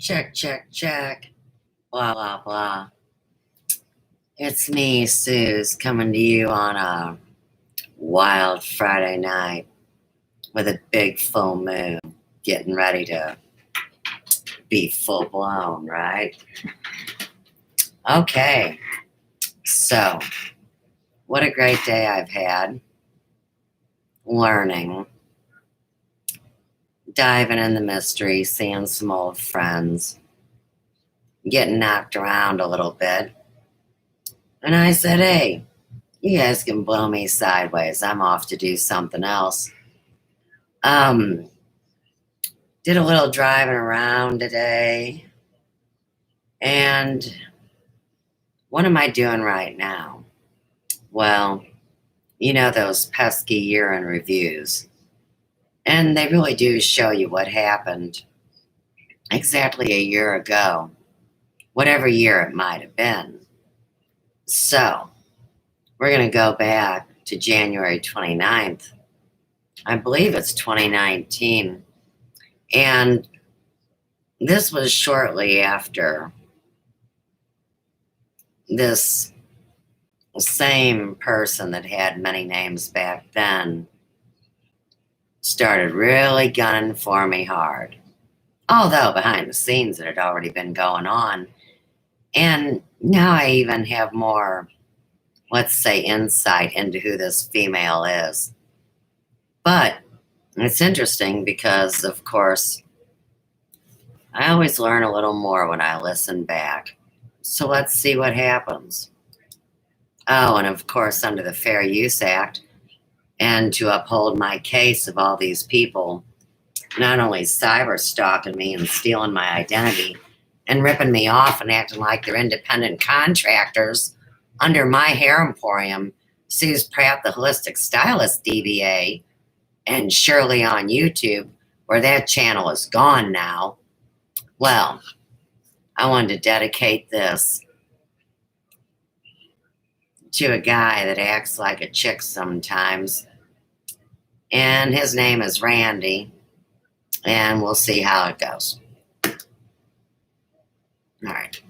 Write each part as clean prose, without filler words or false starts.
Check, check, check. Blah, blah, blah. It's me, Suze, coming to you on a wild Friday night with a big full moon, getting ready to be full blown, right? Okay, so what a great day I've had learning, diving in the mystery, seeing some old friends, getting knocked around a little bit. And I said, hey, you guys can blow me sideways. I'm off to do something else. Did a little driving around today. And what am I doing right now? Well, you know those pesky year-end reviews. And they really do show you what happened exactly a year ago, whatever year it might have been. So, we're going to go back to January 29th. I believe it's 2019. And this was shortly after this same person that had many names back then started really gunning for me hard. Although behind the scenes it had already been going on. And now I even have more, let's say, insight into who this female is. But it's interesting because, of course, I always learn a little more when I listen back. So let's see what happens. Oh, and of course, under the Fair Use Act, and to uphold my case of all these people not only cyber stalking me and stealing my identity and ripping me off and acting like they're independent contractors under my hair emporium, Suze Pratt, the Holistic Stylist DBA, and Shirley on YouTube, where that channel is gone now. Well, I wanted to dedicate this to a guy that acts like a chick sometimes. And his name is Randy. And we'll see how it goes. All right.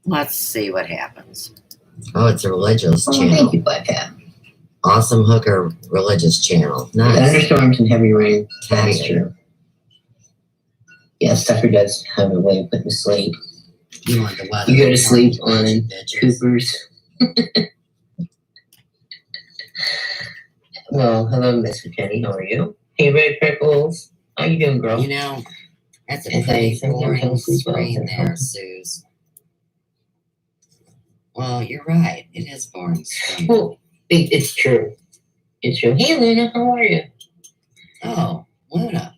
Let's see what happens. Oh, it's a religious channel. Thank you, Black Cat. Awesome hooker religious channel. Nice. Thunderstorms and heavy rain. That's Tag. true. Yeah, Tucker does have a way of putting to sleep. You want the weather? You go to sleep on bitches. Cooper's. Well, hello, Mr. Kenny. How are you? Hey, Red Freckles. How you doing, girl? You know, that's a As I pretty sometimes boring don't sleep well, screen so- there, Suze. Well, you're right. It is boring screen. Well, it's true. It's true. Hey, Luna, how are you? Oh, Luna.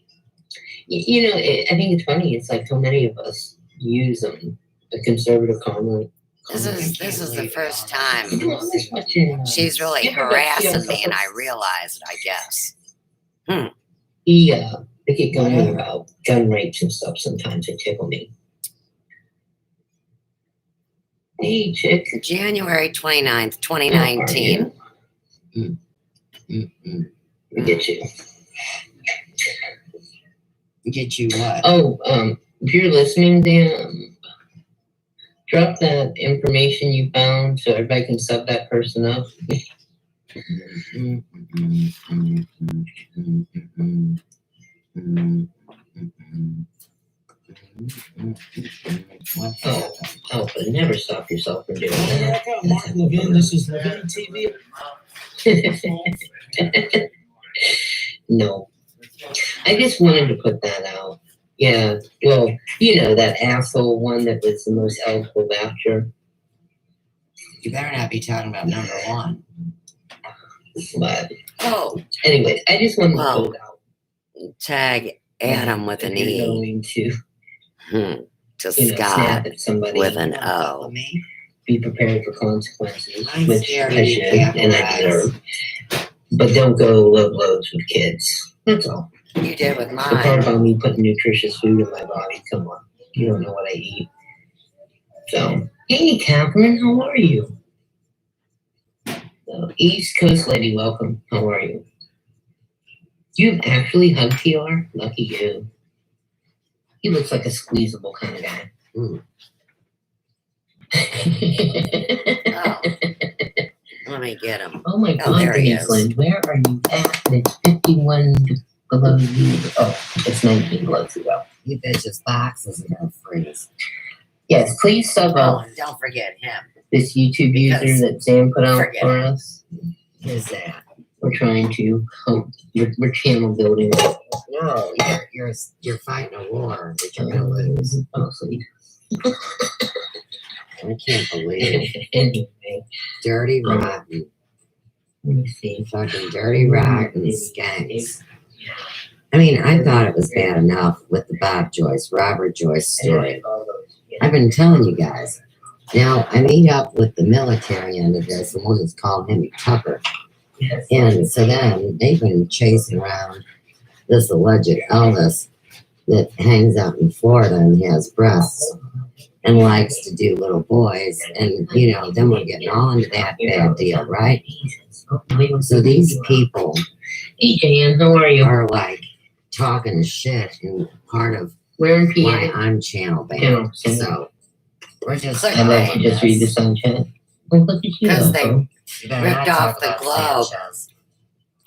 You know, I think it's funny. It's like so many of us use the conservative comment. This is the first time Watching, she's really harassing me, and I realize it, I guess. They get going about gun rapes and stuff. Sometimes they tickle me. Hey, chick. January 29th, 2019. We get you. Get you what? Oh, if you're listening, Dan, drop that information you found so everybody can sub that person up. Oh, but never stop yourself from doing that. This is Levine TV. No. I just wanted to put that out. Yeah, well, you know, that asshole one that was the most eligible voucher. You better not be talking about number one. But, Oh, anyway, I just wanted to put it out. tag Adam with an If you're E. going to, To you know, Scott snap at somebody. with an O. Be prepared for consequences, I'm which scared I of should you, and I deserve. But don't go load loads with kids. That's all. You did with The part mine. about me putting nutritious food in my body, come on. You don't know what I eat. So, hey, Catherine, how are you? East Coast lady, welcome. How are you? You actually hugged TR? Lucky you. He looks like a squeezable kind of guy. Mm. Oh, let me get him. Oh my Oh, God, there he Denise is. Lynn, where are you at? It's 51 below zero. Oh, it's 19 below zero. You bitches boxes are gonna freeze. Yes, please sub Oh, out and don't forget him. this YouTube Because- user that Sam put out forget for it. us. Who's that? We're trying to we're channel building. No, you're fighting a war that you're gonna lose. Mostly. I can't believe it. Anyway, Dirty, rotten, let me see. fucking dirty, rotten skanks. I mean, I thought it was bad enough with the Robert Joyce story. I've been telling you guys. Now, I meet up with the military end of this, the one that's called Henry Tucker. And so then they've been chasing around this alleged Elvis that hangs out in Florida and has breasts and likes to do little boys. And, you know, then we're getting all into that bad deal, right? So these people Hey, Jan, how are you? are like talking shit and part of We're in why PA. I'm channel banned. Yeah, So we're just I let you just read the sun chat. Well, look at you. because they Uncle. ripped off the globe,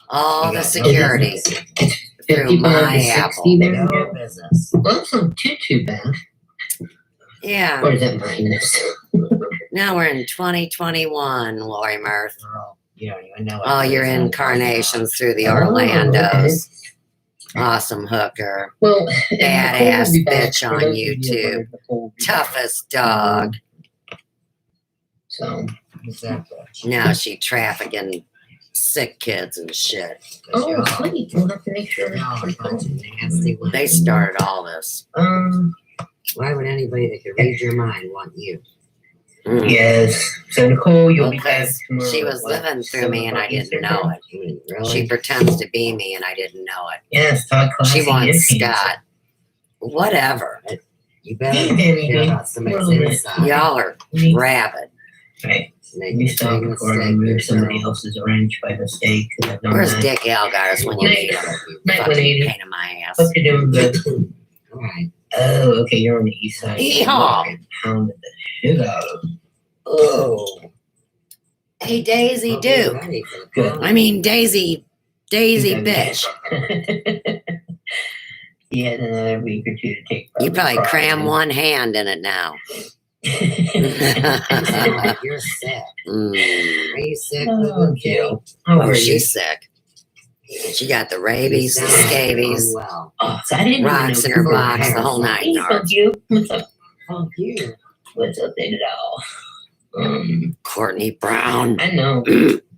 all the Is security it through 55 my to 60 Apple. there? No business. Well, that's not too bad. Yeah. Or is that minus? Now we're in 2021, Lori Mirth. Girl, you don't even know. All your incarnations through the Oh, Orlandos. Awesome hooker. Well, Badass Nicole will be back bitch for on those of you that YouTube. wondered, Nicole will be back. Toughest dog. So, Who's that bitch? Now she trafficking sick kids and shit. oh, sweet. We'll have to make sure. Nasty. They started all this. Why would anybody that could read your mind want you? Mm. Yes. So, Nicole, you'll be back Because tomorrow. she was at, living through me and I didn't Eastern know time? it. I mean, really? She pretends to be me and I didn't know it. Yes, Todd Classic. She wants is handsome. Scott. Whatever. You better Hey, baby, hear baby. about somebody's Little bit. inside. Y'all are rabid. Right. Make We a stopped big before I mistake, moved somebody girl. else's wrench by mistake. I've done Where's that. Dick Algars when you Night- need him? You night, fucking Juanita. pain in my ass. What you doing, good? All right. Oh, okay, you're on the east side. Yeehaw. Pounded the shit out of him. Oh. Hey, Daisy I'll be Duke. Good. ready for the call. I mean, Daisy bitch. He had another week or two to take. You probably Friday. cram one hand in it now. You're sick. Are you sick? Oh, Jill. How Oh, are you? she's sick. She got the rabies, the scabies, Oh, so I didn't rocks in even her know. box, the whole nine Hey, yards. fuck you. What's up? Fuck you. What's up, David Owl? Courtney Brown. I know.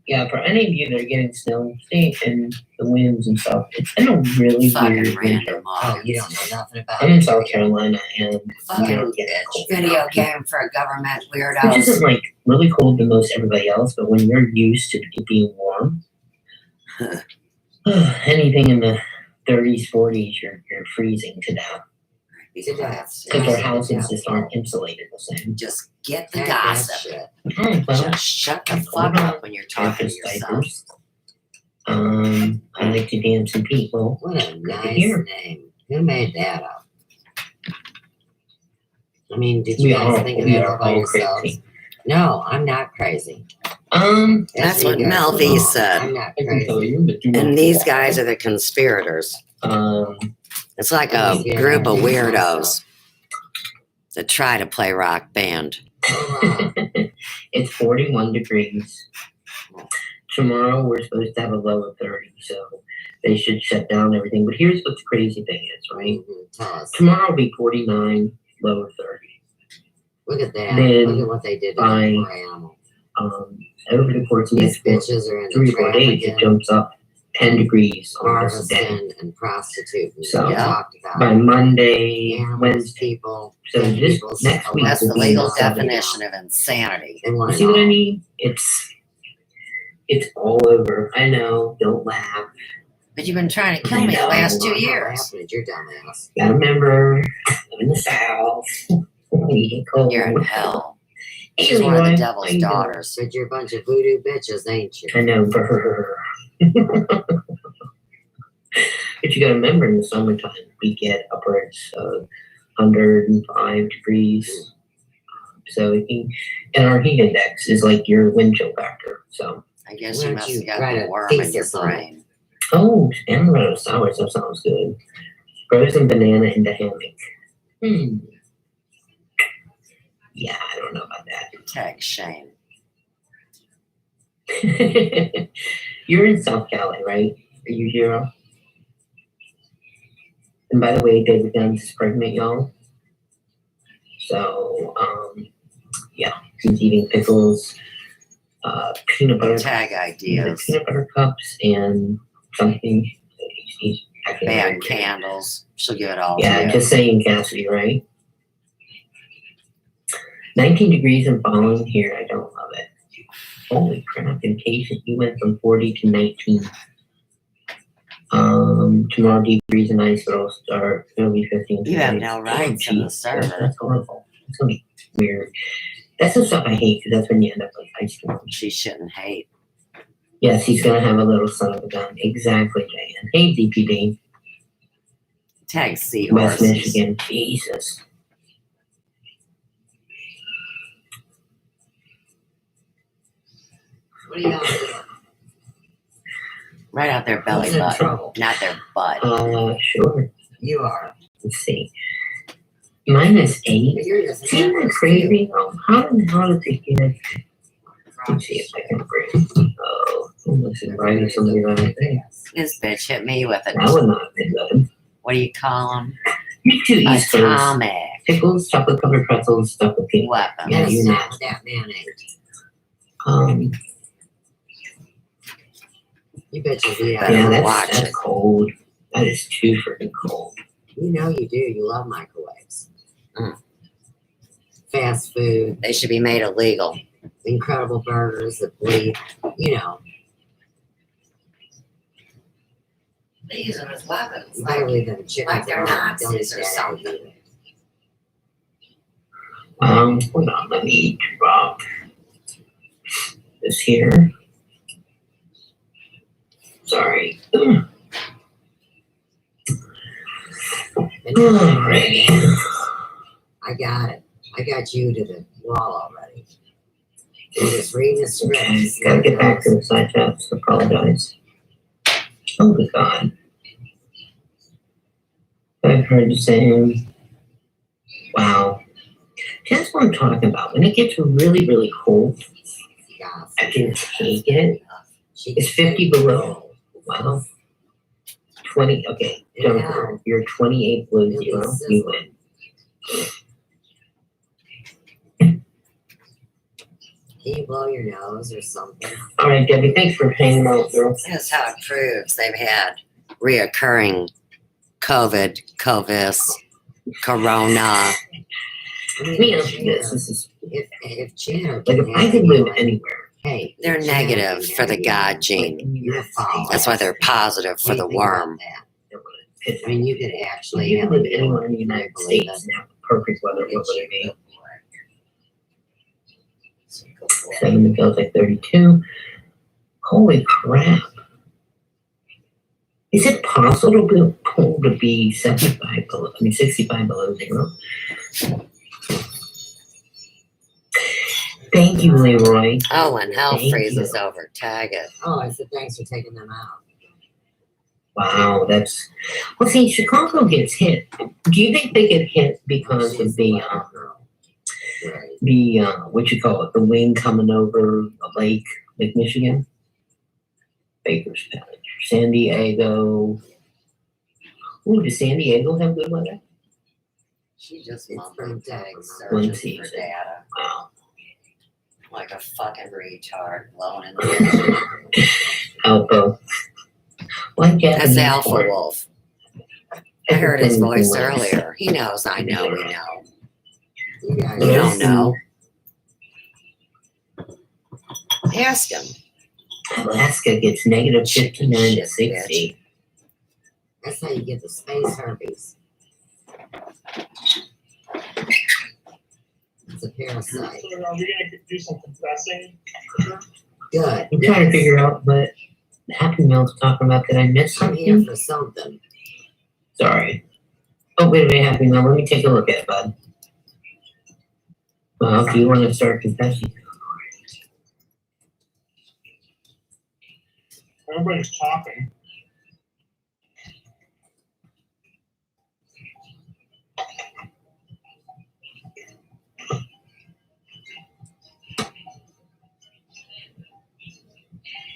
Yeah, for any of you that are getting snow, stay in the winds and stuff. It's been a really Fucking weird winter. random. Oh, you don't know nothing about I'm in South Carolina and we Fucking don't get that cold. video game for government Which weirdos. isn't like really cold to most everybody else, but when you're used to it being warm, anything in the 30s, 40s, you're freezing to death. Because our houses just aren't insulated the same. Just get the gossip. Oh, well, Just shut the fuck up when you're talking to yourself. diapers. I like to dance and pee. Well, What a nice Here. name. Who made that up? I mean, did we you guys are, think of we that are all by all yourselves? crazy. No, I'm not crazy. That's what you guys are Melvie wrong. said. I'm not crazy. I can tell you, but you And these guys are the conspirators. It's like a group of weirdos that try to play rock band. It's 41 degrees. Tomorrow we're supposed to have a low of 30, so they should shut down everything. But here's what the crazy thing is, right? Tell us. Tomorrow will be 49, low of 30. Look at that. Then Look at what they did to by- the poor animal. Over the course of These next bitches are in 3 the or 4 days, it trafficking, jumps up 10 degrees on this day. harvesting, and prostituting. So, We talked about By Monday, animals, Wednesday. people. So and this people's next week That's will the be legal 70. definition of insanity. They You want it see what I all. mean? It's all over. I know. Don't laugh. But you've been trying to kill me the last 2 I'm not years. laughing at your dumbass. Gotta remember, I'm in the South. We get cold. You're in hell. Hey, She's one of the Leroy, devil's how you doing? daughters. But you're a bunch of voodoo bitches, ain't you? I know. But you gotta remember, in the summertime, we get upwards of 105 degrees. So it can, and our heat index is like your wind chill factor. So, I guess Why you don't must you have got write the a worm in your thesis on it? brain. oh, amaretto sour, that sounds good. Frozen banana in the hammock. Yeah, I don't know about Tag shame. that. You're in South Cali, right? Are you here? And by the way, David Guns is pregnant, y'all. So, yeah, he's eating pickles, peanut butter, Tag ideas. peanut butter cups, and something. I can't Bad remember. candles. She'll give it all Yeah, to you. just saying, Cassidy, right? 19 degrees and falling here. I don't love it. Holy crap! In case you went from 40 to 19. Tomorrow degrees and ice will start early 15. You have today. no rights in the server. That's horrible. It's gonna be weird. That's the stuff I hate because that's when you end up with ice storms. She shouldn't hate. Yes, he's gonna have a little son of a gun. Exactly, Jan. Hey, DPD. Tag West seahorses. Michigan. Jesus. What are y'all doing? Right out their belly Who's in button, trouble? not their butt. Sure. You are. Let's see. -8. But you're just Isn't that crazy? How in the hell did they get it? Let's see if I can bring. Oh, almost inviting somebody right there. This bitch hit me with That a, would not have been good. what do you call them? You two East Coast. Atomic Pickles, chocolate covered pretzels, stuffed with peanut. weapon. Yeah, Yes, you not know. that mayonnaise. You bet you do. Better Yeah, watch that's it. cold. That is too freaking cold. You know you do. You love microwaves. Mm. Fast food, They should be made illegal. incredible burgers that bleed. You know, They use them as weapons. better than chicken. like they're Nazis or something. Hold on, let me drop this here. Sorry. Alrighty. I got it. I got you to the wall already. You're just reading the script. Okay, gotta get back to the side chats. Apologize. Oh, good God. I've heard the same. Wow. That's what I'm talking about. When it gets really, really cold, Yeah. I can take it. She It's 50 below. Wow. 20, okay. Jennifer, you're 28 below zero. You win. Can you blow your nose or something? All right, Debbie, thanks for hanging out, girl. That's how it proves they've had reoccurring COVID, Corona. Let me ask you this. This is, If Janet like, if I could live anywhere, hey, They're Janet negative can for the have God you. gene. You're following. That's why they're positive for What do the you think about worm. that? I mean, you could actually you have could live a deal anywhere in the with United believe States it. and have perfect weather. What would it be? Go for it. 7 feels like 32. Holy crap. Is it possible to be 65 below, 65 below zero? Thank you, Leroy. Oh, when hell Thank freezes you. over, tag it. Oh, I said thanks for taking them out. Wow, that's, well, see, Chicago gets hit. Do you think they get hit because She's of the, a black girl. Right. what you call it, the wind coming over Lake Michigan? Baker's Patch, San Diego. Ooh, does San Diego have good weather? She just It's mumbling from tags, One searching for season. data. Wow. Like a fucking retard blowing in the Alpha. Like That's Japanese Alpha porn. Wolf. I heard his voice Everything earlier. He knows I know we know. You guys You don't know. Ask him. Alaska gets negative 59 to Shit, 60. That's how you get the space herpes. It's a parasite. So are we gonna do some confessing? Good. I'm trying to figure out what Happy Meal's talking about. Did I miss I'm here something? for something. Sorry. Oh, wait a minute, Happy Meal. Let me take a look at it, bud. Well, do you want to start confessing? Everybody's talking.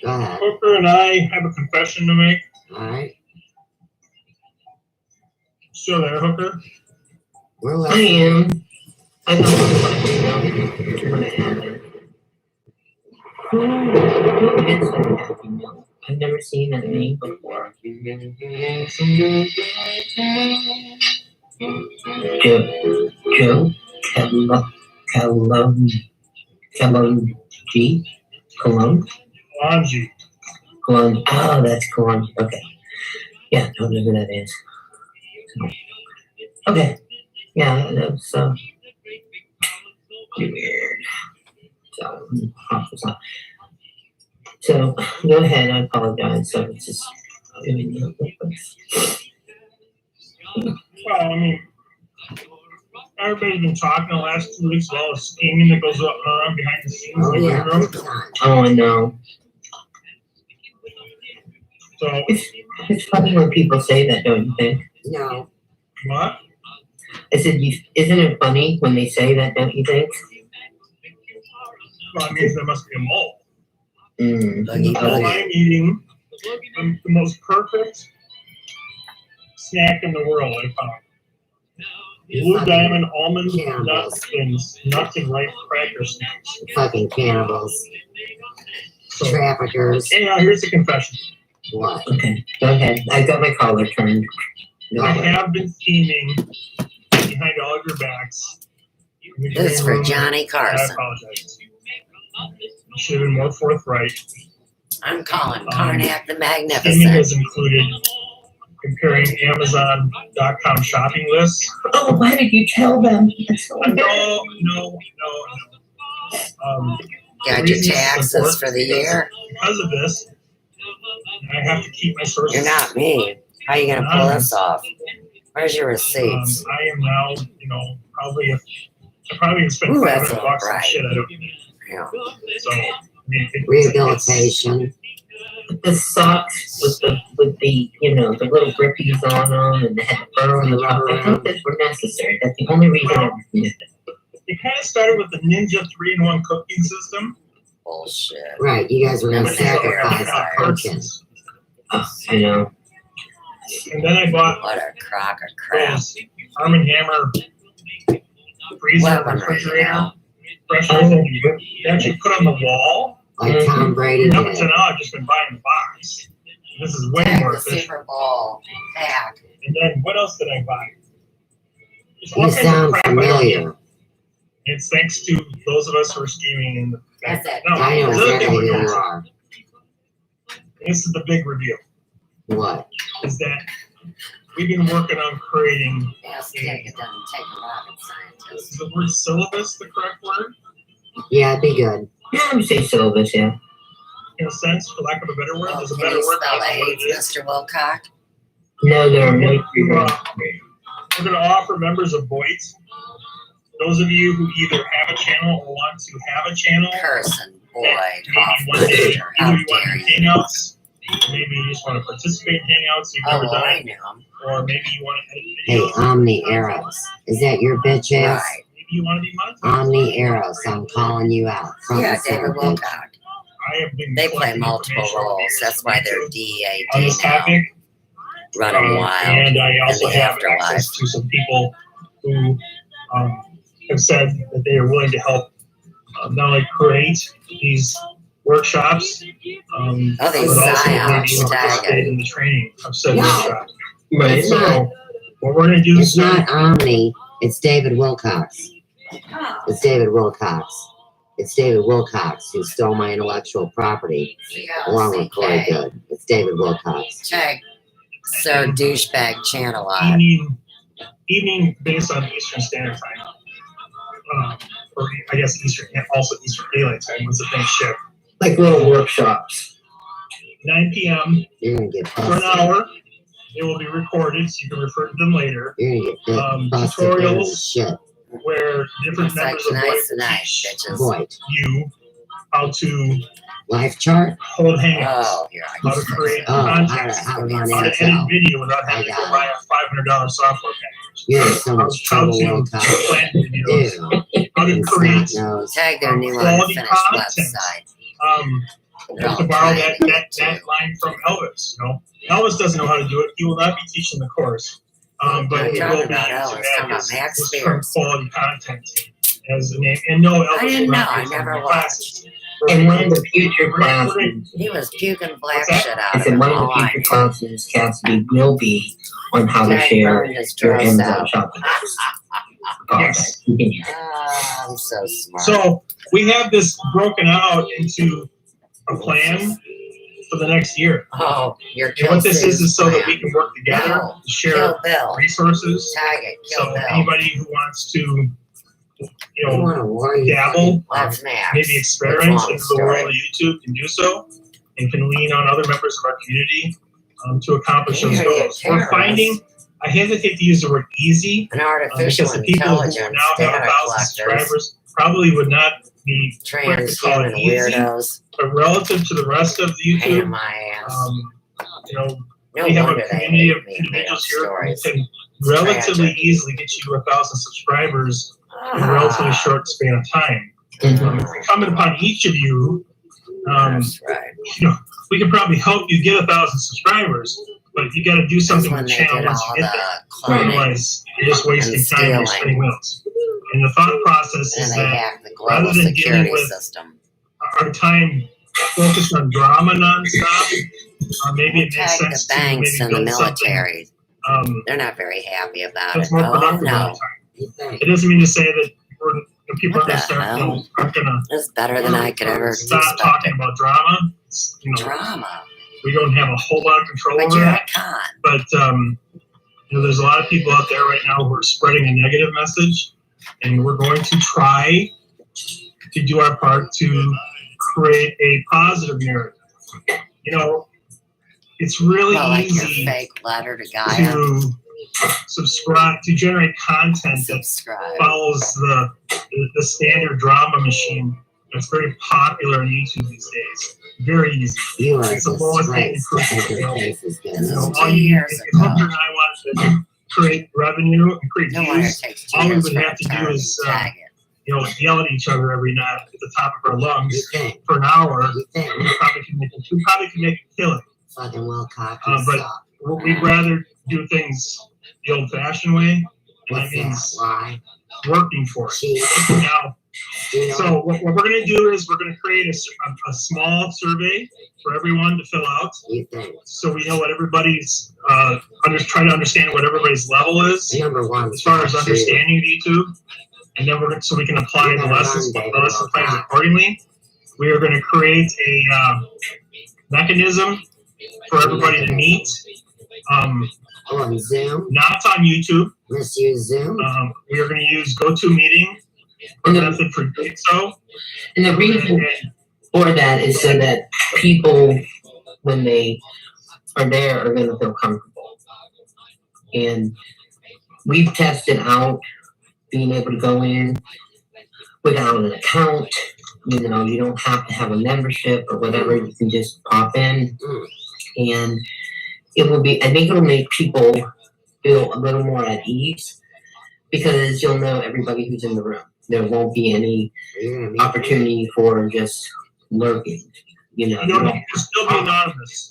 Go ahead. Hooker and I have a confession to make. All right. Still there, Hooker? We're I listening. am. I don't know what happened. Who is that Happy Meal? I've never seen that name before. Joe Kalonji? Anji. Kalonji. Oh, that's Kalonji. Okay. Yeah, don't know who that is. Okay. Yeah, that's weird. So, go ahead. I apologize. So it's just. Well, I mean, everybody's been talking the last 2 weeks about all the scheming that goes up around behind the scenes Oh in the yeah, green room. big time. Oh, I know. So, It's funny when people say that, don't you think? No, what? I said, isn't it funny when they say that, don't you think? Well, it means there must be a mole. Mm. Boogie, So boogie. I'm eating the most perfect snack in the world, I found. You Blue fucking Diamond almond cannibals. nuts and nuts and rice cracker snacks. Fucking cannibals. So, Traffickers. anyhow, here's the confession. What? Okay, go ahead. I got my collar turned. Go I ahead. have been scheming behind all of your backs. in the This is green for room. Johnny I Carson. apologize. You should have been more forthright. I'm calling Karnak the Scheming Magnificent. has included comparing Amazon.com shopping lists. Oh, why did you tell them? That's so No. Got your reasons taxes support for the year? Because of this, I have to keep my sources. You're not me. How are you going to pull this off? Where's your receipts? I am now, I probably have spent Ooh, that's $500 all on right. shit I don't need. Yeah. So, I mean, Rehabilitation. The socks with the the little grippies on them and they had the fur on the top. I thought those were necessary. That's the only reason I did it. It kind of started with the Ninja 3-in-1 cooking system. Bullshit. Right, you guys were gonna Never did sacrifice hear the pumpkin. purses. Oh, I know. And then I bought What a crock of crap. those Arm & Hammer freezer Weaponry, you refrigerator know. pressures that you actually put on the wall. Like Tom Brady And up until did. now, I've just been buying the box. This is way Take more the efficient. Super Bowl pack. And then what else did I buy? There's all You kinds of sound crap I don't need. familiar. It's thanks to those of us who are scheming in the That's it. No, I know this is the exactly big who you reveal. are. This is the big reveal. What? Is that we've been working on creating. Yes, take it doesn't take a rocket scientist. Is the word syllabus the correct word? Yeah, it'd be good. Yeah, I would say syllabus, yeah. In a sense, for lack of a better word, Well, there's a can better you word. spell That's what it AIDS, is. Mr. Wilcock? No, there are no We're going to offer members of Boyd, those of you who either have a channel or want to have a channel, Person, Boyd, maybe one day, Hoffmeister, how either you want dare to you? do hangouts, maybe you just want to participate in hangouts, you've Oh, never well, done I it, knew him. or maybe you want to edit Hey, videos, Omni Eros. Is that your bitch ass? Right. maybe you want to be monetized. Omni Eros, I'm calling you out. Front Yeah, and center, David bitch. Wilcock. I have been They play collecting multiple information over the roles. years That's from why they're YouTube on DAD this now. topic. Running wild. And I also the have afterlife. access to some people who have said that they are willing to help not only create these workshops, these but also psyops, maybe even participate staggered. in the training of said No. workshops. Right. It's not. So what we're going to do It's soon, not Omni. It's David Wilcox. It's David Wilcox. It's David Wilcox who stole my intellectual property along with Corey Good. It's David Wilcox. Check Sir Douchebag Channel out. evening based on Eastern Standard Time. Or I guess Eastern, and also Eastern Daylight Time once the things shift. Like little workshops. 9 p.m. You're gonna get for an busted. hour. They will be recorded, so you can refer to them later. You're gonna get busted for Tutorials this shit. where different It's like members of tonight's Voight the night, teach bitches. Voight. you how to Life chart? hold hangouts, Oh, here I how to can create Oh, content, how to run how to edit Intel. video without having to I go got buy a $500 software package. You're in so How much trouble, to Wilcox. plan videos, Ew. how to And create snot nose. tag their new quality unfinished content. website. They're all To borrow trying that, to that, get that to. line from Elvis, you know. Elvis doesn't know how to do it. He will not be teaching the course. But You're it talking will be about to Elvis, add talking about Max his Spears. quality content as a name. And no, Elvis I didn't will know. not I be never taking watched. classes. In one of the future We're not- classes, He was puking black What's that? shit out I of said him. one of the All I future knew. classes, Cassidy, will be on how to Jack share burned his your dress Amazon out. shopping list. Yes. Continue. I'm so smart. So we have this broken out into a plan for the next year. Oh, your And kill what this Sue's is so that we plan. can work together No, to share Kill Bill. resources. Tag it. Kill So Bill. anybody who wants to, You want to worry? dabble, That's Max. maybe It's a experiment long into the world story. of YouTube can do so, and can lean on other members of our community to accomplish those You're a goals. We're terrorist. finding, I hesitate to use the word easy, An artificial because the people who intelligence now have data 1,000 collectors, subscribers probably would not be transhuman easy. weirdos, but relative to the rest of the pain in YouTube, my ass. you know, No we have wonder a they community hate of me and made up individuals here who stories. can relatively tragic. easily get you to 1,000 subscribers in a relatively short span of time. If we come upon each of you, That's right. you know, we can probably help you get 1,000 subscribers, but you got to do That's something when with the they channel did once all you get the there. cloning, Otherwise, you're just wasting and time and stealing. spinning wheels. And the thought process and is they that hacked the rather global than dealing security with system. our time focused on drama nonstop, maybe it makes Tag the sense to banks maybe and the build something military. They're not very happy about that's it. more Oh productive over no, time. You think? It doesn't mean to say that people What are going to the start, hell? aren't going to it's better than I could ever stop expect. talking about drama. You know, Drama, we don't have a whole lot of control but over you're a that. con. But you know, there's a lot of people out there right now who are spreading a negative message, and we're going to try to do our part to create a positive narrative. You know, it's really Well, like your easy fake letter to Gaia. to subscribe, to generate content that Subscribe. follows the standard drama machine that's very popular on YouTube these days. Very easy. You are a It's the lowest hanging disgrace. fruit. As your face has been. This You is know, 2 all you years if ago. Hunter and I wanted to create revenue and create No wonder it views, takes 2 all we years would for have a to do turn is, and tag it. you know, yell at each other every night at the top of our You lungs think? for an hour. You think? We probably can make a killing. Fucking Wilcox, you But suck. we'd rather do things the old-fashioned way. And What's that that? means Lie? working for it. Cheat? Now, Steal? so what we're going to do is we're going to create a small survey for everyone to fill out, You think? so we know what everybody's try to understand what everybody's level is Number one. as far as cheat. understanding YouTube, and then so we can apply You the better lessons run, David plans Wilcox. accordingly. We are going to create a mechanism for everybody to meet. Oh, on Zoom? Not on YouTube. Misuse Zoom? We are going to use GoToMeeting for method for doing so. And the reason for that is so that people, when they are there, are going to feel comfortable. And we've tested out being able to go in without an account. You know, you don't have to have a membership or whatever. You can just pop in, and it will be. I think it'll make people feel a little more at ease because you'll know everybody who's in the room. There won't be any You're gonna meet opportunity for just lurking. You know, You can still be anonymous.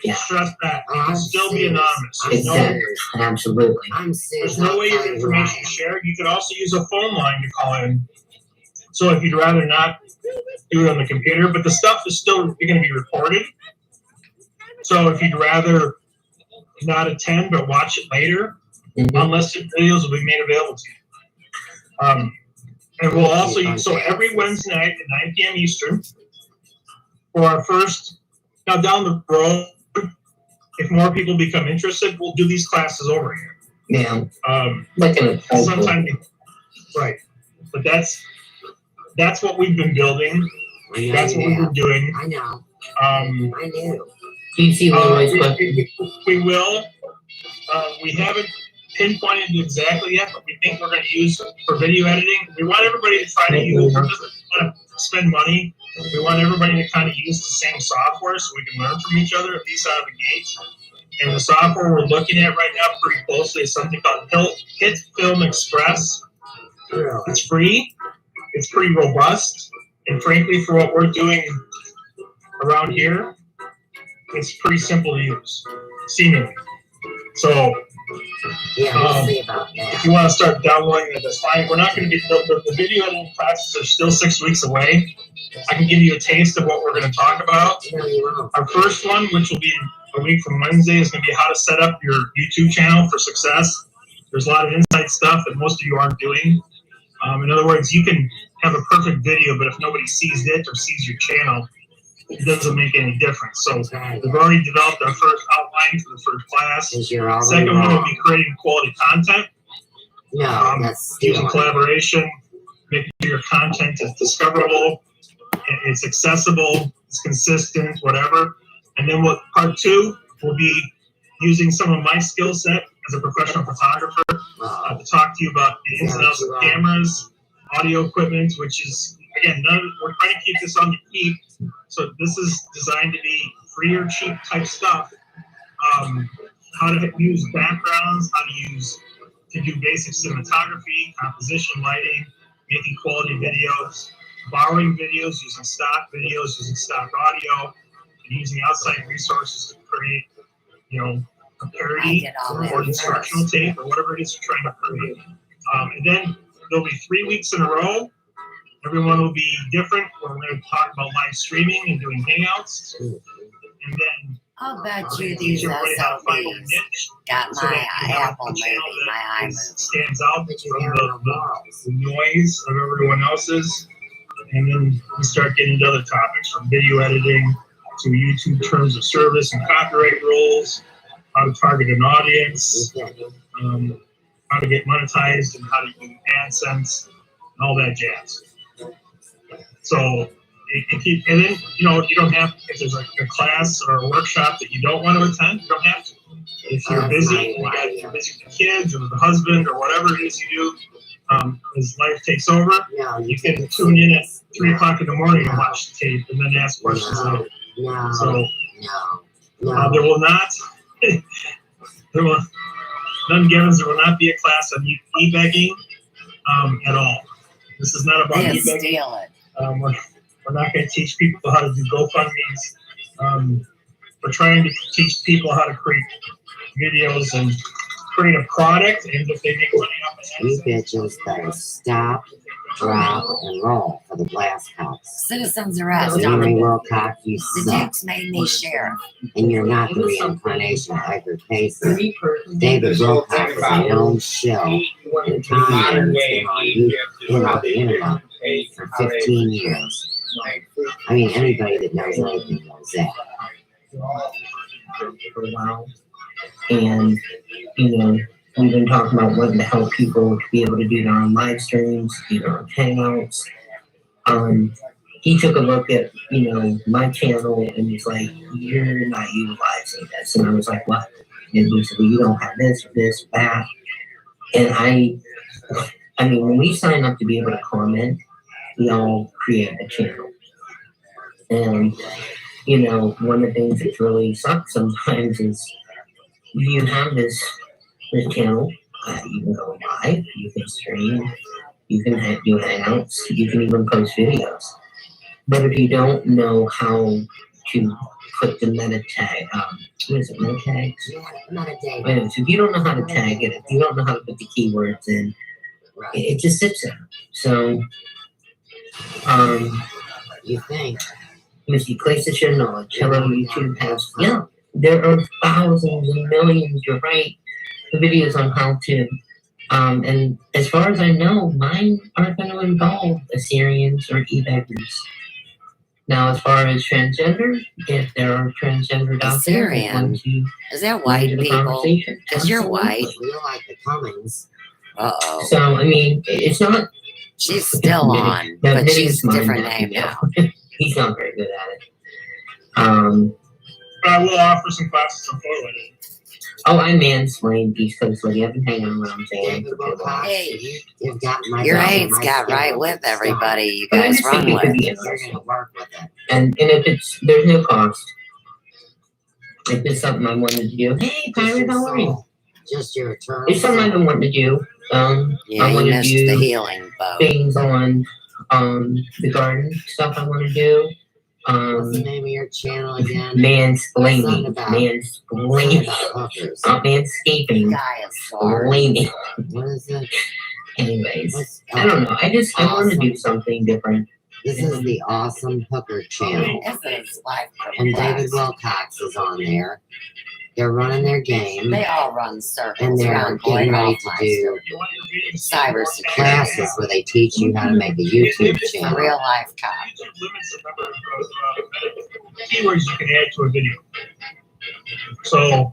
Yeah. Stress that. You Oh, can I'm still be serious. anonymous. I'm There's no, serious. absolutely. I'm serious. there's no I'll way your tell you information who I is am. shared. You could also use a phone line to call in. So if you'd rather not do it on the computer, but the stuff is still going to be recorded. So if you'd rather not attend but watch it later, Mhm. unlisted videos will be made available to you. And we'll also use, so every Wednesday night at 9 p.m. Eastern for our first, now down the road, if more people become interested, we'll do these classes over here. Yeah, Like an sometime, right. But that's what we've been building. I know That's you what we've have. been doing. I know. Um, I knew. Do you see Leroy's question? we will, We haven't pinpointed exactly yet, but we think we're going to use for video editing. We want everybody to try to use, we doesn't want to spend money. We want everybody to kind of use the same software so we can learn from each other, at least out of the gate. And the software we're looking at right now pretty closely is something called Hit Film Express. It's free. It's pretty robust. And frankly, for what we're doing around here, it's pretty simple to use, seemingly. So, Yeah, we'll see about that. if you want to start downloading it, that's fine. We're not going to be, the video editing classes are still 6 weeks away. I can give you a taste of what we're going to talk about. No, you won't. Our first one, which will be a week from Wednesday, is going to be how to set up your YouTube channel for success. There's a lot of inside stuff that most of you aren't doing. In other words, you can have a perfect video, but if nobody sees it or sees your channel, it doesn't make any difference. So we've already developed our first outline for the first class. Second one will be creating quality content. No, that's using collaboration, making sure your content is discoverable, it's accessible, it's consistent, whatever. And then part two will be using some of my skill set as a professional photographer to talk to you about the ins and outs of cameras, audio equipment, which is, again, we're trying to keep this on the keep. So this is designed to be free or cheap type stuff. How to use backgrounds, to do basic cinematography, composition, lighting, making quality videos, borrowing videos, using stock videos, using stock audio, and using outside resources to create, a parody or instructional tape or whatever it is you're trying to create. And then there'll be 3 weeks in a row. Everyone will be different. We're going to talk about live streaming and doing hangouts. And then I'll bet you teach these everybody how to find a SOBs niche got so that my you have Apple a movie, channel my that iMovie. stands out from the noise of everyone else's. And then we start getting into other topics from video editing to YouTube terms of service and copyright rules, how to target an audience, how to get monetized and how to use AdSense and all that jazz. So, and then, you don't have, if there's like a class or a workshop that you don't want to attend, you don't have to. If you're busy, if you're busy with the kids or with the husband or whatever it is you do, as life takes over, you can tune in at 3 o'clock in the morning and watch the tape and then ask questions later. So, there will not, none given, there will not be a class on e-begging at all. This is not about They e-begging. steal it. We're not going to teach people how to do GoFundMes. We're trying to teach people how to create videos and create a product, and if they make money off of You that, bitches better stop, drop, and roll for the blast cups. Citizens arrest. Henry Wilcox, you The suck. Dukes made me sheriff. And you're not the reincarnation of Edgar Cayce. David Wilcox is a known shill and con man that's been on the internet for 15 years. I mean, anybody that knows anything knows that. For a while. And, we've been talking about wanting to help people to be able to do their own live streams, do their own hangouts. He took a look at, my channel and he's like, you're not utilizing this. And I was like, what? And he said, well, you don't have this, that. And I mean, when we sign up to be able to comment, we all create a channel. And, one of the things that really sucks sometimes is you have this channel, you can go live, you can stream, you can do hangouts, you can even post videos. But if you don't know how to put the meta tag, what is it, meta tags? Yeah, meta tag. So if you don't know how to tag it, if you don't know how to put the keywords in, it just sits there. So, You think? if you place your knowledge, hello YouTube has, there are thousands and millions, you're right, of videos on how to. And as far as I know, mine aren't going to involve Assyrians or e-beggars. Now, as far as transgender, if there are transgender out there that want to Is that white enter the people? conversation, Because you're absolutely. white. You're like the Cummings. Uh-oh. So, I mean, it's not. She's still on, No, but she's a Vinny's different mine name now. He's not very good at it. but I will offer some classes on photo editing. Oh, I mansplained East Coast Lady. I've been hanging on what I'm saying. David Wilcox, Hey, you've got my your daughter, aides my got right schedule with to everybody you But I guys just think run it could with. be You're interesting. gonna work with it. And if there's no cost. Like this is something I wanted to do. Hey, Pirate, how are you? Just your eternal It's something I've been wanting to do. Yeah, I you want to missed the do healing boat. things on the garden stuff. I want to do. What's the name of your channel again? Mansplaining. Something about Mansplaining. hookers. Not manscaping. Dinosaur. Blaming. What is it? Anyways, I don't know. I want to do something different. This is the Awesome Hooker channel. This is life And David perplexed. Wilcox is on there. They're running their game. They all run circles And they're around getting Boyd ready to Hofmeister. do Cybersecurity. classes where they teach you how to make a YouTube A channel. real life cop. YouTube limits the number of keywords you can add to a video. So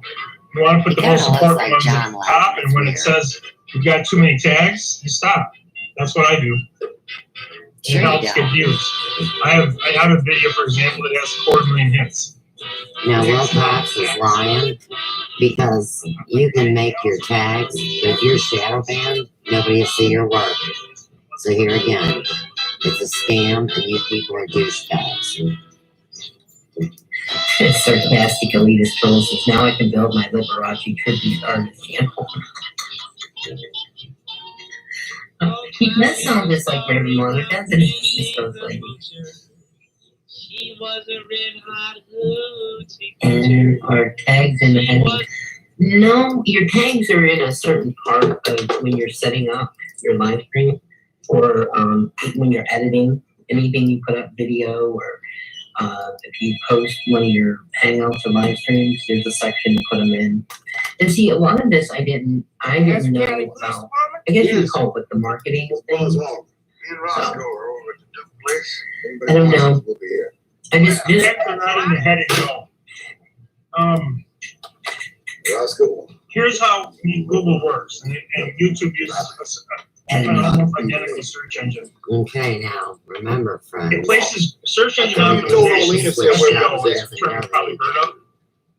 you want to put He the kinda most looks important like ones John at the top, Lennon. and when it It's weird. says you've got too many tags, you stop. That's what I do. Sure It you helps get don't. views. I have a video, for example, that has 250,000 hits. Now, Wilcox is lying because you can make your tags, but if you're shadow banned, nobody will see your work. So here again, it's a scam, and you people are douchebags. Sarcastic elitist trolls says, now I can build my Liberace tribute artist channel. That sounds just like Randy Moore. That's an East Coast Lady. And our tags in the heading. No, your tags are in a certain part of when you're setting up your live stream or when you're editing anything you put up video or if you post one of your hangouts or live streams, there's a section to put them in. And see, a lot of this I didn't know about. I guess you would call it the marketing thing. So, I don't know. I just Tags are not in the heading at all. Here's how Google works, and YouTube uses an almost identical search engine. Okay, now, remember, It friends. places search engine You told Alina optimization. to switch SEO up is a term you've probably heard of.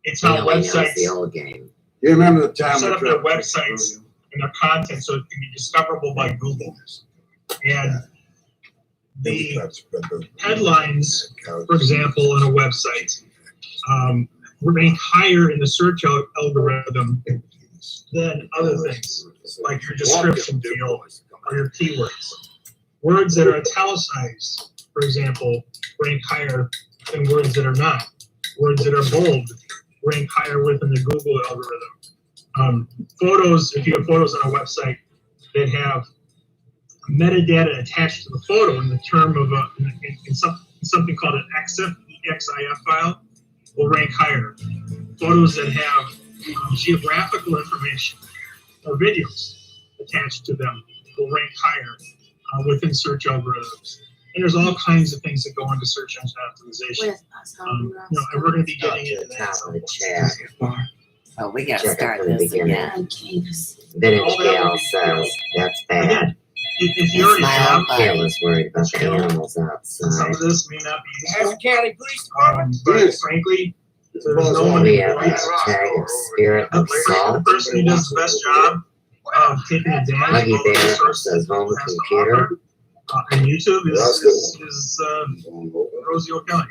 It's He how only knows websites the old game. You remember the time set we up their tried- websites and their content so it can be discoverable by Google. And the headlines, for example, on a website, rank higher in the search algorithm than other things, like your description field or your keywords. Words that are italicized, for example, rank higher than words that are not. Words that are bold rank higher within the Google algorithm. Photos, if you have photos on a website that have metadata attached to the photo in the term of something called an EXIF file, will rank higher. Photos that have geographical information or videos attached to them will rank higher within search algorithms. And there's all kinds of things that go into search engine optimization. And we're going to be getting into that. Top of the chat. Oh, we gotta Check start out the this beginning. again. Vintage Gal says that's bad. If you already have Careless worried about the animals some outside. of this may not be useful, County Police but Yes. frankly, there's no one We who have a tag of Spirit of the Salt. person who does the best job of taking advantage of Lucky all the Bear resources says home it has to computer. offer, on YouTube is Rosie O'Kelly.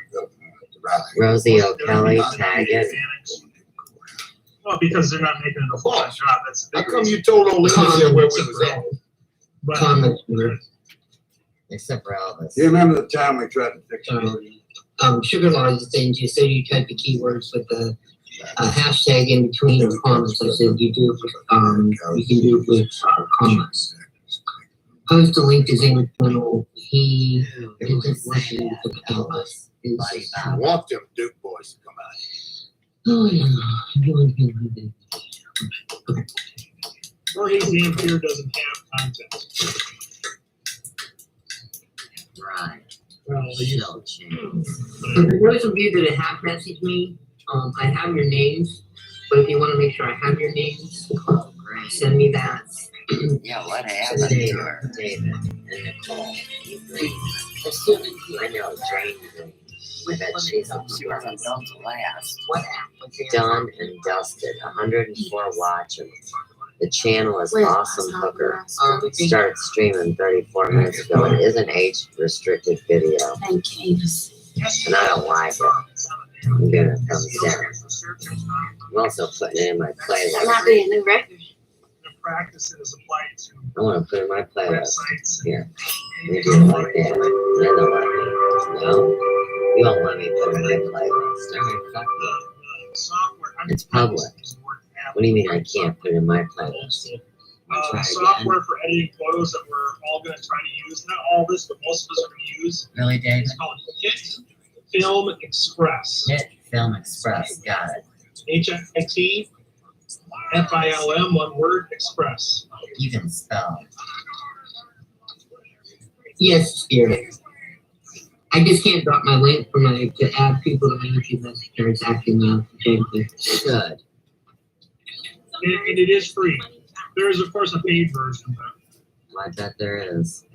Rosie O'Kelly, tag it. Well, because they're not making it a full-time job. That's the How big come you reason. told Olina where we was at? But comments were Except for Elvis. You remember the time we tried to fix it? sugar laws things. You said you type the keywords with the hashtag in between or comments. I said you do you can do it with comments. Post a link to Zane McDonald. He isn't working with Elvis. I want them Duke boys to come out. Oh yeah. Jorge Zampier doesn't have content. Right. Well, they use Shell chains. For those of you that have messaged me, I have your names, but if you want to make sure I have your names, send me that. Yeah, what happened to her? David and Nicole. You green. I know Jane green. I bet she's She wasn't built to last. What app was it? done and dusted. 104 watching. The channel is Awesome Hooker. Started streaming 34 minutes ago. It is an age-restricted video, Thank Avis. and I don't like it. I'm gonna come down. I'm also putting it in my That playlist. might be a new record. The practice that is applied to I want to put it in my playlist. websites. Here. Let me do it like that. And then they'll let me. No? You won't let me put it in my playlist. Alright, fuck you. Software. It's public. What do you mean I can't put it in my playlist? Try Software again. for editing photos that we're all going to try to use. Not all this, but most of us are going to use. Really, David? It's called Hit Film Express. Hit Film Express. Got it. HITFILM, one word, Express. You can spell. Yes, Spirit. I just can't drop my link for my to add people to my YouTube messenger. It's acting now. Good. And it is free. There is, of course, a paid version, but I bet there is.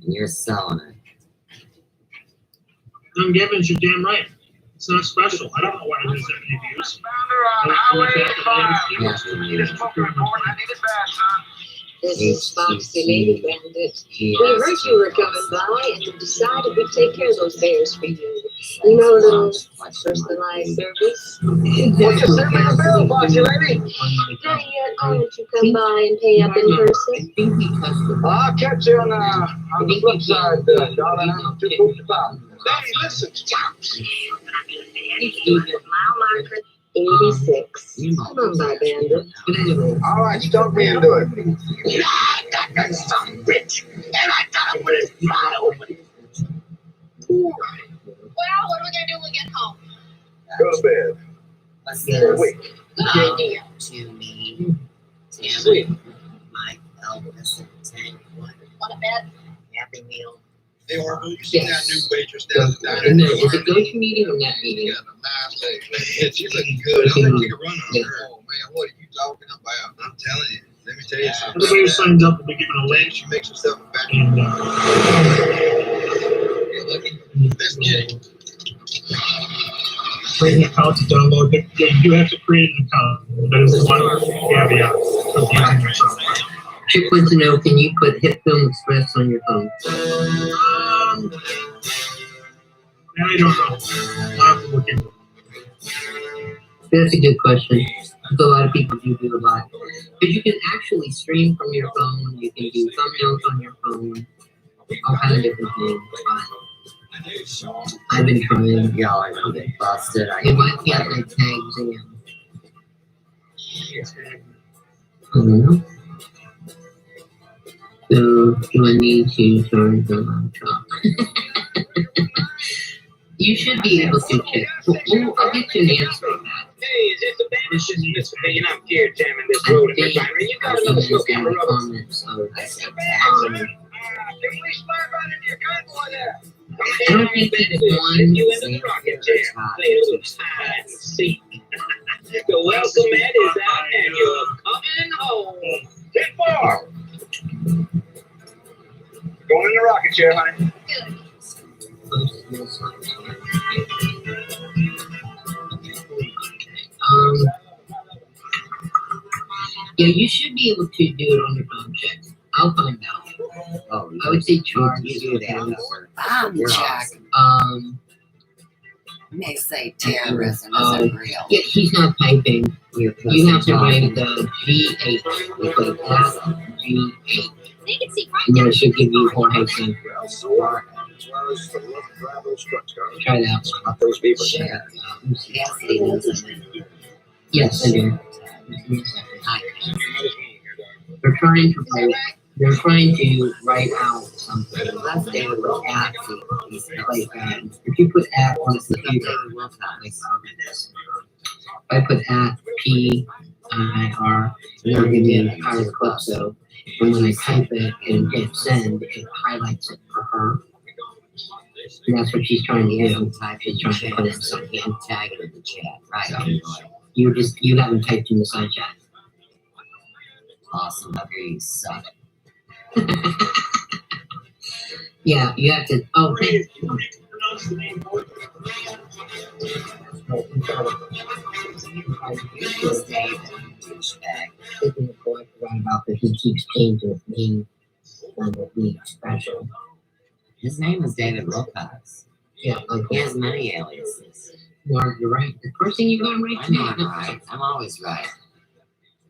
And you're selling it. I'm giving you damn right. It's not special. I don't know why it has that many views. This is Foxy Lady Bandit. We heard you were coming by and decided we'd take care of those bears for you. You know, a little personalized service. What's your bill, Foxy Lady? Not yet. Why don't you come by and pay up in person? I think we custom. I'll catch you on the flip side, darling. I'm too close to pop. Daddy, listen. Mile marker 86. Come on by, Bandit. But anyway, All right, start me into it. Yeah, I got that son of a bitch, and I got him with his mouth open. Well, what are we going to do when we get home? Go to bed. What's this? Wait. Good idea. To me. Sweet. My Elvis and Tank. Want a bed? Happy Meal. Hey, Orville, you see that new waitress down the diner? and then is it Ghost meeting or net meeting? She's looking good. I'm gonna take a run on her. Oh man, what are you talking about? I'm telling you. Let me tell you something. everybody who signs up will be given a link. She makes herself back. And You're looking. Let's get it. create an account to download. But you do have to create an account. That is one caveat of using your software. Chick wants to know, can you put Hit Film Express on your phone? I don't know. I'll have to look into it. That's a good question. A lot of people do a lot. But you can actually stream from your phone. You can do thumbnails on your phone. All kind of different things. I've been trying. Y'all are gonna get busted. I It might get like tags in. I don't know. So, do I need to turn the laptop? You should be able to check. Well, I'll get you an answer on that. Hey, is this a band? It's just Mr. Payne. I'm here jamming this I road in think the timer. You got I'll another see this smoke in in the the road. comments of, Can we slide right into your convoy there? I don't think it's one You into the rocket chair. Play a little hide and seek. The welcome mat is out and you're coming home. 10-4. Going in the rocket chair, honey. Yeah, you should be able to do it on your phone check. I'll find out. Oh, I would say charge you do that. Bomb You're check. They say terrorism isn't real. Yeah, he's not typing. You You have to write the G8. You put G8. They can see And then it should give you Jorge Sanford. Try that. Those people. Share. Cassidy doesn't. Yes, I do. They're trying to write. They're trying to write out something. Last day was at Like if you put at on the computer, if I put at PIR, it'll give me an entire clip. So and when I type it and hit send, it highlights it for her. And that's what she's trying to do. She's trying to put in something. Tag it in the chat. Right. You haven't typed in the side chat. Awesome. Up here, you suck. Yeah, you have to. Oh, thank you. what's the name for it? Taking a collector right about that he keeps changing his name on the being special. His name is David Wilcox. Yeah, like He has many aliases. you're right. The first thing you got right I know I'm right. I'm always right.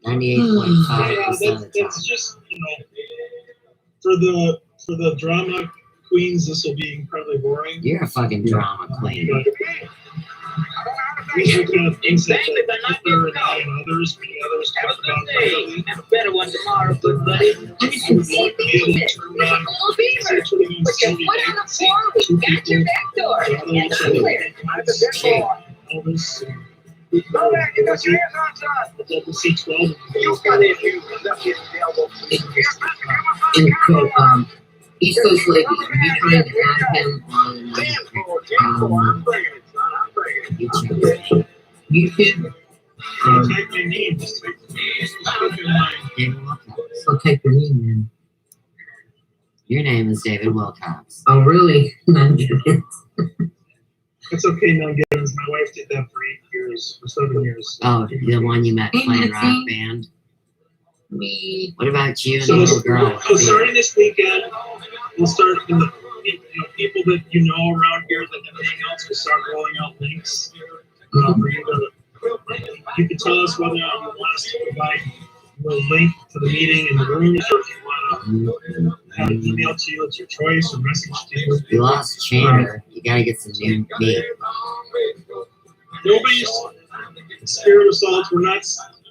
98.5% of the It's time. just, you know, for the drama queens, this will be incredibly boring. You're a fucking drama queen. But these are kind of things that Hitler and I and others, many others Have talk a about good day. privately. Have a better one tomorrow, good buddy. I just didn't see anything with it. Like a little beaver. Essentially, on Put your Sunday foot on night, the floor, we got your back door. And I'm clear. Elvis and Go back, you got your hands on top. the double C12. You got it, you left his elbow. And so, East Coast Lady, are you trying to have him on I'm bringing it, son. I'm bringing it. YouTube? Type my name, just type in my David Wilcox. I'll take your name then. Your name is David Wilcox. Oh, really? No, joking. It's okay, no Gibbons. My wife did that for 8 years, or 7 years. Oh, the one you met playing rock band? Me. What about you and the So, little girl? so starting this weekend, we'll start in the people that you know around here that have hangouts will start rolling out links for you to. You can tell us whether or not you want us to provide a link to the meeting in the rooms, or if you want to have an email to you, it's your choice, or message to you. You lost Chandler. You gotta get some new meat. Nobody's spirit assaults. We're not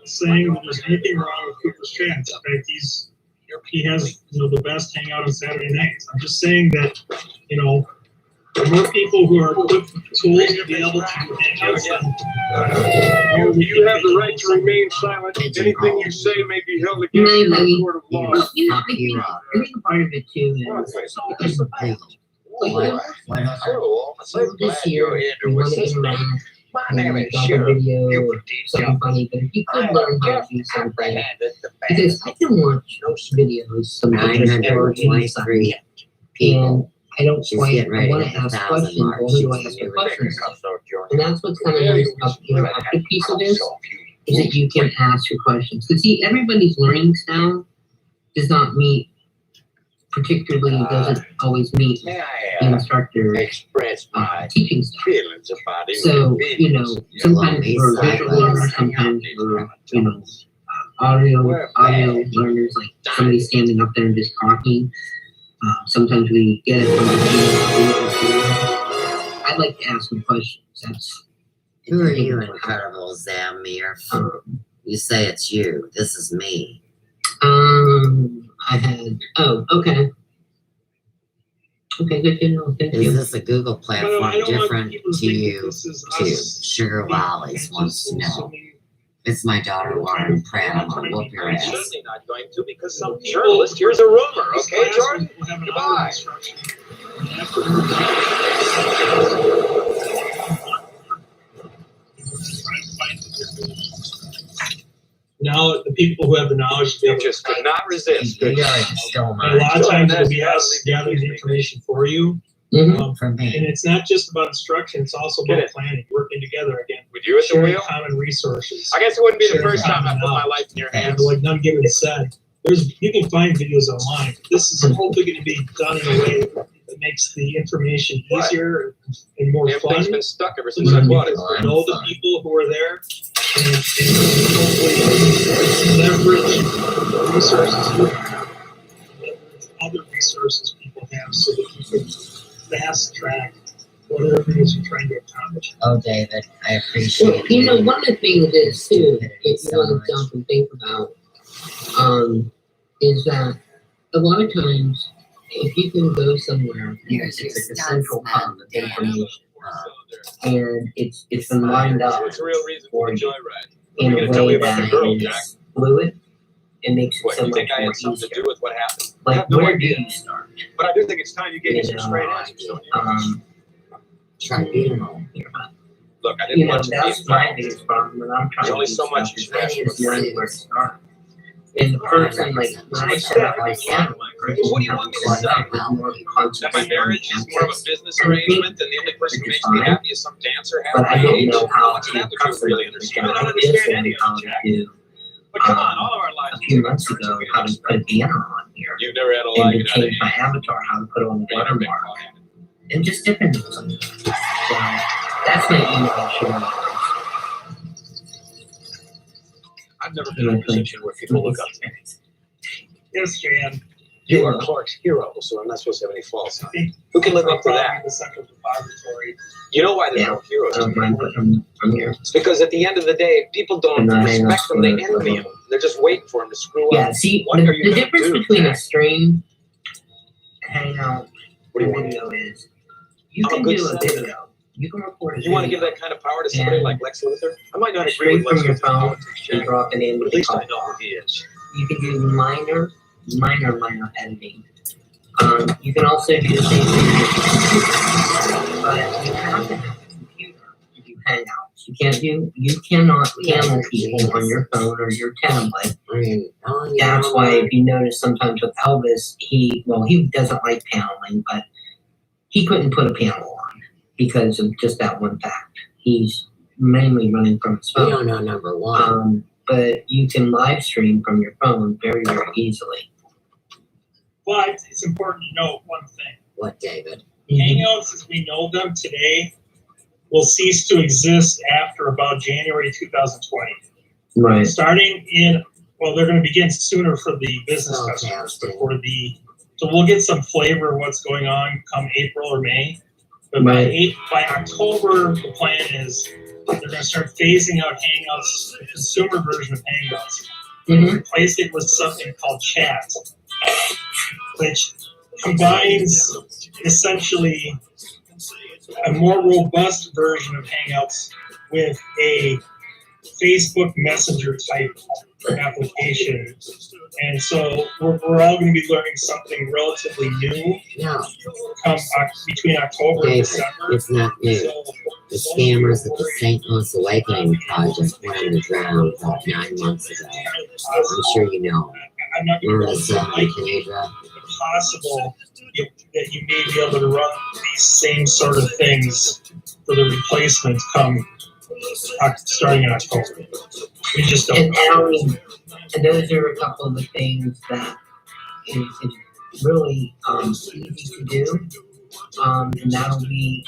saying that there's anything wrong with Cooper's Chance. In fact, he has the best hangout on Saturday nights. I'm just saying that the more people who are equipped with tools to be able to do hangouts, You have the right to remain silent. Anything you say may be held against you in a court of law. Well, I Hero. think part of it too is so this year we want to interact. My And name we is got a Sheriff. video You or would teach something funny, but if you could learn how to do something, because I can watch videos sometimes or $923 and people. I don't She's quite, getting I ready want to to hit ask 1,000 questions, mark. well, who do I She's ask a the new questions record. of? And that's what's kind of nice about the interactive piece of this, is that you can ask your questions. Because see, everybody's learning style does not meet, particularly doesn't always meet May the I instructor express my teaching style. feelings about it? So, sometimes we're visual learners, sometimes we're, audio learners, like somebody standing up there and just talking. Sometimes we get it from the team. I like to ask them questions. That's Who are you, Incredible Zamir? You say it's you. This is me. I had. Oh, okay. Okay, good to know. Thank Is you. this a Google I platform don't want different people to to think that you? this is To us Sugar being Lollies wants to know. assuming- It's my daughter Warren Pratt. I'm gonna whoop your ass. Certainly not going to, because some journalist hears a rumor. This Okay, class Jordan? will have an Goodbye. hour of instruction. And afterwards, now the people who have the knowledge, You just could not resist. You Could you? gotta still and a lot mine of times it'll be us gathering the information for you. for And me. it's not just about instruction; it's also Get about it. planning, working together again, With you at the sharing wheel? common resources. I guess it wouldn't be the Sharing first time I common put my knowledge. life in your And hands. like none given said, you can find videos online. This is hopefully going to be done in a way that makes the information easier and more Damn fun. thing's been stuck ever So since I that bought it. people know the people who are there, and hopefully leverage the resources you have, leverage other resources people have, so that you can fast track whatever it is you're trying to accomplish. Oh, David, I Well, appreciate you. one of the things is too, if you want to jump and think about, is that a lot of times, if you can go somewhere, Here's it's your like a central stunts, hub of man. information, and it's been lined up It's a real reason for a joyride. in You're a gonna tell me way about the that girl, Jack. is fluid. It makes it What, so you much think I more had something to easier. do with what happened? I Like, have no where do idea. you start? But I do think it's time you gave me some You straight know, answers, don't you? Tribunal. Look, I didn't want you to that's be my involved. biggest problem when I'm trying There's to only do so much stuff, is you can just knowing where to start. And the person, like, when I set up my channel, What do you want me to say? That my marriage is more of a business arrangement, and the only person who makes me happy is some dancer half but I my don't age? know how Much of that to would you really understand? I don't this understand and any of how it, to Jack. do. But come on, all of our lives. A few months ago, how to put a banner on here, You've never had a and lie to out of change my avatar, how to put on the watermark, and just different things. So that's my email sharing. I've never been in a position where people look up to me. Yes, Jan. You are Clark's hero, so I'm not supposed to have any faults. Who can live up to that? The Central Depository. You know why there's Yeah. no heroes I don't mind anymore? putting them on here. It's because at the end of the day, people don't And I respect them, they also- envy them. They're just waiting for them to screw Yeah, up. see, What are you the gonna difference do, between a Jack? stream, hangout, What do and you want? video is you I'm a can good do a senator. video. You can record a You want to give video that kind of power to somebody And like Lex Luthor? I might not agree straight with Lex from your Luthor's phone politics, and Jack, drop it in but with at the least I call. know who he is. You can do minor editing. You can also do the same thing, but you have to have a computer to do hangouts. You cannot panel people on your phone or your tablet. That's why if you notice sometimes with Elvis, he doesn't like paneling, but he couldn't put a panel on because of just that one fact. He's mainly running from his We phone. don't know number one. But you can live stream from your phone very, very easily. But it's important to note one thing. What, David? Hangouts as we know them today will cease to exist after about January 2020. Right. Starting in, well, they're going to begin sooner for the business Okay, customers, but outstanding. so we'll get some flavor of what's going on come April or May. But Right. by October, the plan is they're going to start phasing out Hangouts, the consumer version of Hangouts, and Mhm. replace it with something called Chat, which combines essentially a more robust version of Hangouts with a Facebook Messenger type application. And so we're all going to be learning something relatively new No, come between October and David, December. it's not new. So The scammers at the St. Louis Awakening Project went underground about 9 months ago. I'm sure you know. I'm not going to really Marissa like and Canadra. it's possible that you may be able to run these same sort of things for the replacement come starting in October. We just don't know. And those are a couple of the things that is really easy to do. And that'll be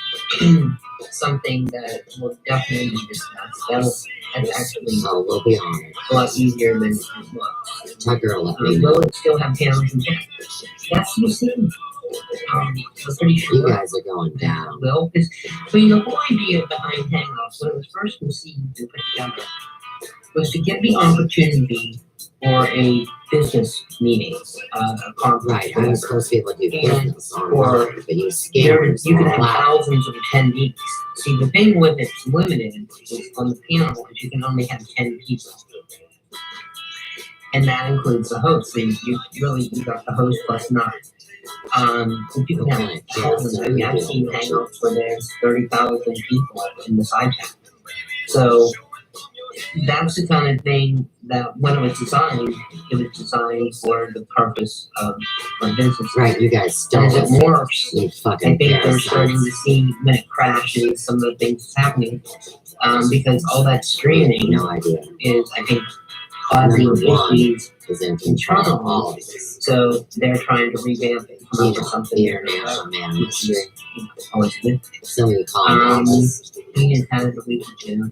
something that will definitely be discussed. That's actually Oh, we'll be on it. a lot easier than it looks. Tucker will let me know. Will it still have panels and chat? That's what you see. I'm pretty You sure. guys are going down. Well, because the whole idea behind Hangouts, when it was first conceived and put together, was to give the opportunity for a business meeting, a conference. Right, I was supposed to be able to do business or online, but you There, scammers you can are have loud. thousands of attendees. See, the thing with it's limited is on the panel is you can only have 10 people. And that includes the host. So you got the host plus 9. So you can have thousands. I mean, I've seen hangouts where there's 30,000 people in the side chat. So that's the kind of thing that when it was designed for the purpose of business. Right, you guys stole As it us. morphs, You I fucking think they're starting to parasites. see when it crashes some of the things that's happening, because all that streaming No idea. is, I think, causing Number one. issues. Is in control of all of this. So they're trying to revamp it, come You up with know, something the there. international man industry. Always good. So many call us. He has had it a week or two.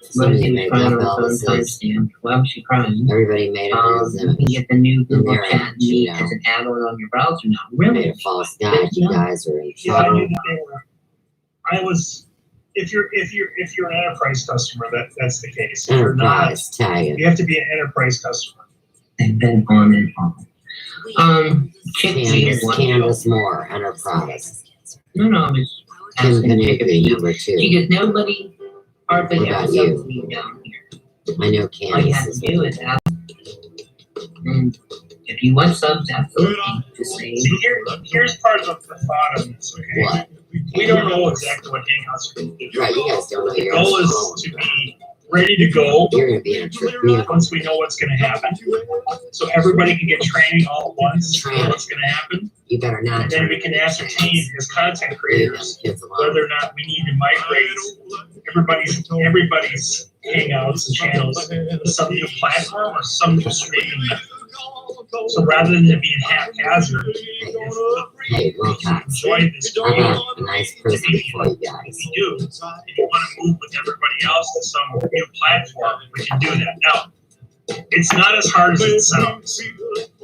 Somebody Rosie was made crying up on her phone Elvis's. timestamp. Well, she crying. Everybody made it in his You can image. get the new Google their Chat image, Meet you know. as an add-on on your browser now. Made Really? a false guide. You guys are in Yeah, I trouble. knew that they were. I was. If you're an enterprise customer, that's the case. If you're not, Enterprise, tag it. you have to be an enterprise customer. They've been on and on. Chickpea is one. Candace Moore, Enterprise. No, I was Kim asking to pick a Panucci, seat. number 2. Because nobody hardly What ever about comes you? to me down here. I know All you Candace have is to do is ask. And if you want subs, absolutely. Just say, See, here's part of the thought of this. Okay, what? we don't know exactly what Hangouts are going to do. Right, you guys don't know The your goal own is phone. to be ready to go You're gonna be in a truck vehicle. once we know what's gonna happen. So everybody can get training all at once, Training. know what's gonna happen. You better not. And then we can ascertain as content creators whether or not we need to migrate everybody's hangouts and channels to some new platform or some new streaming method. So rather than it being haphazard, Hey, Wilcox, enjoy this I got a nice present for you guys. we do. If you want to move with everybody else to some new platform, we can do that. Now, it's not as hard as it sounds.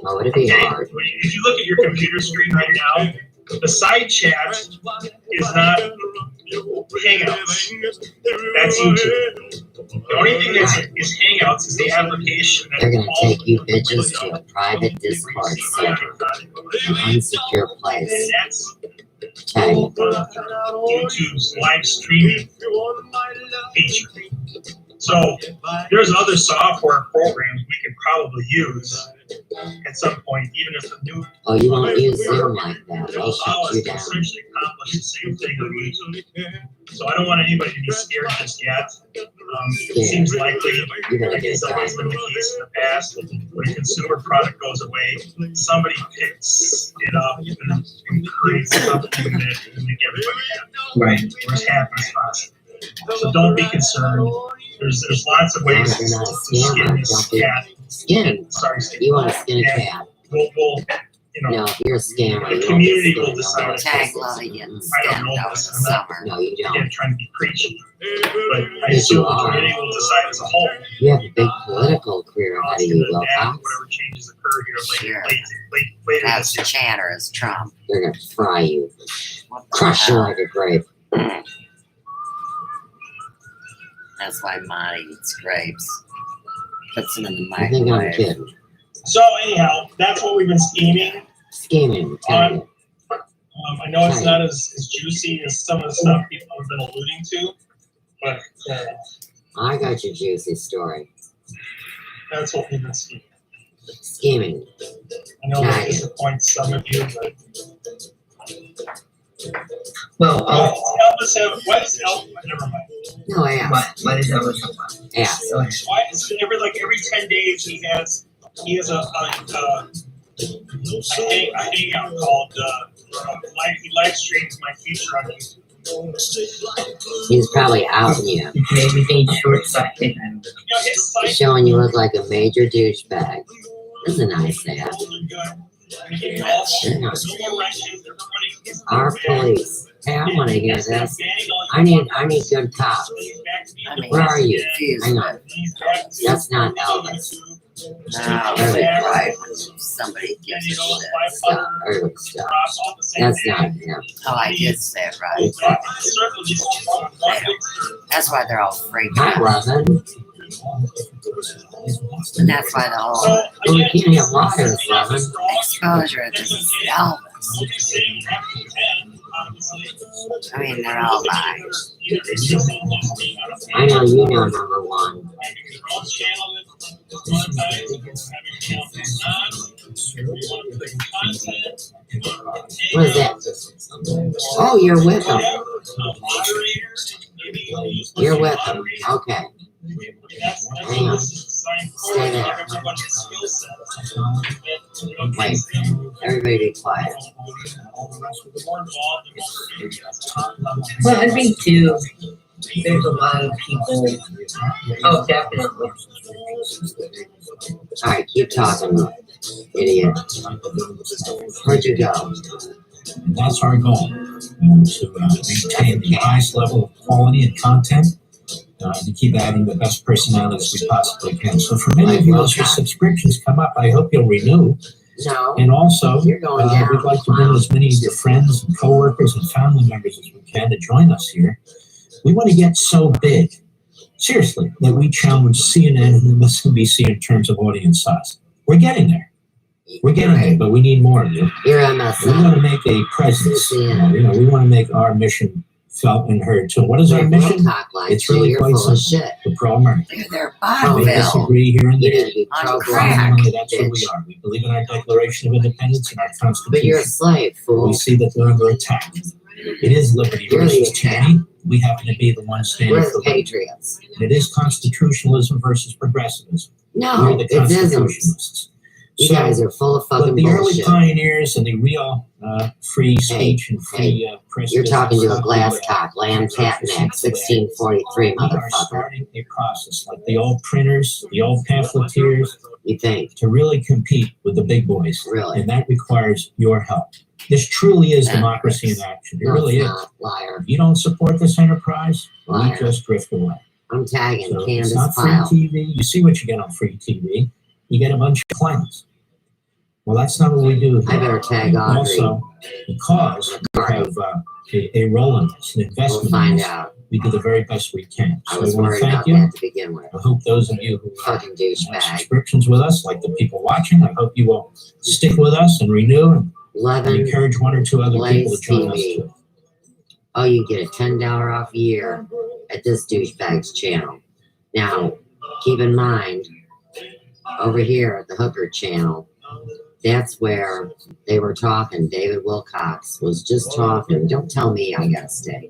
Oh, it'd be Okay? hard. If you look at your computer screen right now, the side chat is not Hangouts. That's YouTube. The only thing that's is Hangouts is the application that They're gonna calls take you the bitches window. to a private Discord server, an unsecure place. And that's Tell you. YouTube's live streaming feature. So there's other software programs we could probably use at some point, even if the new Oh, you won't use Zoom like that. They'll allow shut us you to down. essentially accomplish the same thing on YouTube. So I don't want anybody to be scared just yet. It seems likely, You better like get it's it always done. been the case in the past, when a consumer product goes away, somebody picks it up and creates something that will make everybody happy. Right. Or as happy as possible. So don't be concerned. There's lots of ways You're not a to skin scammer. this Don't be cat. skin. Sorry, Steve. You want to skin a Yeah. cat? We'll you know, No, if you're a scammer, the you community won't will be skinning. decide. Tag Lily getting I don't skinned know over the this. I'm not- summer. No, you don't. Again, trying to be preachy. But I Yes, assume you the are. community will decide as a whole. You have a big political career ahead of you, Adapt Wilcox. whatever changes occur here Sure. later That's this year. Chatter as Trump. They're gonna fry you, What the crush you hell? like a grape. That's why Monty eats grapes. Puts them in the I think I'm microwave. kidding. So anyhow, that's what we've been scheming. Scheming, tell you. I know it's not as juicy as some of the stuff people have been alluding to, but I got your juicy story. that's what we've been scheming. Scheming. I know that disappoints some of you, but Well, why does Elvis never mind. No, I asked. what is that? Ask. Why is it every 10 days he has a hangout called he live streams my future on YouTube. He's probably outing you. Maybe being short-sighted. You know, his site Showing you look like a major douchebag. This is a nice ad. Our police. Hey, I want to hear this. I need good cops. I mean, Where are you? confused Hang on. with- That's not Elvis. No, really, right. When somebody gives a shit. Stop. Early stuff. That's not him. Oh, I did say it right. That's why they're all freaked Hi, out. Levin. And that's why the whole Well, we can't have liars, Levin. exposure, this is Elvis. I mean, they're all lying. I know you know number one. What is that? Oh, you're with him. You're with him. Okay. Hang on. Stay there. Wait. Everybody be quiet. Well, I think too, there's a lot of people. Oh, definitely. All right, keep talking, idiot. Where'd you go? That's our goal, to maintain the highest level of quality and content, to keep adding the best personalities we possibly can. So for many of you, as your subscriptions come up, I hope you'll renew. No. And also, You're going down. we'd like to bring as many of your friends and coworkers and family members as we can to join us here. We want to get so big, seriously, that we challenge CNN and MSNBC in terms of audience size. We're getting there. We're getting there, but we need more of you. You're We want MSN. to make a presence. CNN. We want to make our mission felt and heard too. What is our Don't mission? talk like It's you. really You're quite full of simple. shit. The pro-American. They're We Bonneville. disagree here and You there. need to be On programmed. crack. That's who we are. We believe in our Declaration of Independence and our But you're a Constitution. slave, We fool. see that they're under attack. It is liberty You're the versus attack. tyranny. We happen to be the ones standing We're for the patriots. It is constitutionalism versus progressivism. No, We're the it isn't. constitutionalists. You guys are full of fucking but the early bullshit. pioneers and the real free speech and free press. You're talking to a business, glass cock, lamb cat neck, 1643, we are motherfucker. starting a process like the old printers, the old pamphleteers, You think? to really compete with the big boys. Really? And that requires your help. This truly is That democracy works. in action. It No, really it's is. not. Liar. If you don't support this enterprise, Liar. we just drift away. I'm tagging So it's Candace not free Pyle. TV. You see what you get on free TV. You get a bunch of clowns. Well, that's not what we do here. I better tag Audrey. Also, because we have a role in this, an investment We'll find in this, out. we do the very best we can. I So was I want worried to thank about you. that to begin with. I hope those of you who Fucking have douchebag. subscriptions with us, like the people watching, I hope you will stick with us and renew and 11. encourage one or two other people to Blaze join us TV. too. Oh, you get a $10 off a year at this douchebag's channel. Now, keep in mind, over here at the Hooker channel, that's where they were talking. David Wilcox was just talking. Don't tell me I gotta stay.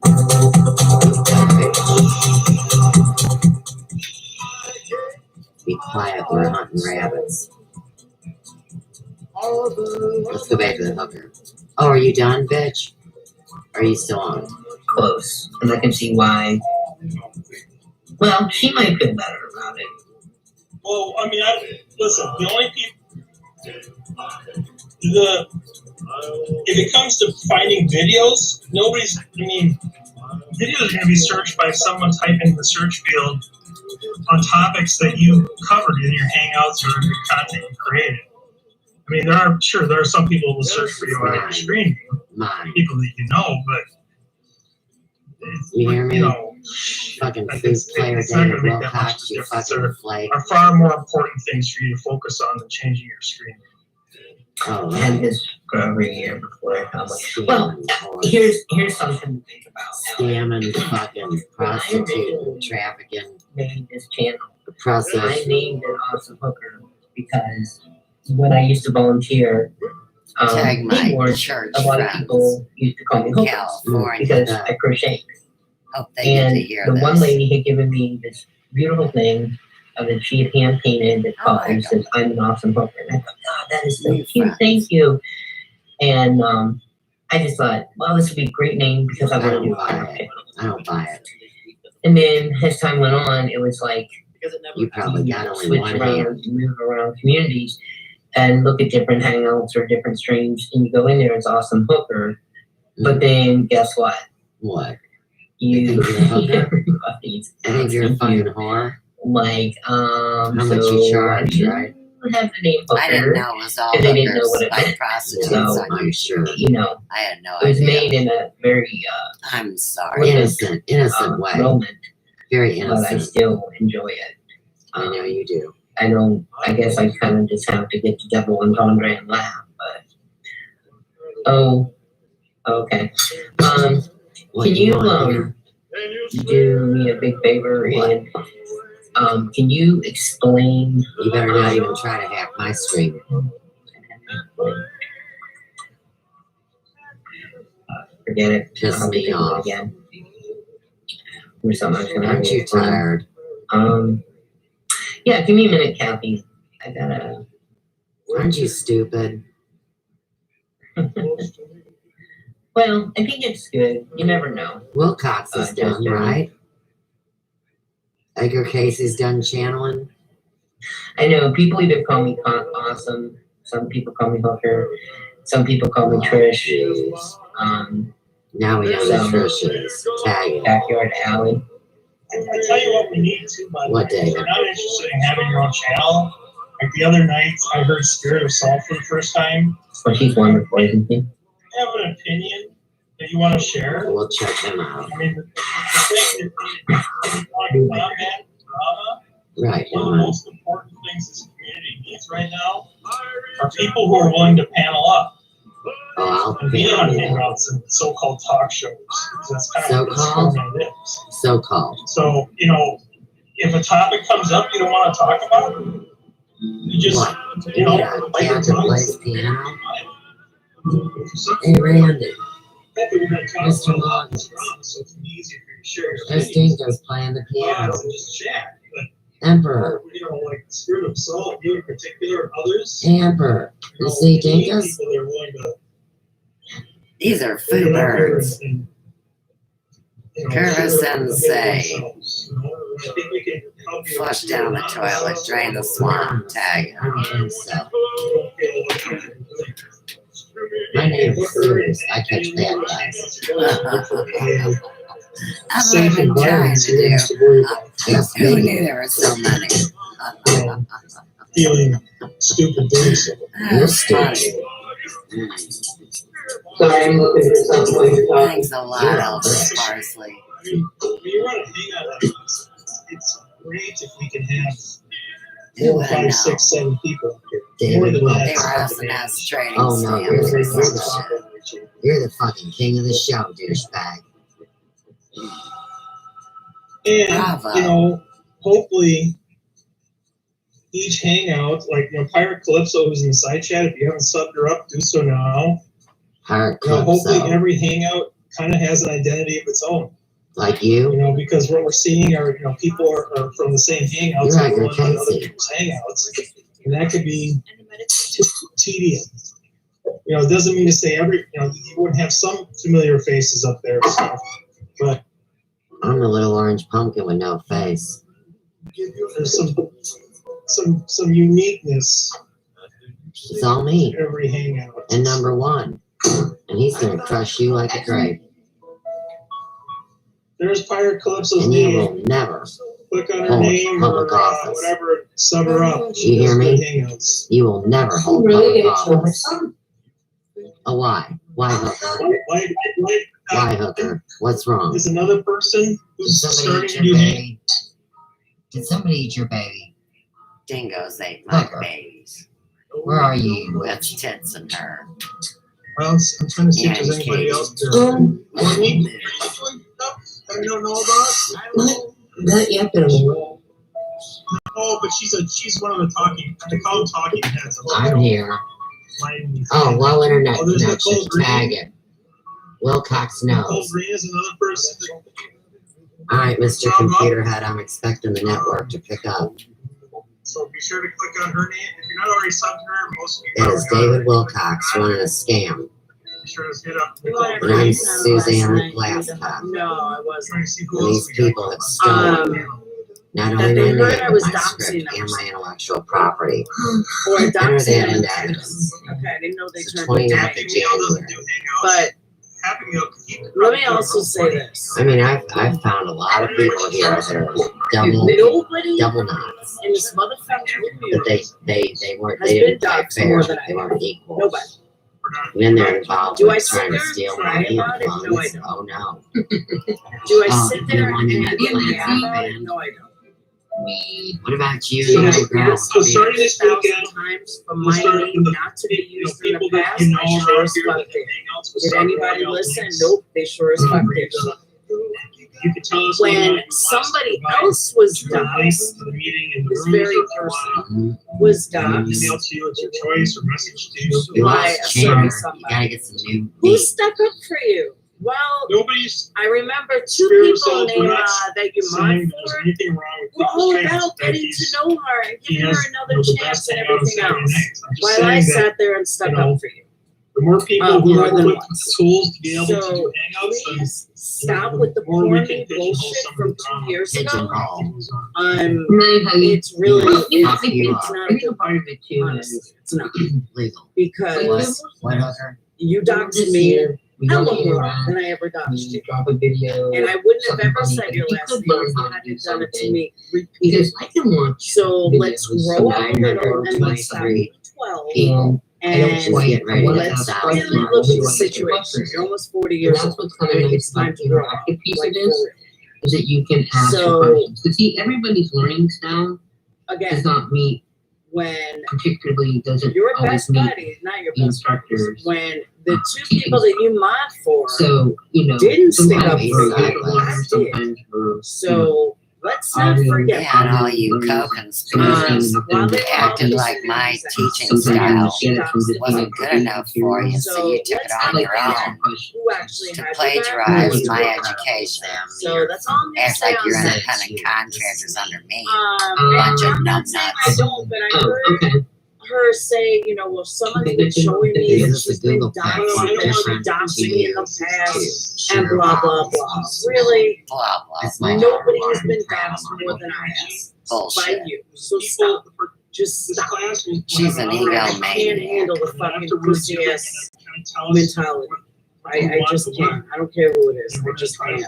Be quiet, we're hunting rabbits. Let's go back to the Hooker. Oh, are you done, bitch? Or are you still on? Close. And I can see why. Well, she might feel better about it. Well, I mean, listen, the only people, if it comes to finding videos, videos are going to be searched by someone typing in the search field on topics that you covered in your Hangouts or your content you created. I mean, there are some people who will search for you on your screen, people that you know, but you hear me? Fucking food player David Wilcox, you fucking flake. Are far more important things for you to focus on than changing your screen. Oh, I had this for over a year before I found it. Well, here's something to think about. Scamming, fucking prostituting, trafficking. Made this channel. Oppressive. I named it Awesome Hooker because when I used to volunteer, Tag my a church lot of friends people used to call me in hookers California. because I crochet. Hope they get And to hear the this. one lady had given me this beautiful thing that she had hand painted that it says, "I'm an awesome hooker." And I thought, God, that is so cute. Thank you. And I just thought, well, this would be a great name because I want to do it. I don't buy it. And then as time went on, it was like You probably got only switch one around, hand. move around communities, and look at different hangouts or different streams, and you go in there as Awesome Hooker. But then guess what? What? You think you're a hooker? everybody's I think you're a asking fucking you, whore. like, How much you charge, right? Have the name hooker. I didn't know it was all Because they didn't know what hookers it like meant. prostitutes So, on your shirt. You know, I had no it was idea. made in a very I'm sorry. Innocent way. moment, Very but I innocent. still enjoy it. I know you do. I guess I kind of just have to get the double entendre and laugh, but okay. What Can do you want here? do me a big favor and can you explain? You better not even try to hack my stream. Forget it. Piss I'll me do it off. again. Or something. Aren't you tired? Yeah, give me a minute, Kathy. I gotta. Aren't you stupid? Well, I think it's good. You never know. Wilcox is done, right? Edgar Casey's done channeling. I know people either call me awesome. Some people call me Hooker. Some people call me Trish. Now we know So- who Trish is. Tag it. Backyard Alley. I tell you what we need too, but What, if David? you're not interested in having your own channel, like the other night, I heard Spirit of Salt for the first time. Well, she's wonderful, isn't she? You have an opinion that you want to share? We'll check them out. I mean, the thing that you want to combat drama, Right. one of the most important things this community needs right now are people who are willing to panel up Oh, and I'll be on be hangouts and so-called talk shows. That's kind of what this So-called? format is. so-called. So, if a topic comes up you don't want to talk about, you just, What? you know, Yeah, like Cat it's that plays piano. Hey, Randy. Mr. Mr. Long. So it's easier for There's Dingo's playing the piano. Emperor. You know, like the spirit of salt, you in particular, others. Emperor. You see Dingo's? People that are willing to These are foo birds. Curvis and say, flush down the toilet, drain the swamp, tag. I don't think so. My name is Curtis. I catch bad guys. That's what I've been trying to do. Who knew there were so many? Feeling stupid things. You're stupid. Sorry, I'm looking for something. Thanks a lot, Elvis Parsley. I mean, when you run a hangout like this, it's great if we can have 4, 5, 6, 7 people. More David than Will. that. They were S&S trading Oh, no, stamps or some you're shit. You're the fucking king of the show, douchebag. And, Bravo. you know, hopefully each hangout, like, you know, Pirate Calypso who's in the side chat, if you haven't subbed her up, do so now. Pirate You know, hopefully Calypso. every hangout kind of has an identity of its own. Like You you? know, because what we're seeing are, you know, people are from the same hangouts You're and like going to other Casey. people's hangouts. And that could be tedious. You know, it doesn't mean to say every, you know, you wouldn't have some familiar faces up there. So, but I'm a little orange pumpkin with no face. there's some uniqueness It's all me. to every hangout. And number one. And he's gonna crush you like a grape. There's Pirate Calypso's And you name. will never, Click on her hold name public or office. whatever, sub her up. You hear me? Hangouts. you will never hold Really public gonna kill my office. son? Oh, why? Why, hooker? Why, Why, hooker? What's wrong? is another person Did who's somebody starting eat to your do baby? Did somebody eat your baby? Dingoes ate my Hooker. babies. Where are you? With tits and her. Well, I'm trying to see Yeah, if there's he's anybody caged. else there. Um, Courtney, are you doing stuff that I don't know about? Not yet, but I'm aware. Oh, but she's one of the talking. They call them talking heads. I'm here. Oh, low internet Oh, there's connection. Nicole Green. Tag it. Wilcox Nicole knows. Green is another person. All right, Mr. Computer Head, I'm expecting the network to pick up. So be sure to click on her name. If you're not already subbed to her, most of you That is probably are. David Wilcox running a scam. Be sure to hit up Nicole And I'm Green. Suzanne Glasscock. No, I wasn't. Trying to see who And else these we got. people have stolen not that only they my heard name, I but was my doxing script them. and my intellectual property. Or Enter doxing that them. into evidence. Okay, I didn't know they It's turned the it 29th Happy of down. Meal doesn't January. do hangouts. But Happy Meal can keep it let me running also for say 40. this. I mean, I've found a lot of people here that are Nobody double knots. in this motherfucking But community they weren't, has they been didn't play doxxed fair. more than I They have. weren't equal. Nobody. And then they're involved Do I with sit trying to there and steal cry money about and it? No, I funds. don't. Oh no. Do I Oh, sit you there want and to get get mad about it? No, I don't. What about you, Do I little girl? ask So starting this 1,000 weekend, times for we'll my start name with the not to be used in the people that past? you know I sure around as here fuck that did. hangouts will Did start anybody around listen? links. Nope, they sure as fuck did. You can tell us whether or not When you want us to somebody provide else was a link doxxed, to the meeting in the this rooms, very or if you want person was an doxxed email to you, it's your choice, or message to you. You by lost a Chandler. certain You somebody. gotta get some new Who meat. stuck up for you? Well, Nobody's I remember two Spirit people ourselves, we're named not that you saying mind there's for. anything wrong with We're people's all channels, about that getting he's- to know her and he giving has her another the chance best and hangout on everything Saturday else. nights. I'm just While I saying that sat there and stuck you know, up for you. the more people who more are than equipped with once. the tools to be able to do So hangouts, then please stop the with the more we porny can pigeonhole bullshit some of from the 2 drama. years ago. Pigeonhole. It's really, Fuck you it's up. not a good part of it too. honestly. It's not. Legal. Because What hooker? you doxed me hella more than I ever doxed you. Drop a video. And I wouldn't have something ever funny, said but your you last could name learn if you how to hadn't do done it to something. me Because repeatedly. I can watch. So let's videos grow up a sometimes little or and let's stop three at 12. And I don't And quite get ready to let's stop. really smart. look at Who the do I get your situation. buses? You're almost 40 And years that's old. what's kind of nice It's time about to the grow up. interactive piece Like, of this, for real. is that you can ask So- the questions. Because see, everybody's learning style does Again, not meet, when particularly doesn't your always best meet buddy, not your the best buddy, instructors. when the two people that you mod for So, you know, didn't stick sometimes up we're for a little you, learner, I did. sometimes we're, So let's not forget. Yeah, and all you co-conspirators acted like my teaching style wasn't good enough for you, so you took it on your own Who actually to had plagiarize my education. So that's all I'm gonna Act say like on you're that. independent contractors under me. Bunch of I'm not saying I numbnuts. don't, but I heard her say, you know, well, someone's been showing me that she's been doxing me in the past, and blah, blah, blah. Really, Blah, blah, nobody blah. has been doxed more than I have. By Bullshit. you. So stop. Just stop. She's an I can't egomaniac. handle the fucking pussy ass mentality. I just can't. I don't care who it is. I just can't.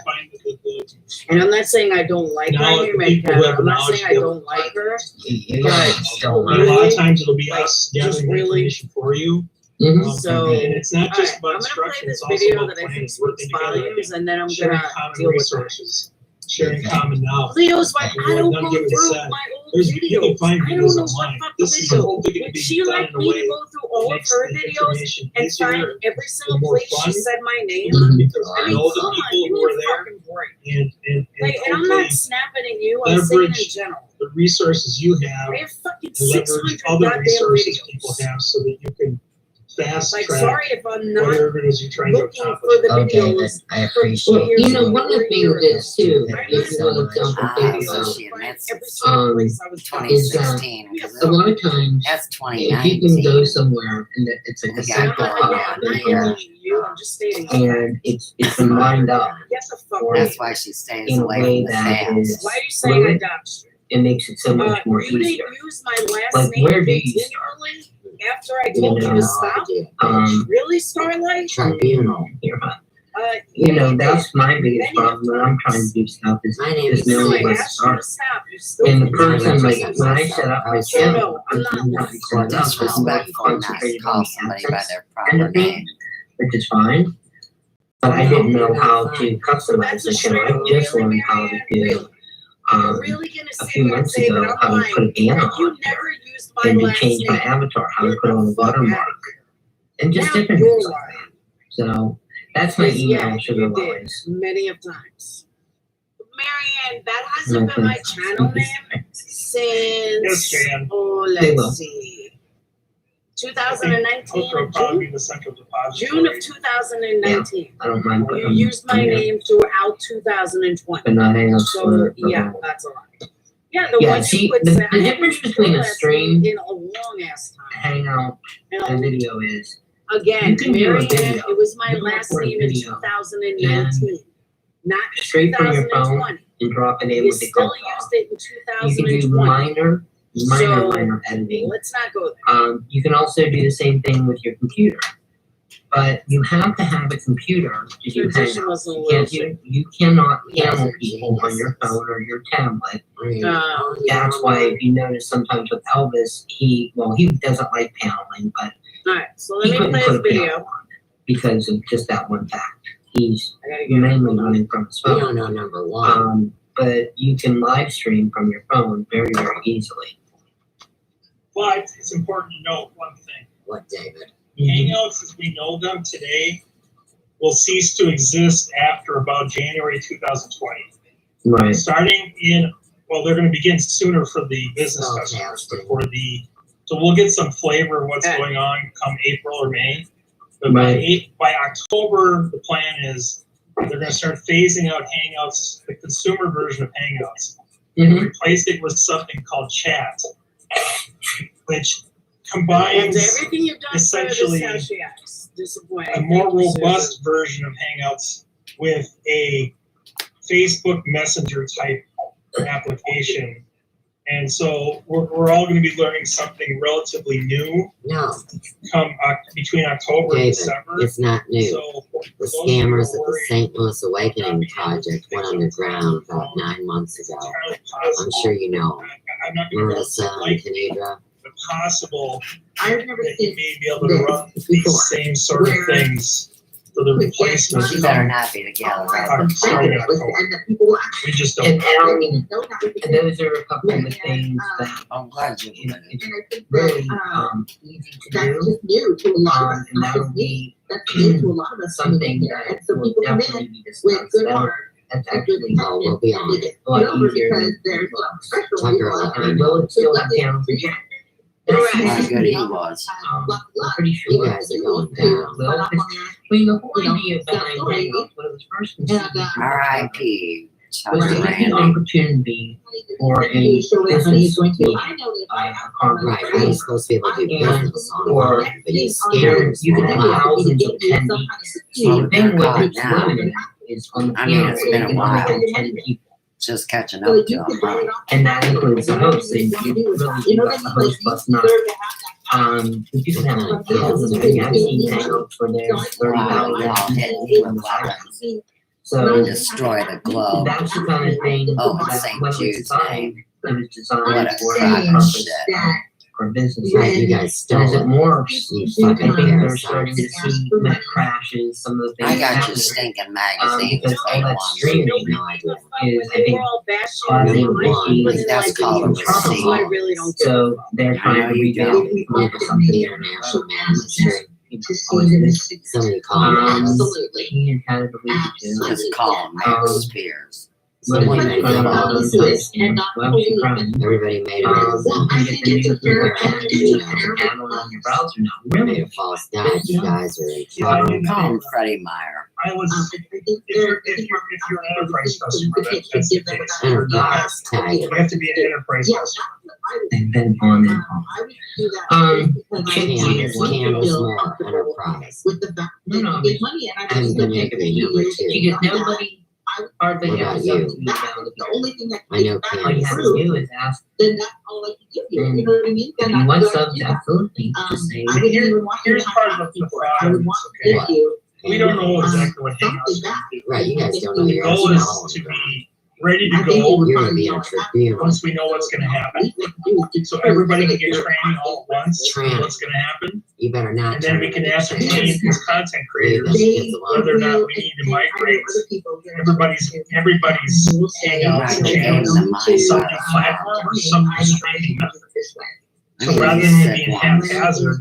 And I'm not saying I don't like her. I'm not saying I don't like her. But A lot of times it'll be like, us just gathering really. information for you. So, And it's not just alright, about I'm gonna instruction, play this it's also video about that I planning, think working speaks together, volumes, and then I'm sharing gonna common deal with that. resources, sharing common knowledge. Leo's like, I don't None go given through said. my old You can videos. find I don't videos know what online. fucking This is video. whole thing to Would be she done like in a me way to go through all of makes her the videos information and easier find every single more place she fun. said my name? Because I I mean, know the come on, people give who me are a there, fucking break. and Like, and I'm hopefully not snapping at you. I'm saying in leverage general. the resources you have I have fucking and leverage 600 other goddamn resources videos. people have so that you can fast Like, track sorry if I'm not whatever it is you're trying to looking for accomplish. the Okay, videos. I appreciate Well, you know, one of the things is too, Thank if you you so want to much. film Ah, videos, so she admits every it's single place I was is 2016. a lot of times That's if you can go 2019. somewhere and it's like We a got sample going copy on I'm not here. yelling at you. I'm just stating. and it's been lined up Get the fuck Or- out. That's why she stays in a away way from the that fans. is Why are you saying I fluid. doxed you? It makes it so much more You easier. didn't use my last Like, name where do you continually after I told you to stop? Really, Starlight? Tribunal. You're right. You You know, did. that's my biggest Many problem when I'm trying to do stuff is My name just is knowing I where to asked you to start. stop. You still And the didn't. person, like, when I set up my So channel, no, I'm not I'm listening. set up, Disrespectful I'm not to concentrated call on somebody the by AdSense their kind proper of thing, name. which is fine. But I didn't know how to customize That's a the channel. straight I just really, learned how to do You're really gonna a sit few here and months say that ago I'm how to lying. put a banner You on never there used my and to last change my name. avatar, how to Get put on a the fuck watermark and just Now different you're things like lying. that. So that's my Yeah, email, Sugar you did. Lilies. Many of times. Marianne, that hasn't been my channel name Yes, since, Jan. oh, They will. let's see, 2019, Ultra will probably be the central depository. June of 2019. I don't mind You putting used my name throughout 2020. but not hang up So, for yeah, that's a lie. Yeah, the Yeah, one see, you put the I haven't difference used between your a last stream, name in a long ass time. hangout, And and video is again, you can do a Marianne, video. it was my You can last record a name in video 2019, not straight from your phone 2020. and drop it in You with the still call. used it in You can do 2020. minor editing. Let's not go there. You can also do the same thing with your computer. But you have to have a computer to do Tradition Hangouts. wasn't a You little can't you cannot camel people on your phone or your tablet. That's why if you notice sometimes with Elvis, he doesn't like paneling, but Alright, so he let me couldn't play put this a video. panel on because of just that one fact. He's I gotta get it. mainly running from his We phone. don't know number one. But you can live stream from your phone very, very easily. But it's important to note one thing. What, David? Hangouts as we know them today will cease to exist after about January 2020. Right. Starting in, well, they're going to begin sooner for the business Okay. customers, but so we'll get some flavor of what's going on come April or May. But by October, the plan is they're going to start phasing out Hangouts, the consumer version of Hangouts, and replace it with something called Chat, which combines After everything you've done for this essentially house, yes. Disappointing. a more Thank you, robust Susan. version of Hangouts with a Facebook Messenger type application. And so we're all going to be learning something relatively new No, come between October and David, December. it's not new. So The for those of you who scammers are at the worried, St. Louis Awakening Project went underground about 9 months ago. entirely I'm possible. sure you know. I'm not going to Marissa and like Kanedra. but possible I've never that you seen may be able to run these same sort of things for the replacement. She better not be the gal that Starting in October. We just don't. And those are a couple of the things that I'm glad you did it. it's really easy to do. And that'll be something that will definitely be discussed That's actually Oh, we'll be on it. a lot easier than Tucker let me will know. it still have channels again? How good he was. I'm pretty sure. You guys are going down. Well, I mean, the whole idea behind Brain when it was first conceived R.I.P. was Tucker to give the Randy. opportunity for a business to be a carbon Right, you're supposed to be able to do business or online, but you there scammers you can won't have allow it. thousands of attendees. So the thing with it's limited is on the I mean, panel, it's you been a can while. only have 10 people. Just catching up to him, right? And that includes the host, so you really do got the host plus not. But you can have like thousands of I've seen hangouts where there's 30,000 Wow, y'all hitting me with weapons. So And destroy the globe. that's the kind of thing Oh, that St. when it was Jude's designed, name. it was designed What a for crock of purpose shit. for business. Right, you guys And stole as it it. morphs, You I fucking think they're starting parasites. to see net crashes, some of the things I got your happening. stinking magazines, Because all fake that ones. streaming No idea. is, I think, causing Number one, issues that's called a receipt. So I really don't give a So fuck. they're I trying know to you rebuild don't. it look into at something the international management. Somebody call me. Absolutely. He had kind of believed it. Just call him Max Spears. Someone made it up. And well, she cried. Everybody made You it. get the news paper and you have one on your browser now. Made Really? a false dot. You guys are in trouble. Call him Freddie Meyer. I was, if you're an enterprise customer, that's the case. Enterprise, tag You it. have to be an enterprise customer. They've been on and on. Candace, Candace Moore, Enterprise. No, big money, and I I'm just gonna think be number Because two. nobody hardly What ever about comes you? to me about it. the only thing that I know All you have to do is ask. then that's all I can give you. You know what I mean? If you want subs, absolutely. Just say. I wouldn't even want you Here's to part have of the people. I would want okay? to give you. We don't know exactly what Hangouts is gonna do. Right, you guys don't know The your goal own is smell. to be ready to I think go You're gonna be a tribune. once we know what's gonna happen. So everybody can get training all at once, Training. what's gonna happen, You better not. and then we can ascertain as content creators Creators. whether or not we need to migrate everybody's Hangouts and channels to some new platform or some new streaming method. So rather than it being haphazard,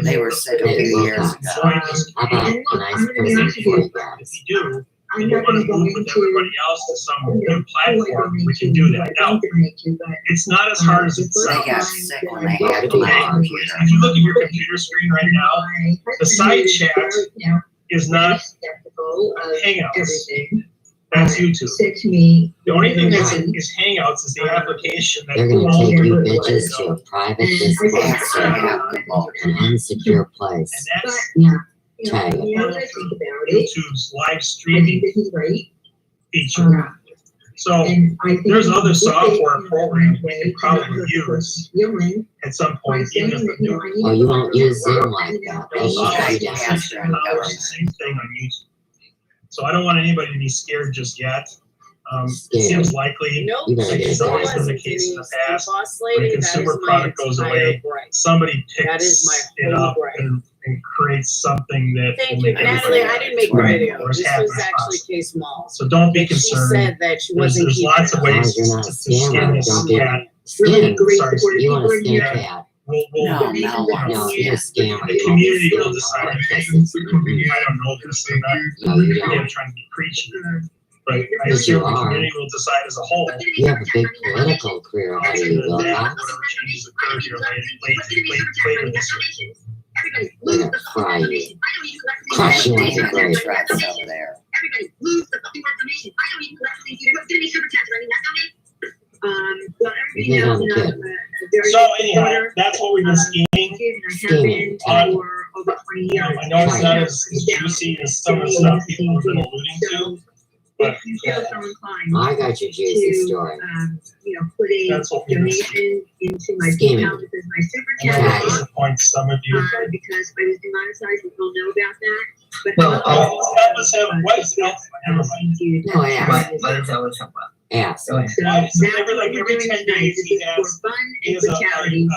They were sick a few years ago. join us. How about a nice present for you guys? If you do, I'm and you not wanna gonna go move with everybody into. else to some new platform, we can do that. Now, it's not as hard as it They sounds. got sick when they had my computer. If you look at your computer screen right now, the side chat is not Hangouts. That's YouTube. Said to me. The only thing that's is Hangouts is the application that. They're gonna all take you your- bitches to a private Discord server, an insecure place. And that's Yeah. Tag it. Now that I think about it, YouTube's live I think streaming this is great. feature. So And I think. there's other if they software can programs we find a could way probably to use Human, at some by point, saying even if that, the you know, new. I need Oh, you won't to- use Zoom like that. They Those shut you options down. are the same thing on YouTube. So I don't want anybody to be scared just yet. It Scared. seems likely Nope. You better like get it's it always done. been the case in the past. Boss When lady, a that is consumer my product goes entire away, gripe. somebody That is picks my it whole up gripe. and creates something that. Thank will you, make Natalie. everybody I didn't make a right. video. Or as This happy was as actually possible. Case Malls. So don't be She concerned. said that she wasn't There's keeping lots of it. ways As long as you're not to a skin scammer, this don't be cat. Skin. great Sorry, supportive You want people a in skin here. cat? We'll, No, no one. No, you're a scammer. the You community won't will be decide. scamming. I don't know this, I'm not, No, you I'm don't. trying to be preachy. But I Yes, assume you the are. community will decide as a whole. You have a big political career ahead of you, will That not? whatever changes occur here later this year. They're gonna fry you. Crush you like a Demon grape. threats over there. You get on the kid. So anyhow, that's what we've been scheming. Scheming. I know it's not as juicy as some of the stuff people have been alluding to, but I got your juicy story. Putting that's what we've been scheming. donations into my Scheming. PayPal because my super And I chat. will disappoint some of you. Because I was demonetized, we don't know about that. But Well, What was Elf? Never mind. No, I asked. What is always something? Ask. Go ahead. So Well, that's so what every we're doing 10 tonight, days is he it's has- for fun He and has for charity. a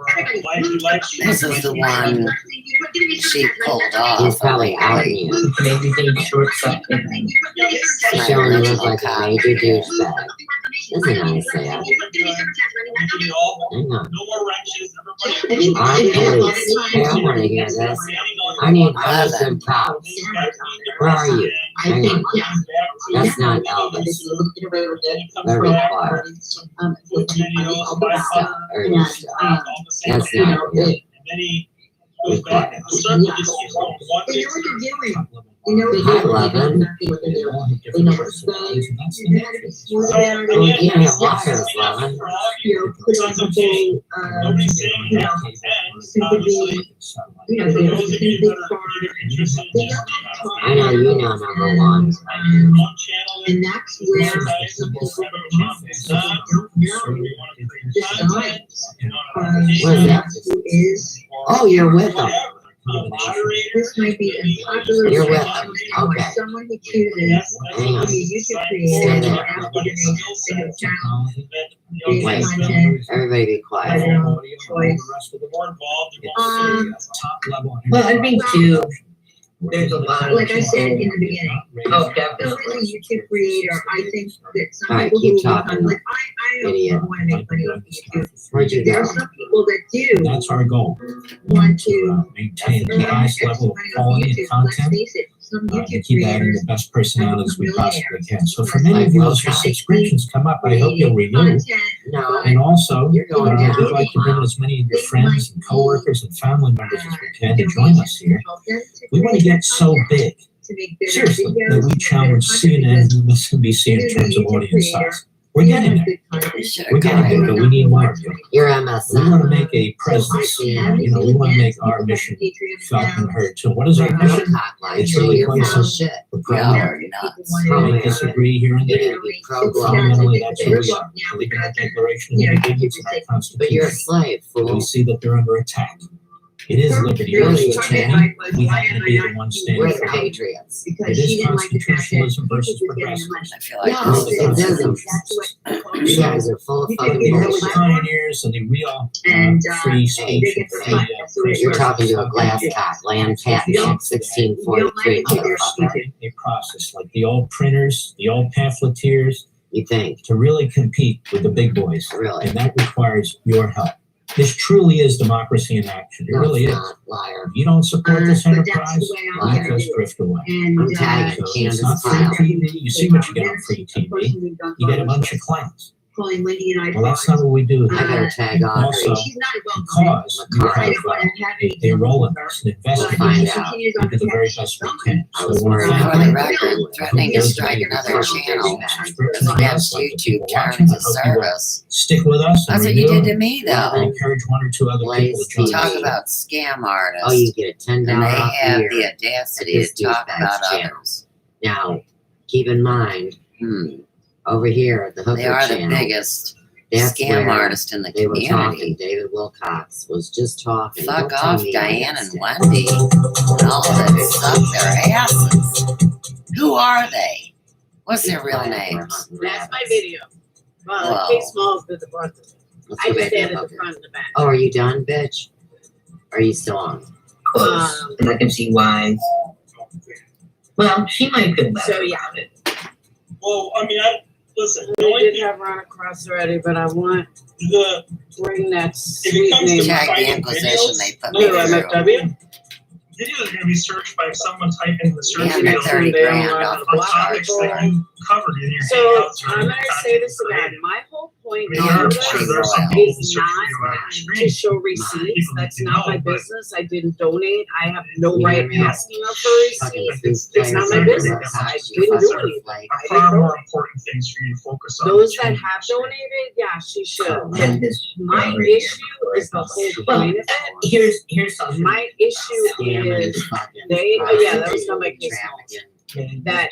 hang called, live stream. This is the one she pulled off. He's probably outing you. Maybe they short circuit. Showing you look like a major douchebag. That's a nice ad. Hang on. No more wrenches, everybody. I wanna hear this. I need Elvis and Pops. Where are you? Hang on. That's not Elvis. They're required. Stuff. Early stuff. That's not real. Required. Hi, Levin. Oh, you can't have wires, Levin. I know you know number one. And that's where What is that? Oh, you're with them. This might be unpopular. You're with them. Okay. Someone who chooses Hang on. to be a YouTube Stay creator there. after the channel. Wait. Everybody be quiet. Well, I think too, there's a lot of Like I said in the beginning, Oh, as definitely. a YouTube creator, I think that some All right, people keep who talking. like I Idiot. don't want to make money off of YouTube. Where'd you There go? are some people that do That's our goal, want to to maintain the earn highest extra level of money off quality and YouTube. Let's content, face it, some to YouTube keep adding creators the best personalities we possibly can. So for Like many of you, as your Will subscriptions come up, I hope you'll renew. content, No. And also, You're going down. we'd like to bring as many of your friends and coworkers and family members as we can to join us here. We want to get so big, to make better seriously, videos, that we challenge CNN and MSNBC in terms of audience size. We're getting there. We're getting there, but we need more of you. You're We want MSN. to make a presence. We want to make our mission felt and heard too. What is our mission? It's really You're quite full of simple. shit. We're Yeah, pro-America. you're nuts. We may disagree here and You there. need to be pro-global. Fundamentally, that's who we are. We believe in our Declaration of Independence and our But you're a Constitution. slave, We fool. see that they're under attack. It is liberty Really, versus tyranny. We happen to be the ones standing We're for the it. patriots. It is constitutionalism versus progressivism. I feel like No, this it is doesn't. You guys are full of fucking The early bullshit. pioneers and the real And, free speech and free You're talking to a glass top, land patent, 1643, motherfucker. a process like the old printers, the old pamphleteers, You think? to really compete with the big boys. Really? And that requires your help. This truly is democracy in action. It No, really it's is. not, liar. If you don't support this but that's enterprise, the way I'm you gonna just do it. drift away. And, I'm tagging So Candace it's not free Pyle. TV. You see what you get on free TV. You get a bunch of claims. Calling Wendy and I. Well, that's not what we do. I gotta tag Audrey. Also, She's not well. because you I have don't want to have a role in this and invest We'll in find this, out. continues we on do the very best we can. I was So we're worried thankful For the about record, threatening to strike another channel is against YouTube terms of service. Stick with us. and That's what you renew did to me, and though. encourage one or two other people to join Talk us. about scam Oh, artists, you get a $10 and they off have year. the audacity at this to talk douchebag's about channel. others. Now, keep in mind, over here at the Hooker They are the channel, biggest that's scam where artist in the they were talking. community. David Wilcox was just talking. Fuck Don't tell off, me Diane that's and it. Wendy, and all that suck their asses. Who are they? What's their real names? That's my video. Well, Whoa. Case Smalls did the brunt of it. Let's I go just back to stand the at the Hooker. front and the back. Oh, are you done, bitch? Are you still on? Close. And I can see why. Well, she might feel better So, yeah. about it. Well, I mean, listen, the We only did have run across already, but I want the to bring that If it sweet comes to name. Check the finding Inquisition videos, they put me Blue through. MFW. videos are going to be searched by someone typing the search Yeah, video they're 30 They don't grand learn off how to the on block topics charts. that you covered in your So hangouts or I'm in gonna the say this content again. My whole point created. I mean, of I'm sure this there's some Is people who is search not for you on your to screen. show receipts. That's People not my know, but- business. I didn't donate. I have no You right hear me? asking her for a Fucking receipt. food It's not my players, business. everybody, I you didn't do fucker, anything. like, I Far didn't more donate. important things for you to focus on. Those than that have donated, yeah, she should. And this My right here. issue is the whole point of it. Here's something. My issue scamming is and fucking they- prostituting, yeah, that was not my case. trafficking. that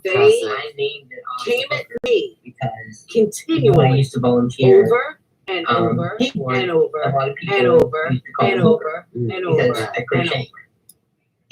they I named it on came at Hooker me because I continually used to volunteer. over and over paperwork. and A over lot of people and over used to call and me Hooker over and because over I and crochet. over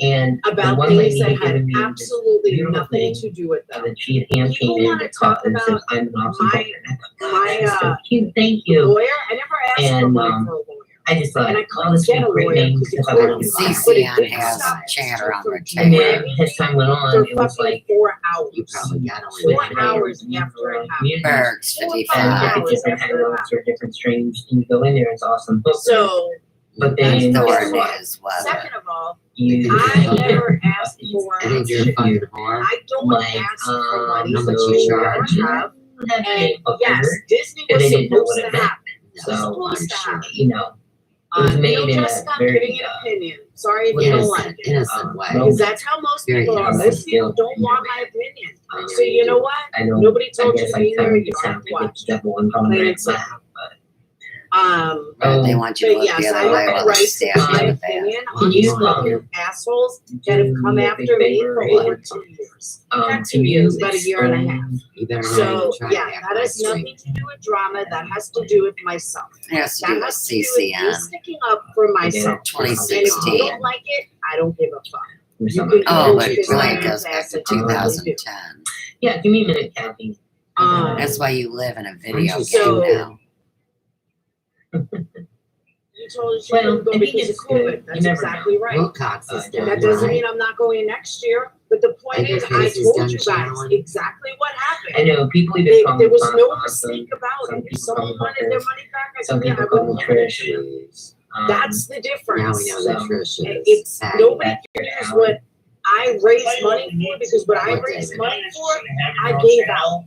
And the about one things lady that had given had me this absolutely beautiful nothing thing to do with them. that she had hand People painted wanna the cup talk and said, about "I'm an awesome my- Hooker." And I thought, my, "That's so uh, cute. Thank The you." lawyer, I never asked for And, money for a lawyer. I just thought, And I oh, couldn't this get is a a great lawyer name because because you I couldn't want to see buy. CCN has chatter on their And table. then as time went on, For it was fucking like 4 hours. You probably got only 4 one hours hour. after it happened. communities Bergs, Four or and 55. five look at different hours hangouts or different streams, and you go in there, it's awesome. So But then Thorn is weather. Second of all, you I never asked for. I think you're a fucking whore. I don't Like, ask for money how much that you you charge? never have. And a yes, favor, Disney and was they didn't know supposed what to it meant. happen. So Supposed I'm to sure, happen. you know, it was made in Jessica, a I'm giving very an opinion. Sorry if you don't like it. Innocent way. Because that's how most Very people are. innocent. Most people don't want my opinion. um, So you know what? I know. Nobody told I you guess to be I here. kinda You don't have sound to like watch. a devil and calling Plain it and simple. that, but Right, they want you to But look yes, the I other way have the while right they to stab give you my in the back. opinion Can on you, these fucking assholes that have come after me for over 2 years. Not can 2 you years, about a year and a half. You better not So even try to yeah, act that has like nothing to do with drama. That has to do with myself. It has to That do with has to do with me CCN sticking up for myself. And if you 2016. don't like it, I don't give a fuck. or You something. can Oh, do but it it really because goes I back asked to that you really do. 2010. Yeah, give me a minute, Kathy. That's why you live in a video So- game now. You told us you Well, couldn't go I think because of it's good. COVID. You That's never exactly right. Wilcox is done, That doesn't right? mean I'm not going next year. But the point is, I Education's told done you guys channeling. exactly what happened. I know people either There call me was no Bob, mistake about some it. If people someone call me wanted Booker, their money back, I some said, yeah, people I call would me want it. Trish. That's the Now difference. we know that Trish is. It's happy. nobody cares what I raised money for because what I What, raised David? money for, I gave out.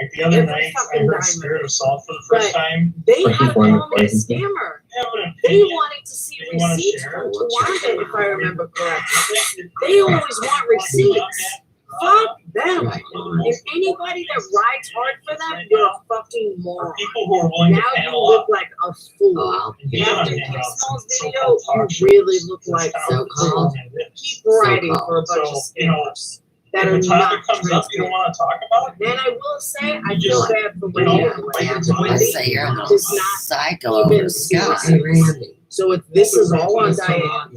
Like the other Every night, I fucking heard diamond. Spirit of Salt for the first But- time. They Like had to people on the call me a poison. scammer. I have an They opinion. wanted to see You wanna receipts share? from What's your Tawanda, if I opinion? remember correctly. They always want receipts. Fuck them. Right. If anybody that rides hard for them, you're a fucking For moron. people who are willing Now to you panel look up. like a fool. Oh, I'll Yeah, After yeah, King Small's so-called video, talk you really shows. look like That's a how So-called. fool. it is. Keep riding So-called. for a bunch of So, you know, scammers that If are a not topic comes up you don't transparent. want to talk about, Then I will say, I You feel just- bad for you Wendy. know, Wendy I'd say you're a little does not psycho over even Scott. Hey, Randy. So if this is all on Diane,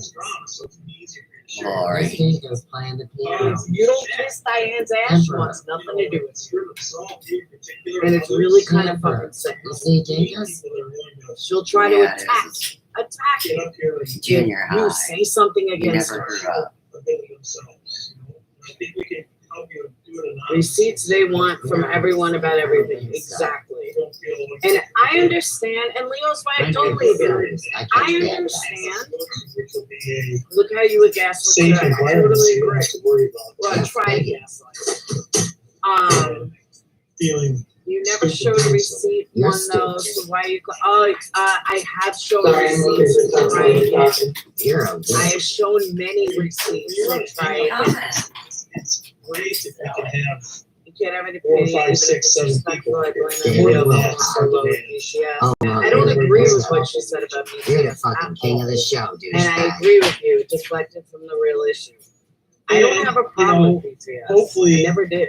Lori. He goes playing the piano. if you don't kiss Diane's ass, she wants nothing to do with you. And it's really kind of fucking sick. You see, Jenkins? She'll try to Yeah, it attack is. it. Junior You high. say something You against never her. grew up. Receipts they want from everyone about everything. Exactly. And I understand, and Leo's right, don't leave it. I understand. Look how you would gaslight safe her. I environment, totally you don't agree. have to worry about Well, I try to gaslight. feeling. You never showed a receipt You're one though, stupid. so why you, I have shown Sorry, I'm moving receipts to from Try Again. You're a I bitch. have shown many receipts from Try Again. It's great if you can have You can't have any 4, opinion, 5, even 6, if it's 7 respectful, people. like when Yeah, I'm real well, bad, so low yeah. Oh, no, I don't you're the agree with best. what she said about me. You're the at fucking king of the all. show, And I douchebag. agree with you, it deflected from the real issue. I don't have a problem with BTS. hopefully- I never did.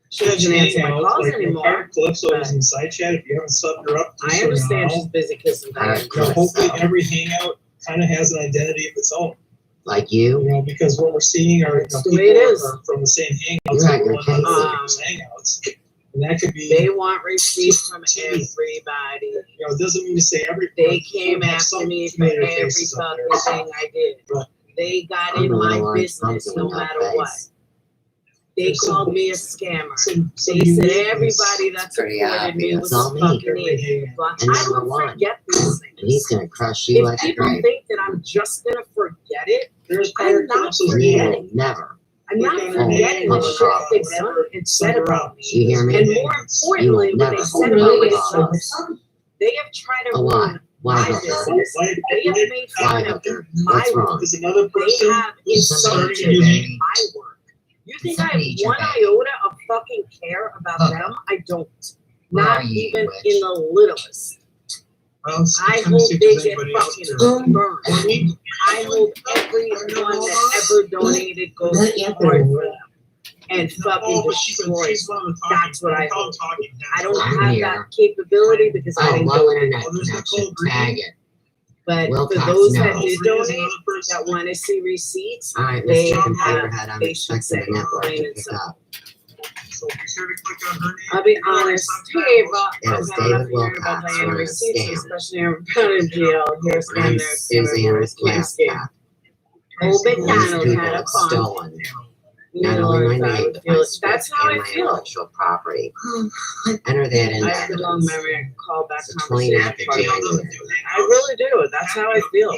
She doesn't answer my calls anymore. Calypso is in the side chat. If you haven't subbed her up, just I so you understand know. she's busy kissing Diane. You know, hopefully every hangout kind of has an identity of its own. Like You you? know, because what we're seeing are It's the way it is. are from the same hangouts. You're at your everyone case. has hangouts, and that could be. They want receipts from everybody. You know, it doesn't mean to say every. They came have after some me for familiar every faces up fucking there. thing I did. Right. They got I'm in a my little business uncomfortable no with matter that what. face. They There's some- called me a scammer. Some They said uniqueness. everybody that Pretty supported me obvious. was a It's all me. fucking idiot. But And I number don't one. forget these And he's things. gonna crush you If like a people grape. think that I'm just gonna forget it, There's I'm not Calypso's forgetting. Never. I'm not Oh, forgetting the oh, shit that they've done and said about me. You hear me? And more importantly, You what they never said hold about me myself. They have tried to Oh, why? ruin Why, my Hooker? business. They have made Why, fun of Hooker? my What's work. wrong? There's another They person. have insulted Somebody- my work. You think I Somebody have your one back. iota of fucking care about Hooker. them? I don't. Where Not are you, even witch? in the littlest. Well, I'm I trying to hope see if they there's get anybody else fucking there. burned. I hope everyone that ever donated goes hard for them and fucking destroys them. That's what I hope. I don't I'm have here. that capability because I Oh, didn't low donate. internet connection. Tag it. But for Wilcox those that knows. did donate, that want to see receipts, All right, They Mr. have- Computerhead, I'm they should expecting say the network plain to and pick simple. up. So be sure to click on her name. I'll be honest, hey, but It I've was had David enough hearing about Wilcox Diana running a receipts, scam. especially about in jail. Here's I'm and there's Susanna's scam. laptop. Old These McDonald people had a have fun. stolen Not only my I name, would but feel my it. That's script how and I my feel. intellectual property. Enter that into I have a long evidence. memory. I can call back It's the conversation. 29th of January. I really do. That's how I feel.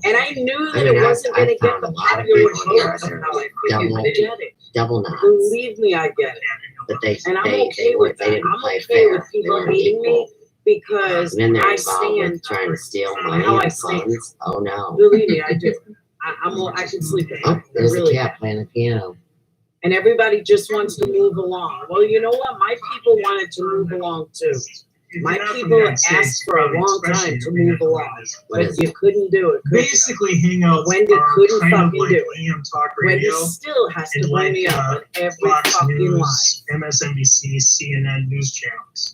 And I knew that I mean, it wasn't going to I've get found the a lot of popular people here vote of that are how I feel. double- I get it. Double knots. Believe me, I get it. But they And I'm they okay were with they that. didn't I'm play okay fair. with They people weren't hating me equal. because And then they're I involved stand with trying to steal how money I and stand. funds. Oh no. Believe me, I do. I can sleep at Oh, night. I there's the really cat can. playing the piano. And everybody just wants to move along. Well, you know what? My people wanted to move along too. My people asked for a long time to move along, What but is you couldn't do it. could you? Basically, hangouts Wendy are couldn't kind of fucking like do it. AM talk Wendy radio still has to and bring me like up on every Fox fucking line. News, MSNBC, CNN news channels.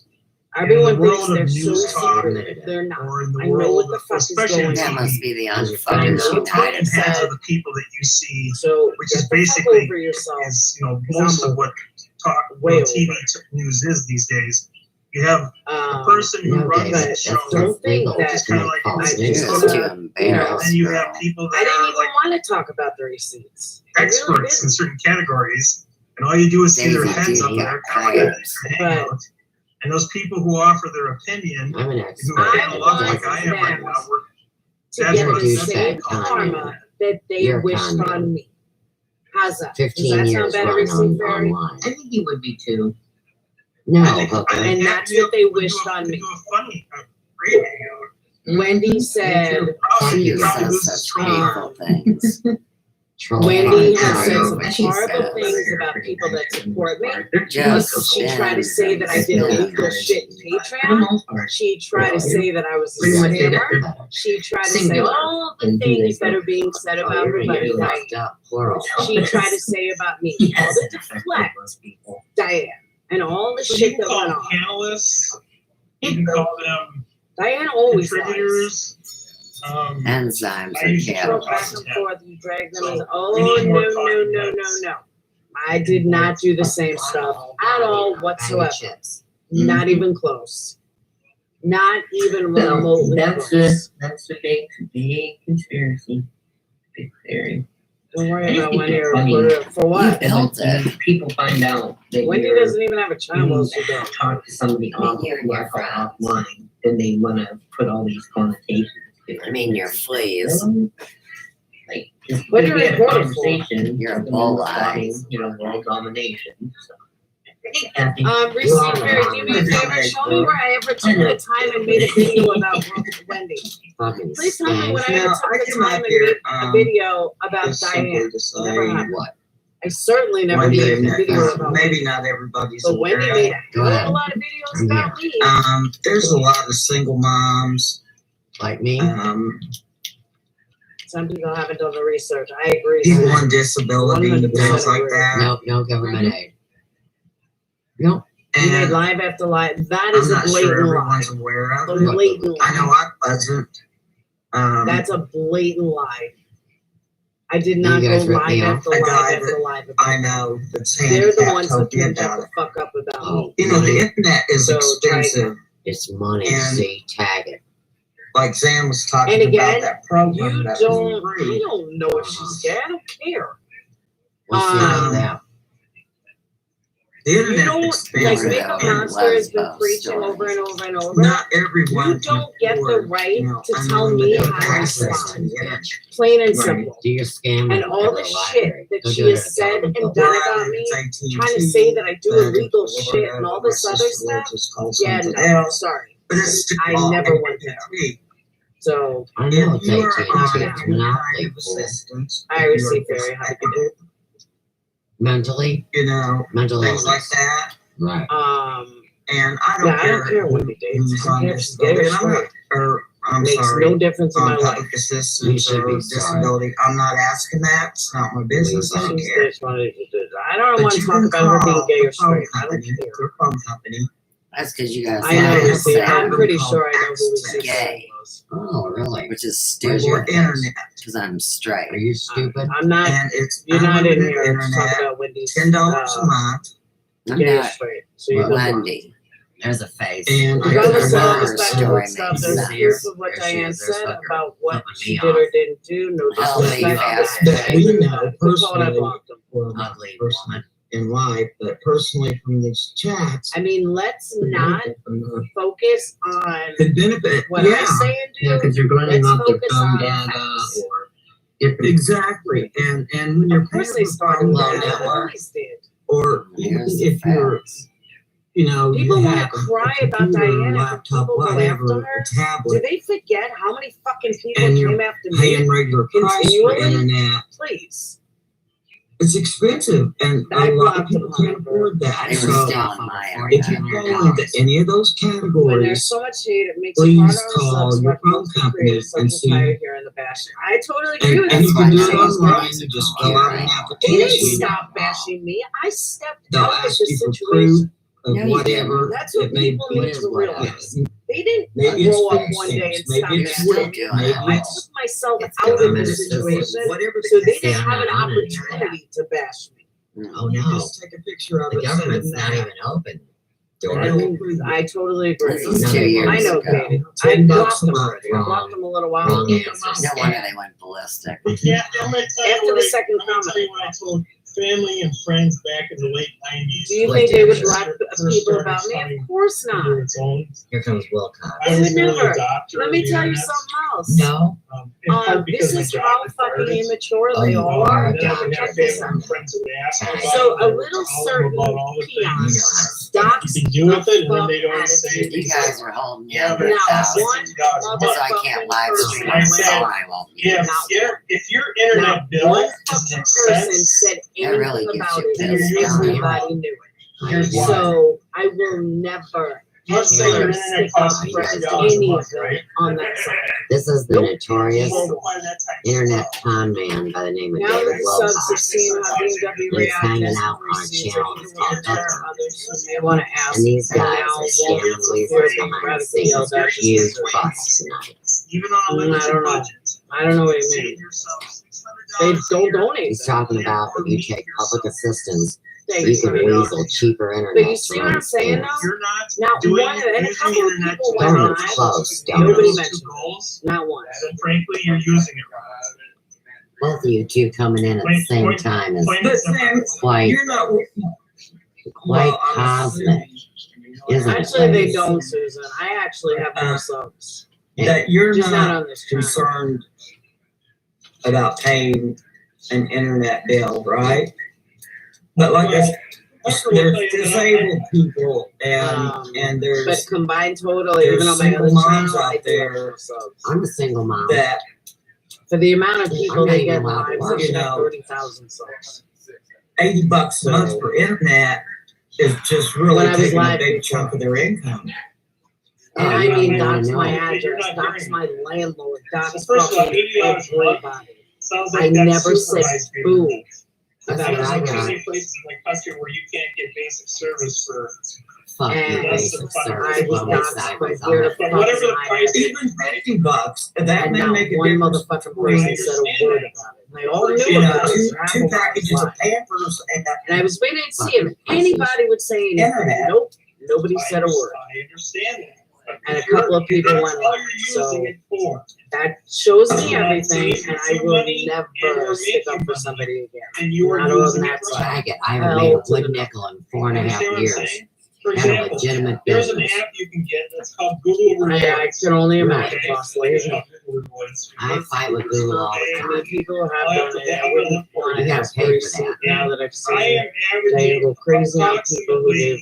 Everyone In the thinks world they're of so news talk, secretive. They're not. Or in the I know world what the of, fuck is especially going That on. must be the I unfucking know United what heads Fed. of the people that you see, So which get is the fuck basically over yourself. is most I'm of what talk way TV over. news is these days. You have the person who No, runs David, the show, that's don't think legal. that Just kinda make like false I news. just Just gonna- to and embarrass then you girl. have people I that didn't are even like want to talk about the receipts. I really experts in didn't. certain categories, and all you do is see their Daisy heads up Duty there, got kind of like crabs. a hangout. And those people who offer their opinion, I'm an who expert. are a lot like want I am right them now, we're To That's get what the it is. same That's bad karma that they You're a wished conduit. on me. How's that? Does 15 that sound years better, running receipt fairy? online. I think you would be too. No, I Hooker. think And that's what they wished on me. Do a funny radio. Wendy said, Probably, She probably says lose such control. hateful things. Troll Wendy farm. has said Sorry, some but she horrible says. things about people that support me. Just She tried to say that I did illegal shit in Patreon. She tried to say that I was a Pretty much did scammer. it. She tried to say Singular. all the things that are being said Oh, about you're me. gonna But get like, locked up, plural. she tried to say about me, all the deflect Diane and all the So you shit can that call went them on. panelists, you can call them Diane always lies. contributors. Enzymes I are used to Go talk cattle. back and forth and drag them as, So, oh, we need more no. talking heads. I did not do the same stuff at all whatsoever. Chips. Not even close. Not even Well, remotely that's close. the big conspiracy. Big theory. Don't worry I just about think when it's you're funny. for what? You built it. People find out that Wendy you're doesn't even have a child. Well, she don't. talk to somebody off You're in your friends. offline, then they want to put all these connotations. to I it. mean, your fleas. Really? Like, just What we are had a you reporting for? conversation. You're a and bull we're talking, eyes. world domination. So. I think Receipt Mary, do me a favor. Show me where I ever took the time and made a video about Wendy. Fucking Please tell me stank. when I ever Now, took I the came time out and here, made a video about Just simply Diane. to say Never happened. What? I certainly never Wendy, made a video about Wendy. maybe not everybody's But Wendy aware. made a Go hell ahead. of a lot of videos I'm about me. There's a lot of single moms. Like me? Some people haven't done the research. I agree. People on disability, 100% things like agree. that. No government aid. No. You made And live after live. That I'm is a not sure blatant lie. everyone's aware of A it. blatant I know lie. I wasn't. That's a blatant lie. I did not You go guys ripped me live off. after A live guy after that live. I know that's They're the handicapped ones told that me can about shut it. the fuck up about me. Oh, You know, the money. internet is So, expensive. It's money. And- See, tag it. Like Sam was talking And again, about that program You that don't. was I free. don't know if she's gay. I don't care. What's the end of Um, that? The You internet's don't like expensive. Makeup Yeah. Monster has been Lesbo preaching stories. over and over and over. Not everyone. You don't get the right to tell me how to respond. respond. Plain and Right. simple. Do your scam And at all the the library. shit that Go she do it has at a said government and building. done about me, trying to say that I do illegal shit and all this other stuff. Yeah, no, sorry. But it's I never went there. So I know it's If you are 18. on It's Yeah. not any monopoly kind of fool. assistance, I if receive you're very happy. Mentally? you know, Mental things like illness. that. Right. And I don't Yeah, I care, don't care what he dates. who's I don't on care if she's gay or disability. I'm not, straight. or I'm Makes sorry, no difference in my on life. public You assistance should or be sorry. disability. I'm not asking that. It's not my business. I don't She's care. just wanted to do that. I don't But want to you talk can about her being call gay or the phone straight. I don't company, care. your phone company. That's because you guys I know. Yeah, Receipt. it's sad. I'm pretty sure I know who Access. Receipt Gay. was. Oh, really? which is Or stupid internet. because I'm straight. Are you stupid? I'm not. And it's You're not in unlimited here to talk internet. about Wendy's $10 a month. I'm gay or not straight. So you don't want. Wendy. There's a face. And I Regardless of all her this story background makes stuff, there's sense. proof of what There she Diane is. There's said hooker about what flipping she me did or off. didn't do. No I'll leave disrespect. fast. that we know Good call, and I personally, blocked them. well, not Ugly personally woman. in life, but personally from these chats, I mean, let's the not benefit from the focus on could benefit. what Yeah, I say and do. yeah, because you're learning Let's off the focus dumb on data facts. or different. Exactly, and when you're Of course, paying they for started phone with that. data, They always did. or even Here's the if you're, facts. you know, People you want to have cry a about computer, Diana. laptop, People go whatever, after a her. Do tablet, they forget how many fucking people and came you're after me? paying regular price for Continually? internet. Please. It's expensive, and I a lot of blocked people them, can't afford that. They were So stealing my if you internet. fall into any of those When there's categories, so much hate, it makes it harder please on call subs. your But phone most company creators and so see. tired here in the bashing. I totally agree And, with and you. you why can do I it chose online. Pratt. You just fill out an They didn't application. stop bashing me. I stepped They'll out of ask the you for proof situation. of No, you whatever That's what it may people be. need to What realize. Yeah, They didn't maybe it's grow up food one day stamps, and maybe stop You're it's bashing still WIC, me. doing maybe it. I it's took myself It's out of the government situation whatever the so they case didn't is. have an on it. opportunity to bash me. Oh You no. just take a picture of The it. government's send it not out. even open. I totally agree. This was 2 I years know, ago. Katie. I $10 blocked a them month, already. I blocked them a little while Wrong ago. answers. No wonder they went ballistic. Yeah, I'm gonna tell you After what the I- second I'm gonna tell you what I told family and friends back in the late 90s. Do you Like think they would David block people about me? Of course not. Here comes Wilcox. I was They would an early never. adopter Let of me the tell you internet, something else. No. in part because This my is job how required fucking it. immature Oh, they you all are are. And then I would have Check this family out. and friends who would ask me about So it, a and little tell them certain about all the peon things stocks you can do with it, and then the they'd fuck always say, attitude. You guys are holding me Yeah, under but a thousand. one So I can't live stream. I'm sorry, I won't. if your internet Not bill one doesn't fucking make person sense, said That really anything gets about you it, and pissed, don't it? everybody knew You're it. one. So I will never, let's say your ever internet stick up costs for $50 $50 a any of month, them right? on that side. This is the notorious Multiply that times internet 12. con man by the name of Now David that the subs have Wilcox. seen how BMW He's reacted hanging as out on receipts, channels or called there are Hooker. others who may want to ask. And these and guys now are won't scamming for Lisa fear of being behind the radically scenes. yelled at. Huge bucks tonight. Even on a I limited don't know. budget. I don't know what you Save mean. yourself They $600 don't donate. He's talking about that you take public assistance, Thank you can you. weasel cheaper But you internet see to what run I'm saying scams. now? You're not Not doing one, and a using couple of internet people to went Don't on. it's close, don't Nobody those two mentioned it. goals, Not once. then frankly, you're using it wrong. Both of you two coming in at the same Point- time is Plain and simple. quite, You're not. quite cosmic, isn't it? Actually, they don't, Susan. I actually have more subs. That you're Just not not on this channel. concerned about paying an internet bill, right? But like I said, there's disabled people and But there's combined total, there's even on my single other moms channel, out I do have there more subs. I'm a single mom. that, For the amount of people I'm not they even get allowed to lives, watch they should it. have 30,000 subs. $80 a month for internet is just really When I was taking a live big before. chunk of their income. And Oh, I you mean, don't dox know. my You're address, not dox hearing my landlord, dox First of all, fucking $80 a month everybody. sounds I like that's never said supervised boo. internet. That's about what I There's got. many places like Custer where you can't get basic service for, Fuck And your basic I service. I was Well, my doxxed side from was here to on but it. whatever the fucking price is. Even $50, that And may not make a one difference. motherfucking person said a word about it. And they all knew You know, about it. two packages of Pampers And I was waiting to see if anybody would say anything. Internet. Nope, nobody said a word. I understand that. But And a if you're- couple of if people that's went all on, you're so- using it for, That shows me everything, and I will never stick up for somebody again. and you are Not on using that it side. right. I haven't made a wood nickel in 4.5 Understand what I'm years. saying? For Had a example, legitimate there's an business. app you can get that's called Google I Rewards. can only imagine, Okay? boss lady. Google Rewards. I fight with Google all the How many time. people I'll have have done to it? I have wouldn't it. want You to gotta ask pay for for receipt that. now that I've I seen am they averaging go crazy on people who approximately gave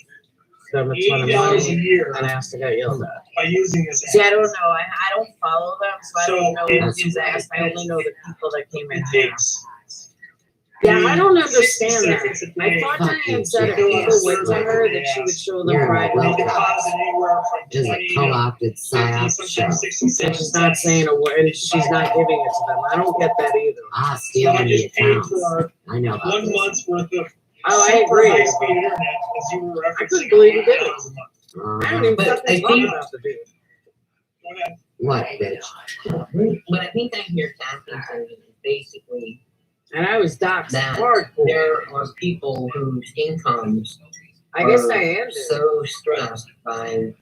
them a ton of $80 a money year and asked to get yelled at. by using this See, app. I don't know. I don't follow them, so I don't know So, who's asked. I only know the people that came in. It takes. Yeah, I don't 60 understand seconds that. a I day. thought Fuck Diane you, said if Jack. people went to her, that she would show them You're pride. a They welcome. deposit anywhere from This is a 20 to co-opted 50, psyop show. sometimes 60 And cents. she's not saying a word, and she's not giving it to them. I don't get that either. Ah, So stealing I the just paid accounts. for I know about 1 this. month's worth of Oh, I super agree. high-speed internet, as you were referencing. I couldn't believe you did it. $80 a month. I don't even But fucking I talk think- about the dude. Go ahead. What, bitch? What I think I hear Kathy saying is basically And I was doxxed that hardcore. there are people whose incomes I guess Diane did. so stressed by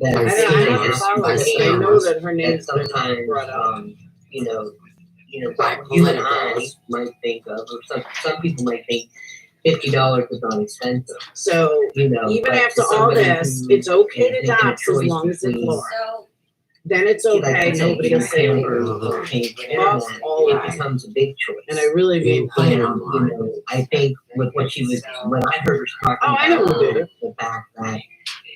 that. I haven't followed it. I know that her name's been sometimes, brought up. Like you and I might think of, or some people might think $50 is not expensive. So even after all this, it's okay to dox as long as it's Laura. Then it's okay. Nobody will say a word. All it becomes a big choice. And I really mean, I think with what she was, when I heard her talking I know who did it. The fact that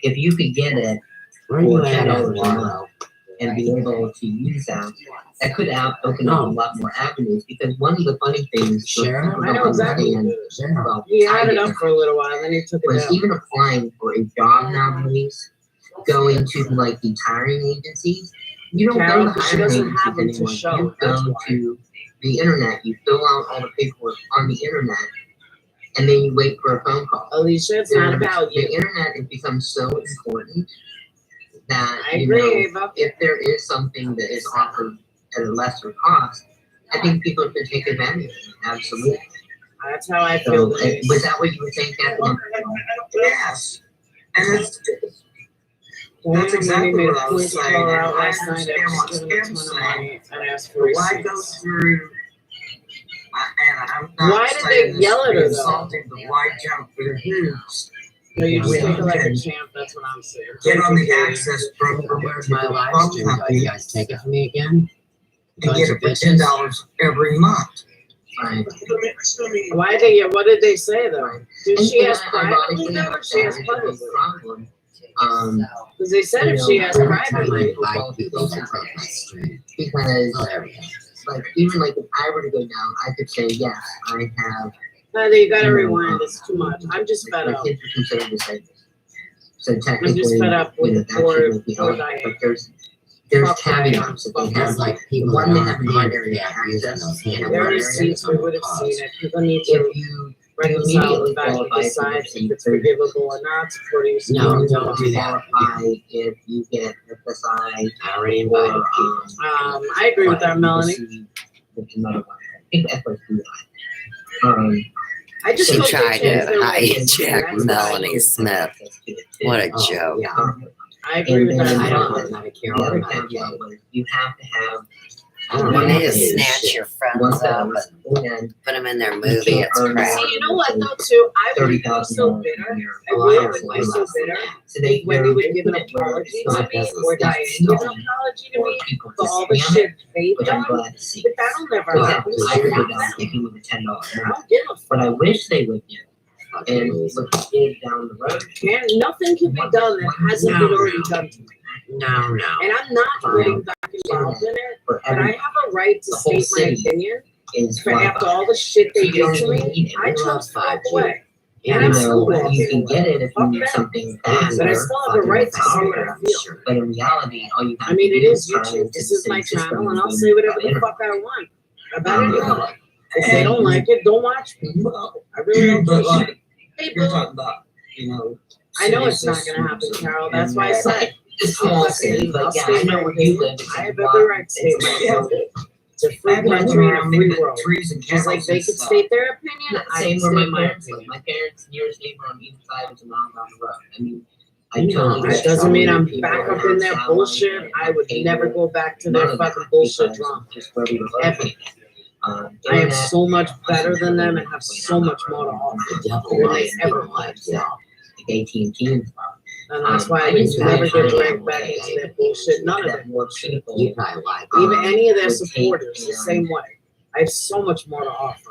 if you could get it Where you for at, $10 a Eduardo? month and be able to use that could open up a lot more avenues. Because one of the funny things, Sure. I know exactly. well, He had it up for a little while, then he took it was down. even applying for a job nowadays, going to like these hiring agencies. You don't go to She hiring doesn't agencies have them to anymore. show. You That's go why. to the internet. You fill out all the paperwork on the internet, and then you wait for a phone call. Alicia, it's not about The you. internet has become so important that I agree, Ava. if there is something that is offered at a lesser cost, I think people should take advantage of it. Absolutely. That's how I feel. So, was that what you were saying, Kathleen? Yes. And that's exactly what I was saying. And Out I last night understand what after giving a ton Stim's of saying. money and asked for But why go receipts. through, and I'm not Why did saying they yell this at to be her, though? insulting, but why jump through hoops? No, you just When take it you like a can champ. That's what I'm saying. get on the access Well, program where's to my the live phone stream? Do you company guys take it from me again? and get it for $10 every month. Right. Why they? What did they say though? Did she And ask privately ironically, though, or she asked that is a publicly? problem. Because they said if she asked Every time I privately, invite people to take my stream. Because Oh, there we go. like even like if I were to go down, I could say yes, I have. you gotta rewind. It's too much. I'm just fed My up. kids are considered disabled, so technically, just fed up with that the poor- should make me poor old, Diane. but there's Fuck caveats that they Diane. have. That's like people One, that they have are blind area handicapped using access. those and hands. a There are blind receipts. We would have seen it. People need to If you reconcile immediately the fact and qualify decide for if receipt, it's forgivable or not. Supporting your No, students. don't do that. qualify if you get FSI I already or invited people. I agree with that, Melanie. Which is another one. I think FSI. I just She hope they tried change to their ways. hijack That's what I Melanie hope. Smith. What a Oh, joke. yeah. I agree with And then, that. I don't want Medicare The or other Medicaid. caveat was you have to have I don't You know need how to to do snatch shit. your one friends up thousand and put them in their You movie. can't It's earn crap. See, you know what though too? I would be $30,000 so a bitter. year. I really would be so bitter So they when you would give an apology to me or Diane give an apology to me for all the shit they've Which I'm done. glad to see. But that'll never Because happen. I So could go fuck down them. even with a $10 I amount. don't give a What I fuck. wish they would do, and what they did down the road, Man, nothing can be done that hasn't been already done to me. No, no. And I'm not getting back involved in it, for but I every have a right to the whole state my city opinion. is For after all the shit they did to me, I chose love to walk 5G. away. Yeah, And I'm you still know, walking you can away. get it if you Fuck need that. something And faster. But I still have a right to say what I feel. But in reality, all you have I mean, to it do is try YouTube. to This is my system channel, and I'll and say whatever the internet. fuck I want about anyone. If they And- don't like it, don't watch me. I really don't But give a like, shit. Hey, you're boo. talking about, you know. I know it's city not gonna happen, systems Carol. and- That's why I and, said It's small cities, I'll but yeah, I state know my where you opinion. live. I have every right to state my opinion. It's a free country and a free world. Trees and Just like they camels could and stuff. state their opinion, I Same can where my state my parents live. opinion. My parents' nearest neighbor on either side is a mile down the road. I mean, I No, totally. That doesn't mean I'm back up in their bullshit. I would never go back to their fucking bullshit drama. Just where we were Ever. located. I am so much better than them and have so much more to offer The devil than they likes ever people like could. that. Like AT&T and stuff. And that's why I would never get dragged back into their bullshit. None of it. You probably like Even any of their would supporters, the take, same way. I have so much more to offer.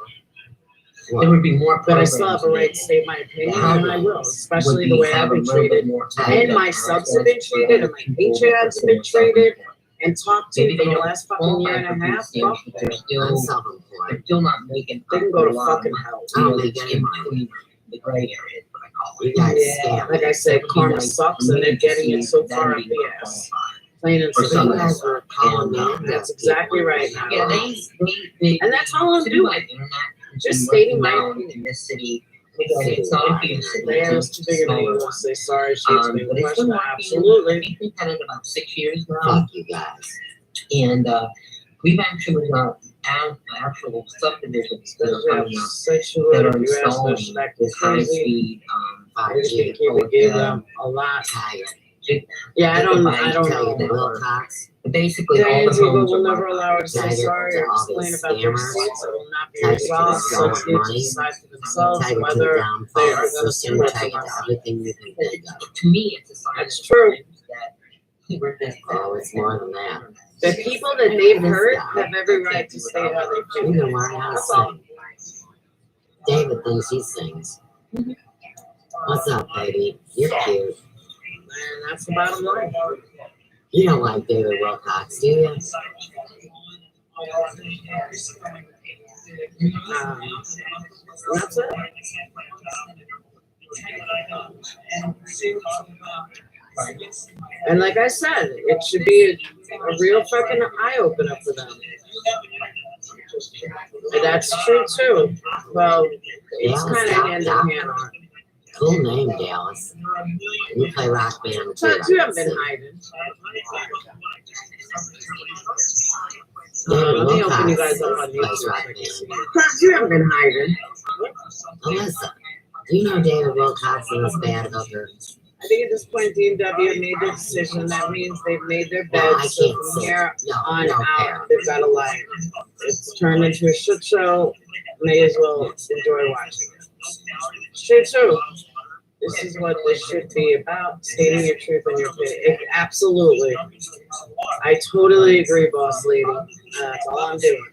There would be more. But I still have a right to state my opinion, and I will, especially the way I've been treated. And my subs have been treated, and my Patreons have been treated, and talked to for the last fucking year and a half. Fuck But they're them. still, I'm self-employed. they're still not making. They can go to fucking hell. You know, I'll it's make in any money. between the gray area, is what I call You it. guys Yeah, scam. like I said, karma sucks, and they're getting it so far up the ass. Plain and For some simple. else. That's exactly right. Yeah, they. And that's all I'm to do doing. like internet, Just and stating working my down opinion. in this city. Again, it's not a huge city. There's too big of an ego to say sorry, she's being But it's been questioned. working. Absolutely. We've been at it about 6 years now, Fuck you guys. and we've actually got actual subdivisions that are coming up that are installing this high-speed I just think he would give them a lot. Yeah, I don't know. Wilcox. Basically, all the Diane Ziegler homes will are never allow her to say sorry or explain about their receipts. It will not be resolved. Such need to decide for themselves Tiger whether down, they are false going to system, submit Tiger to to everything you can think of. To me, it's a sign. That's true. Oh, it's more than that. The people that they've hurt have every right to say how they You feel. can learn how to That's all. sing. David thinks he sings. What's up, baby? You're cute. And that's the bottom line. You don't like David Wilcox, do you? That's it. And like I said, it should be a real fucking eye opener for them. And that's true too. Well, it's kind of hand in hand. Cool name, Dallas. You play rock band too. So you haven't been hiding. Let me open you guys up on YouTube. You haven't been hiding. Alyssa, do you know David Wilcox and his bad about her? I think at this point, DMW made their decision. That means they've made their No, I beds. So can't from say. here on No, out, they've got a life. It's turned into a shit show. May as well enjoy watching it. Straight true. This is what this should be about, stating your truth and your opinion. Absolutely. I totally agree, boss lady. That's all I'm doing.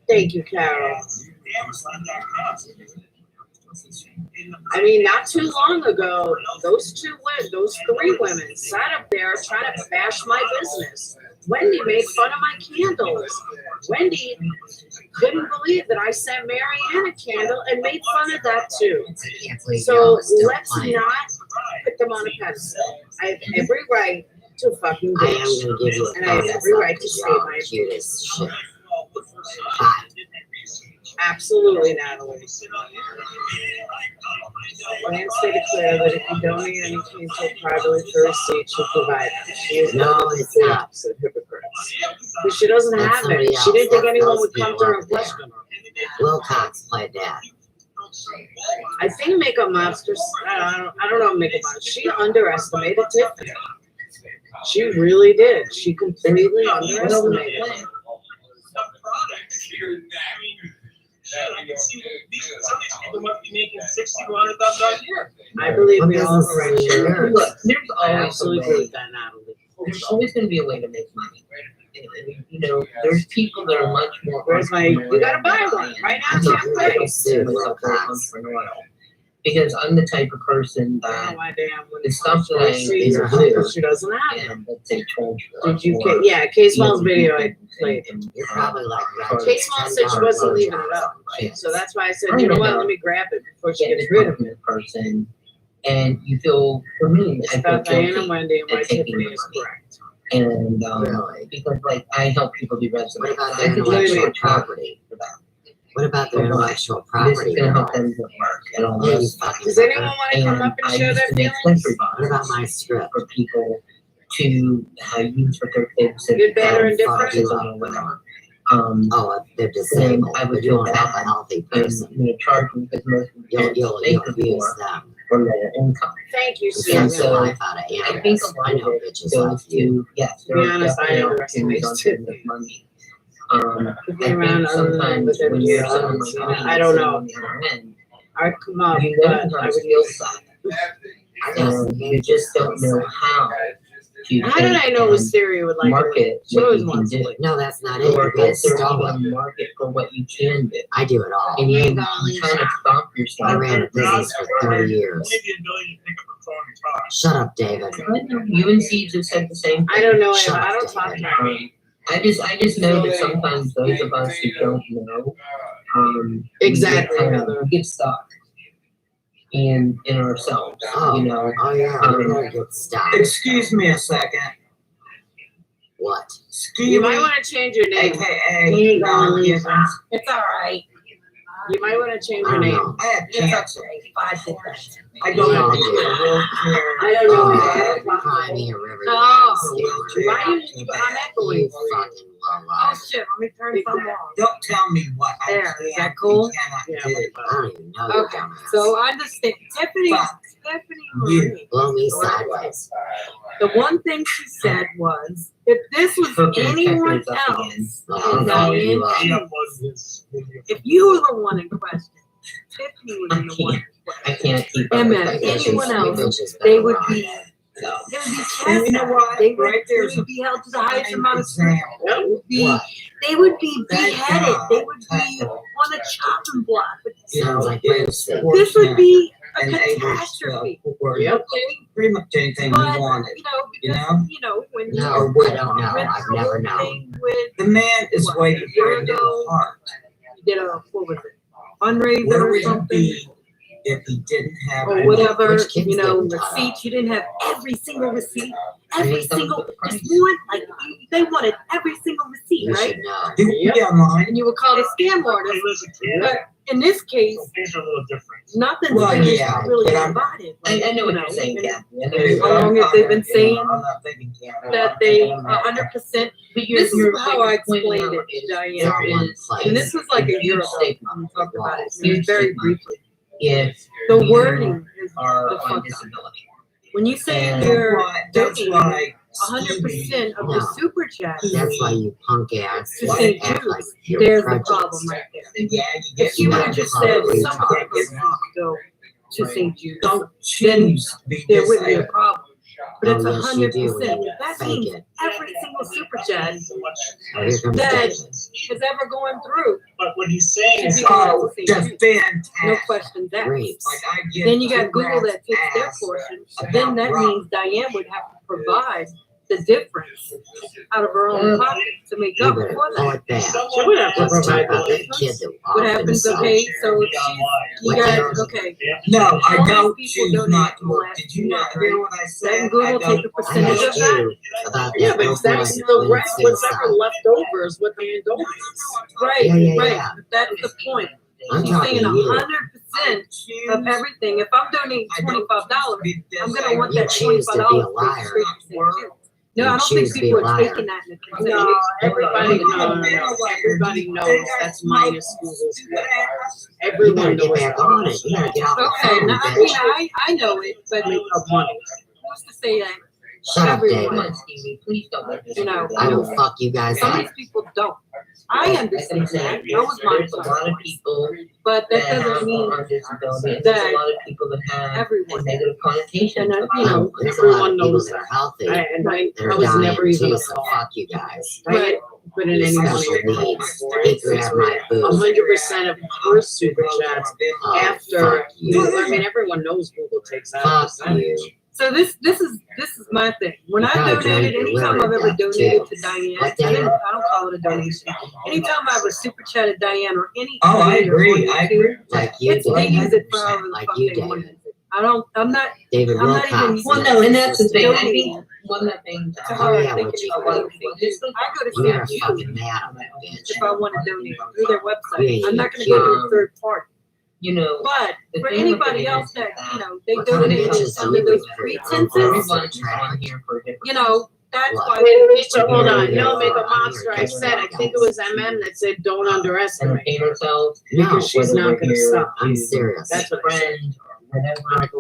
Thank you, Carol. I mean, not too long ago, those three women sat up there trying to bash my business. Wendy made fun of my candles. Wendy couldn't believe that I sent Marianne a candle and made fun of that too. So let's not put them on a pedestal. I have every right to fucking I am bitch. going to give you a And I have every right to state my cute opinion. as shit. Bye. Absolutely, Natalie. Lance stated clear that if you donate any cancel privately for receipts, she'll provide them. She is No, not it's the not. opposite hypocrites. But she doesn't That's have somebody it. She else. didn't think That's anyone those would come to people her up and there. question her. Wilcox played that. I think Makeup Monsters, I don't know Makeup Monsters. She underestimated Tiffany. She really did. She completely underestimated her. I believe we all have a right to share. Look, there's I always a absolutely way. believe that, Natalie. There's always going to be a way to make money. And, you know, there's people that are much more. Where's my? You gotta buy one right now. I'm It's not half very price. entrepreneurial because I'm the type of person I don't that know why damn when the stuff that I see do, her, she doesn't have it. and let's say told you. Did you? or Yeah, K Small's even video I people played. You're probably like Roger. K Small said she wasn't leaving it up, so that's why I said, you know what? Let me grab it before she get gets a rid of it. confident person, and you feel, for me, It's I feel about Diana guilty. Wendy and why and taking Tiffany your is money. correct. And Really? because like I help people do What resumes. about I the could literally intellectual charge property? for that. What about the intellectual This is property? gonna help them work and all Hey, you this. fucking Does anyone fucker. want to come up and I share used their to make feelings? sensory What about bonds my script? for people to use what their kids Good, bad, or Oh, indifferent? fuck you up, whatever. Oh, They're disabled. I would But you feel want to help a bad. healthy I'm person. gonna charge them because most of the You'll kids they could abuse more them. from their income. Thank you, You can't Susan. get life out of I think animals. a lot I of know it bitches like goes you. to, yes, To there be are honest, I definitely underestimate opportunities on Tiffany. getting money. Could be I around think other than sometimes with when you're everything someone else, like me, I don't sitting know. on the other end, I'd come up, you but know I how would skill set, and you just don't know how to How did I know take Wisteria would like it? market She what always you can wants do. to. No, that's not it. Or You're being is there stolen. even market for what you can do? I do it all. And you ain't kind gonna of stop I yourself. ran a business for 30 years. Shut up, David. I know, UNC just said the same thing. I don't know. Shut I up, don't talk David. to her. I just know that sometimes those of us who don't know, Exactly, we Heather. get stuck in ourselves, Oh, you know. oh yeah, we're gonna get stopped. Excuse me a second. What? You might want to change your name. AKA non-givers. It's all right. You might want to change I your don't name. know. I have It's cancer. okay. 5 different. I don't We have all to do. get a wheelchair. I don't know. Oh, cry me a river. you Oh, scammer. why you? I'm echoing. You for you. fucking blah, blah. Oh shit, let me turn some on. Don't tell me what I There, can is that cool? and cannot Yeah. do. I don't even know you, Okay, dumbass. so I understand. Stephanie Marie, Blow me sideways. the one thing she said was, if this was Okay, anyone check those up again. else, I'll and follow Diane you up. She choose, uploaded his video. if you were the one in question, Tiffany would be the one in I question. can't keep up And with then that. anyone else, Bitches they better would run. be, No. they would be And you know chastised. what? They would, Right they there's would be held to the highest an amount of scrutiny. example. They would be, What? they would be Thank beheaded. God. They would be Thank God. on a chopping block. You Sounds know, like is This would be a and able to catastrophe. afford Okay? pretty much anything we But, wanted. you know, You because, know? when No, Or I don't know. went I've through the never whole known. thing with, The man is What, waiting a year for a new ago? heart. you did a, what was it, fundraiser Where or would he something? be if he didn't have Or a whatever, Which kid's you know, getting taught receipts, you didn't have every single receipt, I every need some single, of the just price. one, like, they wanted every single receipt, You right? should know. Do you be online? And you were called a scam Hey, artist, listen, but in this case, so things are a little different. nothing's Well, been yeah, really but I'm- divided. I know what you you're saying, and Kathy. I know what you're How long saying. have they been saying I'm not thinking camera. that they 100%, But this is how I what you're explained pointing it out to is Diane. there One is place. And this was like a year huge ago, stigma we talked about it, Huge very stigma. briefly. if The you wording is are the on fuck up. disability. When you say And you're That's donating why 100% of No. the super chat, That's why you punk ass To St. act Jude, like you're there's the prejudiced. problem right there. Yeah, you If get she would have not just called said retard. some of the proceeds go to St. Jude, don't choose to be there wouldn't be a disabled. problem. But it's Oh, yes, you do. 100%. That Fake means it. every single super chat Oh, here comes that David. is ever going through, But what he's saying is, Oh, just no fantastic. questions asked. Grapes. Like I give Then you got two Google rats that takes their ass portion. about Then that rock. means Diane would have to provide the difference out of her own pocket to make You up better for pull that. it back. someone would have to Let's talk provide about the that difference. kid that What happens, okay, so if she's, you guys, okay, No, All I these don't people choose donated not to from work. last Did you year, not hear what I said? then Google I take don't- a I percentage asked of that. you about Yeah, that but little that's boy the with rest, whatever suicide. left over is what they donated. Right, Yeah, yeah, right, yeah. but that's the point. I'm She's talking saying to you. 100% of everything. If I'm donating $25, I'm gonna want You that choose to be a $25 liar. straight to St. Jude. No, You I don't choose think to be people a are liar. taking that into No, consideration. everybody knows that's minus Google's. You Everyone gotta get knows back that. on it. You gotta get off the Okay, phone, now, I bitch. mean, I know it, but who's to say that? Shut up, everyone. David. Please don't let me You know, I will fuck you guys Some of up. these people don't. I understand that. That was my There's a lot of people But that that doesn't have mean on disability. And that there's a lot of people that have a everyone. negative connotation. And, about you know, it. There's a lot of everyone people knows that are healthy. Right. that are dying too, so fuck you guys. Right. But in any Special needs. He grabbed my boob. 100% of her super chats Oh, after, fuck you. I mean, everyone knows Google takes that Fuck percentage. you. So this is my thing. When You I probably donated, drank your anytime liver I've ever death, donated too. to Diane, What, I David? don't call it a donation. Anytime I ever super chatted Diane or any Oh, I creator agree. on I YouTube, agree. Like you it's they use did. it for however the Like fuck you they want did. it. I'm not David I'm not even- Wilcox. Well, no, and that's the thing. I donating think one of the things to that her Oh, yeah, thinking what it's you going want. to St. Jude. I go to You're St. fucking Jude mad on that bitch. if I want to donate through their website. Yeah, I'm not going to go to a third party. you know, But the for thing with anybody it else is that, that you know, they what kind of donate bitches do under you those recruit? pretenses, everyone's on here for a different. you know, that's What? why. So hold on, no, no, make make a a monster. I said, I think it was MM that said, don't underestimate. Entertain ourselves. No, Because she's not gonna stop. I'm serious. That's a friend or whatever.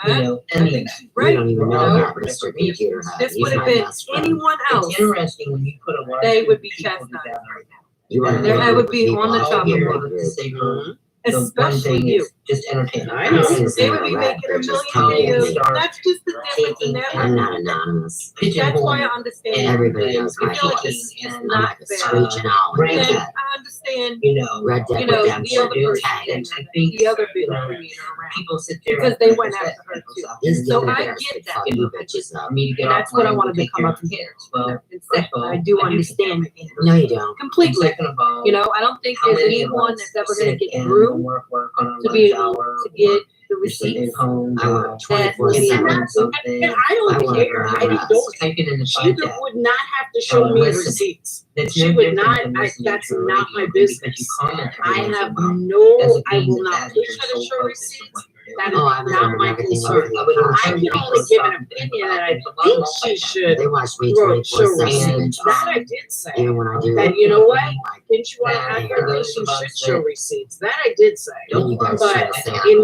You I know, think anything. she's You right. don't even know you know? about Mr. Computer Hut. This He's would have my been best friend. anyone else, It's interesting when you put a lot. they of would be people chastised together. right now. You want to There- know I would what be people on the out chopping here block. do. The one Especially thing you. is just entertain. I know. I've seen They would some be of the making a rat bitches million come in videos. here. That's just the difference in I'm their. not anonymous. That's why I understand. Everybody knows I my feel like voice. it's just I'm not like a fair. screeching owl in And the jet. I understand, You know, Red Dead you know, the Redemption. other person, Tag it. I think the other big you know, creator around. people sit there Because and they think went that after her too. These So gummy I bears get could that. fuck you bitches up. for me to get That's off what I line wanted to take come care up of here. kids. Well, And first say, of all, I do I understand No, you don't. completely. Second of all, You know, I don't think how there's many of anyone us that's ever going to sit get and through work on our to be lunch able hour, to get the or just sitting receipts. at home, I work That 24/7. something. And I don't I want care. to I rest. don't. Type it in the She podcast. would not have to show me Listen. receipts. That's She no would different not. than I, listening that's to a not radio my because business. you comment every I once in have a while. no. Doesn't I mean will that not that is push your her to sole show focus of receipts. what That is Oh, I've not heard my everything concern. over I can only give an opinion that I think she should They watch me show 24/7. receipts. That I did say. Even when I do. That, you know what? Like, Didn't you want to have her think she should show receipts? That I did say. then you guys But should say, at the end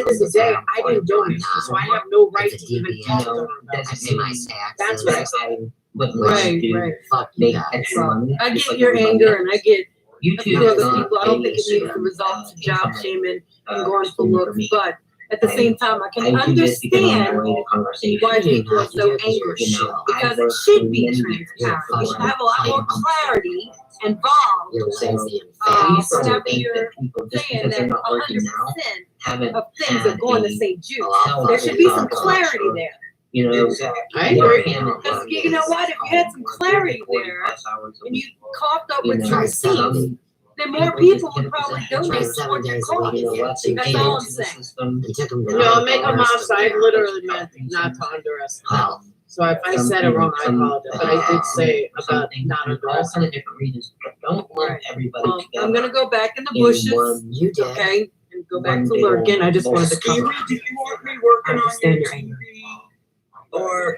of the day, I didn't do it, so I have no right It's a to even DBA. talk to her I about pay my it. taxes. That's what I said. Right. Fuck you guys. I get your anger and I get a few other people. I don't think it needs to result to job shaming and going for looks, but at the same time, I can understand why people are so angry because it should be transparent. You should have a lot more clarity involved. You're lazy and Whenever fat. you're saying that 100% of things are going to St. Jude, there should be some clarity there. You know, I agree. Because you know what, if you had some clarity there and you coughed up with your receipts, then more people would probably donate towards your cause. That's all I'm saying. And took them to No, make them off. I literally meant not to underestimate. Well, So if I said it wrong, I apologize. But I did say about not all kind of underestimating. different reasons, but don't lump everybody Well, together. I'm gonna go back in the in bushes, one- you did. okay, and go back one to big lurking. I just wanted to scheme. cover. Do you want me working on Understand your your TV anger. or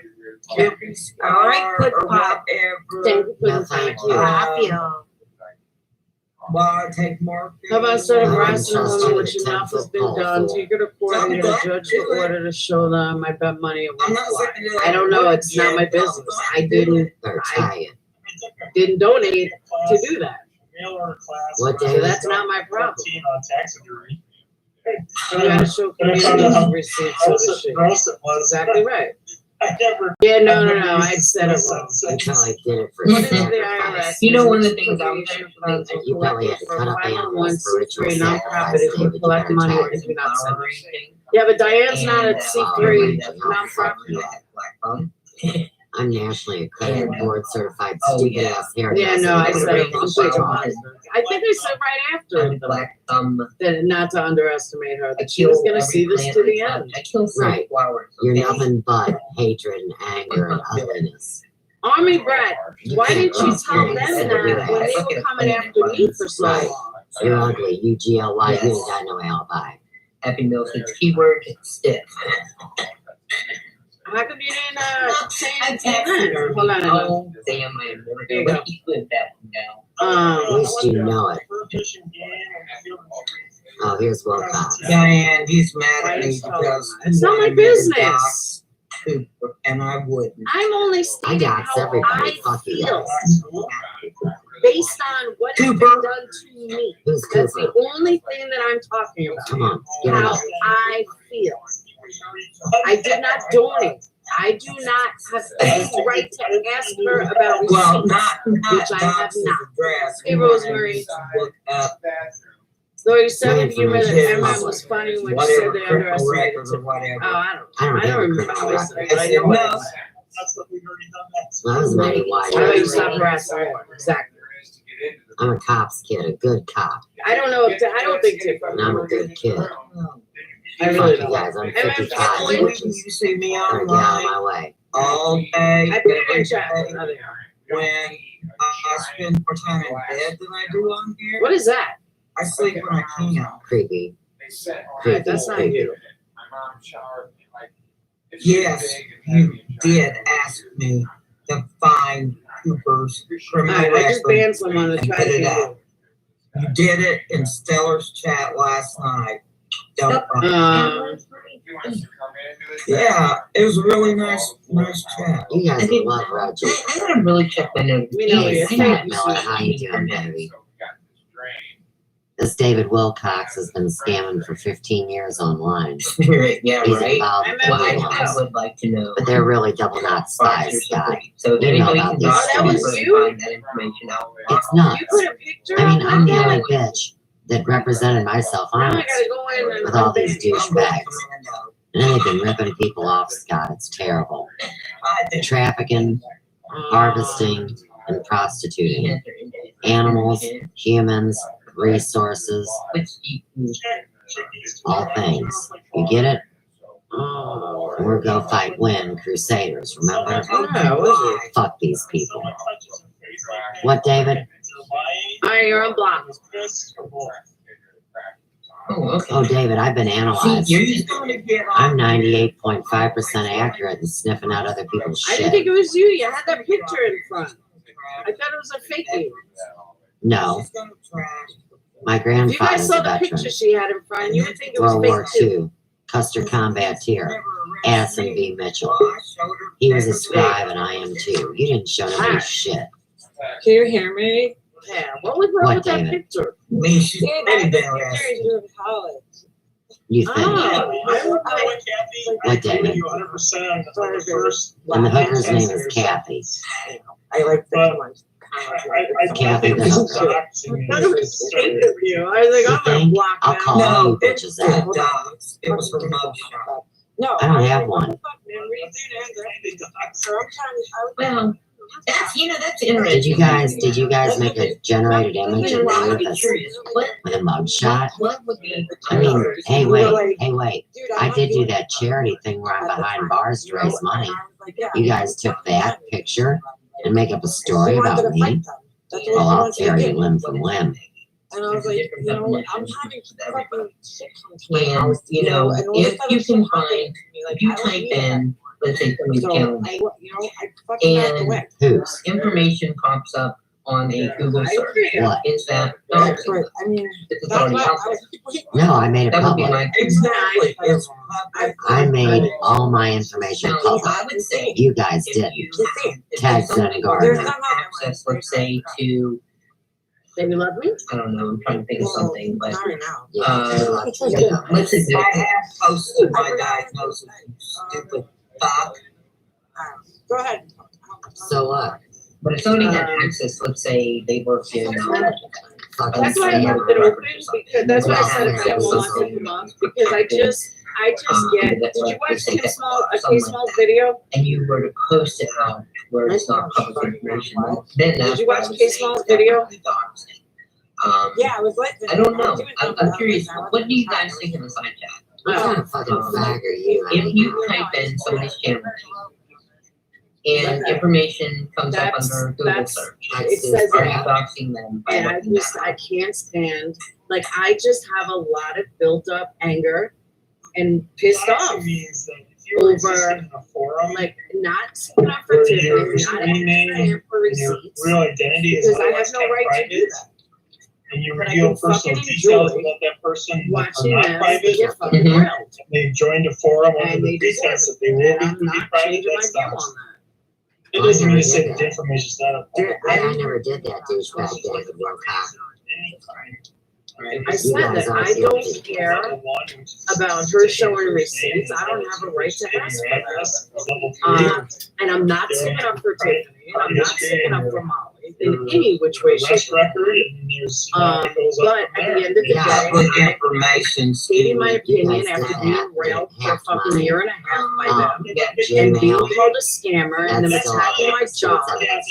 Kirby Star All right, put or pop. Thank whatever? you No, for thank the you. I feel. While I take morphine. How about instead of I'm harassing a woman trusting which the enough has 10-foot been pole done, fool. take her to court and get a judge to order to show them I bet money it I'm was not a lie. saying that I don't know, it's not my business. I didn't They're Italian. donate to do that. What So day? that's not my problem. On taxidermy. You gotta show community receipts, so to shit. Gross it was. Exactly right. I never. Yeah, no, I'd said it wrong. Until I did it for What is the sacrifice. IRS? You know, one of the things I was You probably had to cut up animals for ritual C3 nonprofit sacrifice. if you David, you collect better money tell if it. you're not selling. Yeah, but Diane's not a C3 nonprofit. I'm nationally accredited, board certified, Oh, stupid yeah. ass hairdresser. Yeah, no, I said it Right. wrong. I think I said right after it, though, Black thumb. that not to underestimate her, that she was gonna see this to the end. I kill Right. flowers. You're nothing but hatred and anger and ugliness. Army Brett, You why can't didn't you cross tell them lines that everywhere. when they were coming after me for so Right. long? You're ugly. You GLY. You Yes. ain't got no alibi. Happy Meal says keyword stiff. How come you didn't, say I anything then? texted Hold on, hold on. Oh, damn, I am never There you gonna go. let you live that one down. At least you know it. Oh, here's Wilcox. Diane, he's mad Why at you me tell because them? It's not my I made a business. doc, and I wouldn't. I'm only I stating got how everybody. I Fuck you feel guys. based on what has been Cooper. done to me. Who's That's Cooper? the only thing that I'm talking about. Come on, get it How up. I feel. I did not donate. I do not have any right to ask her about Well, receipts, not which I have Dox's not. address. Hey, Rosemary. Look up 37, you read that His MM was funny when she said whatever they criminal underestimated records or it. whatever. Oh, I don't I have don't a remember criminal how I said record. it, but I know what it No. was. Well, that was mighty wide. How about you stop harassing her? Exactly. I'm a cop's kid, a good cop. I don't know if, I don't think Tiff. And I'm a good kid. I Fuck really you don't. guys. I'm MM 55 Emily? When inches. you see me Gotta get out of online my way. all day, I put it every in chat. day, Oh, there you are. when I spend more time in bed than I do on here, What is that? I sleep when I can. Creepy. Alright, that's not you. Yes, you did ask me to find Cooper's criminal Alright, I just record. banned someone to and try put to it be out. rude. You did it in Stellar's chat last night. Don't. Yeah, it was a really nice chat. You guys I think- love Roger. I gotta really check my notes. We know Hey, you. Scott Miller, how you doing, baby? This David Wilcox has been scamming for 15 years online. Yeah, He's right. involved I with remember Well, the that. I would like to know. but they're really double knot spies, Scott. So if You know anybody about can these talk to stories. me, find that information out. It's nuts. You put a picture I mean, of I'm the that? only bitch that represented myself Now I honest gotta go in and with all these unban. douchebags. And then they've been ripping people off, Scott. It's terrible. Trafficking, harvesting, and prostituting. Animals, humans, resources, all things. You get it? Oh. We're go fight, win, Crusaders, remember? Yeah, was it? Fuck these people. What, David? Alright, you're unblocked. Oh, okay. Oh, David, I've been See, analyzed. you're just gonna get I'm 98.5% accurate in sniffing out other people's I didn't shit. think it was you. You had that picture in front. I thought it was a fake you. No, my If you grandfather's guys a saw the veteran. picture she had in front, you would think it was World fake War too. II, Custer Combateer, Addison B. Mitchell. He was a scribe and I am too. You didn't show nobody shit. Can you hear me? Yeah. What was wrong What, with that David? picture? Me, she's See, that been picture arrested. is doing college. You think? Oh, I would What, David? You 100% on the first. And the hooker's name is Kathy. I like that one. Kathy the hooker. That was fake of you. I was like, You I'm gonna think? block I'll that. call all you bitches out. It was her mugshot. No, I don't have one. Well, that's interesting. Did you guys make a generated image of me with a mugshot? What would be? I mean, hey wait. I did do that charity thing where I'm behind bars to raise money. You guys took that picture and make up a story about me? Well, I'll tear you limb from limb. And I was like, you know, I'm having fucking shit come to my And, house. you know, and all if this you other can shit happened find, to me, like, if you I don't type need that. in, let's say somebody's So, killing I, me, you know, I fucking have to and win. Whose? information pops up on a Google search. What? Is that But, doxing? I mean, It's that's already why out I there. was No, I made it That would be public. my. Exactly. I made all my information Now, public. I would say, You guys if didn't. you Tag have, if somebody Gardner. has access, let's say, to, Baby love me? I don't know, I'm trying to think of something, but, Not right now. let's say I have posted my diagnosis, you stupid fuck. Go ahead. So what? But if somebody had access, let's say they worked in, Fucking That's why I scam. left it open, because that's why I said I don't want to keep them up, because I just get, did you watch Kim Small's video? and you were to post it out where it's not public information, then that's. Did you watch what I would K say Small's is video? definitely doxing. Yeah, I was like. I don't know, I'm curious, what do you guys think in the side chat? What kind of fucking fag are you? If you type in somebody's channel and information comes up under Google search, It says are you that. doxing them by And looking that I can't stand, like, I just have a lot of built up anger and pissed off over, like, not signing up for Tiffany, not asking for receipts, Real identity is because I have no right to do that. And you But I reveal can personal fucking details enjoy about that person that are watching not them private. get fucking Mhm. grilled. They joined a forum under And the they deserve pretense it. that they will And be I'm pretty not private. changing my That's view not. on It doesn't mean to I say never that did the information is not a that. I never did that douchebag David Wilcox. I said that I don't care about her showing receipts. I don't have a right to ask for that. And I'm not sticking up for Tiffany, and I'm not sticking up for Molly in any which way, shape, or form. But at the end of the Yeah, good day, information. stating my opinion guys after did being that. railed for a Half fucking my, year and a half by them, Gmail. and being called a scammer, and them That's all. attacking my job,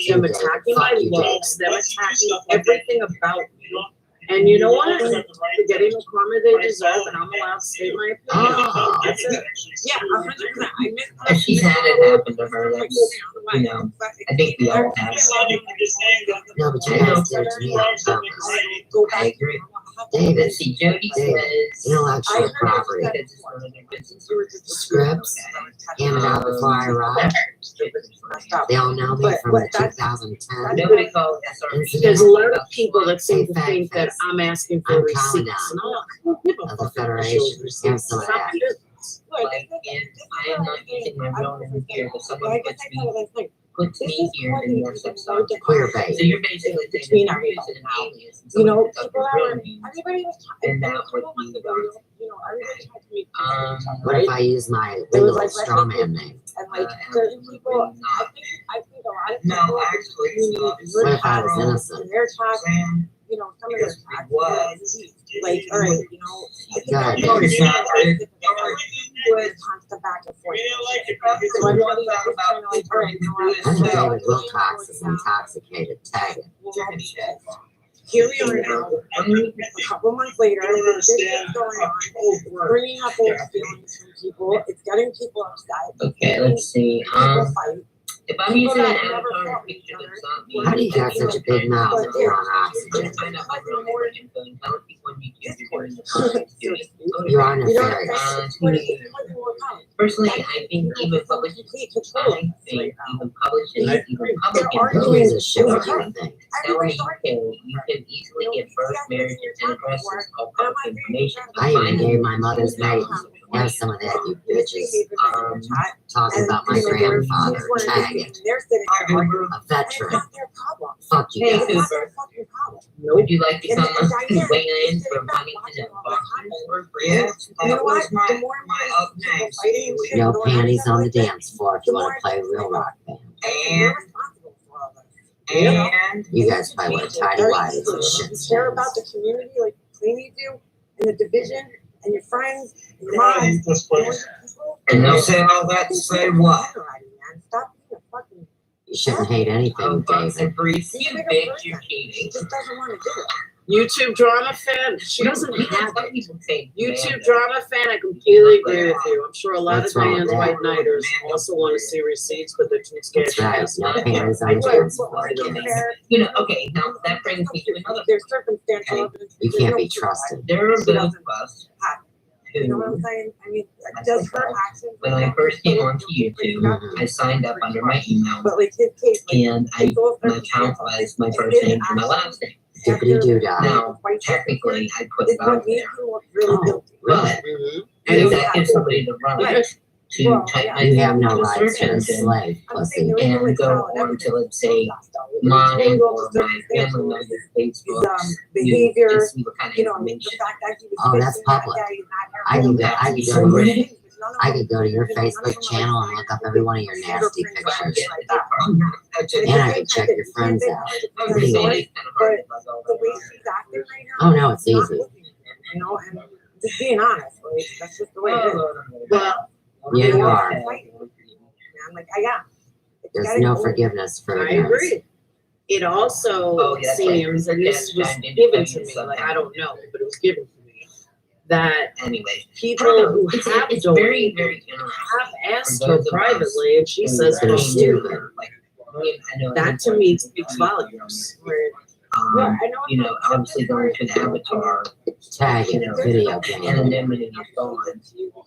them attacking my Fuck you, looks, them attacking everything about me. And you know what? They're getting the karma they deserve, and I'm allowed to state my opinion. Oh. That's it. Yeah, 100%. I meant If she's had it happen to her, that's, you know, I think we all have. No, but you guys did it to me on purpose. I agree. David, Let's see, Jody says. intellectual property. Scripts handed out before I arrived. They all know me from the 2010 Nobody called SRP. There's a lot of people that seem to Hey, think that face. I'm asking for I'm receipts. calling No, of the Federation and some of that. Like, if I am not using my real name here, but someone puts me here and you're some Queer bait. So you're basically saying that you're using an alias and you know, someone puts up people your are, real name. everybody was And talking, that would be doxing. you know, everybody tried to make What if I use my There was legal like straw man name? and like certain people, I think a lot of people. No, actually, it's not. What if I was innocent? They're talking, you know, some of their taxes, like, all right, you know. I think God, that it's not. with constant back and forth. So I'm not even kind of like, all right, you know I'm what? David Wilcox is intoxicated. Tag it. Here we are now, a couple months later, this is going on, bringing up old feelings from people, it's getting people upset. Okay, let's see. People fight. If I'm using an avatar picture that's not me, How do you got such a big mouth if you're on I'm oxygen? gonna find out my real info and tell people on YouTube you're doing the comments doing. You are nefarious. Personally, I think even publishing, even publishing, Who gives a shit what you think? you can easily get birth, marriage, and addresses, all public information. I even gave my mother's maiden. Have some of that, you bitches. Talking about my grandfather. Tag it. A veteran. Fuck you Hey, guys. Cooper, would you like to come weigh in from Huntington and Boston for free? Yes, that was my up next. No panties on the dance floor if you want to play a real rock band. And You guys probably wear tidy whities and shit Care stones. about the community like Cleany do, and the division, and your friends, and your Yeah, moms. this place. and they'll say all that to say what? Stop being a fucking. You shouldn't hate anything, David. Grease, you bitch, you're cheating. She just doesn't want to do it. YouTube drama fan, she doesn't have Some it. people say YouTube drama fan, I completely agree with you. I'm sure a lot What's of wrong with Diane's that? white nighters also want to see receipts, but they're too scared That's to right. ask. No panties on the dance floor. You know, okay, now that brings me to another. There's circumstantial evidence. You There's can't no be proof. trusted. There are She those doesn't of us You know what I'm who, saying? I mean, does her actions. when I first came onto YouTube, I signed up under my email, But like his case, like, and my account was my first name and my last name. Dippity doo dah. Now, technically, I put it It out would make there, you look really Oh, guilty. but And that gives somebody the right to type my You name have no into the rights. search You're a engine slave, pussy. and go on to, let's say, mine or my family member's Facebook, Behavior, to see what kind of you know, the information. fact that he was. Oh, that's missing that public. day, not I her can fault. go. I could go to your Facebook channel and look up every one of your nasty pictures, and I could check your friends out. Anyway. The way she's acting right Oh now. no, it's not easy. looking good, you know, and just being honest, like, that's just the way it is. Well, Yeah, you are. I'm like, I got. There's no forgiveness for I the guns. agree. It also Oh, yeah, that's right. seems, and this was That's right. given to me, like, I don't know, but it was given to me, that Anyway, people who it's have very, donated very interesting. have asked her privately, and she says they're stupid. That to me speaks volumes. You know, obviously going to an avatar, Tag you it, know, video game. anonymity is gone.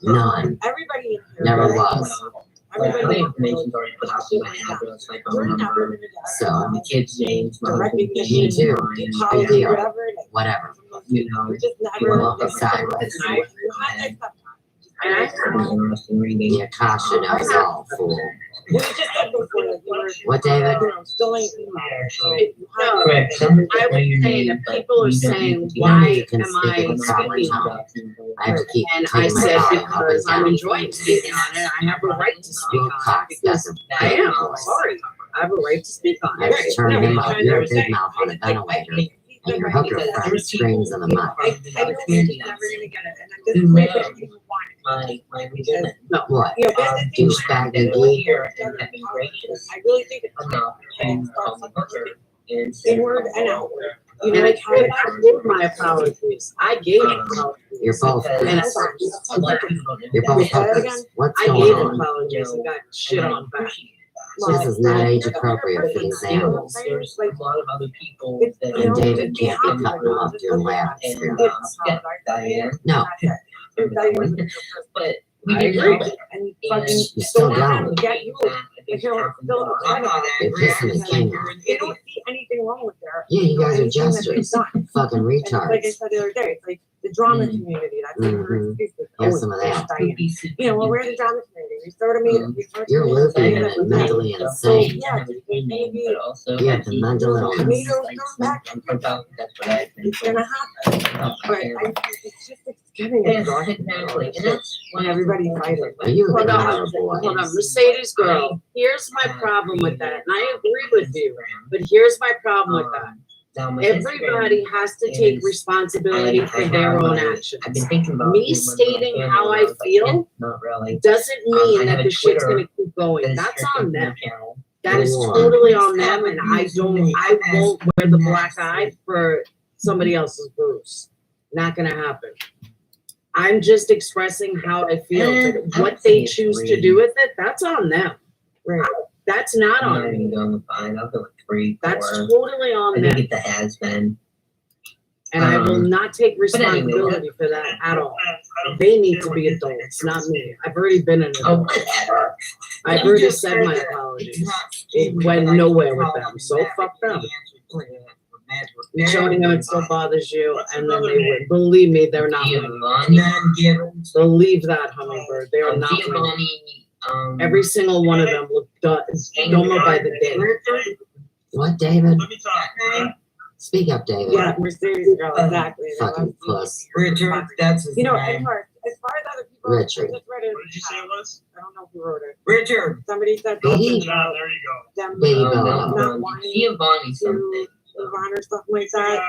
None. Everybody in here. Never knows. was. Like, my information's already put out to my address, my phone number, So, my kids' names, my husband's recognition, name, me too. mine, Apology, Yeah. whatever. Whatever. you know, We're just you never. want Look sideways. And I interesting reading. The Akasha knows all, fool. We just said before, like, we were. What, David? You know, still ain't email, so. No, Correct. Some I would know your say name, that but people are you don't saying, need to Why why you can am speak I in the proper speaking tone. on it? I have to keep And I taking my said, volume up and because I'm down. enjoying speaking on it, I have a right to speak Little on cock it, because doesn't. I am, I'm sorry, I have a right to speak on I have to it. turn No, him I'm up. trying You're a to big say- mouth on a ventilator, and your hooker friend screams in the mic. I know she's never gonna get it, and I'm just Who grateful knows? that you want it. my resentment. What? You know, that's the thing. Douchebag That McGee? here and have been gracious I really think it's enough to call me hooker and say, inward and outward. You And know, I like how gave my apologies, I gave apologies. You're both Because And I crooks. a lot of people don't know You're that. both Say that hookers. again? What's I going gave on? apologies and got shit on back. This is not age appropriate for these animals. There's a lot of other people It's, that you And know, David we can't be have to cutting them up just doing look at lap it. experiments. yeah, Diane. No, But we I didn't agree. know that. And And fucking you still don't don't. let them get you. If you're still upset about You're it. pissing the king off. They don't see anything wrong with their. Yeah, you guys are anything that they've jesters. done. Fucking And like I retards. said the other day, it's like the drama Mm. community, that's like her Mhm. excuses. Have Oh, some of it's that. Diane. You know, well, we're the drama community. We sort of made it. We sort of You're made it loopy say and that we mentally made- insane. Yeah, maybe but also You have the mental tomatoes illness. come back. I'm from South, that's what I've been It's gonna happen. But it's just, it's getting Yeah, exhausting. exactly. And that's When everybody's fighting. Are you Hold the on, daughter boy? hold on, Mercedes girl, here's my problem with that, and I agree with you, but here's my problem with that. Now my Everybody Instagram has to take is- responsibility for their own actions. I've been thinking about Me doing one stating for my how I family, but feel not really. doesn't I mean have that a the shit's Twitter gonna keep going, That is that's strictly on for them. my channel. That is Wow. totally on them, and I won't wear the black eye for somebody else's bruise. Not gonna happen. I'm just expressing how I feel, but what they choose to do with it, that's on them. Right. That's not I'm on not me. even going with 5. I'll go with 3, 4. That's totally I on think them. it has been. And I will not take but anyway, responsibility for that at all. They need to be adults, not me. I've already been an Oh, adult. whatever. I've already said my apologies. It went nowhere with them, so fuck them. You're showing them it still bothers you, and then they would. Believe me, they're not winning. Believe that, Hummingbird. They are not winning. Every single one of them looked dumber by the day. What, David? Let me talk. Speak up, David. Yeah, Mercedes girl, exactly. Fucking puss. Richard, that's his You know, name. and Mark, as far as other people, Richard. I just read it. What did you say it was? I don't know who wrote it. Richard. Somebody said Baby. something about There you go. them Baby. not wanting Giovanni to something. move on or something like that.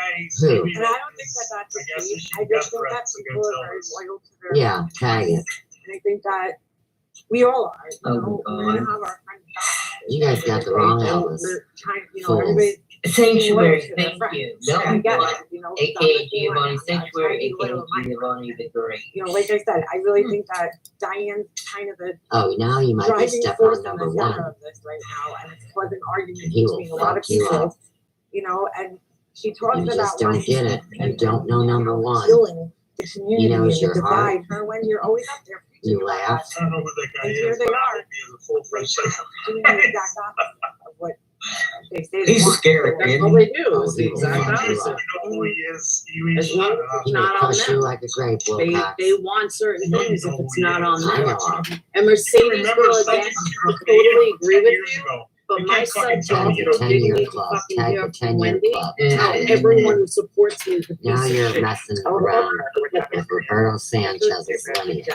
Who? And I don't think that that's the I guess case. she I just think got that threats people against are very Elvis. loyal to their Yeah, tag it. And I think that we all are. You Oh, know, God. we're gonna have our friends back. You guys got the wrong Elvis. We're trying, you know, Fools. everybody. Sanctuary, thank you. I No, get what? it, you know. AKA some of the Giovanni things I'm Sanctuary, trying to be AKA loyal to my Giovanni the Great. You know, like I said, I really think that Diane's kind of the Oh, now you might be driving stepping force on in number the center one. of this right now, and it's causing arguments He will between a lot of fuck you people. up. You know, and she talks You about just don't wanting get to- it. You don't know number one. Killing the community knows and the your heart. divide. Her when you're always up there. preaching You about laugh. I don't know who that guy And is. here they but are. He is a full-fledged psycho. doing the exact opposite of what they say they He's want. scary. That's all they do. Oh, It's the he will exact fuck you opposite. up. You know who he is. You As long as shut up. it's He will not on crush you them. like a grape, They Wilcox. want certain things if it's not on I them. know him. And Mercedes Remember girl something again, you I were totally dating agree 10 with years you. ago. But You my can't fucking son tell me John you didn't don't- 10-year need to club. fucking Type hear of from 10-year Wendy club. how everyone who supports me is a piece Now of you're shit. messing I love around her. with Roberto Sanchez's lineage.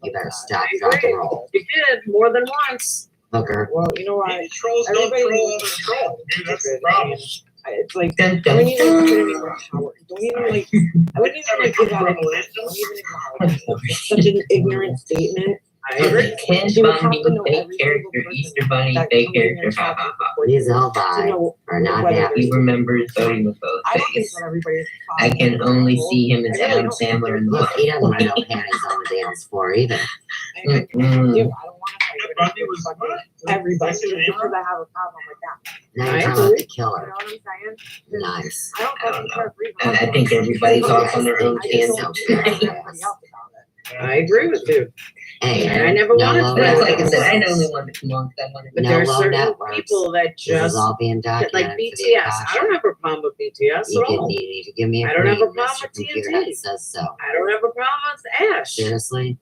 You better stop, I drop, agree. and roll. You did more than once. Hooker. Well, you know what? Maybe trolls don't Everybody troll knows other trolls. Maybe that's the I problem. mean, it's like Dun, I dun, wouldn't even put any dun. more power. Don't even like. I wouldn't even like give that any credit. Don't even acknowledge it. Such an ignorant statement. I agree. Ken She would have Bundy, to know fake every character, single person Easter Bunny, that fake comes in your character, ha shop ha ha. for These you Elvi to know are not whether happy. He remembers voting with both I don't think face. that everybody's. I can only see him as I really Adam don't. Sandler in the Look, he doesn't book. wear no panties on the dance floor either. I do. I don't want to fight with Bundy was fucking what? everybody What's his just name? because I have a problem with that. Now I you're talking about the You know killer. what I'm saying? Nice. I don't I don't fucking know. care for And I think everybody's off on their own I just tangent. don't care about everybody else about it. I agree with you. Hey, And I never no wanted low to. That's like I networks. said, I only wanted to come on because I wanted But No there are low certain networks. people that This is just all being like documented for the BTS. I Akasha. don't have a problem with BTS You at all. need to give me a I don't have a green, problem Mr. with Computer TNT. that says so. I don't have a problem with Ash. Seriously?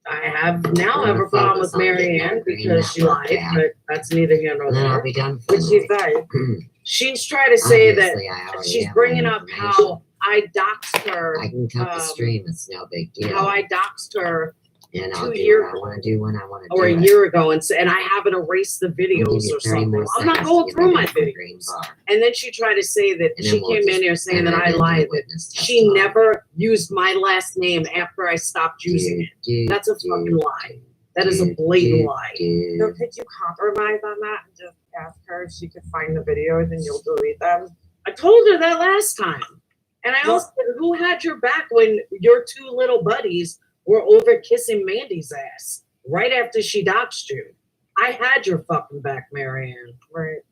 I have now We're have a gonna problem focus with on getting Marianne that green because she network lied, back. but that's neither here nor And then I'll there. be done for What the she night. said. She's trying to say that Obviously, I already she's have bringing my up information. how I doxed her, I can cut the um, stream. It's no big deal. how I doxed her and I'll 2 do years what I want to do when I want to or a do it. year ago, and I haven't erased the I'll give videos you or 30 something. more I'm not seconds going to through get my ready for the green videos. bar. And then she tried to say that And she then we'll came in just here saying that enter I it into lied. the That witness she testimony. never used my last name after I stopped using it. That's a fucking lie. That is a blatant lie. So could you compromise on that and just ask her if she could find the videos and you'll delete them? I told her that last time. And I also said, who had your back when your two little buddies were over kissing Mandy's ass right after she doxed you? I had your fucking back, Marianne. Right.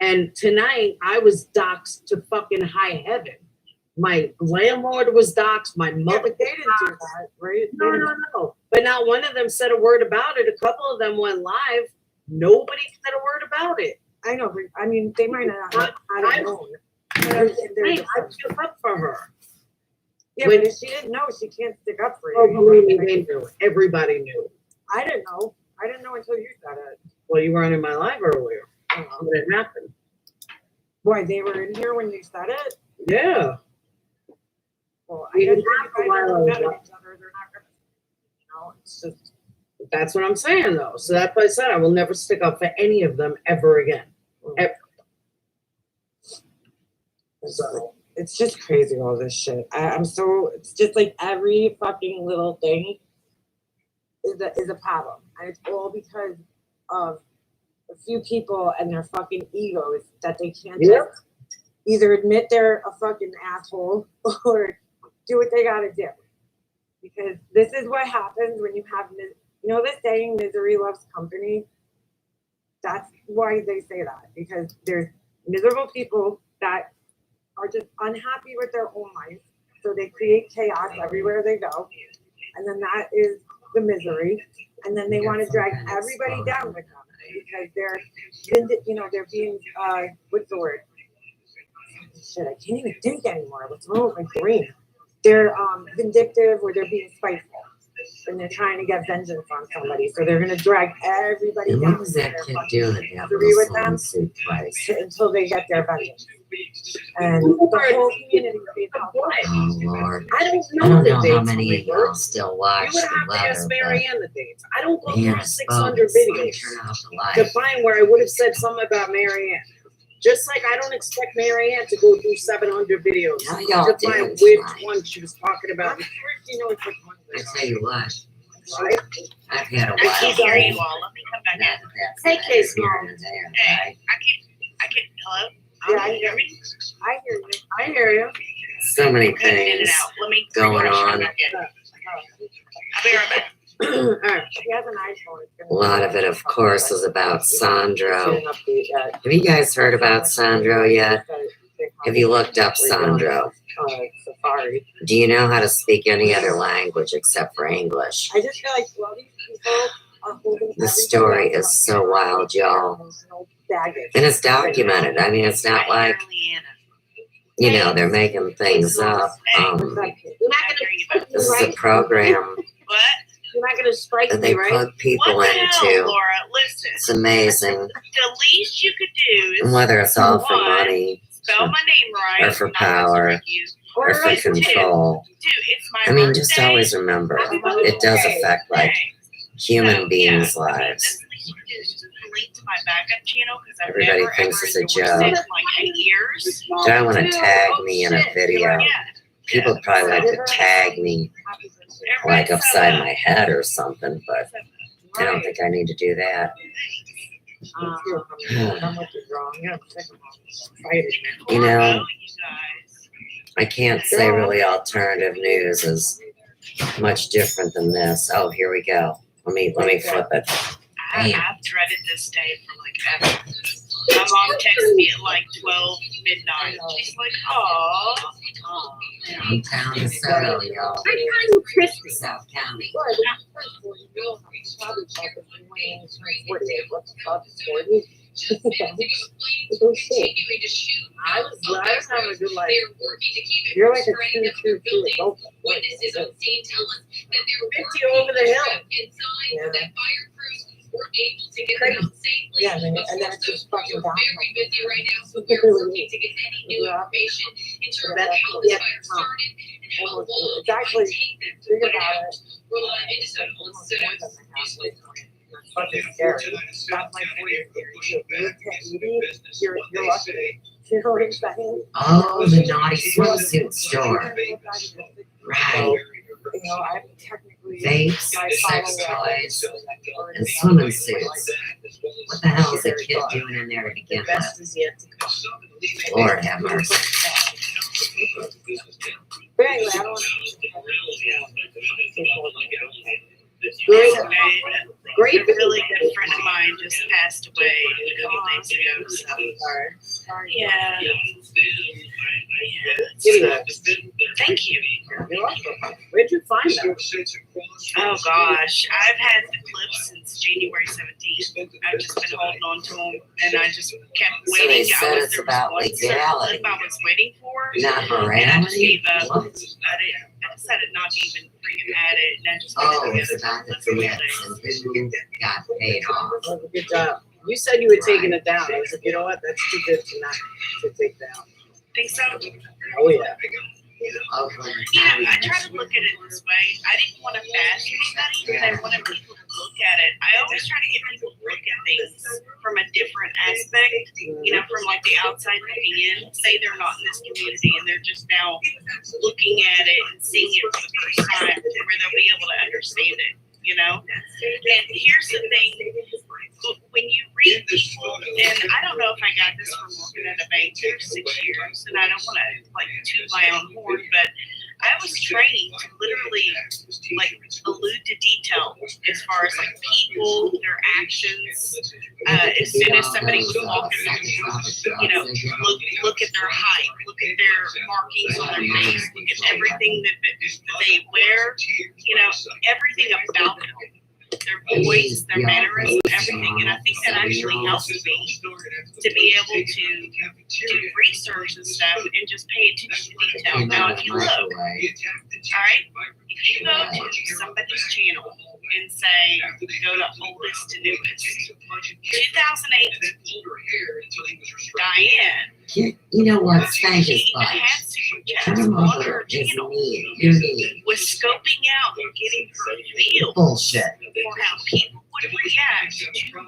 And tonight I was doxed to fucking high heaven. My landlord was doxed. My mother They didn't do that, right? No. But not one of them said a word about it. A couple of them went live. Nobody said a word about it. I know, but I mean, they might not have I- known. I stood up for her. Yeah, when- but if she didn't know, she can't stick up for you. Oh, believe me, they knew. Everybody knew. I didn't know. I didn't know until you said it. Well, you weren't in my live earlier when it happened. Why, they were in here when you said it? Yeah. Well, We I guess didn't if have you to guys lie are on mad that. at each other, they're not gonna, you know, it's just, That's what I'm saying, though. So that's why I said I will never stick up for any of them ever again. Ever. So it's just crazy, all this shit. I'm so, it's just like every fucking little thing is a problem. And it's all because of a few people and their fucking egos that they can't Yep. just either admit they're a fucking asshole or do what they gotta do. Because this is what happens when you have, you know, this saying, misery loves company. That's why they say that, because there's miserable people that are just unhappy with their own life. So they create chaos everywhere they go. And then that is the misery. And then they want to drag everybody down with them because they're, they're being, what's the word? Shit, I can't even think anymore. What's wrong with my brain? They're vindictive, or they're being spiteful. And they're trying to get vengeance on somebody. So they're going to drag everybody And down. what was that kid doing? That Agree with little them suit place. until they get their vengeance. And the whole community is Oh Lord. I don't I don't know know the how dates many when they work. still watch You would the have to weather, ask but Mary Ann the dates. I don't go man, through it's 600 supposed to videos turn out the to light. find where I would have said something about Mary Ann. Just like I don't expect Mary Ann to go through 700 videos How y'all to find doing which tonight? one she was talking about. I tell you what, Right? I've had a I while. can't hear you all. Let me come back Not in. that that's Hey, neither Case here Mom. nor there, Hey, right? I can't, hello? Yeah, Can you hear me? I hear you. I hear you. So many Cutting in and things out. Let me going bring my on. shot back in. I'll be right back. All right. She has an iPhone. It's A lot of it, of course, is about Sandro. Have you guys heard about Sandro yet? Have you looked up Sandro? Safari. Do you know how to speak any other language except for English? I just feel like, well, these people are holding The story is so wild, y'all. And it's documented. I mean, it's not like, you know, they're making things up. This is a program What? You're not going to strike that me, they right? plug people What the hell, into. Laura? Listen. It's amazing. The least you could do is And whether it's all for one, money spell my name right. or for not power correct you. or for Two, control. it's my I mean, birthday. just always remember, it does affect like human beings' The lives. least you can do is just link to my backup channel because I've Everybody never thinks ever it's a endorsed it in joke. like 8 years. Do I want to tag me in a video? Yeah. People probably like to tag me like upside my head or something, but I don't think I need to do that. You know, I can't say really alternative news is much different than this. Oh, here we go. Let me flip it. I've dreaded this day for like ever. My mom texted me at like 12 midnight. She's like, "Oh, Downtown DeSoto, y'all. South County. I was having a good life. You're like a true adult. Witnesses on scene tell us that there were 50 over the hill. Yeah. That fire crews were able to get them out safely. Yeah, and then But it's just fucking forces are down. very busy right now, so we're working to get any new information in terms of how this fire started and how long It's actually, it take them to think put it about out. it. We're live in Minnesota. It's fucking scary. That's my point. You're lucky. You know what I'm saying? Oh, the naughty swimsuit store. Right. You know, I'm technically. Vapes, sex toys, and swimming suits. What the hell is a kid doing in there to begin with? Lord have mercy. But anyway, I don't. Great, a really good friend of mine just passed away a couple days ago. So, yeah. Thank you. Where'd you find them? Oh gosh, I've had the clips since January 17th. I've just been holding on to them, and I just kept So they waiting. said it's about legality, I was waiting for, not and I just morality. gave up. What? I decided not to even freaking add it, and I just Oh, it's about the threats and who got paid off. Good job. You said you were taking it down. I was like, you know what? That's too good to not to take down. Think so? Oh yeah. Oakland Yeah, County, I try to look at it this way. I didn't want to bash anybody, but I wanted people to look at it. I always try to get people to look at things from a different aspect, you know, from like the outside looking in. Say they're not in this community and they're just now looking at it and seeing it for the first time, where they'll be able to understand it, you know? And here's the thing. When you read people, and I don't know if I got this from working at a bank for 6 years, and I don't want to like toot my own horn, but I was trained to literally like allude to detail as far as like people, their actions, as soon as somebody was walking, look at their height, look at their markings on their face, look at everything that they wear, everything about them. Their voice, their mannerisms, everything. And I think that actually helps me to be able to do research and stuff and just pay attention to detail. Now, if you look, all right, if you go to somebody's channel and say, go to oldest to newest, 2008, Diane, You know what? Thank you, she but had super chats come on over. her It's channel, me. You're me. was scoping out and getting her feel Bullshit. for how people would react to super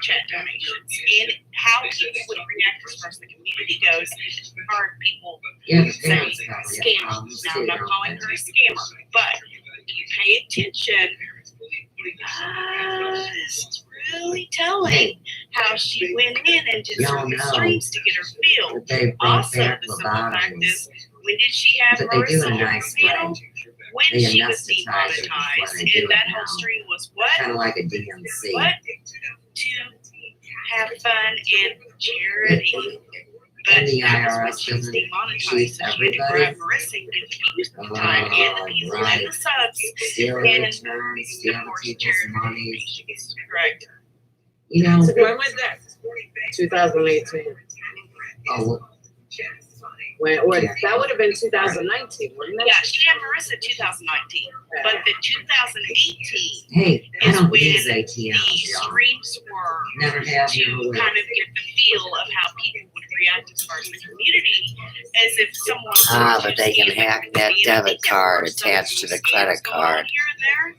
chat donations and how people would react as far as the community goes. Are people Yeah, saying scammers? Now, I'm not calling her a scammer, but if you pay attention, it's really telling how she went in and did certain streams to get her feel. Also, the simple fact is, when did she have Marissa on her panel? When she was demonetized, and that whole stream was what? Kind of like a DMC. What? To have fun and charity. But And the that was when IRS she was doesn't demonetized, cheat so she had to grab everybody. Marissa and give the people time and the people and the subs. Steal And returns, steal of course, people's charity money. donations, correct. You know, When was that? 2018. oh, That would have been 2019, wouldn't it? Yeah, she had Marissa 2019, but the 2018 hey, I is don't when use the ATMs, y'all. streams were Never have, to never will. kind of get the feel of how people would react as far as the community, as if someone But they can hack that debit card attached to the credit card. here and there.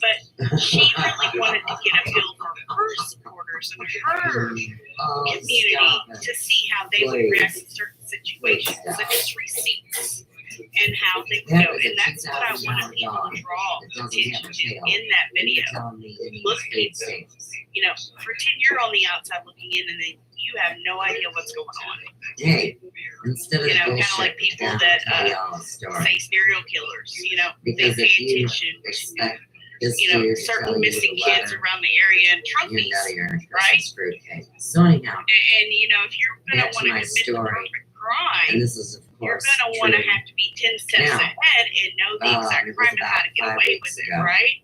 But she really wanted to get a feel for her supporters and her community to see how they would react in certain situations, such as receipts and how things go. And that's what I wanted people to draw attention to in that video. Look, people, pretend you're on the outside looking in and then you have no idea what's going on. Hey, instead of Kind of like people that say serial killers, they because pay if you attention expect to, certain missing kids around the area and trophies, right? So anyhow, And if you're going back to to want my to commit the story, perfect and crime, this is of you're course going to want to true. have to be 10 steps Now, ahead and know the exact it was crime and how to about get 5 away weeks with it, ago. right?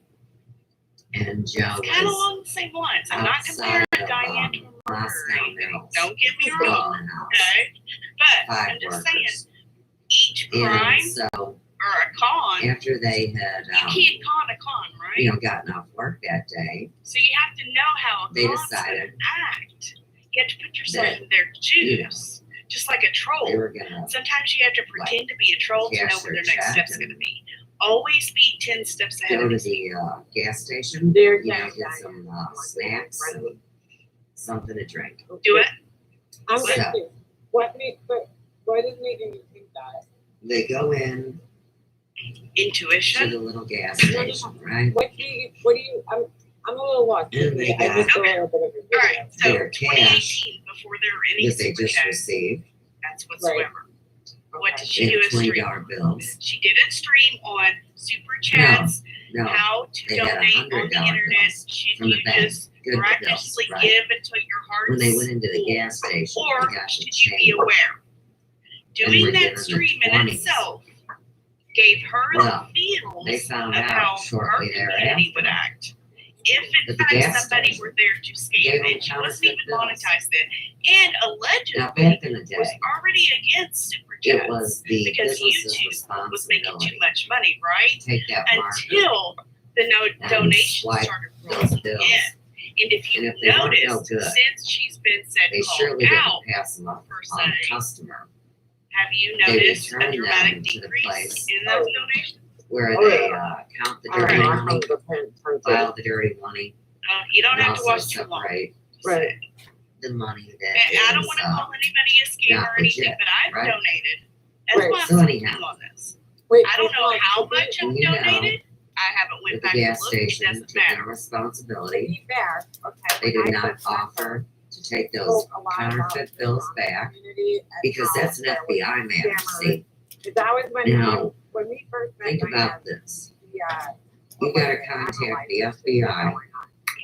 And Joe It's kind of was along the same lines. I'm not comparing outside of Diane to a murder Moscow or anything. Mills. Don't get me Building wrong, a house. okay? But 5 I'm just workers. saying, each crime And so or a con, after they had you can't con a con, right? gotten off work that day, So you have to know how a they con's going decided to act. You have to put yourself that, in their shoes, just like a troll. they were gonna Sometimes you have to pretend to be a troll to know cash where their their next check step's and going to be. Always be 10 steps ahead go of to these the gas station, There, get some snacks and something to drink. Do it. I'm So confused. Why does making you think that? they go in to Intuition. the little gas station, right? I'm a little lost. And they I missed a got little bit of your All right. So their cash 2018, before there were any that they super just chats, received that's whatsoever. What did she and do? A stream. $20 bills. She did a stream on super chats, No, how to they had donate on the $100 internet. bills Should from the you bank. just Good bills, miraculously right? give until your heart When they went into the gas station, or they got the should you be change. aware? And we're Doing given that the stream in 20s. itself gave her Well, the feels they found of out how shortly her community thereafter would act. If that in the fact gas somebody station were there to gave scam them and she wasn't counterfeit even bills. monetized then, and Now, allegedly back in the day, was already against super it chats was the because business's YouTube was making too responsibility much money, right? to take that marker Until the and donations swipe started those rolling bills. in. And if you And if they weren't no notice, good, since she's been said they called surely out, didn't pass them up per on se, customer. have you They noticed a returned dramatic them to the decrease place in those donations? where Oh, they yeah. count the I dirty know, I money, found the pen, file the dirty money, You don't and have to also watch too long. separate Right. the money And that I don't is want to call anybody a scammer not or anything, legit, but I've right? donated. That's Right. why I'm So so anyhow. keen on this. Wait, I don't know how much I've And you know donated. I haven't that went the back and gas looked. It station doesn't took their matter. To responsibility. be fair, okay. They when did I not first met her, offer to take she those spoke a lot about counterfeit the bills back community and because how that's an there was FBI matter. scammers. See, 'Cause that was now when we first met think Diane, about this. yeah. You got to contact the FBI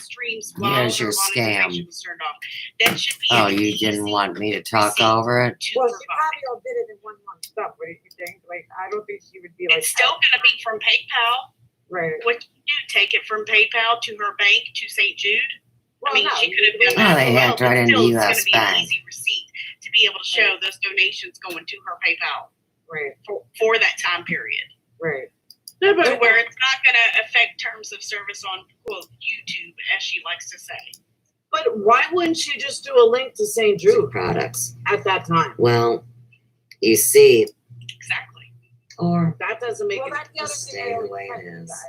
streams while Here's her your monetization scam. was turned off. That should be Oh, an you easy didn't want me to talk receipt over it? to Well, she provide. probably all did it in one lump sum. What do you think? Like, I don't think she would be like. It's still going to be from PayPal. Right. What do you do? Take it from PayPal to her bank to St. Jude? Well, I mean, no, she could have done Oh, that they as well, hacked right but into still, it's going US to be an Bank. easy receipt. to be able to show those donations going to her PayPal Right. for that time period. Right. No, but where it's not going to affect terms of service on quote YouTube, as she likes to say. But why wouldn't you just do a link to St. Jude products. at that time? Well, you see, Exactly. or That doesn't make Well, it. that's the other just thing stay I the always way said it is is.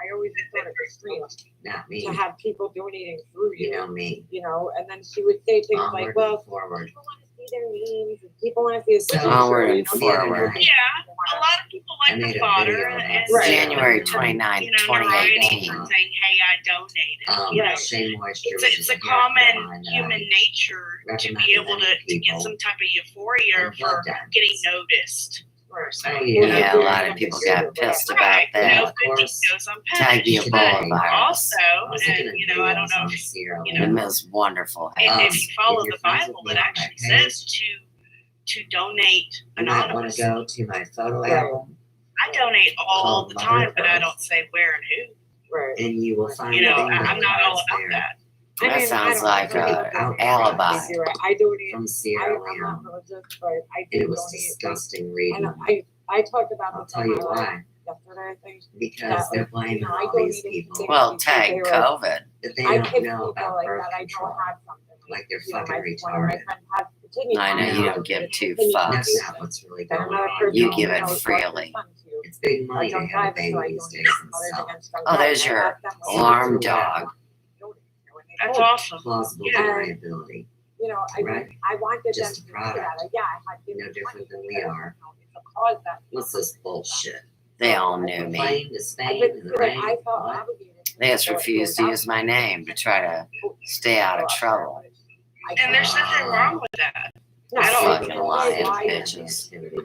I always thought it was strange Not me. to have people donating through You know me. you know, and then she would say things Onward like, well, and forward. people want to see their names and people want to see this. Onward and forward. Yeah, a lot of people I like made the a fodder video and about January you 29, know, notoriety 2018. for saying, "Hey, I donated." You know, Shea Moisture. it's a common human nature to be able to get some type of euphoria for getting noticed. Oh, yeah, a lot of people got pissed about that. Of course, goes Tag unpunished. the But Ebola virus. also, and you know, I don't know if The most wonderful. if you follow the Bible, it actually says to donate You might want to anonymously. go to my photo album, I donate all the time, but I Earth. don't say where and who. Right. and you will find You know, bingo I'm not all cards about there that. That sounds like a alibi. You're right. I donate. from Sierra I'm not Leone. religious, but I And do it was donate. disgusting reading. And I talked about I'll this tell on you my live why. yesterday, I think. Because they're blaming I all these donated people to Well, things tag they were- COVID. that they I don't pick know people about like birth that I know control. have something. Like they're You know, fucking one of my retarded. friends has kidney I know you cancer. don't give two Kidney fucks. That's cancer. not what's really And going another on. person You who give it knows what freely. their son to. It's big money Like, to I'm have a driving, baby so I these donate days and Mothers sell Against Drunk Oh, there's Driving. I your asked them what alarm they do. dog. That's awesome. plausible Yeah. deniability. You know, I Right. mean, I wanted them Just to a see product. that. Yeah, I had given No different than we money, are. you know, it's a cause that. What's this bullshit? They all knew me. Plane to Spain I in just the feel like rain? I felt What? obligated. to They just support refused to those use my name to try to stay out of trouble. And there's nothing wrong with that. No, I don't- I Fucking don't lying know why. bitches. Activities.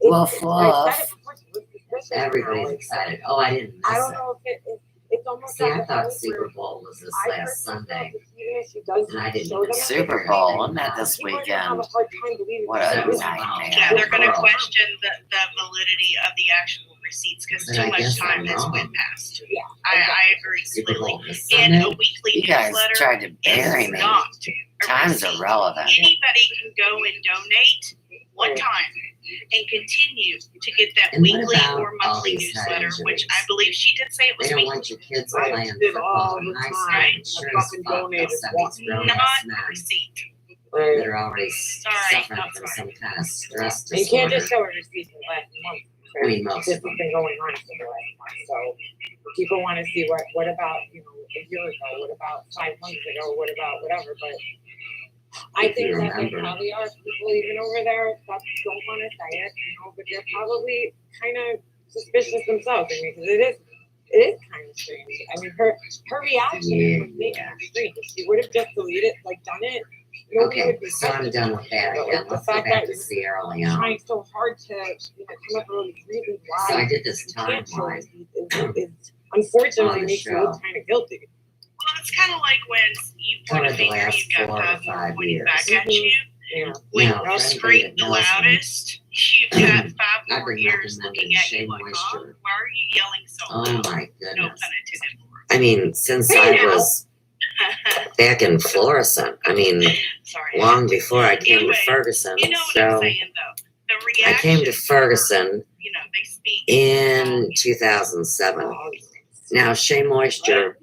Woof, I said woof. it before, she was suspicious. Everybody's excited. Oh, I didn't I miss don't it. know if it's almost See, I at the thought point Super where Bowl was this I last personally feel Sunday. that even if she does And I didn't show them Super everything, Bowl, isn't that this people are gonna have a weekend? hard time believing What that a it's nightmare. Yeah, they're going to Girl. question the validity of the actual receipts because But too I much guess time I'm has wrong. went past. Yeah, I agree Super completely. Bowl this In Sunday. a weekly You guys newsletter, tried to bury is me. not a Time's receipt. irrelevant. Anybody can go and donate one time and continue to get that And what weekly about or all monthly these head newsletter, which injuries? I believe she did say it They was don't weekly. want your kids I playing did football all in the high time. school. Right. And sure I as fucking fuck, they'll donated send once. these grown Not ass a men receipt. Right. that are already Sorry, suffering not from sorry. some kind of stress And you can't disorder. just show a receipt from last month. I mean, most This of has them. been going on for the last month, so people wanna see what about, you know, a year ago, what about 5 months ago, what about whatever, but I If you think that there remember. probably are people even over there that don't wanna say it, you know, but they're probably kinda suspicious themselves, I mean, cause it is kind of strange. I mean, her reaction was making it strange. If she would have just deleted, like done it, nobody Okay, would be so I'm done with that But, again. like, Let's the go fact back that to you're Sierra Leone. trying so hard to, you know, come up with all these reasons why. So I did this you can't show timeline receipts is unfortunately on the makes you show. look kind of guilty. Well, it's kind of like when you point Covered a the finger, last you've got 4 to 5 more 5 pointing years. back at you. Yeah. When Now, you for anybody scream that the knows me, loudest, you've got 5 I've more been ears recommending looking at Shea you like, huh? Moisture. Why are you yelling so Oh loud? my No goodness. pun intended. I mean, since Hey, I now. was back in Florissant, I mean, Sorry. long before I came to Anyway, Ferguson. You know what I'm So saying, though. The I reaction. came to Ferguson You know, they speak. in 2007. Now, Shea Moisture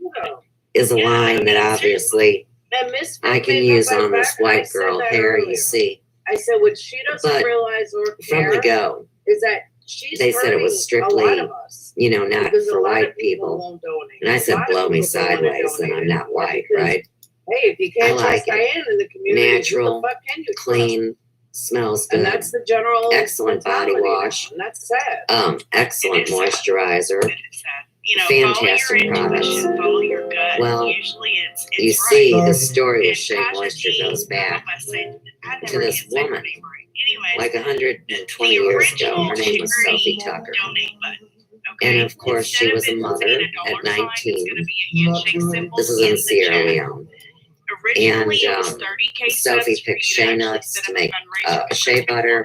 is a line that obviously And Miss I can Finn use made my on this back, I white said girl that hair, earlier. you see. I said what she doesn't But realize or from care the go, is that she's they said it was hurting strictly, a lot of us. you know, not Because a for lot white of people people. won't donate. And I A said, lot of blow me people don't wanna sideways, and donate I'm not anymore white, because, right? Hey, if you can't I trust like it. Diane in the community, Natural, who the fuck can you trust? clean, smells And good. that's the general Excellent body mentality now, wash. and that's sad. Excellent moisturizer. You know, Fantastic follow your products. intuition, follow your gut. Well, Usually it's You right. see, the story of And Shea Tasha Moisture T, goes back I said, I to never this can say her woman, name right. Anyways, like 120 the years ago. original Her name was charity Sophie Tucker. donate button. Okay? And of course, she Instead was a of it mother being a at dollar sign, it's 19. going to be a handshake symbol This is in in the Sierra chat. Leone. Originally, And it was 30 case Sophie sets for picked you shea to nuts actually to set make up a fundraiser shea butter.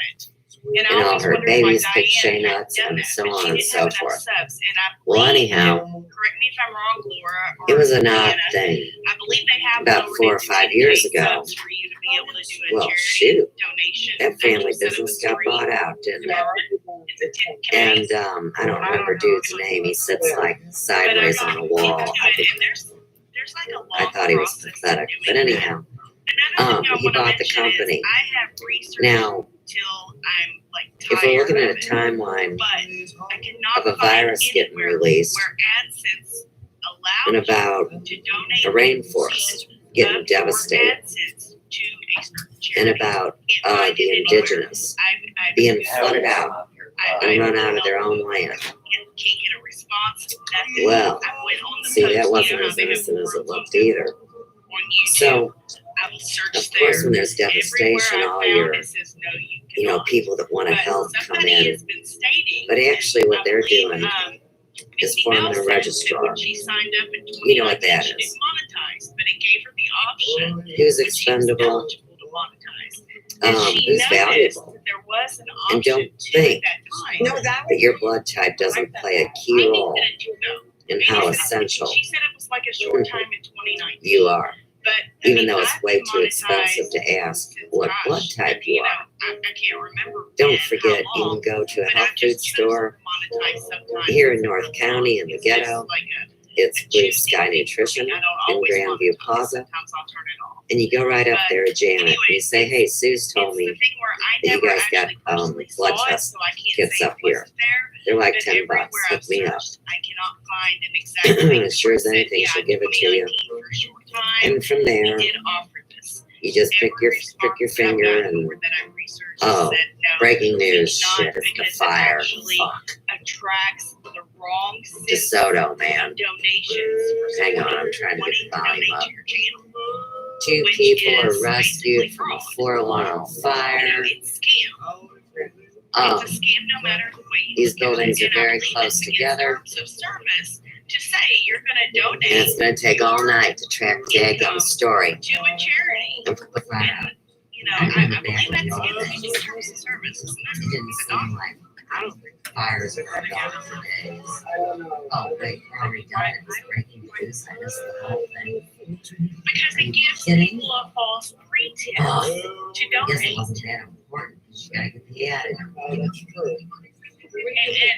And I and all always her wondered why babies pick Diane shea had nuts done and that, so but she on and didn't so have enough forth. subs. And I Well, believe anyhow, that, correct me if I'm wrong, Laura, it or was an odd Deanna, thing. I believe they have About lowered 4 or it to 5 years 10 ago. subs for you to be able to do a Well, charity shoot, donation. that family You said it business was got free. bought out, didn't it? It's a 10K. And I don't remember dude's name. He sits like sideways on a wall. There's like a I long thought he was process to pathetic. doing But that. anyhow, Another thing I he want to bought the mention company. is I have researched Now, till I'm like if we're looking tired at a of it, timeline but I cannot of a find virus getting anywhere released where AdSense and allows about you to donate a rainforest getting up your devastated AdSense to a certain and charity. about Can't find the it anywhere. indigenous I've being flooded out and run out of their own land. Can't get a response. Nothing. Well, I went on the see, post, that you wasn't know, as they have innocent as it forums looked either. on YouTube. So, I will search of there. course, when there's devastation, Everywhere I all found your, it says, no, you you know, cannot. people that want to But help come somebody in. has been stating, But actually, what I they're believe, doing is Mindy forming a Nelson, registrar. when she signed up in 2019, You know what that she is. didn't monetize, but it gave her the option. Who's when she was expendable, eligible to monetize. And she who's noticed valuable. that there was an And option don't to think at that time. that your blood type doesn't play a key role I think that it do, though. in how essential She said it was like a short time in 2019. you are. But Even though it's way too expensive to ask what blood type you are. I can't remember. Don't forget, you can go to a health food store here in North County in the ghetto. It's Blue Sky Nutrition in Grandview Plaza. And you go right up there to Janet and you say, hey, Sue's told me that you guys got blood test kits up here. They're like $10. Hook me up. As sure as anything, she'll give it to you. And from there, you just pick your finger and breaking news, shit, it's the fire. Fuck. Attracts the wrong DeSoto, man. donations. Hang on, I'm trying to get the volume up. To your channel. 2 Which people is are rescued basically from a wrong. 4-alarm fire. It's a scam. Um, It's a scam no matter who you these look at. buildings are And I very believe close it's together. against terms of service to say you're going to And donate it's going to take all night to track the daggum story. to a charity. And put that out. You know, I believe that's against terms of service. Isn't It didn't seem like fires are going on for days. Oh, wait, already done it. It's breaking news. I missed the whole thing. Because it gives Kidding? people a false pretense to I guess it donate. wasn't that important. You gotta get the ad in. And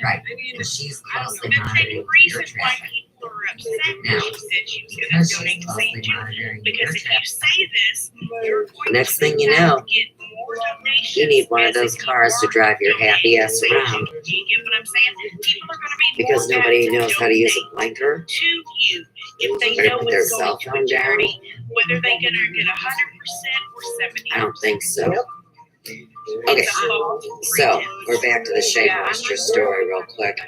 Right. And she's closely the monitoring your reason why traffic. people are upset Now, that she said she was going because to she's donate to closely St. Jude, monitoring because your if you traffic. say this, you're going Next to thing you have know, to get more donations. you need one of as those if cars to you drive your weren't happy ass donating. around. Do you get what I'm saying? People are going to be Because more nobody apt to knows how to use a donate blinker. to you if they Better know put their it's cell going to phone a down. charity, whether they're going to get 100% or 70%. I don't think so. Okay, so we're back to the Shea Moisture story real quick.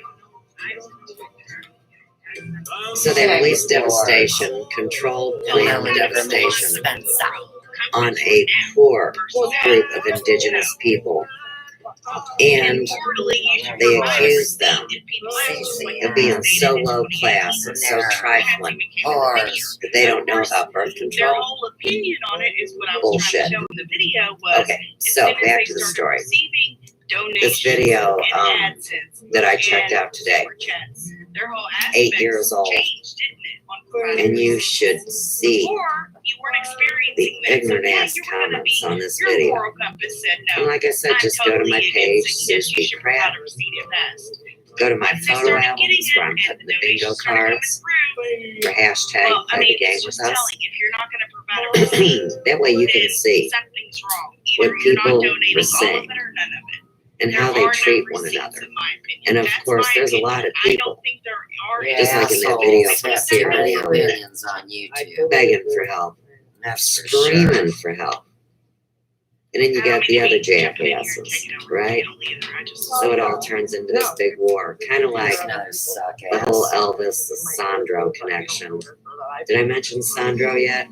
So they released devastation, controlled planned devastation on a poor group of indigenous people. And they accused them of being so low class and so trifling that they don't know about birth Their control. whole opinion on it is what I was Bullshit. trying to show in the video was Okay, so back to the story. This video that I checked out today, Their whole 8 years old, changed, didn't it? and you should see Before, you weren't experiencing the that. ignorant So, ass you were gonna comments be- on this your video. moral compass said no. And like I said, I'm just go to my totally page, against it. Yes, you Susie should Pratt. provide a receipt at best. Go to my Once they photo started albums getting where I'm it and putting the the bingo donations started coming cards through, for hashtag well, I play mean, the game it's with just us. telling, if you're not going to provide a receipt, That way you can then see something's wrong. what Either you're not people donating were all saying of it or none of it. and There how they are no treat one receipts, another. in my opinion. And of That's course, my there's a opinion. lot of I people, don't think there are just like in that video from Sierra Leone, on YouTube. begging for help, That's for sure. screaming for help. And then you I don't got the mean to other be jumping in here and jackasses, taking over the right? channel either. I just- So it all turns into this big war, kind of like Another suck the whole ass. Elvis Sandro connection. Did I mention Sandro yet?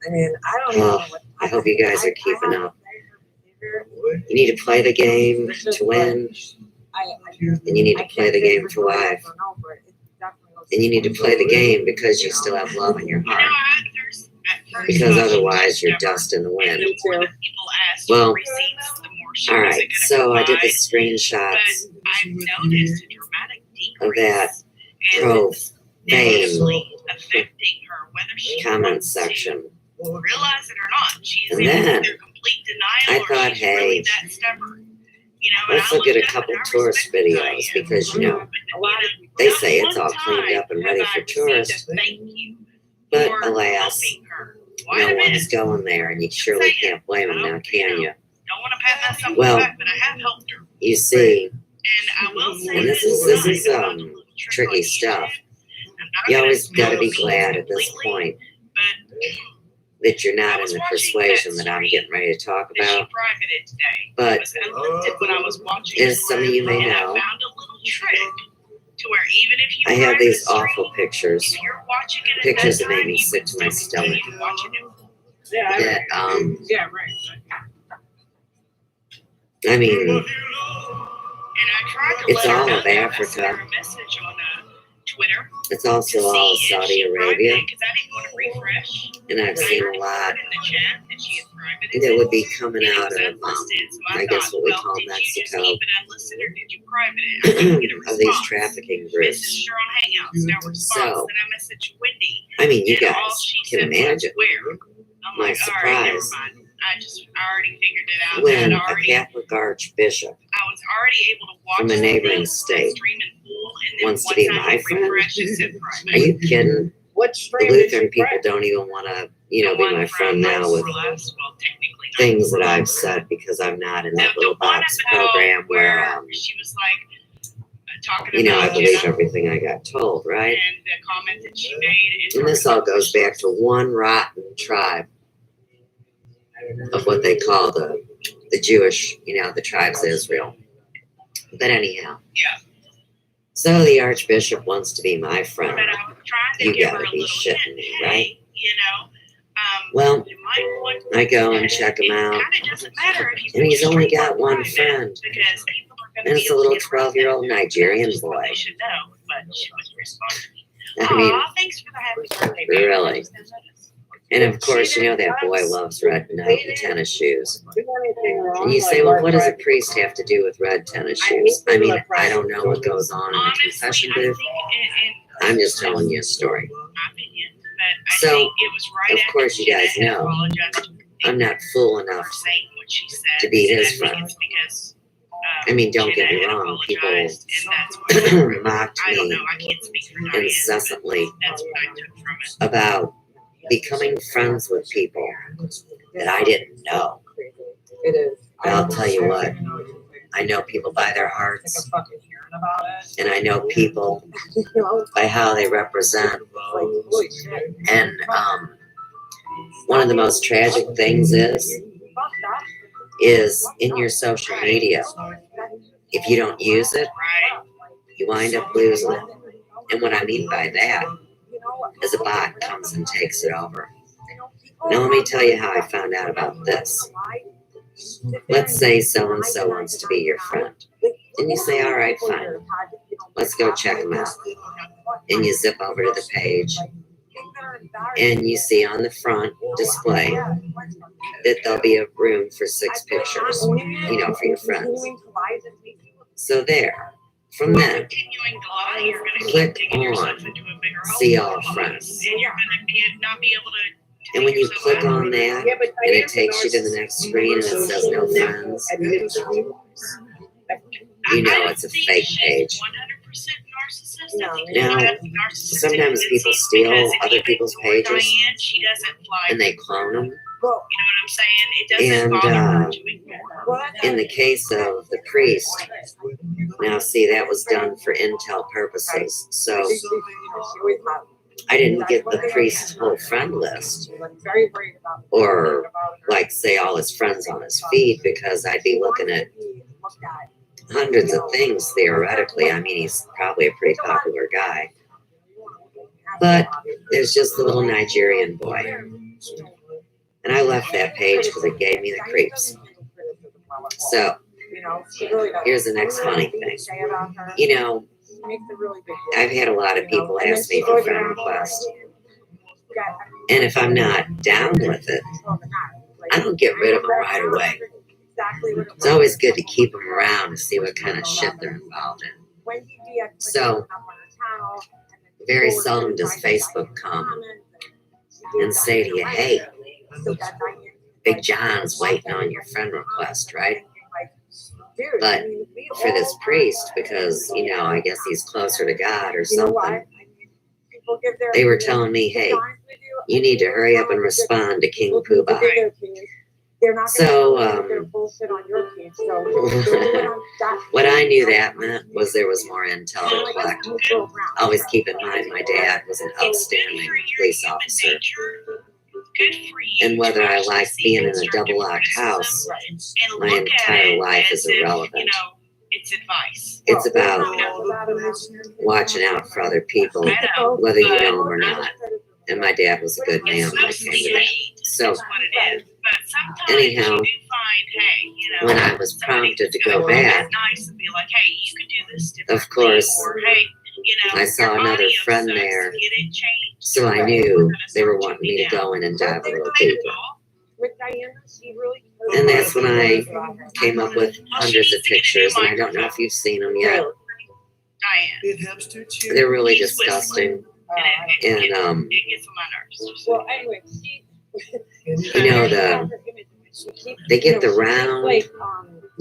I mean, I don't know. Oh, I hope you guys are keeping up. You need to play the game to win, and you need to play the game for life. And you need to play the game because you still have love in your You know, heart. there's at first Because I was otherwise, you're never- dust in the And wind. the more that people ask Well, for receipts, the more she All wasn't right, gonna so I did the provide. screenshots But I've noticed a dramatic of that decrease and it's profane negatively affecting her, whether she comment wants section. to realize it or not. She's And in then either complete I denial or thought, she's really hey, that stubborn. You know, and let's I look at a looked up couple and I tourist respect the guy, videos because, you know, they they say it's all cleaned up and ready for tourists. Thank you But for alas, helping her. no one's going there, and you surely can't blame them now, can you? Don't want to pat myself Well, on the back, but I have helped her. You see, And I will say and this is tricky stuff. You always got to be glad at this point that you're not in the persuasion that I'm getting ready to talk about. But as some of you may know, to where even if you I have private these a stream, awful pictures, if you're watching it at pictures that that make time, me you sick can to my still stomach. continue watching it. That Yeah, right. I mean, And I tried to it's let her all know of that. I Africa. sent her a message on Twitter It's also to all of see if Saudi she Arabia, privated, because I didn't want to refresh. and I've seen a lot In the chat that she had privated that it. would be coming And it out was of, unlisted, so I guess what we call did you just Mexico, keep it unlisted or did you private it? I didn't get a response. of these trafficking groups. Messaged her on Hangouts, no response. So, Then I messaged Wendy. I mean, you and all guys she can said was, imagine where? I'm my like, all right, never surprise mind. I already figured it out. when I a Catholic archbishop was already able to watch from a neighboring state stream in full, and then wants to once be I my hit friend. refresh, it said private. Are you kidding? What The stream did Lutheran you people press? don't even want to, be The my one friend now with well, technically not. things that I've said because I'm not in that little box program where, she was like talking I about believe Jenna everything I got told, right? and the comment that she made. And this all goes back to one rotten tribe of what they call the Jewish, the tribes of Israel. But anyhow. Yeah. So the archbishop wants to be my friend. But I was trying to You give gotta her a be little shitting hint, me, right? Well, I go and check him out, and he's only got one friend, and it's a little 12-year-old Nigerian boy. I mean, thanks for the happy birthday, baby. really. And of course, that boy loves red Nike tennis shoes. And you say, well, what does a priest have to do with red tennis shoes? I mean, I don't know what goes on in the confession booth. I'm just telling you a story. So, of course, you guys know I'm not fool enough to be his friend. I mean, don't get me wrong, people mocked me incessantly about becoming friends with people that I didn't know. It is. But I'll tell you what, I know people by their hearts, and I know people by how they represent. And one of the most tragic things is in your social media, if you don't use it, you wind up losing it. And what I mean by that is a bot comes and takes it over. Now let me tell you how I found out about this. Let's say so-and-so wants to be your friend. And you say, all right, fine. Let's go check them out. And you zip over to the page. And you see on the front display that there'll be a room for 6 pictures, for your friends. So there. From then, click on See All Friends. And when you click on that, and it takes you to the next screen and it says no friends, it's a fake page. Now, sometimes people steal other people's pages and they clone them. And in the case of the priest, now see, that was done for intel purposes. So I didn't get the priest's whole friend list or say all his friends on his feed, because I'd be looking at hundreds of things theoretically. I mean, he's probably a pretty popular guy. But there's just the little Nigerian boy. And I left that page because it gave me the creeps. So, here's the next funny thing. I've had a lot of people ask me for friend requests. And if I'm not down with it, I don't get rid of them right away. exactly what It's always good to keep them around to see what kind of shit they're involved in. when he de-escalated So, up on the channel, and then very people were seldom does criticizing Facebook Diane's come comments, she and gave say to Diane you, a hey, letter, so that Diane, Big like, John's waiting on your friend request, right? But for this priest, because, you know, I guess he's closer to God or something, they were telling me, hey, you need to hurry up and respond to King Poobah. So, what I knew that meant was there was more intel to collect. Always keep in mind my dad was an outstanding police officer. And whether I like being in a double-locked house, my entire life is irrelevant. It's advice. It's about watching out for other people, whether you know them or not. And my dad was a good man when it came to that. So, anyhow, when I was prompted to go back, of course, I saw another friend there, so I knew they were wanting me to go in and dive a little deeper. And that's when I came up with hundreds of pictures, and I don't know if you've seen them yet. They're really disgusting. And, well, anyway, you know, they get the round,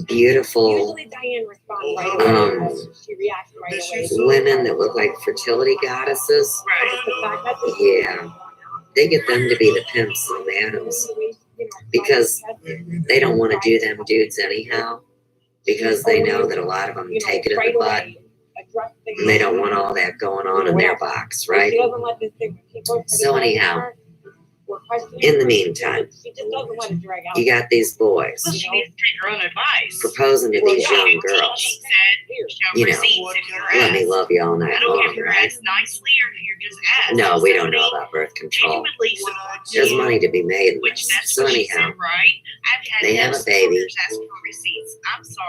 beautiful women that look like fertility goddesses. Yeah, they get them to be the pimps and madams because they don't want to do them dudes anyhow, because they know that a lot of them take it in the butt and they don't want all that going on in their box, right? So anyhow, in the meantime, you got these boys proposing to these young girls. You know, let me love you all night long, right? No, we don't know about birth control. There's money to be made in this. So anyhow, they have a baby.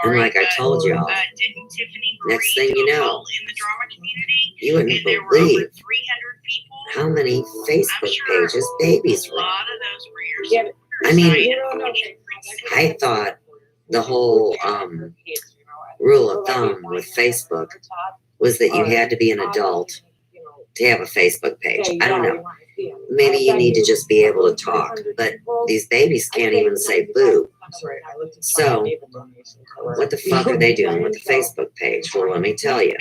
And like I told y'all, next thing you know, you wouldn't believe how many Facebook pages babies run. I mean, I thought the whole rule of thumb with Facebook was that you had to be an adult to have a Facebook page. I don't know. Maybe you need to just be able to talk, but these babies can't even say boo. So, what the fuck are they doing with the Facebook page? Well, let me tell you.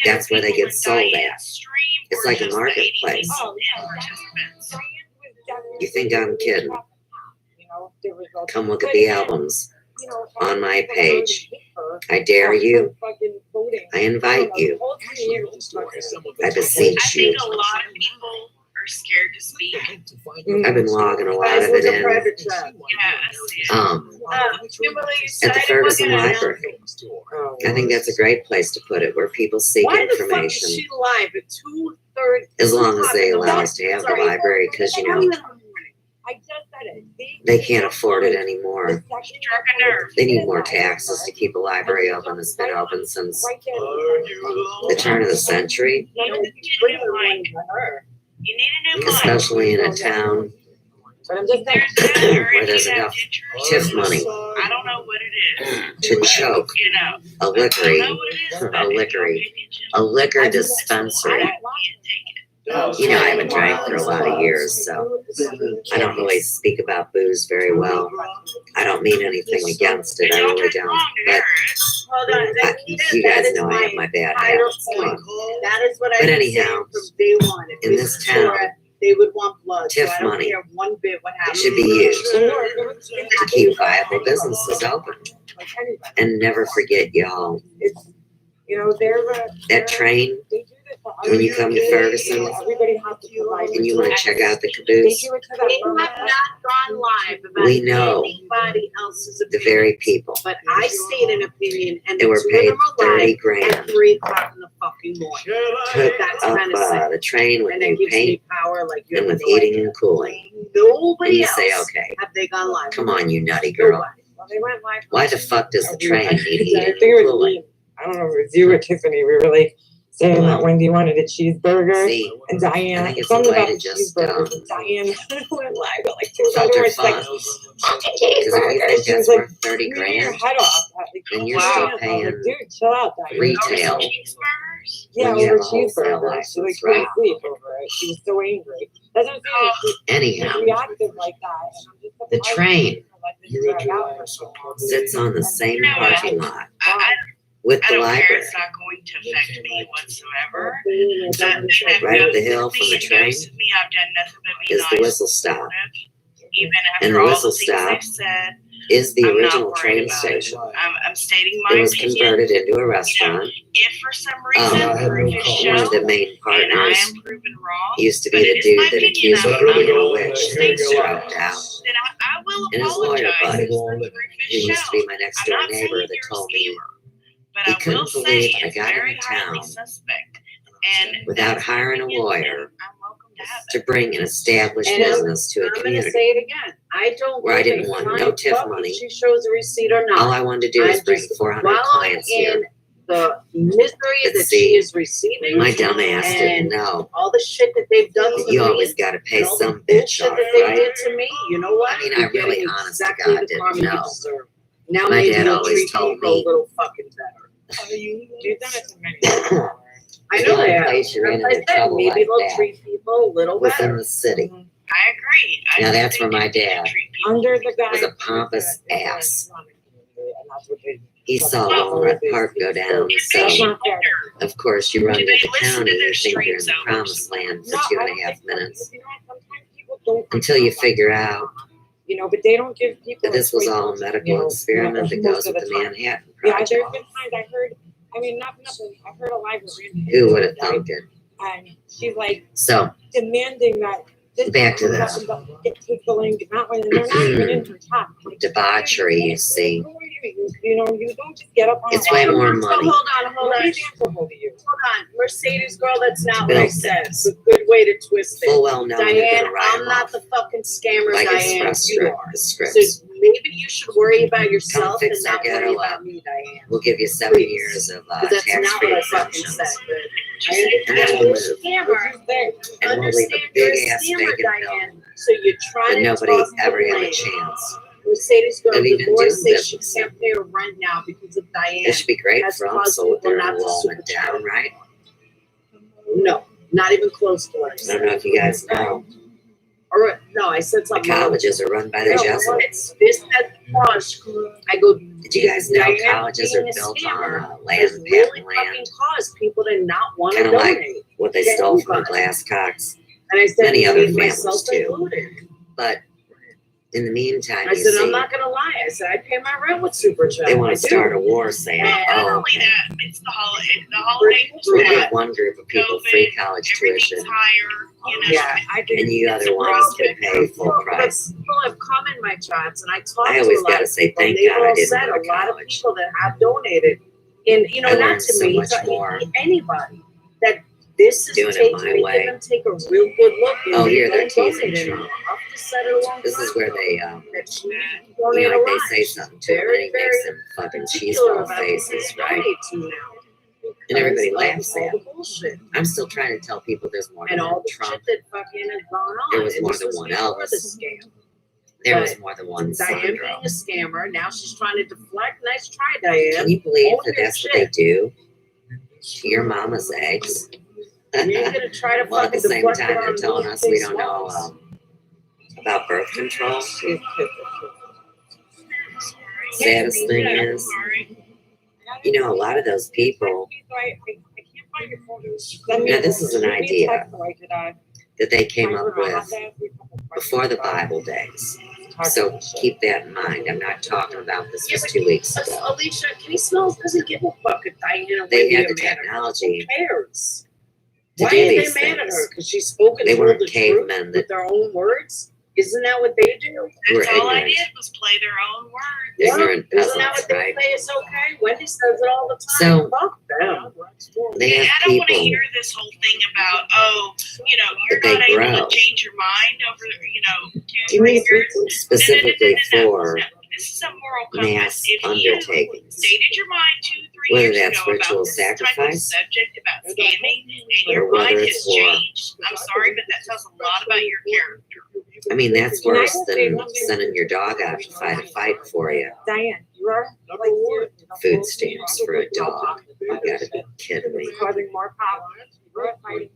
That's where they get sold at. It's like a marketplace. You think I'm kidding? Come look at the albums on my page. I dare you. I invite you. I beseech you. A lot of people are scared to speak. I've been logging a lot of it in. At the Ferguson Library. I think that's a great place to put it, where people seek information. She live at 2:30? As long as they allow us to have the library, because you know they can't afford it anymore. They need more taxes to keep a library open that's been open since the turn of the century. Especially in a town where there's enough TIF money to choke a liquor dispensary. You know, I haven't drank for a lot of years, so I don't really speak about booze very well. I don't mean anything against it, I really don't. But you guys know I have my bad habits. Come on. That is what I But was anyhow, saying from day one. If in this town, they would want blood. TIF so I don't money care one bit what happens. should be used to keep viable businesses open. And never forget, y'all, that train, when you come to Ferguson and you want to check out the caboose, They have not gone live about we know anybody else's the opinion. very people But I state an opinion, and that were the two of paid them are 30 live at grand 3 o'clock in the fucking morning. took That's up kind of sick. the train with And that new gives me paint power like you and have with no heating idea. and cooling. And Nobody you else say, okay, have they gone live. come on, you nutty girl. Why the fuck does the train need heating and cooling? I don't know if it was you or Tiffany. We were like saying that Wendy wanted a cheeseburger, See, and I Diane, think it's some a of way that to just cheeseburgers, and Diane went live at like 2 filter hours, like, funds. Because if you think she was that's like, worth 30 your grand, head off. Like, then you're wow. still I was paying like, dude, chill out, Diane. retail. Cheeseburgers? Yeah, when you over have a wholesale cheeseburgers. She like license, couldn't right? sleep over it. She was so angry. That's what I'm saying. She Anyhow, was reactive like that. And I'm just the surprised train she let this drag out for so long. sits on the same know what? parking lot I with I the don't care. library. It's not going to affect me whatsoever. Right up the hill from the train With me, I've done nothing but be is the nice, whistle stop. supportive, even And after the all whistle the things stop they've said. is the I'm not original worried train about it. station. I'm stating my It was opinion. converted into a restaurant. If for some reason Rufus One of shows the main and I partners am proven wrong, used to but be it the is dude my that opinion, accused I'm me of not being a going witch to and say stroked out. then I will And his lawyer apologize. buddy, Rufus who used to be my next door I'm not saying neighbor, that you're a told me scammer, but he I will couldn't say believe I it's got very into highly town suspect. And without that's hiring a opinion, lawyer and I'm welcome to have to it. bring an established And business to a I'm gonna community say it again. I don't where I give didn't a want flying no tip fuck if money. she shows a receipt or not. All I wanted to do was I'm bring just 400 while I'm clients in here. the misery But that see, she is receiving, my dumb ass didn't and know all the shit that they've done that to you me, always got to pay and all the some bitch bullshit off, that they right? did to me. You know what? I mean, You're I really, getting honest to exactly God, the didn't karma you know. deserve. Now My maybe dad you'll always treat told people a me, little fucking better. You've done it to many people. I if know you they want to have. place your As I into said, trouble maybe like they'll that treat people a little within better. the city. I agree. I Now think that's they where my do need to dad treat people Under the guy was a pompous ass. and that's what they He saw Walnut Park go down, so of course you run Do into they the listen county to and their you think you're in street the zones? promised land for No, two I and don't a half think so, minutes because you know what, sometimes people don't until you figure out you know, but they don't give people that this was choice all a of, medical experiment that most goes of with the the time. Manhattan Yeah, Project. there's been times I heard, I mean, not nothing, I heard a live of Randy Who would have died, thunk it? and she's like So demanding that this back to person this doesn't take the link, not when, and they're not even in her top. Like, debauchery, you see. who are you know, you don't just get up on It's a way live. more So money. hold on. Nobody's answerable to you. Hold on. Mercedes girl, that's not Bill what I said. It's a good way to twist Full it. well known they're Diane, gonna write I'm him not off the fucking scammer, like Diane. express You are. scripts. So maybe you should worry about Come yourself and fix our not worry ghetto about up. me, Diane. We'll give you 7 Please. years of 'Cause that's not tax-free what I fucking exemptions. said. But I And then understand we'll you're a move. scammer. And we'll leave a Understand you're a big ass scammer, vacant Diane. building So you try that to nobody toss the ever had a blame. chance Mercedes girl, of the even board doing says she business. can't pay her rent now because of Diane. It should be great That's for them, caused so with people their not to enrollment supercharge. down, right? No, not even close to what I I said. don't know if you guys know. Or no, I said The something. colleges are run by the No, Jesuits. this has caused. I go. Did you guys know Diane colleges are being a built scammer on land, has really patent fucking land, caused people to not want to kind of like donate. what they to stole from the anybody. Glasscocks, And I said, many other me, myself families too. included. But in the meantime, I you said, I'm see, not gonna lie. I said, I pay my rent with Supercharge. they want I to do. start a war saying, Not oh, only okay, that, it's the holiday. The holiday we'll yeah, give one group of people free college tuition, everything's higher. You know, Yeah, I think and you other ones can pay full price. People have come in my chats, and I talked I to always a lot gotta of say people, and thank they've God I all didn't said go a to lot of college. people that have donated, and you know, I not learned to so me, much to more anybody, that this is doing it making my way. them take a real good look. And Oh, they here they're don't teasing donate Trump. anymore. I've just said it a long This time is where ago, they, that she you donate know, a like they lot. say something to him, and Very, he very makes them fucking particular cheeseball about who faces, they right? donate to now. And everybody Because of laughs all at the him. bullshit I'm still trying to tell people there's more and than all one the Trump. shit that fucking has gone on. There was And more this than was one before Elvis. the scam. There was But more than one Diane being Sandro. a scammer, now she's trying to deflect. Nice try, Diane. Can you believe Own that your that's what they shit. do to your mama's eggs? You ain't gonna try to Well, at the fucking same deflect it time, they're on telling me us we and don't know Smalls. about birth control. Saddest thing is, you know, a lot of those people, now this is an idea that they came up with before the Bible days. So keep that in mind. I'm not talking about this was 2 weeks ago. Alicia, Kenny Smalls doesn't give a fuck if Diane and They Wendy had are the mad at her. technology Who cares? to Why do are they these mad at her? things. Because she spoke and They told weren't the truth cavemen with that their own words? Isn't that what they do? were That's all I ignorant. did was play their own words. Ignorant Isn't that peasants, what they right? say is okay? Wendy says it all the time. So, Fuck them. they have I don't want to people hear this whole thing about, oh, you know, you're that they not able grow to change your mind over, you know, 2-3 years. specifically for this is a moral compass. mass If you undertakings. stated your mind 2-3 Whether years that's ago ritual about this type of sacrifice, subject about scamming, and or your whether mind it's has war. changed, I'm sorry, but that tells a lot about your character. I mean, that's worse than sending your dog out to fight a fight for you. Diane, you are like Food stamps for a dog. You gotta be kidding me. causing more problems. You were fighting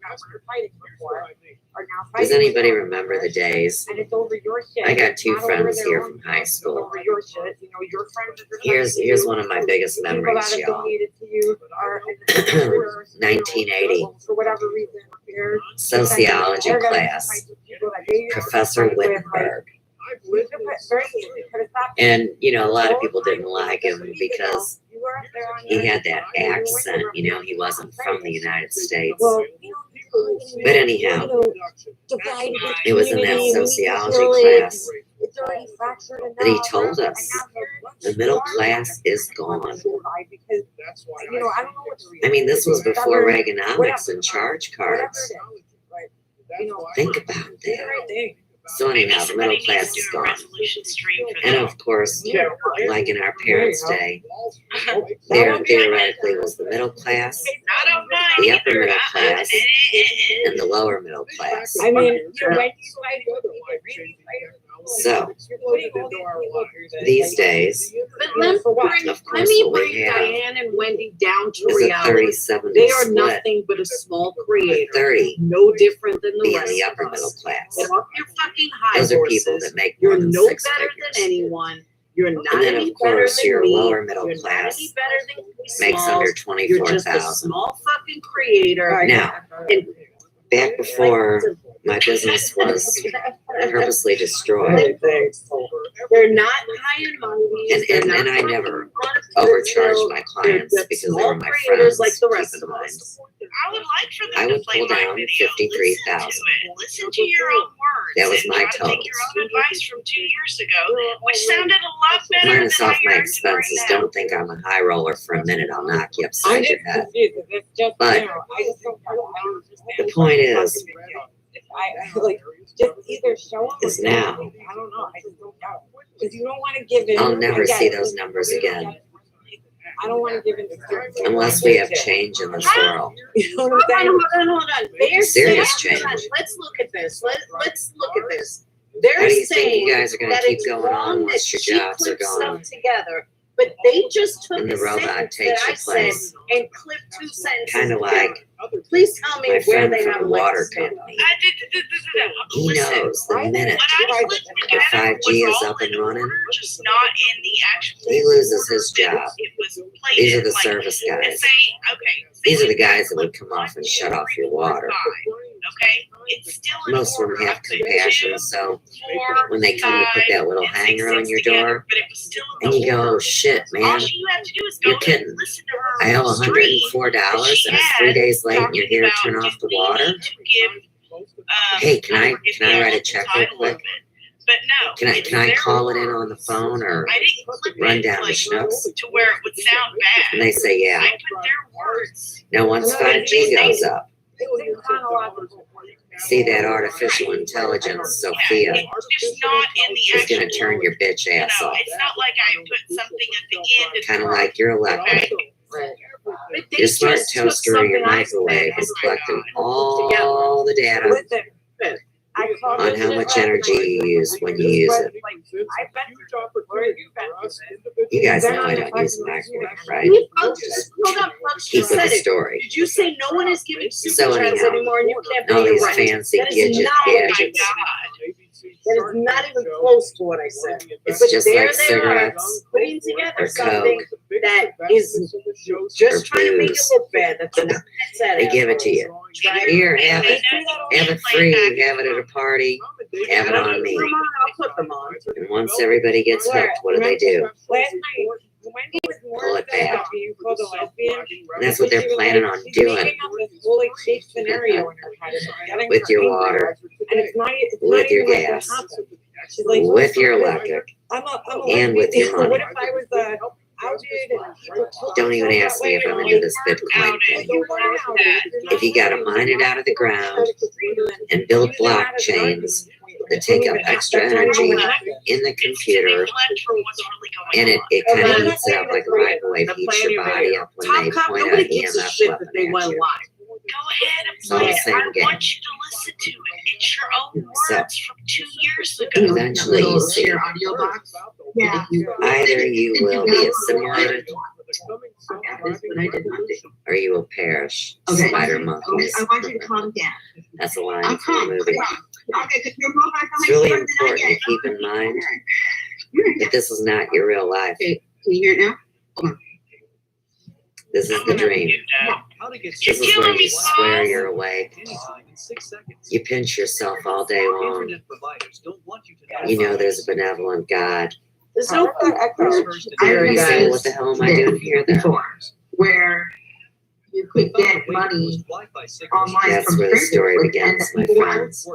before, are now Does fighting. anybody remember the days? And it's over your shit. I got It's two not over friends their here own from high shit. It's school. over your shit. You know, your friends are just Here's one of my biggest people that memories, have y'all. donated to you are in the 1980, for whatever reason. They're sociology they're gonna class, fight the people that they Professor fight with, like, Wittenberg. we could put- very easily could have stopped you. And, you know, a lot of people didn't like him because You were up there on he your- had that accent. You know, he wasn't from the United States. Well, But anyhow, divide the it was in that community, sociology village. class It's already fractured enough. that he told us And now the middle class is gone. because, you know, I don't know what to read. I mean, this was before Whatever- Reaganomics and charge whatever cards. it is, but, you know, Think about do the that. right thing. So anyhow, the middle class is gone. And of course, like in our parents' day, there theoretically was the middle class, the upper middle class, and the lower middle class. I mean, when you fight with me, So these days, But let of me course, what bring we have Diane and Wendy down to is a reality. 30-70 They are split, nothing but a small with creator, 30 no different than the being rest the of upper middle us. class. Get off your fucking high Those are people horses. that make more You're than no 6 better figures. than anyone. You're not And then, any of better course, than your me. lower middle You're not class any better than makes Smalls. under You're just a 24,000. small fucking creator. Now, And back before my business was purposely destroyed, they're not high and mighty. and I never overcharged my clients because they were my friends. Like the rest Keep in of mind, us. I would like for them I to would play pull my down video. 53,000. Listen to your own words. That was and my try to take totals. your own advice from 2 years ago, which sounded a lot better Minus than off how my you're acting right expenses. now. Don't think I'm a high roller for a minute. I'll knock you I'm upside just your head. confused. It's just, But you know, I just don't understand. the point is, I like just either show them is or now. don't. I don't know. I just don't know. Because you don't want to give in. I'll never I get see it. those numbers again I don't want to give in to certain things. unless we have change in this world. You know what I'm saying? Hold on. They're Serious saying, change. let's look at this. Let's look at this. How They're do you think saying you guys are going to that keep it's going on wrong once that your she jobs are clips gone stuff together, but they just took and a the robot sentence takes that your I said place? and clipped 2 sentences Kind of together. like Please tell me my where friend they from have the a water leg company. He Listen, knows the minute what I put the together 5G was is all up and in running, order, just not in the actual he loses order his that job. It was placed These are in. the Like, service and guys. say, okay, These say are the like guys that clip would come off and 1, shut 2, off your 3, 4, water. 5. Okay, it's still in Most of order. them have I put compassion, 2, so 4, when they come to put 5, that little and 6 hanger on things your together, door, but it was still in and the you go, order. oh shit, All man, you have to do is go you're and kidding. listen to her I owe stream $104 that she and it's had 3 days late and you're here to talking turn about off the we water? need to give, Hey, can I forget the write a actual check real title of quick? it. But no, Can it's I their call it in words. on the phone or I didn't clip run it down to like Schnucks? to where it would sound bad. And they say, yeah. I put their words. Now once 5G goes up, It's in chronological order. see that artificial intelligence, Sophia, It's not in the is actual going to turn your bitch you know, ass off. it's not like I put something at the end. to Kind of throw like your it back. electric. But they Your smart just took toaster or your something I microwave said is Oh my collecting God. all the data Listen, I called on it how just much last energy night. you use when you use it. Like, I've been through it. Or you've been through it. You guys They're know not I the don't use a fucking microwave, machine. right? Hold on, folks. Keep You with the said it. story. Did you say no one is giving So super chats anyhow, anymore and you can't all pay your these rent? fancy That is gadgets. not what I gadgets. said. That is not even close to what I said. It's But just there like they are, cigarettes putting together or something Coke that is or just trying to make it booze. look bad. That's not said. They give it to you. Here, have it. Have it free. Have it at a party. Have it on me. Come on, I'll put them on. And once everybody gets hooked, what do? Last night, Wendy was more Pull it upset back. about being called a lesbian. And that's what they're She was planning like, on she's doing making up this whole like safe scenario in her head. It's getting with her your angry. water, And it's not with your even like gas, what happened. She's like, with your electric, I'm a and with your lesbian. What money. if I was outed and people took Don't even themselves ask that me way? if I'm And into I'm this like, Bitcoin Outed. thing. you weren't outed. You're not If you gotta outed. mine it out of the ground Freedom. and build Use it as an blockchains argument. that take up extra energy in the computer, and it kind of heats it up like a microwave heats your body up when they point out Nobody gives a EMF shit that weapon they at went you. live. Go ahead and It's all play the it. same I game. want you to listen to it. It's your own So, words from 2 years ago. eventually you see, Your audio box. Yeah. either you will be assimilated That's what I did not do. or you will perish. Okay. Spider Okay, monkeys. I want you to calm down. That's a line I'm from the calm. movie. Okay, because you're more like It's really important to keep in mind that this is not your real life. Okay, can you hear it now? This is the dream. This is where you swear you're awake. You pinch yourself all day long. You know there's a benevolent God. There's no You say, what the hell am I doing here then? Before, where you could get money online That's from where the story strangers, begins, and my before- friends.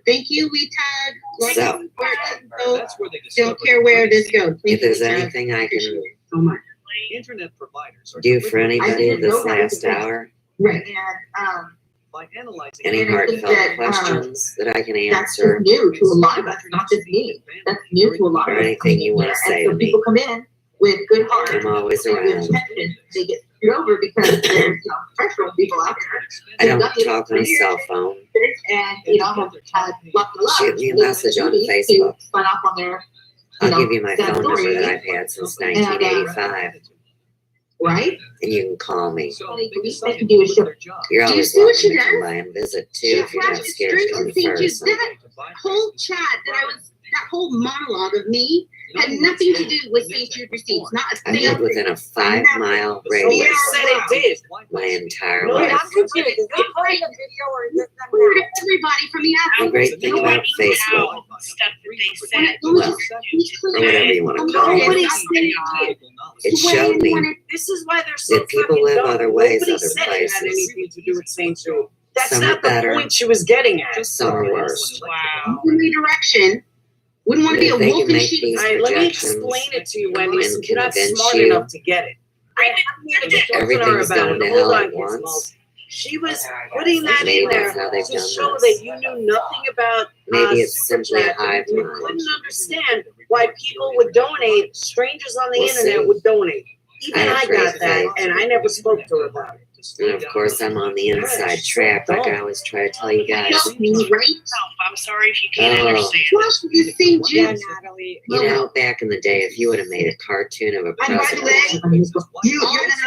Thank you, WeTag. So, Don't care where this goes. if there's Thank you, WeTag. anything I Appreciate can it so much. Internet providers are do for anybody didn't this know that was last a thing. hour, Right, and by analyzing any And I think heartfelt that, questions that I can that's just answer, new to a lot of us, not just me. That's new to a lot or of us. anything you want to say And to so me, people come in with good heart. I'm always and good around. intentions. They get screwed over because there's professional people out I there. don't talk on a cell phone. And, have had luck to luck. Shoot me a They message on duty to Facebook. Sign off on their, I'll give you my that phone number story. that I've had since 1985, Right? and you can call me. So All they you decided can do is to do their job. You're Do you always see what welcome she to come does? by and visit too She if you're not flashes scared to strings come and things. first. That whole chat that whole monologue of me had nothing to do with St. Jude receipts. Not a I live thing. within a 5-mile radius said it did. my entire No, life. that's confused. Is this playing a video or is this them Heard now? everybody from the The outside. great thing about Facebook, Stuff that they said. well, or whatever you want to call Nobody it, said it did. it showed me This is why they're so that people fucking live dumb. other ways, Nobody other said it had places. anything to do with St. Jude. That's Some are not the better, point she was getting at. some are worse. Wow. Every direction. Wouldn't want to be a If they wolf can in make sheep's these All right, let me projections explain it to you, Wendy, since and you're not convince smart you enough to get it. I didn't even everything's going to Hold hell on, at Gizmo. once, She was putting that maybe in there that's how they've to done show this. that you knew nothing about Maybe it's Super simply a Chat. hive You mind. couldn't understand why people would donate, strangers on the We'll internet see. would donate. Even I have I great got that, faith. and I never spoke to her about it. And of course, I'm on the inside track, like I always try to tell you guys. right? I'm sorry if you can't Oh. understand. Flash this St. Yeah, Jude. Natalie. You know, back in the day, if you would have made a cartoon of a And by the president, way, you're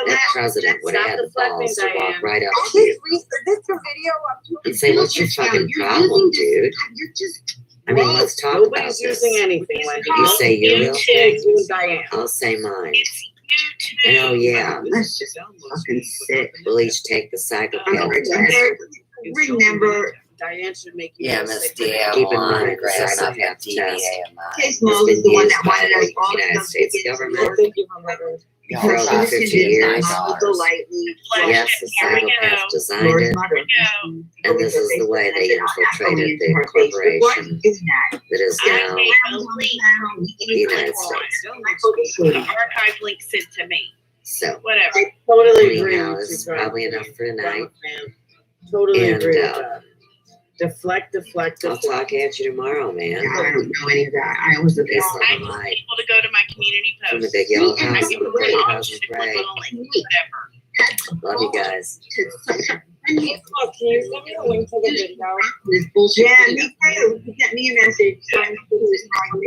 that president would have had the Stop balls to deflecting, walk Diane. right up Is to you this a video of and say, "What's your fucking problem, dude?" You're just I mean, let's talk about Nobody's this. using anything, Wendy. You say your real thing, You and Diane. I'll say mine. It's YouTube. And oh yeah, that's just fucking sick. we'll each take the psychopath test. Remember, Diane should make you. Yeah, feel Miss safe. DL, keep in mind, the psychopath test Case has Small is been the one used that by wanted us the all United to States get government Thank you for letting us. for over 50 years. Politely. Yes, the psychopath designed Lord's it, mother. and this is the way they infiltrated the corporation that is I now made a link the United States. archive link sent to me. So, Whatever. I totally agree anyhow, with this you, is probably Brian. enough for tonight. Totally And, agree with that. Deflect. I'll talk at you tomorrow, man. I don't know any of that. I was a bit. Peace, love, I and want light. people to go to my community From the post. big yellow See, and house I on the think pretty we're cousin Click Gray. on a link, whatever. Love you guys. Can you send me a link to the video? This bullshit. Yeah, me too. He sent me a message. Saying he was trying to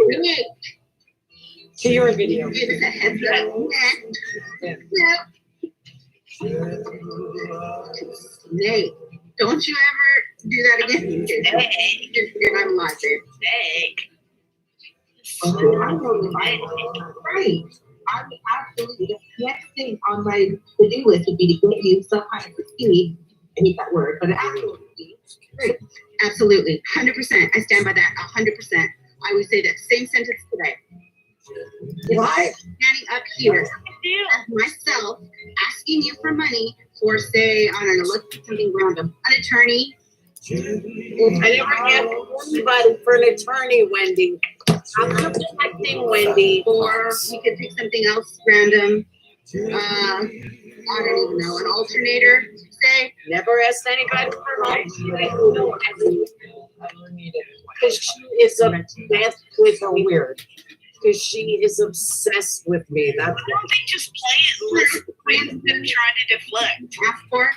To your video. give us a heads up. Nate, don't you ever do that again. You're not alive, babe. Egg. Right. I mean, absolutely. The next thing on my to-do list would be to get you some kind of speed. I hate that word, but absolutely. Great. Absolutely. 100%. I stand by that 100%. I would say that same sentence today. What? Standing up here as myself, asking you for money for, say, I don't know, let's do something random. An attorney. I never had anybody for an attorney, Wendy. I'm not protecting Wendy. Or we could pick something else random. I don't even know. An alternator, say. Never asked anybody for an alternator. Because she is obsessed with weird. Because she is obsessed with me. That's Why don't they just play it and listen to them try to deflect? Ask for,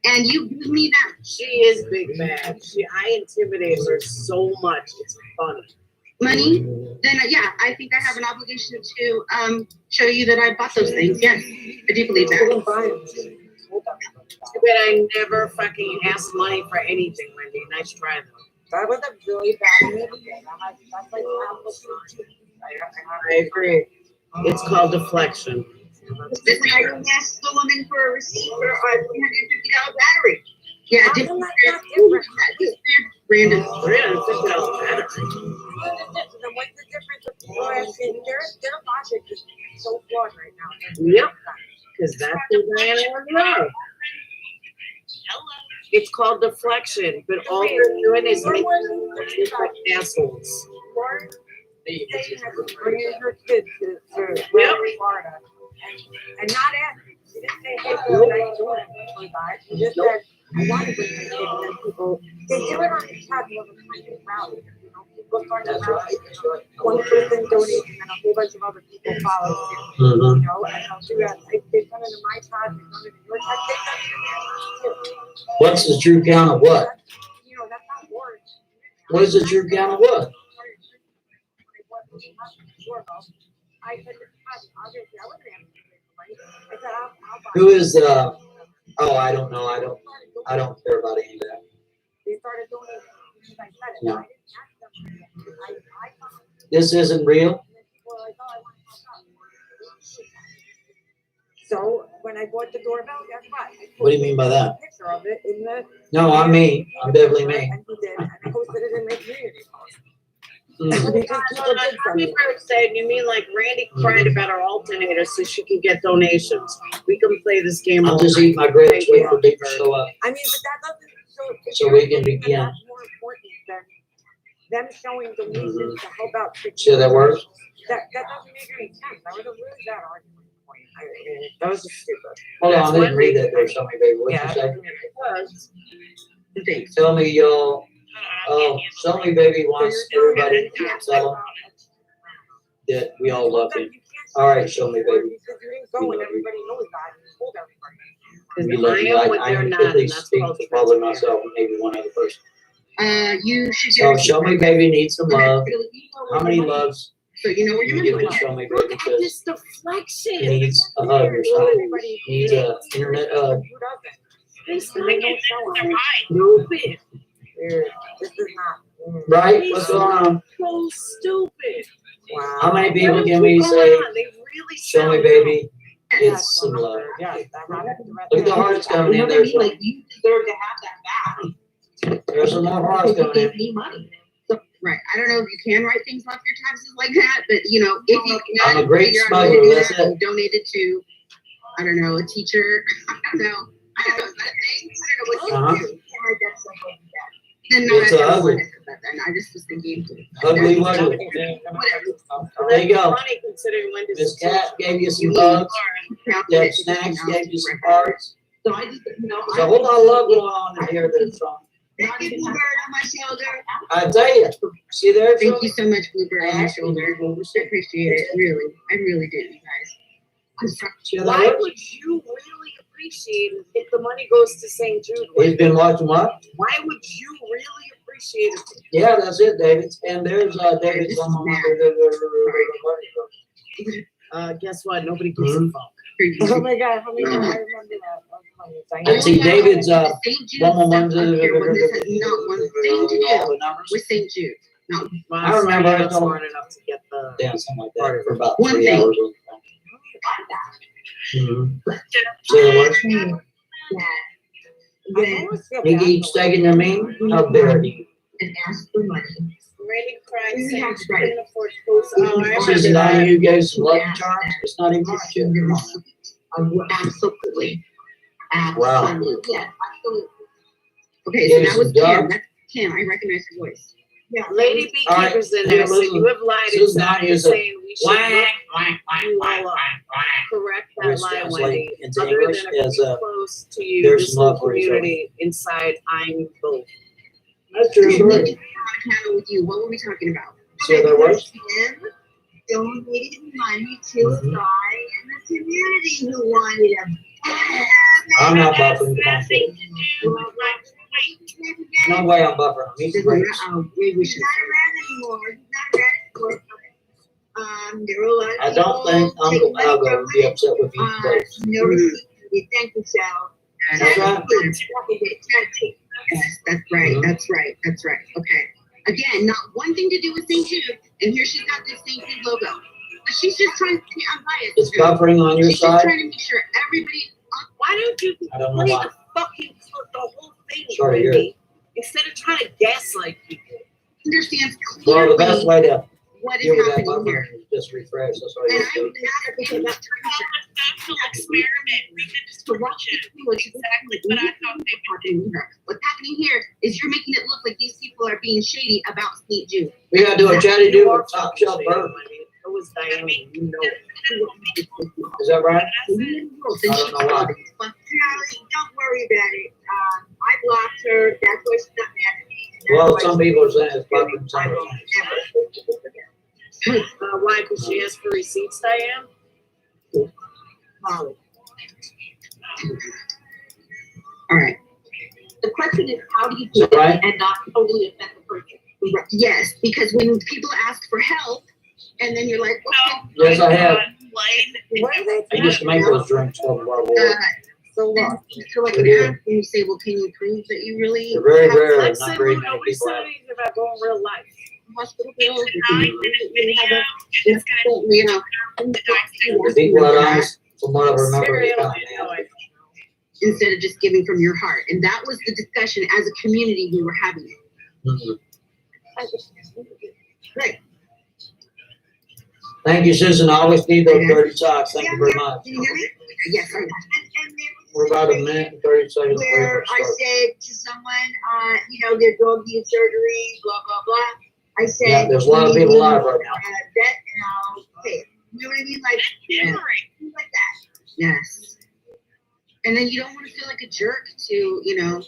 and you give me that she is big mad. I intimidate her so much. It's funny. money, then yeah, I think I have an obligation to show you that I bought those things. Yes, I do believe that. But I never fucking asked money for anything, Wendy. Nice try though. That was a really bad idea. That's like I agree. It's called deflection. This I didn't ask the woman for a receipt for a $350 battery. Yeah, different. Brandon. $350 battery. What's the difference of people asking? Their logic is so flawed right now. Yep. Because that's what I want to know. It's called deflection, but all they're doing is making us like assholes. Bringing her kids to Florida and not asking. She didn't say, hey, what are you doing? She just said, I want to bring my kids and people. They do it on the chat of a kind of rally. You know, people start to rally. One person donates and then a whole bunch of other people follow. You know, and I'll do that. They've done it in my chat, they've done it in your chat, they've done it in your chat too. What's the true count of what? You know, that's not words. What is the true count of what? I said, obviously, I wasn't asking for money. I said, I'll buy. Who is oh, I don't know. I don't care about any of that. They started donating because I said it. No. I didn't ask them. I thought. This isn't real. So when I bought the doorbell, guess what? What do you mean by that? A picture of it in the. No, I'm me. I'm Beverly me. And he did, and I posted it in my community post. You mean like Randy cried about our alternator so she could get donations? We can play this game. I'll just eat my grapes, wait for people to show up. I mean, but that doesn't. So we can begin. That's more important than them showing donations to help out. See how that works? That doesn't make any sense. That was a really bad argument point. That was just stupid. Hold on, I didn't read that there. Show me, baby. What'd you say? Tell me, y'all. Show me, baby wants everybody to tell them that we all love you. All right, show me, baby. Go and everybody knows that. Told everybody. We love you. I at least speak for probably myself and maybe one other person. You should. So show me, baby needs some love. How many loves? So you know where You you're give going. it, show me, baby, because This deflection. he needs a hug or something. He needs an internet hug. This They get their mind. stupid. This is not. Right? What's going on? So stupid. Wow. How many people What can is we going say, on? They really show me, sound baby, it's some love? Yes, Look at the hearts coming in there. Like you deserve to have that back. There's some more hearts Because you coming in. gave me money. So, right. I don't know if you can write things off your taxes like that, but you know, if you can, I'm a great figure out how to smuggler, do that's that and donate it to, I don't know, a teacher. I don't know. Is that a thing? I don't know what you do. Then no, It's I don't ugly. want to put that then. I just was thinking. Ugly, ugly. Whatever. There you go. Funny considering when this Miss Cat gave you some hugs. Deb Snacks gave you some hearts. So I just, you know. There's a whole lot of love going on in here that's wrong. Thank you, Bluebird on my shoulder. I tell you, see there? Thank you so much, Bluebird on my shoulder. I appreciate it, really. I really do, you guys. I'm sorry. See how Why that works? would you really appreciate it if the money goes to St. Jude? He's been watching what? Why would you really appreciate it? Yeah, that's it, David. And there's David's on Guess what? Nobody gives a fuck. Oh my God, how many times I remember that? And see, David's St. Jude one stuff up here when this has not one thing to do with St. Jude. No. I remember I told smart enough to get the yeah, something like that for about One 3 thing. hours. So what? When He keeps taking your mean? How dare he? and ask for money. Randy cried You saying have she to write. couldn't afford clothes. Oh, I This is remember not that. you gave some lucky charms. It's not even To much. see the receipt. Absolutely. Wow. Absolutely. Yes, absolutely. Okay, so that was Kim. That's Kim. I recognize her voice. Yeah, Lady All right, Beekeeper's in here, there, so listen. you have lied This is not inside. You're use of saying we should you all up. Correct that Which lie, translate Wendy. into Other English than if as we close to you, there's this some love whole for each other. community inside, I'm both. That's true. And then channel with you. What were we talking about? So there was. Him donated money to a guy in the community who wanted a I'm not buffering. No way I'm buffering. He's great. Maybe we should. He's not around anymore. He's not around anymore. There were a lot of I don't think Uncle Algo would be upset with you. No receipt. Thank you, Sal. That's right. Yes, that's right. That's right. That's right. Okay. Again, not one thing to do with St. Jude, and here she's got this St. Jude logo. But she's just trying to be unbiased. It's buffering on your she's side. Just trying to make sure everybody. Why don't you I don't know play why. the fucking the whole thing Sorry, for you're- me instead of trying to gaslight people? Understands Well, clearly the best way to what is deal with that happening here. buffering is just refresh. That's all And you I do. would ask you not to Social experiment. We could just to watch it. what's Exactly what I thought they would happening here. What's happening here is you're making it look like these people are being shady about St. Jude. We gotta do a chatty do with top shelf bourbon. It was Diana, you know. Is that right? Don't know why. worry about it. I blocked her. That's why she's not mad at me. Well, some people are saying it's buffering. Some are saying. Why? Because she asked for receipts, Diane? Molly. All right. The question is, how do you do it Right. and not totally offend the person? Yes, because when people ask for help, and then you're like, okay. Yes, I have. What are they I used to make those drinks for a while. So what? You feel like We an do. act, and you say, well, can you prove that you really? They're very have rare. sex? Not very No, many we people said have. anything about going real life. Hospital bills. The deep blood eyes, from what I remember, Very they found Illinois. Instead of just giving from your heart. And that was the discussion as a community we were having. Mhm. Right. Thank you, Susan. I always need those dirty socks. Thank you very much. Can you hear me? Yes, I We're about a minute and 30 seconds away where from I start. said to someone, their dog needs surgery, blah, blah, blah. I said. Yeah, there's a lot of people live right now. That now, okay, you know what I mean? Like, things like that. Yes. And then you don't want to feel like a jerk to,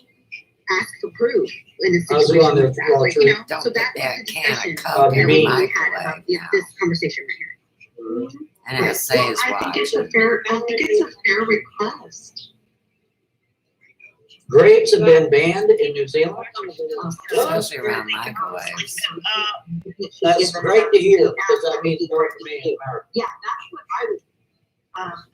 ask for proof in a I was situation on there like that. for Like, true. Don't so put that that was the can of discussion Coke you in mean- the we had about microwave this, now. this conversation right here. And it says I think why. it's a fair request. Grapes have been banned in New Zealand. Especially around microwaves. That's great to hear because that means more for me in America. Yeah, that's what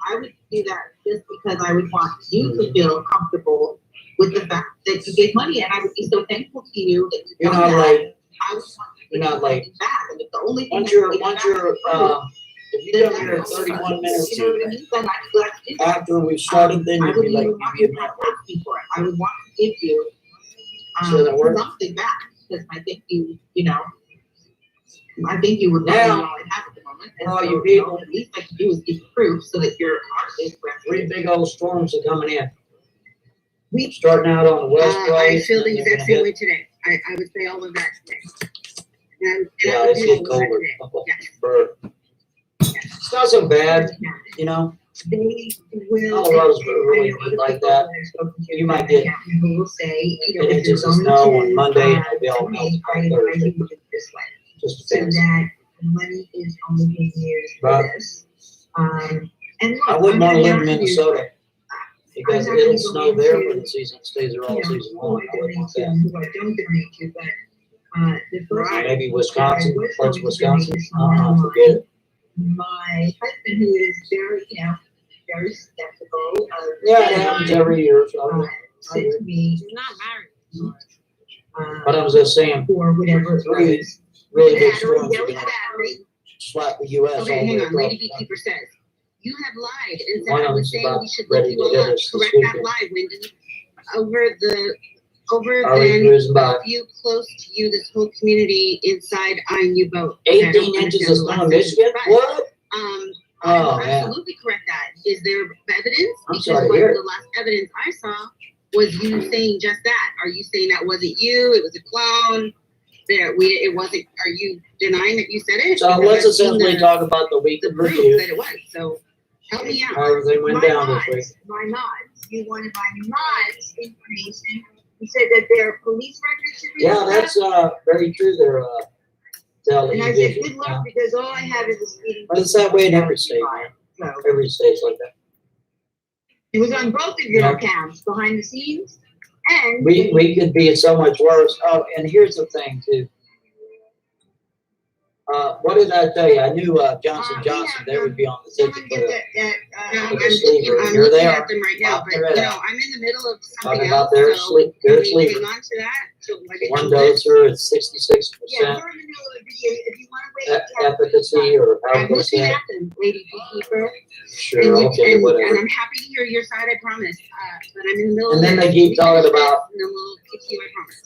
I would do that just because I would want you to feel comfortable with the fact that you gave money, and I would be so thankful to you that you You're done not that. late. I would want you to You're not do late. something back, and if the only thing Once that you're, you once did you're, if you come here in 31 minutes you know what I mean? Then I'd be glad to do that. after we started, then I you'd wouldn't be like, even want you you give to me have to ask me for it. I would want to give you So that works? something back, because I think I think you would Now, all I have at the moment. And for all so, you people- the least I can do is give you proof so that your heart is three rested. big old storms are coming in. Starting out on the west I coast. feel the and they're exact gonna same hit- way today. I would say all of that today. And Yeah, I would it's do getting all of that colder. today. Yes. For- It's not so bad, They will. Colorado's and really I know neat other like people that. that I've spoken to You might that get- who will say, and if it's you're just going snow to, on Monday, and it'll be all donate, melted by I Thursday. do it this way. Just So depends. that the money is only being used for Right. this. And look, I wouldn't want to live in I'm not Minnesota because I'm not it'll gonna go snow there into, when the season stays there all you know, season who long. I I wouldn't donate want to that. and who I don't donate to, but, the first. Maybe Wisconsin, I was parts going of to Wisconsin. donate to someone Forget it. my husband, who is very, very skeptical of. Yeah, it happens every year. So. Said to me, She's not married. But I was just saying, or whatever it three was. really big Battery, storms are yellow gonna battery. slap the US all Okay, the hang way on, Lady across. Beekeeper says, you have lied, and One said I of was them's saying about we should look ready you to all hit up, us this correct that weekend. lie, Wyndon. Over I was than cruising by. a few close to you, this whole community inside eyeing you both. 18 inches of snow in Michigan? What? I Oh, will man. absolutely correct that. Is there evidence? I'm Because sorry to what hear it. the last evidence I saw was you saying just that. Are you saying that wasn't you? It was a clone. It wasn't. Are you denying that you said it? So Because let's I've seen essentially talk about the week the of proof review, that it was. So help me out. how everything went My down this mods, week. My mods. You wanted my mods information You said that their police records should be. Yeah, looked at? that's very true there, And I said, television. good luck, because all I have is a speeding. But it's that way in every state, man. Every state's like that. It was on both of your accounts, behind the scenes, and. We could be so much worse. Oh, and here's the thing too. What did I tell you? I knew Johnson Johnson. They would be on the ticket for the sleeper. I'm Here looking they at are. them right now, but I'm in the middle of Talking something about else, their so sleep, can their we sleeper. hang on to that? So like I One know this- doser at 66%. Yeah, we're in the middle of a video, if you wanna wait. Efficacy or I'm however they looking say it. at them, lady beekeeper. Sure, okay, And whatever. I'm happy to hear your side, I promise, but I'm in the middle of. And then it. they keep We talking finish this, about- And then we'll keep you, I promise.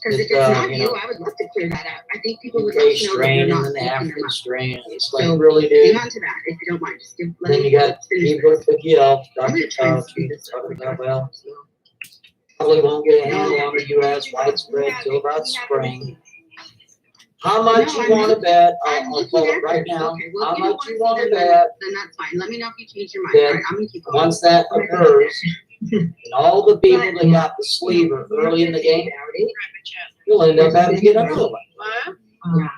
Cause if It's, it's not you you, know, I would love to clear that up. I think people would love UK to know that strain you're and not then the making them African up. strain. It's like, So, really, hang dude. on to that, if you don't mind, just give. let Then me you got finish Igor this. Figuel, I'm Dr. gonna try and Fauci, speed this up. talking about, well, probably won't get a handle on the U.S. widespread till about spring. How much No, you want to bet? I'm I'll looking call at it right this. now. Okay, well, How if you don't much you wanna want see to them, bet? then that's fine. Let me know if you change your mind. Then All right, I'm gonna keep going. once that occurs, and all the people that got the sleever early in the game, you'll end up having to get another one. What? Oh.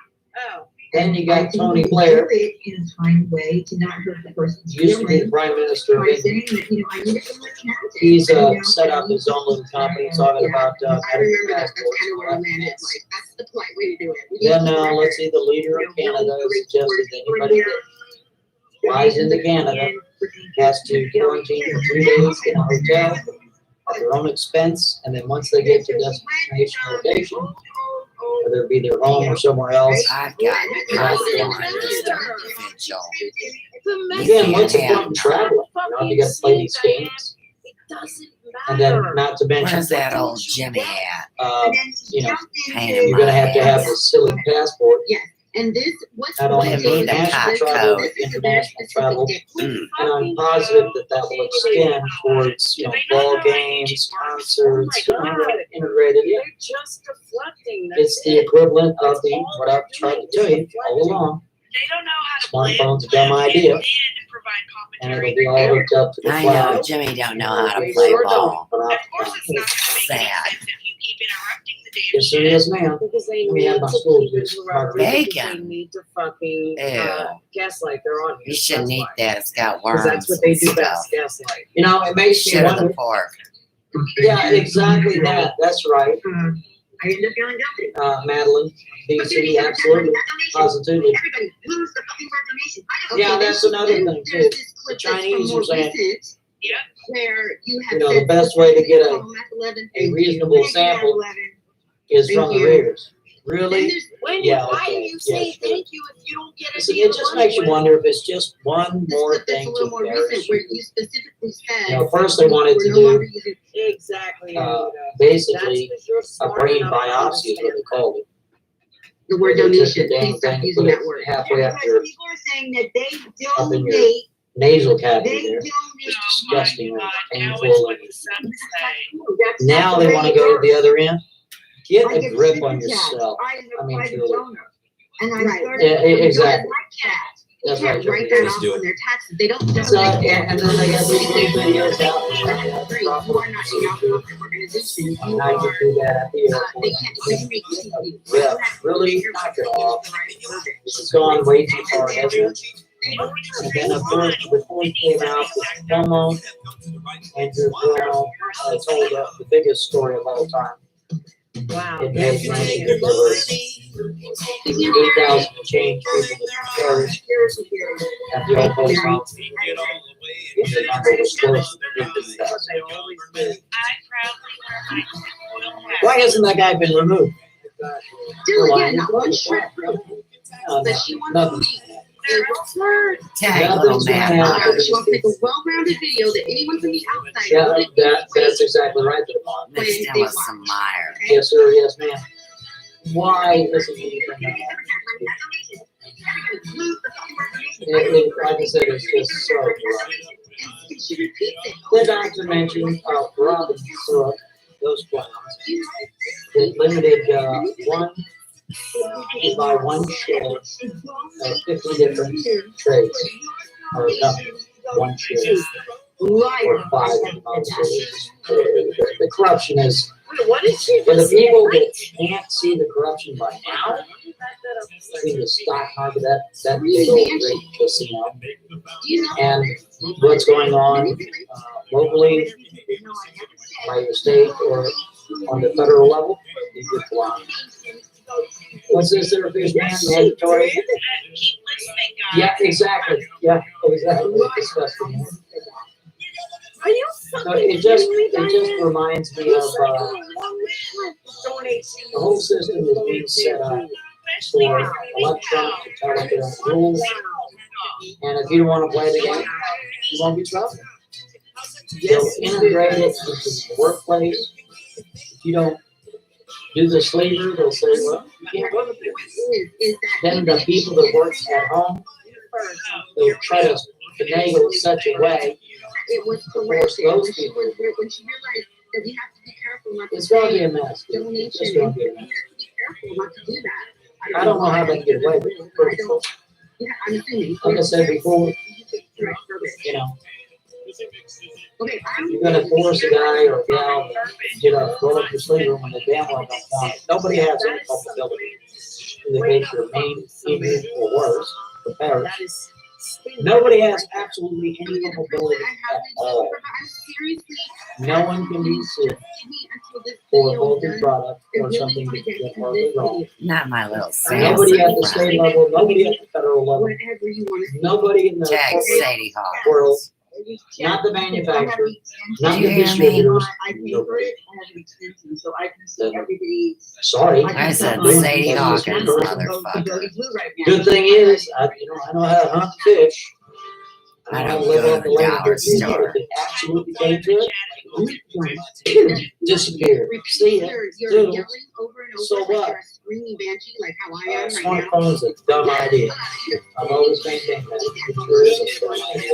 Then you got Tony Blair, Do it in a kind way to not hurt the person's used to be the feelings. Prime Minister of By England. saying that, I need it from the county. He's And, you know, set up his own little company talking about I remember that. That's passports. kind of where we landed. Like, that's the polite way to do it. We Then need to keep let's see, the leader of Canada has suggested that anybody that flies into Canada has to quarantine for 3 days in a hotel at their own expense, and then once they get to destination location, whether it be their home or somewhere else. I've got California individual. Again, what's the point in traveling? You got to play these games. And then, not to mention, Where's that old Jimmy at? You're gonna have to have this silly passport. Yes, and this, what's. Not only Give for me the national cop travel, code. but international travel. And I'm positive that that will extend towards, ball games, concerts, integrated. They're just deflecting. It's the equivalent of what I've tried to tell you all along. They don't know how to Smartphone's a dumb idea, and provide and commentary. it'll be all hooked up to the I know cloud. Jimmy don't know how to They play sure ball. But Of course, it's not It's going to make any sad. sense if you keep interrupting the damn yes, sir, shit. yes, ma'am. Because they Let me need have my to school keep juice. interrupting because Bacon. they need to fucking Ew. gaslight their audience. You shouldn't That's eat why. that. It's got 'Cause worms that's what they and do stuff. best, gaslight. It makes me Shit of the wonder. pork. Yeah, exactly that. That's right. I end up feeling guilty. Madeline, DC, absolutely, positively. Everybody lose the fucking reformation. Yeah, that's another thing too. The Chinese are saying, Yep. Where you have. the said best way to get a a reasonable sample is from the readers. Really? Yeah, Why do okay, you say yes, thank you if you don't get Listen, any it just makes you money? wonder if it's just one more That's thing a little to more embarrass recent, where you. you specifically said. First they wanted to we're no do, longer using- Exactly. basically, That's 'cause you're a smart brain enough to biopsy is what understand they called it. The word They took the donation, damn please stop thing, using put it that word. halfway up Because your people are saying that they up in your donate, nasal cavity they there. donate. It's disgusting and Now it's painful. what the subs say. That's Now not they the want way to it go to the works. other end. Get I a get grip super on taxed. yourself. I am a I mean, private truly. donor. And I Right. started. Yeah, exactly. You That's can't right. write that Just off do on it. their taxes. They don't. So, and then they got these little videos out. You are not a nonprofit organization. You And I are. can do that at the They airport. can't discriminate against you. Yeah, really knock it off. This has gone way too far, hasn't it? And then, of course, before he came out with Cuomo, Andrew Cuomo told the biggest story of all time. Wow. It made money that there was 8,000 and change people that perished at the old post office. The number was close to 50,000. Why hasn't that guy been removed? Still again, not one shred proof. But she wants to Nothing. make a word. Tag little man. She wants to make a well-rounded video that anyone from the outside Yeah, wouldn't that's exactly right. Mixed in with some Meyer. Yes, sir. Yes, ma'am. Why doesn't he? Like I said, it's just so rough. The doctor mentioned Robin Throok, those clowns, that limited one by one share of 50 different trades or companies. One share. or 5 in the United States. The corruption is, What did she for the just say? people that can't see the corruption by now, between the stock market, that big old great casino, and what's going on locally, by your state, or on the federal level, you get blind. What's this there, fish man? Mandatory? Yeah, exactly. Yeah, exactly. Disgusting. Are you So it just reminds me of the whole system is being set up for electronic intelligence rules, and if you don't want to play the game, you won't be troubled. They'll integrate it into the workplace. If you don't do the slavery, they'll say, well, you can't work here. Then the people that work at home, they'll try to finagle in such a way It was to force those people. when she realized that we have to be careful not to It's going to be a mess. It's just going to be a mess. be careful not to do that. I don't know how they can get away with it. Yeah, I'm assuming. Like I said before, you know, Okay, you're going to force a guy or a gal to get up, roll up your sleeve when they damn well don't want it. Nobody has any culpability. They make your main, even or worse, the parents. Nobody has absolutely any culpability at all. No one can be sued for a faulty product or something that went horribly wrong. Not my little Nobody at the state level, nobody at the federal level, nobody in the Tag corporate Sadie Hawk. world, not the manufacturer, not Do the you hear me? distributors. I pay for it, I have an extension, so I can see everybody. Sorry. I said Sadie Hawkins, motherfucker. Good thing is, I know how to hunt fish. I know how don't to live go off to the the land. dollar store. If it absolutely came to it, disappear. See ya. You're Doodles. yelling over and over. So like what? You're a screaming banshee, like how I am right now. Smartphone's a dumb idea. I've always maintained that. It sure is a dumb idea.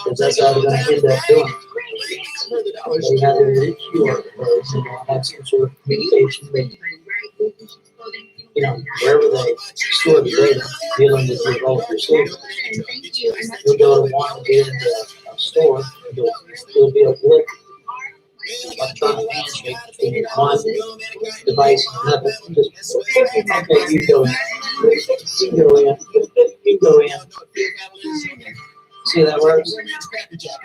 Because that's how they're gonna end up doing it. They have a new QR codes and they'll have some sort of communication. You know, wherever they store the data, dealing with your local receiver. You'll go to one and get into a store, there'll be a blip, electronic handshake between one device and another. Just, okay, you go in. You go in. You go in. See how that works?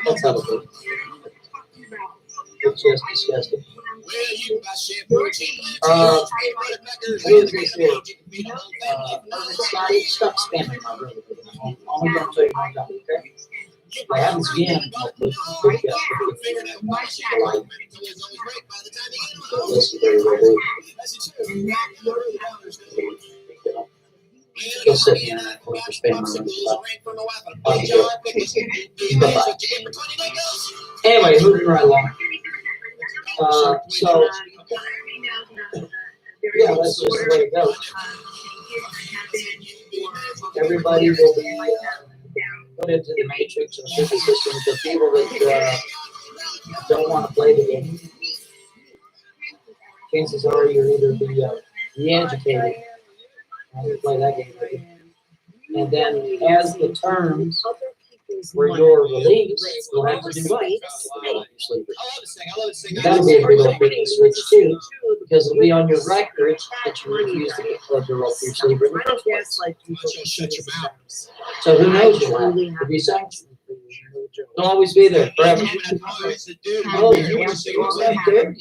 That's how it works. It's just disgusting. Here's this here. Stop spamming my room. I'm only going to tell you one time, okay? I have this VM. Listen very well. Go sit here and for spamming my room. Bye-bye. Anyway, moving right along. So, yeah, that's just the way it goes. Everybody will be put into the matrix and the system. The people that don't want to play the game, chances are you'll either be educated and play that game with you. And then as the terms where you're released, you'll have to do what? That'll be a big old big switch too, because it'll be on your record that you refuse to get plugged or up your sleeper in the first place. So who knows what will be sanctioned. They'll always be there forever. Oh, you want to go back there?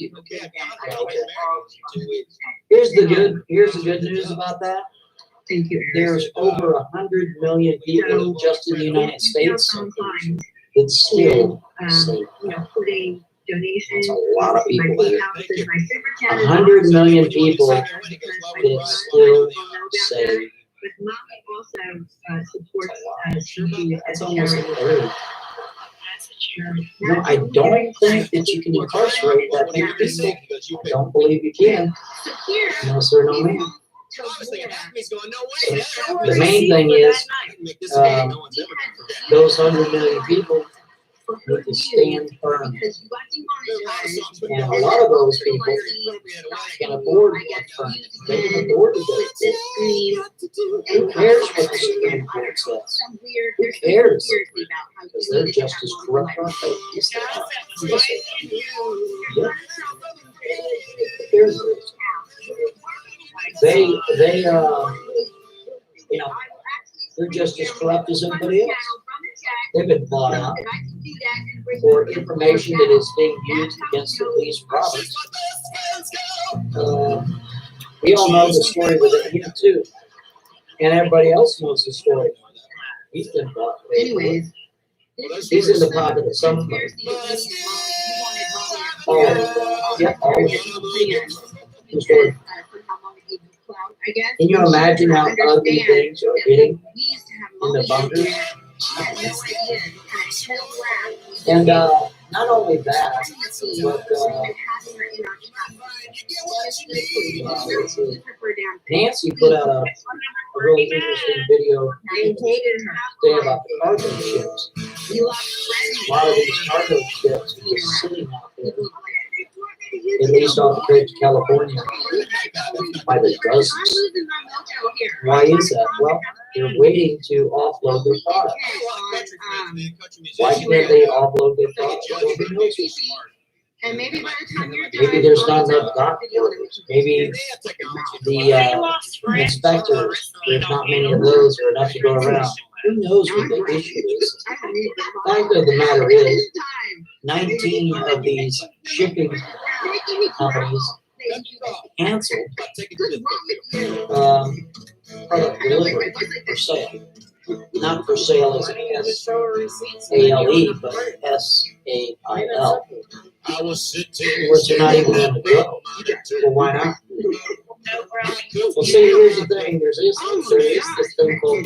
Here's the good news about that. There's over 100 million people just in the United States that still say that's a lot of people. 100 million people that still say that's almost a third. No, I don't think that you can incarcerate that many people. I don't believe you can. No, sir, no, ma'am. The main thing is, those 100 million people need to stand firm. And a lot of those people can afford upfront. They can afford to go. Who cares what the Supreme Court says? Who cares? Because they're just as corrupt, aren't they? Yes, they are. Yeah. They, you know, they're just as corrupt as everybody else. They've been bought out for information that is being used against the police robbers. We all know the story with him too, and everybody else knows the story. He's been bought. Anyways, he's in the pocket of somebody. Yep, all of it. The story. Can you imagine how ugly things are getting in the bunkers? And not only that, but Nancy put out a really interesting video today about the cargo ships. A lot of these cargo ships are just sitting out there, at least off the coast of California, by the dozens. Why is that? Well, they're waiting to offload their product. Why can't they offload their product? Well, who knows? And maybe by the time you're done, Maybe there's not enough dock workers. Maybe the inspectors, there's not many of those or enough to go around. Who knows what the issue is? The fact of the matter is, 19 of these shipping companies canceled product delivery for sale. Not for sale as in S-A-L-E, but S-A-I-L. Which they're not even going to go. Well, why not? Well, see, here's the thing. There is this thing called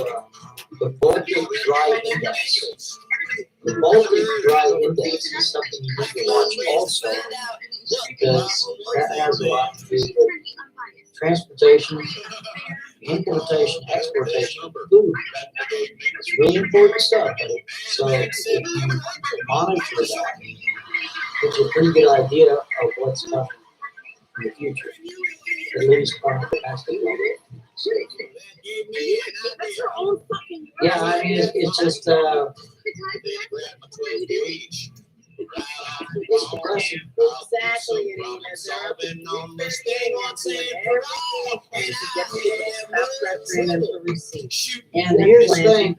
the Baltic Dry Index. The Baltic Dry Index is something you need to watch also, because that has a lot to do with transportation, importation, exportation of food. It's really important stuff. So if you monitor that, gives you a pretty good idea of what's coming in the future, at least on the domestic level. Yeah, I mean, it's just, it's depressing. Exactly. And here's the thing.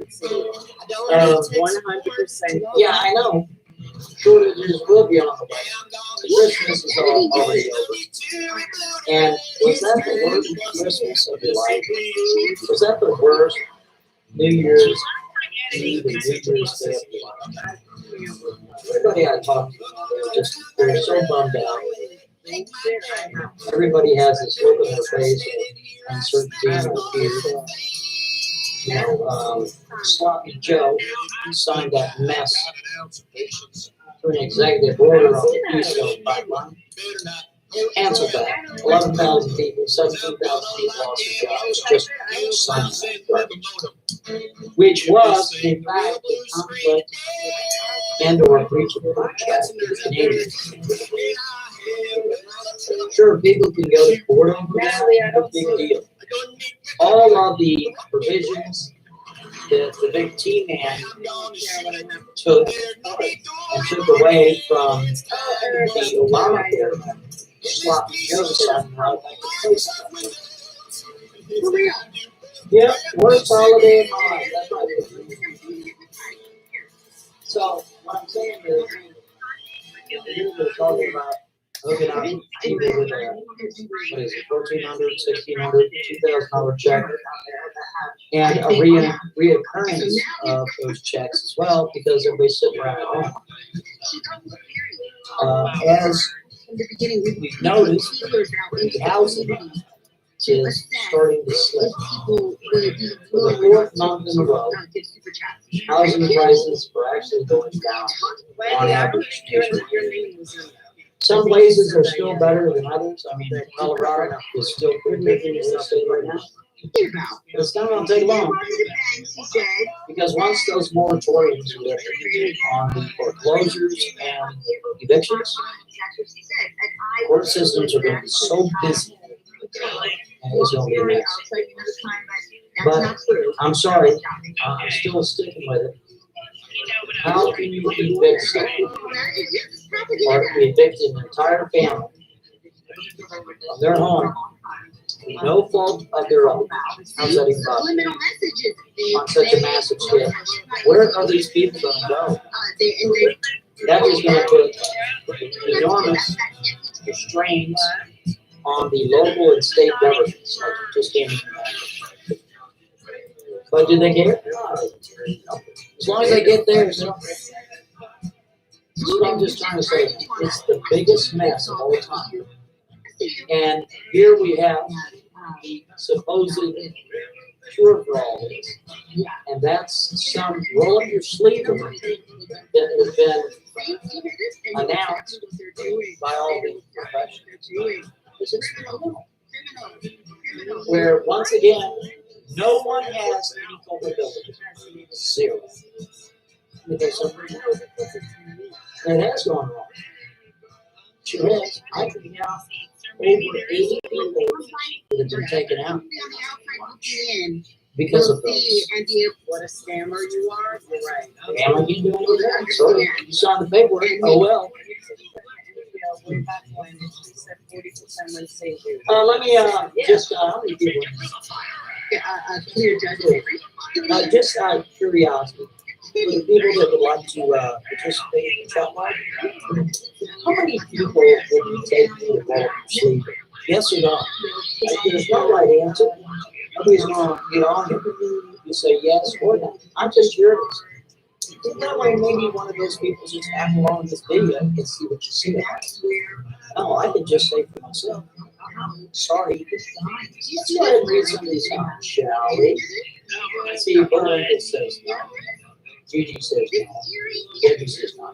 100%. Yeah, I know. Shortages will be on the way. Christmas is already over. And was that the worst Christmas of your life? Was that the worst New Year's Eve and New Year's Day of your life? Everybody I talk to, they're so bummed out. Everybody has this look on their face of uncertainty and fear. You know, Sloppy Joe signed that mess for an executive order on the Keystone Pipeline. Canceled that. 11,000 people, 17,000 people lost their jobs just signed that garbage. Which was, in fact, a conflict and or a breach of contract with the Canadians. Sure, people can go to court over that, no big deal. All of the provisions that the big T-man took away from the Obamacare, Sloppy Joe signed right like a post. Yeah, worst holiday of my life. That's right. So, what I'm saying is, here we're talking about hooking up people with a, what is it, $1,400, $1,600, $2,000 check, and a reoccurrence of those checks as well, because everybody's sitting around at home. As we've noticed, the housing is starting to slip. For the fourth month in a row, housing prices are actually going down on average. Some places are still better than others. I mean, Colorado is still pretty good in real estate right now. It's not going to take long Because once those moratoriums are lifted on the foreclosures and evictions, court systems are going to be so busy, and it's going to be a mess. But I'm sorry, I'm still sticking with it. How can you evict someone or evict an entire family from their home through no fault of their own? How's that even possible? On such a massive scale. Where are these people going to go? That is going to put enormous strains on the local and state governments, like you just came from. But do they care? As long as they get theirs. That's what I'm just trying to say. It's the biggest mess of all time. And here we have the supposed cure for all this. And that's some roll up your sleeve that has been announced by all the professionals. This is criminal. Where once again, no one has any culpability. Zero. Because it has gone wrong. Sure is. I think now over 80 people that have been taken out because of those. What a scammer you are. You're right. Am I doing that? Sorry. You saw the paperwork. Oh well. Way back when you said 40% would say. Let me just how many people? Clear judgment. Just out of curiosity, for the people that would like to participate in the chat line, how many people would you take to the vote sleep? Yes or no? There's no right answer. Nobody's going to get on it. You say yes or no. I'm just curious. That way, maybe one of those people just tap along this video and see what you see. No, I can just say for myself. Sorry. Let's go ahead and read some of these comments, shall we? Let's see, Burn it says no. Gigi says no. Debbie says no.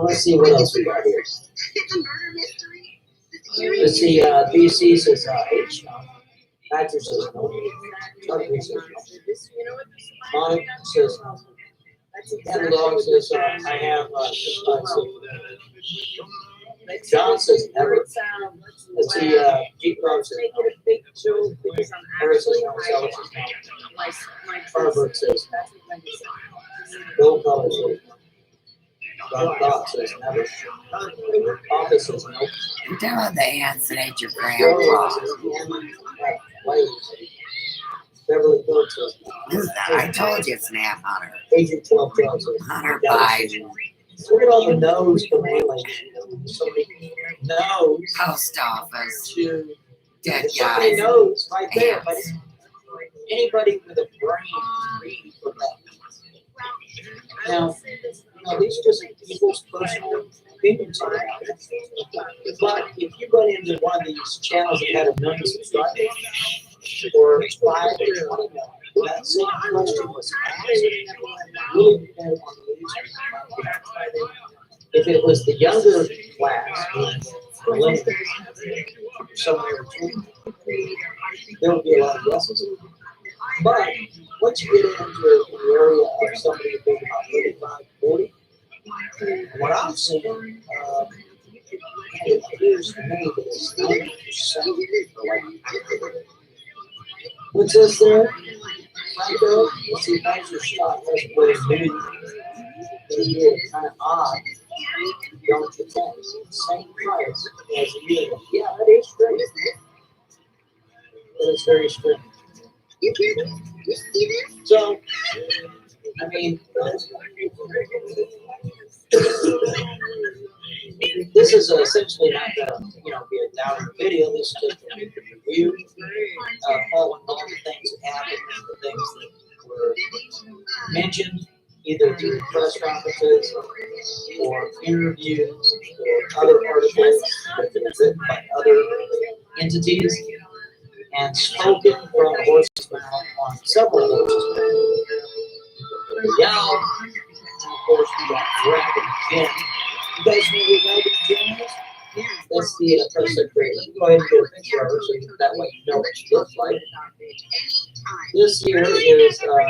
Let's see what else we got here. Let's see, BC says H no. Patrick says no. Chucky says no. Monica says no. And the dog says I have John says never. Let's see, G Pro says no. Harris says no. Sellers says no. Herbert says no. Bill Color says no. Doc says never. Office says no. Don't they answer your grandpa? Beverly Phillips says no. I told you, Snap Hunter. Agent 12 says Hunter Biden. Look at all the no's from aliens. So many no's. Post office. Dead So many guys. no's right there, Ants. buddy. Anybody with a brain read for that. Now, these are just people's personal opinions about it. But if you go into one of these channels that had 1 million subscribers, or 5 or 20 million, that same question was asked. Really depends on the user. If it was the younger class, somewhere between, there would be a lot of guesses. But once you get into the area of somebody being about 35, 40, what I'm seeing, it appears to me that it's 90%. What's this there? Franco, let's see, thanks for shot. That's very new. It's kind of odd. Don't you think? Same price as a year ago. Yeah, that is strange. That is very strange. You hear this? You see this? So, I mean, this is essentially not going to, be a down video. This is just a review, following all the things that happened, the things that were mentioned, either through press conferences or interviews or other articles that have been written by other entities and spoken from the horse's mouth on several horses' mouth. Now, of course, we got Pratt and Jim. You guys know who Rabbit Jim is? That's the press secretary. Go ahead and get a picture of her so that way you know what she looks like. This here is from the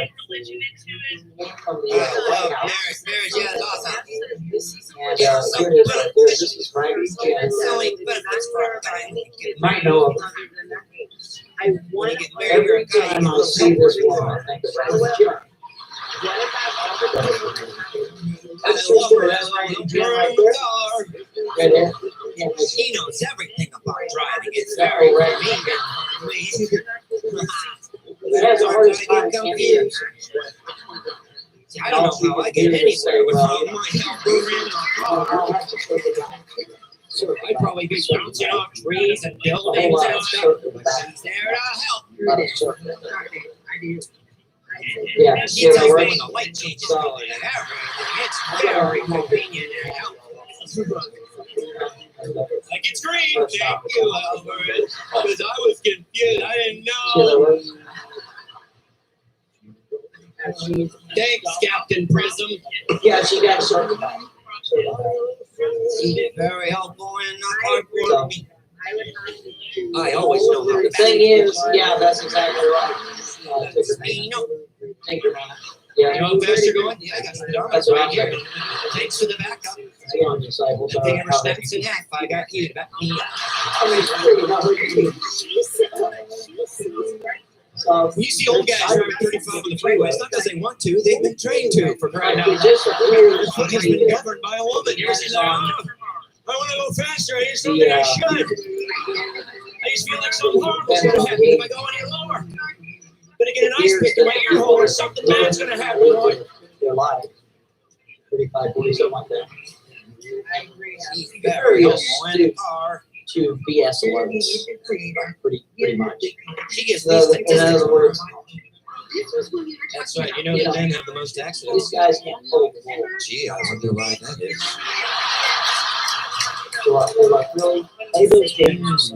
White House. Yeah, that's awesome. And here it is right there. This is Frank. You might know him. Every time I see this woman, I think of Frank Jim. That's just her. That's Frank Jim right there. Right there. He knows everything about driving. It's very convenient. It has the hardest time getting. I don't know how I get anywhere without my help. I'd probably be bouncing off trees and buildings and stuff. She's there to help. Yeah, She's like when the light changes color and everything. It's very convenient and helpful. Like it's green, thank you, Albert. Because I was confused. I didn't know. Thanks, Captain Prism. Yeah, she got something. You've been very helpful in hard work. I always know how to. The thing is, yeah, that's exactly right. Take your man. Yeah, you know how fast you're going? Yeah, I got some donuts that's right right here. here. Thanks for the backup. Disciples The hammer snaps in half. I got you. Back me up. You see old guys driving 35 on the freeway. It's not because they want to. They've been trained to for crying out loud. Their foot has been governed by a woman. Yours is like, oh, I want to go faster. I just don't think I should. I just feel like something horrible's going to happen if I go any lower. Gonna get an ice pick in my ear hole or something bad's gonna happen, Roy. They're live. 35, 40, something like that. He's very astute to BS alerts. Pretty much. She gets In other words, that's right. You know that men have the most accidents. These guys can't hold the wall. Gee, I wonder why that is. They're like, really? Play those games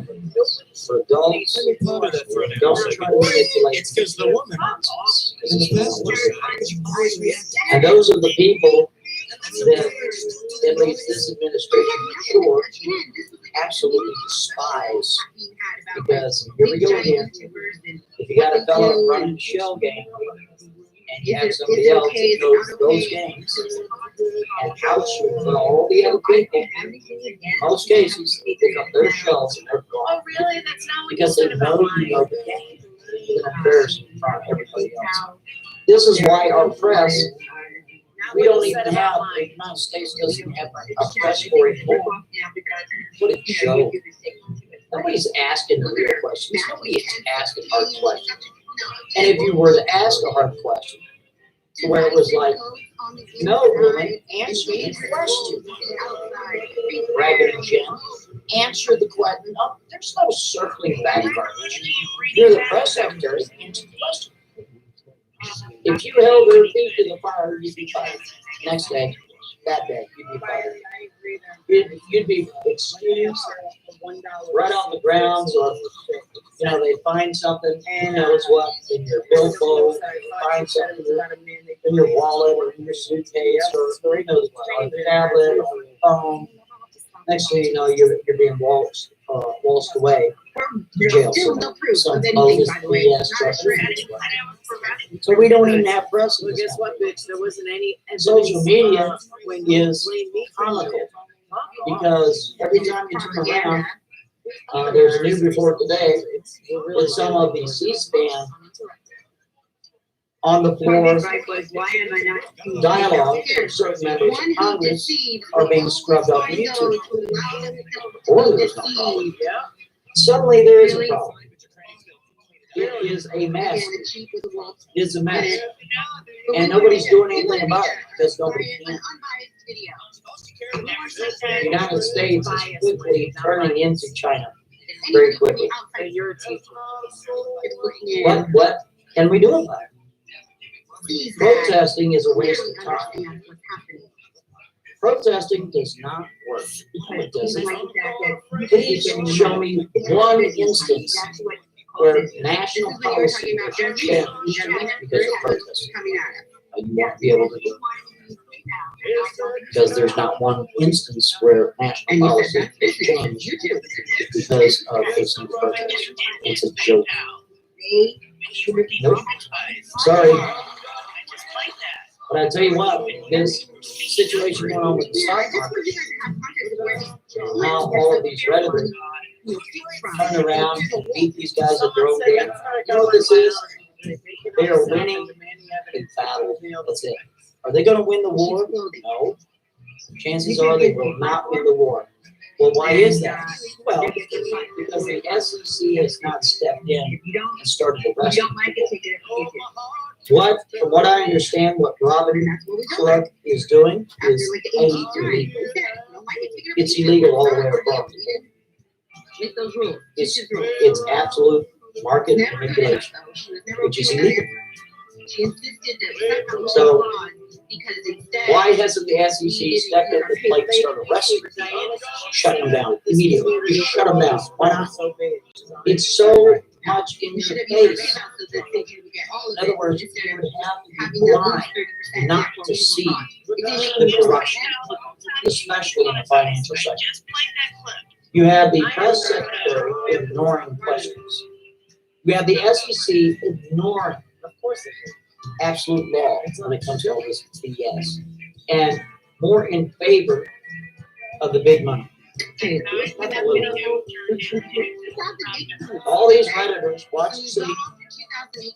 for adults. Don't try to manipulate. It's because the woman in the past. And those are the people that, at least this administration, for sure, absolutely despise. Because here we go again. If you got a fellow running a shell game, and you have somebody else that knows those games, and outs you for all the other people, in most cases, they pick up their shells and they're gone. Oh, really? That's not what Because you they said know about you mine. know the game. It's an embarrassment in front of everybody else. This is why our press, we don't even have, the United States doesn't have a press for anymore. What a joke. Nobody's asking the real questions. Nobody is asking hard questions. And if you were to ask a hard question, where it was like, no, woman, answer the question. Ragged and Jim, answer the question. No, there's no circling back. You're the press secretary, answer the question. If you held their feet to the fire, you'd be fired. Next day, that day, you'd be fired. You'd be excused right on the grounds, or they find something, who knows what, in your billfold, find something in your wallet or in your suitcase, or who knows what, on your tablet, or your phone. Next thing you know, you're being waltzed away to jail. Some bogus BS structure. So we don't even have press. Well, guess what, bitch? There wasn't any. Social media is comical because every time you turn around, there's a new report today with some of the C-SPAN on the floor dialogue from certain members of Congress are being scrubbed off YouTube. Or there's no problem. Suddenly there is a problem. It is a mess. It's a mess. And nobody's doing anything about it because nobody can. The United States is quickly turning into China. Very quickly. What can we do about it? Protesting is a waste of time. Protesting does not work. No, it doesn't. Please show me one instance where national policy has changed because of protest. You won't be able to do it. Because there's not one instance where national policy has changed because of a single protest. It's a joke. Nope. Sorry. But I tell you what, this situation going on with the stock market, how all of these Redditors turn around and beat these guys at their own game. You know what this is? They are winning in battle. That's it. Are they going to win the war? No. Chances are they will not win the war. Well, why is that? Well, because the SEC has not stepped in and started arresting people. From what I understand, what Robin Clark is doing is illegal. It's illegal all the way across. It's absolute market manipulation, which is illegal. So, why hasn't the SEC stepped up to the plate and started arresting people? Shut them down immediately. Shut them down. Why not? It's so much in your face. In other words, you would have to be blind not to see the corruption, especially in the financial sector. You have the press secretary ignoring questions. You have the SEC ignoring, of course, absolute law when it comes to all this BS, and more in favor of the big money. All these Redditors, watch and see,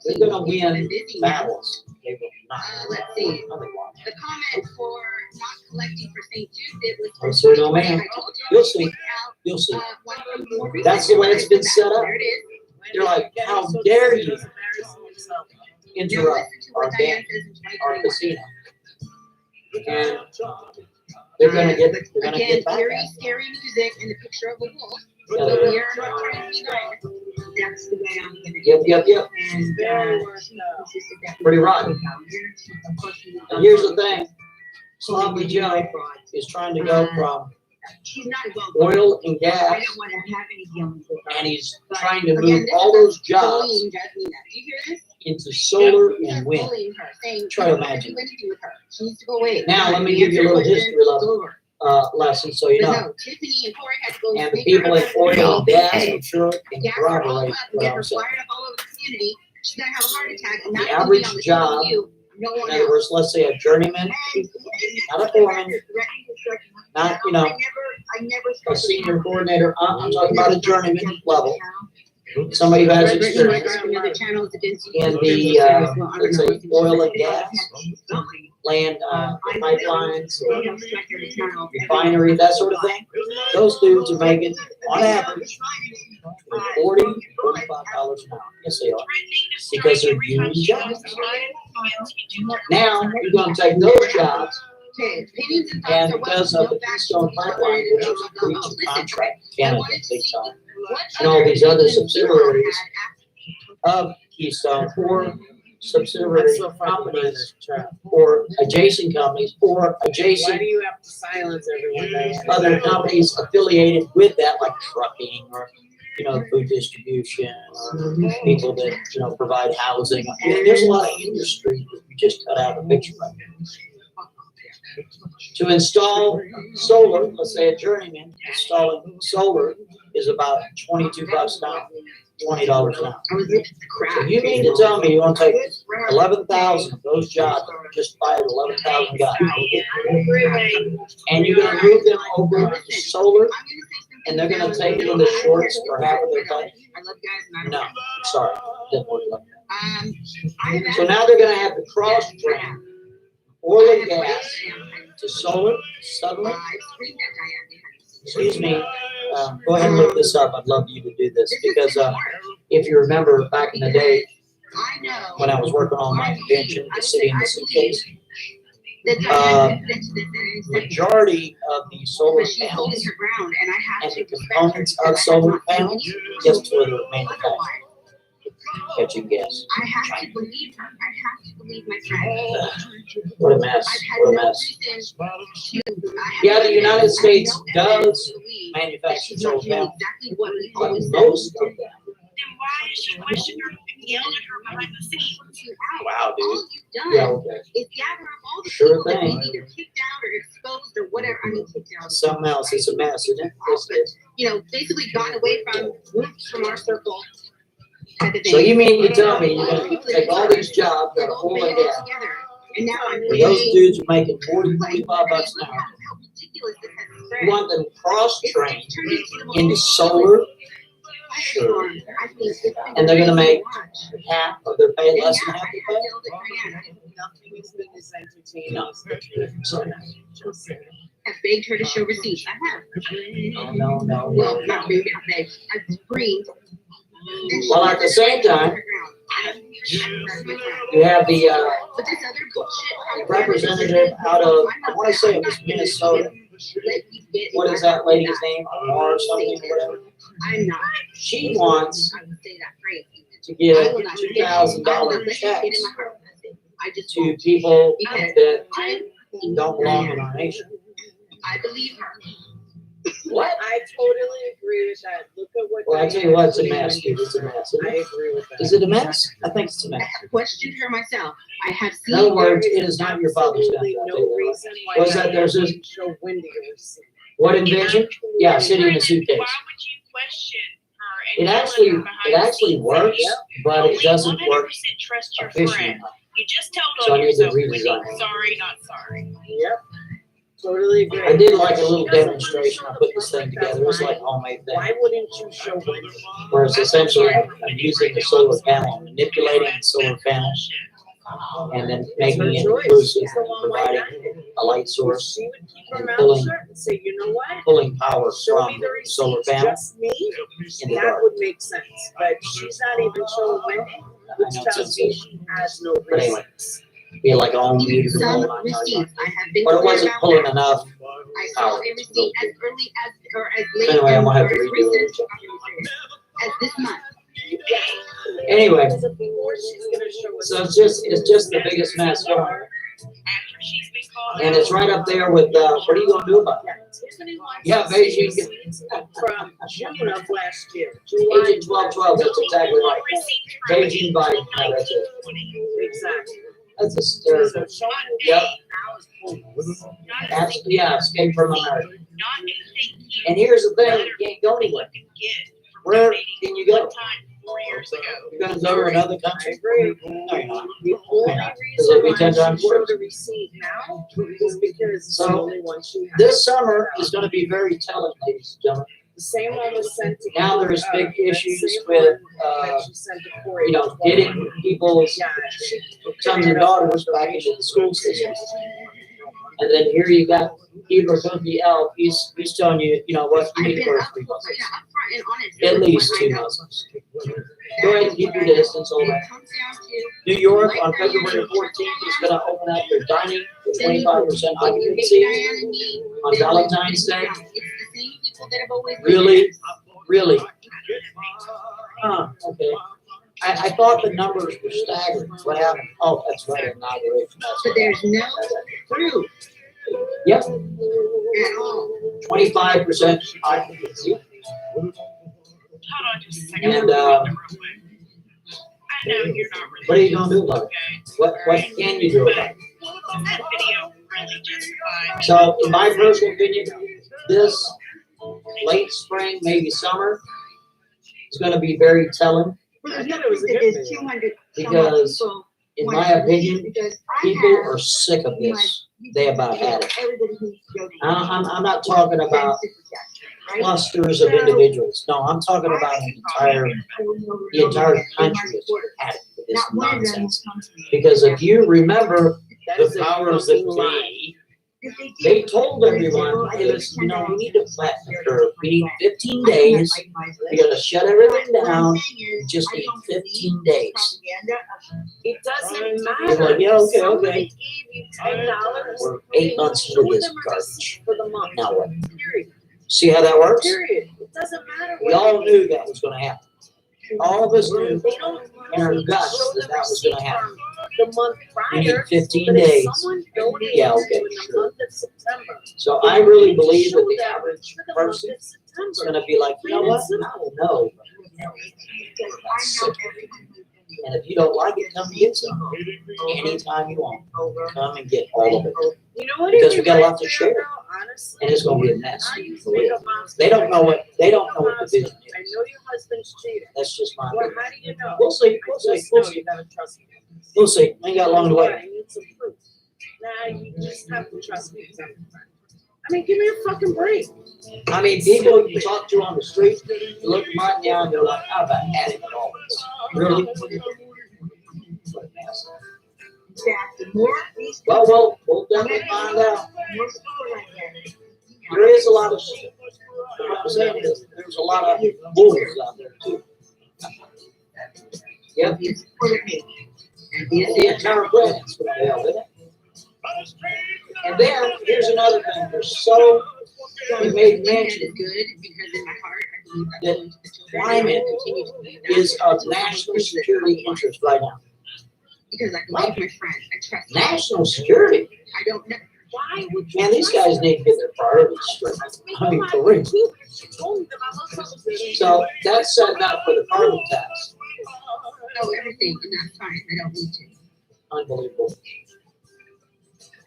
they're going to win battles. They will not. Let's see. The comment for not collecting for St. Jude was So, no, man, you'll see. You'll see. That's the way it's been set up. They're like, how dare you interrupt our game, our casino? And they're gonna get back. Scary music and the picture of a wolf. So we are not trying to be nice. That's the way I'm gonna Yep. And Pretty rotten. And here's the thing. Sloppy Joe is trying to go from oil and gas, and he's trying to move all those jobs into solar and wind. Try to imagine. Now, let me give you a little history lesson so you know. And the people in oil and gas, I'm sure, can corroborate what I'm saying. The average job, in other words, let's say a journeyman, not a foreman, not, a senior coordinator, I'm talking about a journeyman level. Somebody who has experience in the, let's say, oil and gas, land pipelines, refinery, that sort of thing. Those dudes are making, on average, $40, $45 an hour. Yes, they are. Because they're union jobs. Now, you're going to take those jobs, and because of the Keystone Pipeline, which was a breach of contract, Canada, big time, and all these other subsidiaries of Keystone, or subsidiary companies, or adjacent companies, or adjacent Why do you have to silence everyone? other companies affiliated with that, like trucking, or food distribution, or people that provide housing. I mean, there's a lot of industry that you just cut out of the picture right now. To install solar, let's say a journeyman installing solar is about $22 an hour, $20 an hour. So you mean to tell me you want to take 11,000 of those jobs, just fired 11,000 guys, and you're going to move them over to solar, and they're going to take it in the shorts for half of their pay? No, sorry, didn't work like that. So now they're going to have to cross-train oil and gas to solar suddenly. Excuse me. Go ahead and look this up. I'd love you to do this because if you remember back in the day when I was working on my invention, the city in the suitcase, majority of the solar panels and the components of solar panels, guess where they're manufactured? Catch a guess. I have to believe her. I have to believe my friend. What a mess. What a mess. Yeah, the United States does manufacture solar panels, but most of them. Then why is she questioning her and yelling at her behind the scenes? Wow, dude. done Yeah, okay. is gather up all the Sure people that thing. we either kicked out or exposed or whatever. I mean, kicked out. Something else. It's a mess, isn't it? You know, basically gone away from groups from our circle. Type of thing. So you mean to tell me you're gonna take all these jobs that are full of gas, together, and now I'm and those dudes are making 40, 45 bucks an hour. You want them cross-trained into solar? Sure. And they're gonna make half of their pay, less than half their pay? Nothing is as entertaining No. as the truth. So, I've begged her to show receipts. I have. no. Well, not begged, not begged. I've screamed. Well, at the same time, you have the But this other bullshit. representative out of, I want to say it was Minnesota. What is that lady's name? Amar or something, or whatever. I'm not. She wants I would say that phrase. to give $2,000 checks to people that don't belong in our nation. I believe her. What? I totally agree with that. Look at what. Well, I tell you what, it's a mess, dude. It's a mess. I agree with that. Is it a mess? I think it's a I mess. have questioned her myself. I have seen. In other words, it is not your father's gun. Absolutely no reason why. Was that there's this, show Wendy a receipt. what invention? Yeah, sitting in a suitcase. Why would you question her? And It actually works, but it doesn't work 100% trust your efficiently friend. enough. You just told So I on need to yourself, redesign Wendy, it. sorry, not sorry. Yep. Totally agree. I did like a little demonstration. I put this thing together. It's like a homemade thing. Why wouldn't you show Wendy? Where it's essentially I'm using the solar panel, manipulating the solar panel, and then making it inclusive, providing a light source, She would keep her and mouth shut and say, you know what? pulling power Show from me the the solar receipts, panel just me. in the That dark. would make sense. But she's not even showing Wendy, which I know, tells me she has no But anyway, receipts. be like a home meter. Some receipts. I have been. But it clear wasn't about pulling that. enough I saw power. a receipt as early as, or as late Anyway, I'm gonna have or to as redo it. recent as this month. Anyway, Before she's gonna show us. so it's just the biggest mess going. After she's been called And it's right up there with, what are you gonna do about it? Tiffany wants Yeah, to see Beijing. receipts from June of last year. July. Agent 1212, that's exactly right. Beijing Biden, no, that's it. Exactly. That's hysterical. So show me Yep. now is pointless. That's, yeah, escape from America. not a thank you And here's the thing, you can't go anywhere. you can get from Where donating can you go? one time 4 years ago. You're gonna go to another I country? agree. No, you're not. The only Yeah. reason It'll be why 10 she times showed worse. a receipt now is because it's the So, only one she has. This summer is gonna be very telling, ladies and gentlemen. The same one was sent to. Now there's big that issues same with, one that she sent to Corey you know, was getting one. people's Yeah, she. sons and daughters back into the school system. And then here you got Heber Cookie Elf, he's telling you, you know what, you I've need to been go to upfront 3 months. and honest. At least What I 2 know. months. Go ahead and keep your distance, all that. It comes down to. New York on February 14th is gonna open up their dining with 25% occupancy on Valentine's Day. It's the same people that have always. been Really? there. Really? Huh, okay. I thought the numbers were staggering. What happened? Oh, that's right, inauguration. But there's no proof Yep, at all. 25% occupancy. Hold on just a second. And, I know you're not really. what are you gonna do about it? Okay. What can you do about it? Was that video really just fine? So, in my personal opinion, this late spring, maybe summer, is gonna be very telling. Well, there's I no thought it was proof a that good there's thing. 200 Because, people in wanting my to leave opinion, because I people have- are sick of this. They about had it. Everybody needs to go to- I'm not talking about Right? clusters of individuals. No, I'm talking about the entire country is had it with this Not one of them nonsense. will come to me. Because if you remember That the is a powers that fucking lie. be, If they do, they told everyone, hey, listen, you know, we need to flatten the curve. We need 15 days. We gotta shut everything down. We just need 15 days. It doesn't They're matter. like, yeah, okay, Somebody okay. gave you $10. We're 8 months into show this them a garbage. receipt for the month. Now what? Period. See how that works? Period. It doesn't matter. We all knew that was gonna happen. All of us knew They don't in our need to guts show that the that was receipt gonna happen. from the month You need prior. 15 But if days. someone donated Yeah, to okay, you in the sure. month of September. So I really believe that show the them average for the month person of is September. gonna be like, you know what? I don't know. Because I know everyone who's been And if you don't like it, come get some. Anytime you want. Come and get all of it. You know what? Because we got a lot to share. Honestly, And it's gonna be a mess. I used to make up moms. They don't know what the vision is. I know your husband's cheating. That's just my Well, opinion. how do you know? We'll see. We'll see. We'll see. You gotta trust me. We'll see. Ain't got long to I wait. need some proof. Nah, you just have to trust me. I mean, give me a fucking break. I mean, people you talk to on the street, you look them right now and they're like, how about adding it all this? Really? Well, we'll definitely find out. There is a lot of shit. What I'm saying is, there's a lot of wolves out there too. Yep. The entire planet's what the hell, isn't it? And then, here's another thing. We made mention that climate is of national security interest right now. Because I love my friend. I trust him. National security? I don't know. Why would you? Man, these guys need to get their priorities straight. I mean, for real. So that's setting up for the carbon tax. Oh, everything, and that's fine. I don't need to. Unbelievable.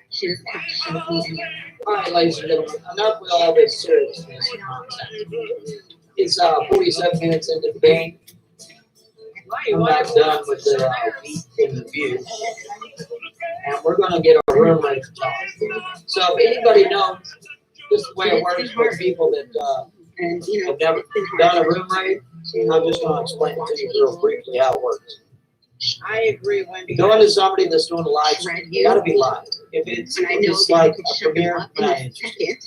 She doesn't have to show me any. All right, ladies and gentlemen, enough with all this seriousness. It's 47 minutes into the game. I'm not done with the meet and the view. And we're going to get our room ready to talk. So if anybody knows just the way it works for people that have never done a room raid, I'm just going to explain it to you real briefly how it works. I agree, Wendy. You go into somebody that's doing a live stream, you got to be live. If it's like a premiere, not interested.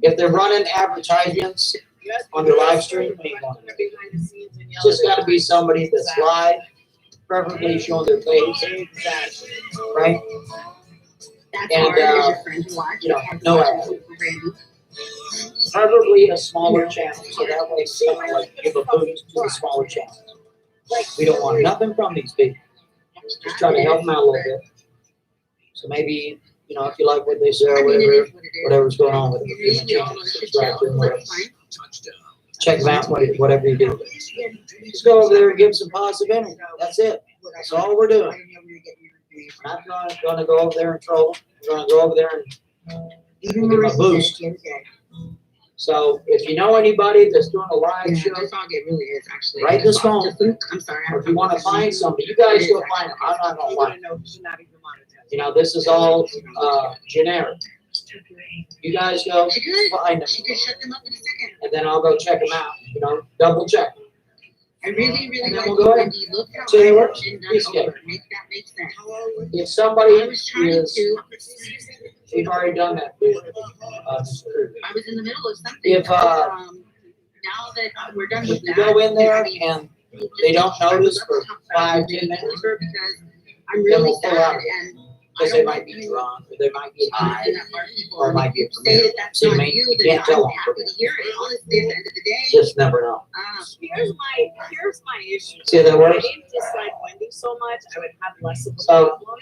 If they're running advertisements on their live stream, just got to be somebody that's live, preferably showing their face, right? And no ad. Preferably a smaller channel, so that way it's kind of like give a boost to the smaller channel. We don't want nothing from these people. Just try to help them out a little bit. So maybe, if you like what they say or whatever's going on with them, subscribe to them, whatever. Check them out, whatever you do. Just go over there and give them some positive energy. That's it. That's all we're doing. We're not going to go over there and troll them. We're going to go over there and give them a boost. So if you know anybody that's doing a live show, write this phone. Or if you want to find somebody, you guys go find them. I'm not going to find them. This is all generic. You guys go find them. And then I'll go check them out. Double check. I really, really and then like we'll go ahead. Look how So it I works. have Peace done game. over. Make that make sense. If somebody I was trying is, to. we've already done that. I was in the middle of something. If now that we're done if with you that, go in there and they don't notice for 5-10 minutes, because I'm then really we'll pull out. sad and Because they might be drunk, or they might be high, or it might be a premiere. that's So you not may, you, you then can't tell I'm them. happy to hear it. Honestly, at the end of the day, Just never know. Here's my issue. See how that I works? didn't dislike Wendy so much, I would have less of a So, problem.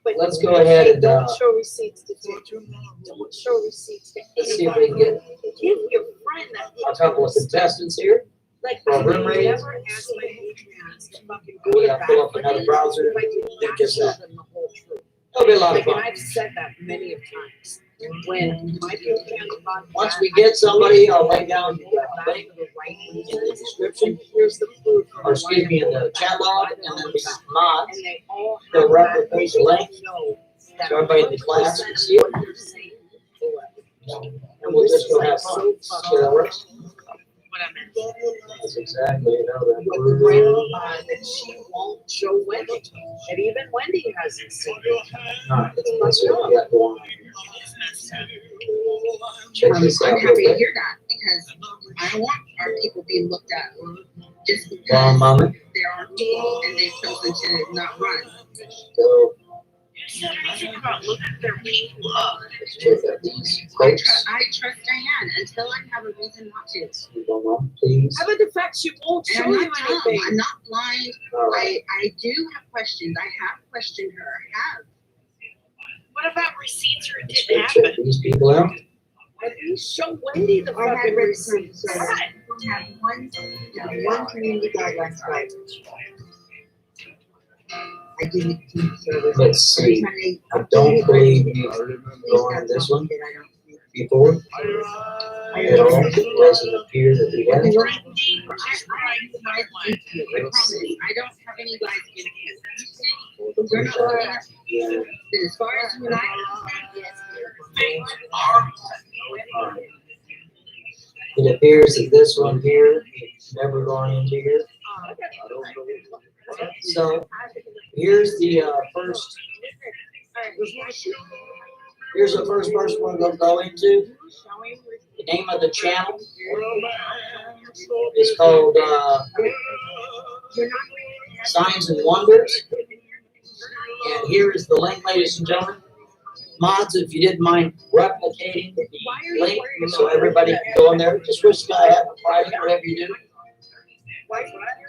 But let's go ahead and, don't show receipts to teachers. Don't show receipts to let's see if we can get give your friend that. a couple of contestants here. Like, for a room I raid. never asked my patrons to fucking go We to have to pull up bat another for browser me. and do just that. Them the whole truth. It'll be a lot of Like, and fun. I've said that many of times. When my patrons about Once we get somebody, I'll lay down the link in the description, here's the food or excuse me, in the chat log, and then we mod. and they all They'll have replicate the link, that so everybody in the class can see it. And we'll just go have fun. See how that works? That's exactly how But the grandma that she won't show Wendy. And even Wendy hasn't seen it. Alright, let's see what we got going on. Check this out I'm real happy to quick. hear that because I don't want our people being looked at just One because moment. there are people and they've chosen to not run. So, So what do you think about looking their people up? let's check out these I quotes. trust Diane until I have a reason not to. One moment, please. How about the fact she won't And show I'm you not dumb. anything? I'm not blind. Alright. I do have questions. I have questioned her. I have. What about receipts or it Let's didn't go check happen? these people out. At least show Wendy the I had fucking read receipts. some, so I have one community guidelines, right? I did team service. Let's see. I don't believe you've gone this one before. At all. It doesn't appear that we have. I don't have any like we're not as far as you and It appears that this one here never gone into here. So here's the first. Here's the first person we're going to go into. The name of the channel is called Signs and Wonders. And here is the link, ladies and gentlemen. Mods, if you didn't mind replicating the link so everybody can go in there. Just wish the guy happy Friday, whatever you do.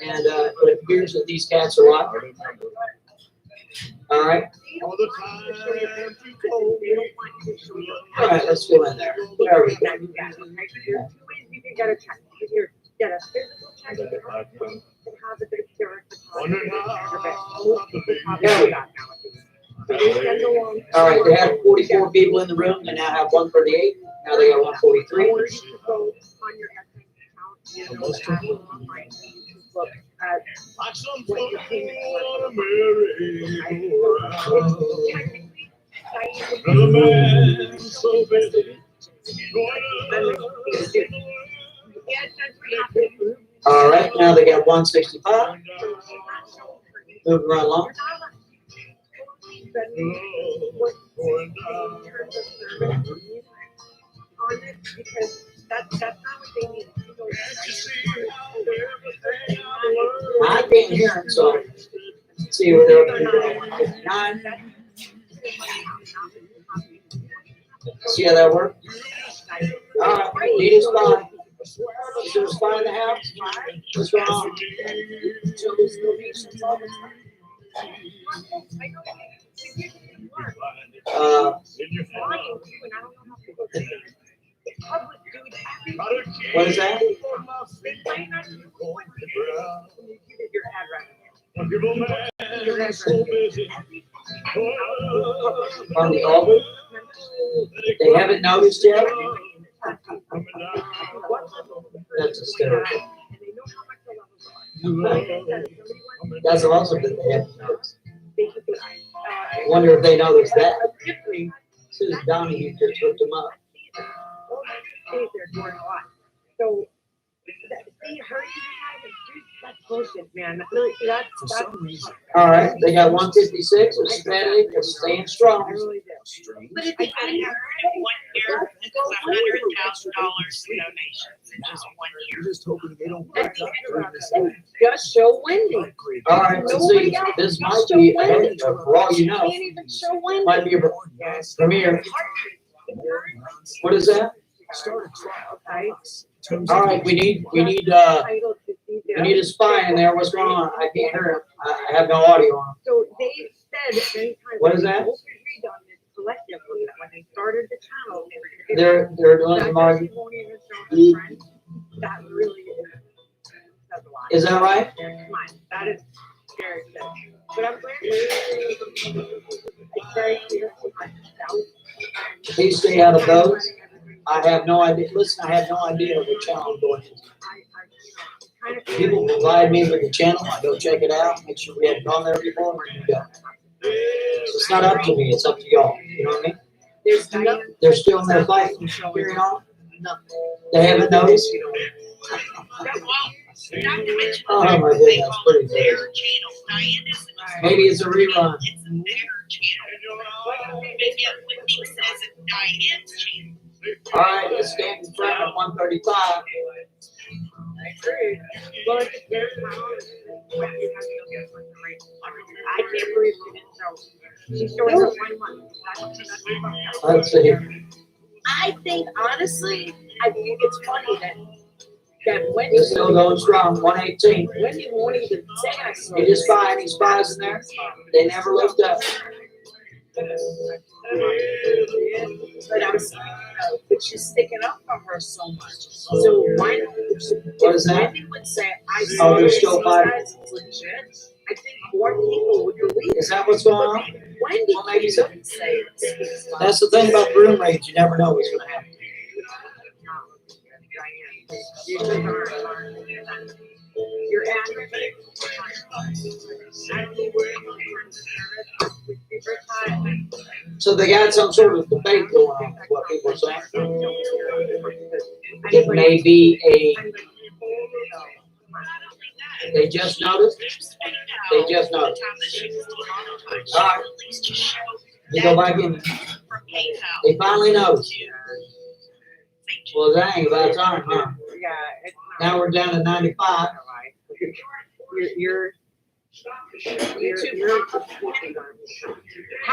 And it appears that these cats are live. All right. All right, let's go in there. There we go. You gotta check. You get a physical check and have a bit of character. All right, they had 44 people in the room. They now have 138. Now they got 143. All right, now they got 165. Moving right along. I can't hear him, so let's see what they're up to. 9. See how that works? All right, need a spy. Is there a spy in the house? What's going on? What is that? From the Auburn? They haven't noticed yet? That's hysterical. That's awesome that they haven't noticed. I wonder if they noticed that. As soon as Donnie just hooked them up. So, see, her that's bullshit, man. That's all right, they got 156. It's steady. They're staying strong. But at the end, 1 year, it's $100,000 donations in just 1 year. Just hoping they don't. Just show Wendy. All right, let's see. This might be, for all you know, Can't even show Wendy. might be a premiere. What is that? All right, we need a spy in there. What's going on? I can't hear him. I have no audio on. So they said many times. What is that? Collectively, when they started the channel, They're doing the market. That really Is that right? Come on, that is very good. But I'm very clear to myself. Please stay out of those. I have no idea. Listen, I have no idea what channel I'm going into. People provide me with the channel. I go check it out, make sure we haven't gone there before, and we go. So it's not up to me. It's up to y'all. You know what I mean? They're still in their fight. Carrying on. They haven't noticed. Oh my goodness, that's pretty good. Maybe it's a rerun. All right, let's stand in front of 135. Well, it's their channel. I can't believe we didn't know. She's showing us 1 month. Let's see. I think, honestly, I think it's funny that Wendy. They're still going strong, 118. Wendy won't even say I saw They just spy any spies in there. They never looked up. But I'm saying, but she's sticking up for her so much. So why not? What is that? Wendy would say, I saw Oh, they're this, still you fighting. guys, it's legit. I think more people would believe. Is that what's going on? Wendy Well, maybe so. couldn't say it. That's the thing about room raids. You never know what's going to happen. Your address. So they got some sort of debate going on, is what people are saying. It may be they just noticed. They just noticed. All right. You go back in. They finally noticed. Well, dang, about time, huh? Yeah. Now we're down to 95. You're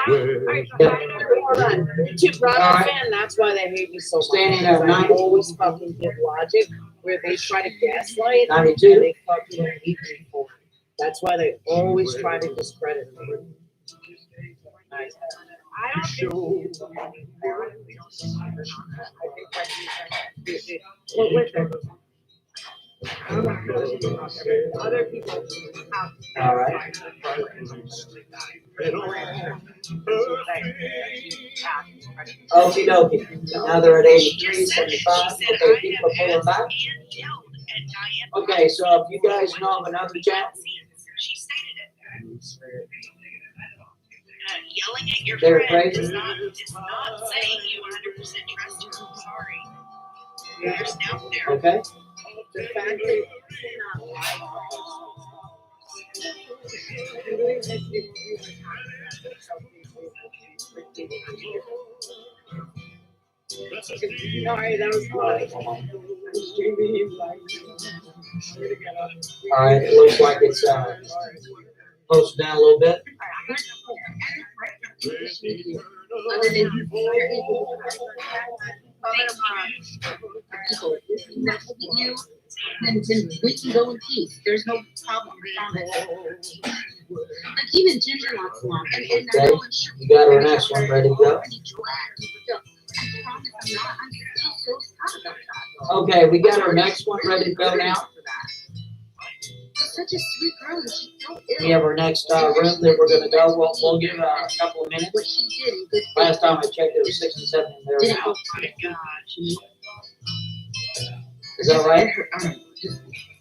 hold on. YouTube brought us in. That's why they hate me so much. Standing at I always fucking give logic where they try to gaslight 92. and they fucking hate people. That's why they always try to discredit me. I don't think what with it? Other people have. All right. Okie dokie. Now they're at 83, 75. Okay, people are pulling back. Okay, so if you guys know of another chat, Yelling at your they're friend crazy. is not saying you 100% trust her. I'm sorry. You're just out there. Okay. The fact that sorry, that was All right, it looks like it's posted down a little bit. Other than you, then we can go in peace. There's no problem. Like even Ginger wants one. And Okay, you got our next one ready to go. Okay, we got our next one ready to go now. Such a sweet girl, and she's so ill. We have our next room that we're going to go. We'll give a couple of minutes. What she did in good Last time I checked, it was 67 in there didn't now. go for it. Is that right?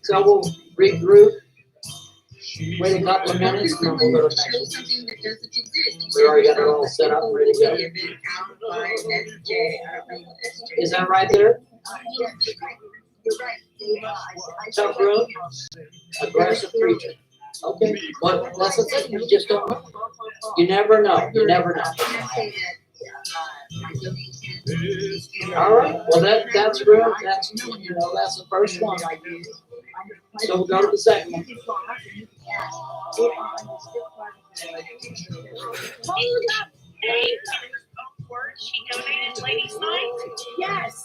So we'll regroup, wait a couple of minutes, and then we'll go to the next one. Something that doesn't exist. We already got it all set up, ready to go. Is that right there? You're right. Tough room, aggressive preacher. Okay, well, that's the thing, you just don't know. You never know, you never know. All right, well, that's room, that's the first one. So we'll go to the second one. Hey, she donated ladies' night. Yes.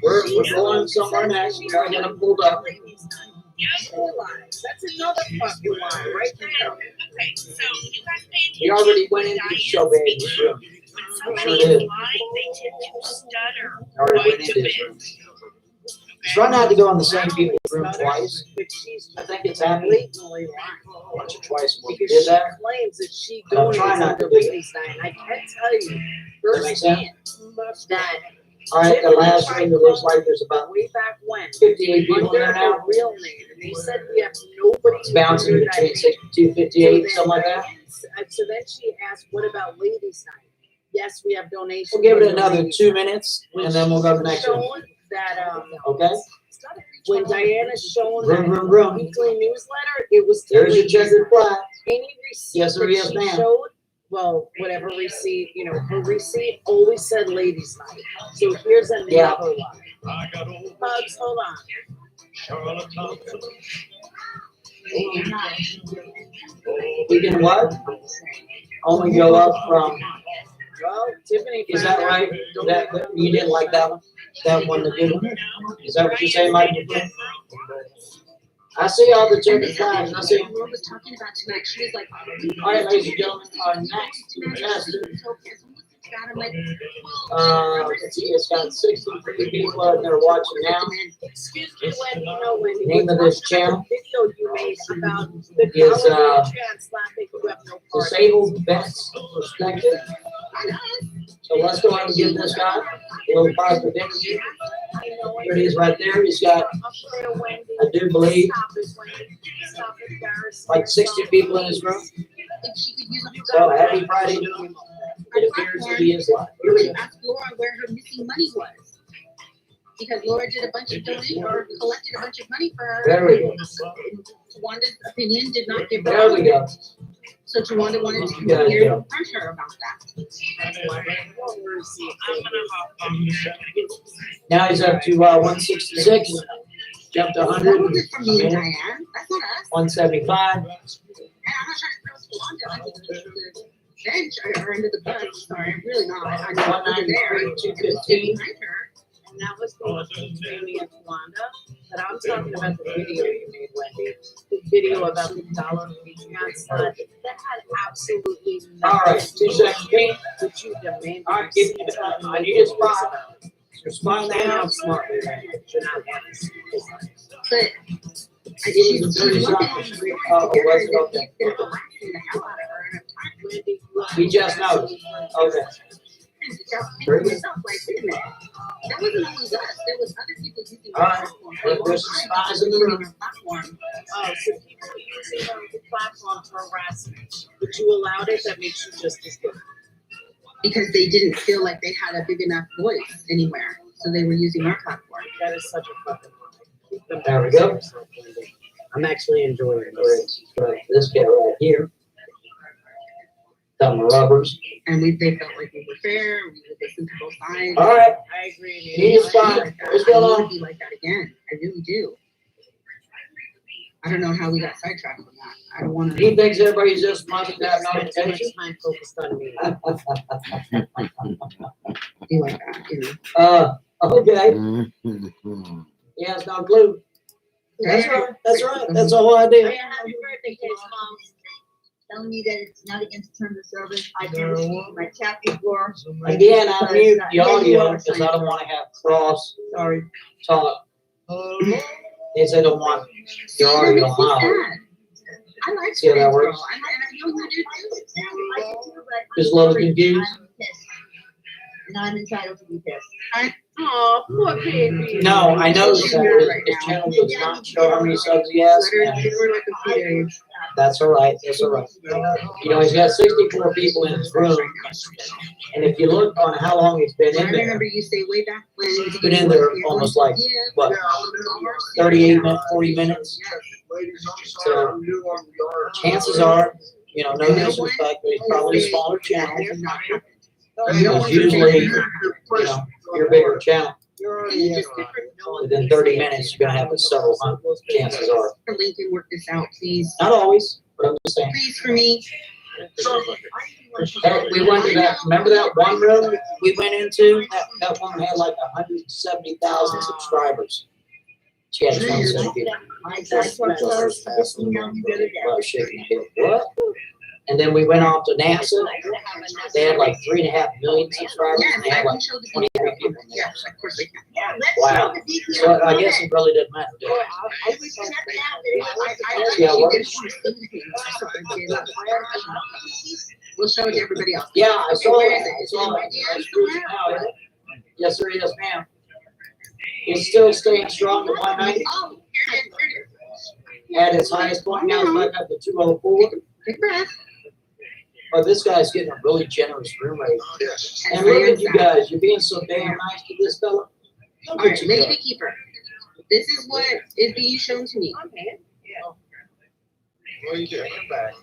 We're going somewhere next, we already got them pulled up. That's another fucking line right there. Okay, so you guys pay attention. We already went into the show in this room. When somebody's lying, they tend to stutter Already went quite a into this bit. room. Try not to go in the same people's room twice. I think it's happening once or twice when we did that. Claims that she But I'm trying donates not to under do that. ladies' night. I can't tell you That makes sense? firsthand that All right, the last room, it looks like there's about way back when 58 people in under there her now. real name, and they said we have nobody. It's bouncing under that between name. 62, 58, something like that. So then she asked, "What about ladies' night?" Yes, we have donations. We'll give it under another ladies' 2 minutes, and then we'll go to the next one. Shown that Okay? when Diana's shown Vroom, that vroom, vroom. weekly newsletter, it was There's your ladies' checkered night. flag. Any receipt Yes, sir, that yes, she ma'am. showed, well, whatever receipt, her receipt always said ladies' night. So here's another Yeah. one. Hugs, hold on. We can what? Only go up from, Well, Tiffany. is that right? That you didn't like that one? That one, the good one? Is that what you're saying, Mike? I see all the checkered flags, I see them. Laura was talking about tonight. She was like, All right, ladies and gentlemen, our next contestant Let's see, it's got 63 people out there watching now. Excuse me, Wendy, no, Wendy. Name of this channel Video you made about the is transplanting who have no part. Disabled Vets Perspective. So let's go ahead and give this guy a little positive energy. There it is right there. He's got, I do believe, like 60 people in his room. So happy Friday to him. It appears that he is live. Here we go. Ask Laura where her missing money was. Because Laura did a bunch of donation or collected a bunch of money for her. There we go. Tawanda's opinion did not give her. There we go. So Tawanda wanted to come There we here go. and confront her about that. Now he's up to 166. Jumped to 100. That wasn't from me and Diane. That's not us. 175. And I'm not trying to throw Tawanda under the bench or under the bus. Sorry, I'm really not. I'm not under there. 215. And that was the Jamie and Wanda. But I'm talking about the video you made, Wendy. The video about the dollar transplant. That had absolutely nothing. All right, 217. But you demanded. All right, give me I need a spot. Your spot now. I'm smart. You're not honest. But She's a dirty shot. We just know. Okay. Very good. That wasn't only us. There was other people using All right. There's some spies in the room. Oh, so people using the platform for harassment. But you allowed it, that makes you just as good. Because they didn't feel like they had a big enough voice anywhere. So they were using our platform. That is such a fucking lie. There we go. I'm actually enjoying this. This guy right here. Thumb rubbers. And they felt like we were fair. We would listen to both sides. All right. I agree. He's fine. What's going I want on? to be like that again. I really do. I don't know how we got sidetracked on that. I don't want to. He thinks everybody's just money that not attention. Time focused on me. be like that. You know. Okay. He has no clue. That's right. That's right. That's the whole idea. Happy birthday, Kids Mom. Telling me that it's not against terms of service. I can receive my chat before. Again, I mute the audio because I don't want to have cross talk. Yes, I don't want the audio loud. I like See how that works? I know you do too. Just a little confused. I'm pissed. And I'm entitled to be pissed. Oh, poor baby. No, I noticed that his channel does not show how many subs he has. And that's all right. That's all right. You know, he's got 64 people in his room. And if you look on how long he's been I in there, remember you say way back when. he's been in there almost like, what, 38 minutes, 40 minutes? So chances are, you know, no disrespect, but he's probably a smaller channel. Because usually, you know, your bigger channel, within 30 minutes, you're gonna have several hundred, chances are. Lincoln, work this out, please. Not always, but I'm just saying. Please for me. Hey, we went to that, remember that one room we went into? That one had like 170,000 subscribers. She had 27 people. I talked to her, just emailed me the other day. Well, shaking my head, what? And then we went off to NASA. They had like 3.5 million subscribers, and they had like 23 people in there. Of course they can. Yeah, let's Wow. show the details. So I guess it really doesn't matter. does it? I was checking out that See how it works? We'll show it to everybody else. Yeah, I saw Where that. is it? I Is saw it that. in my It's DMs cruising somewhere? now, isn't it? Yes, sir, yes, ma'am. It's still staying strong at 190. Oh, here it is, here it is. At its highest point now, it's back up to 204. Take a breath. But this guy's getting a really generous room rate. Yes. And look at you guys, you're being so damn nice to this fella. All right, Lady Beekeeper. This is what is being shown to me. Well, you did. Come back.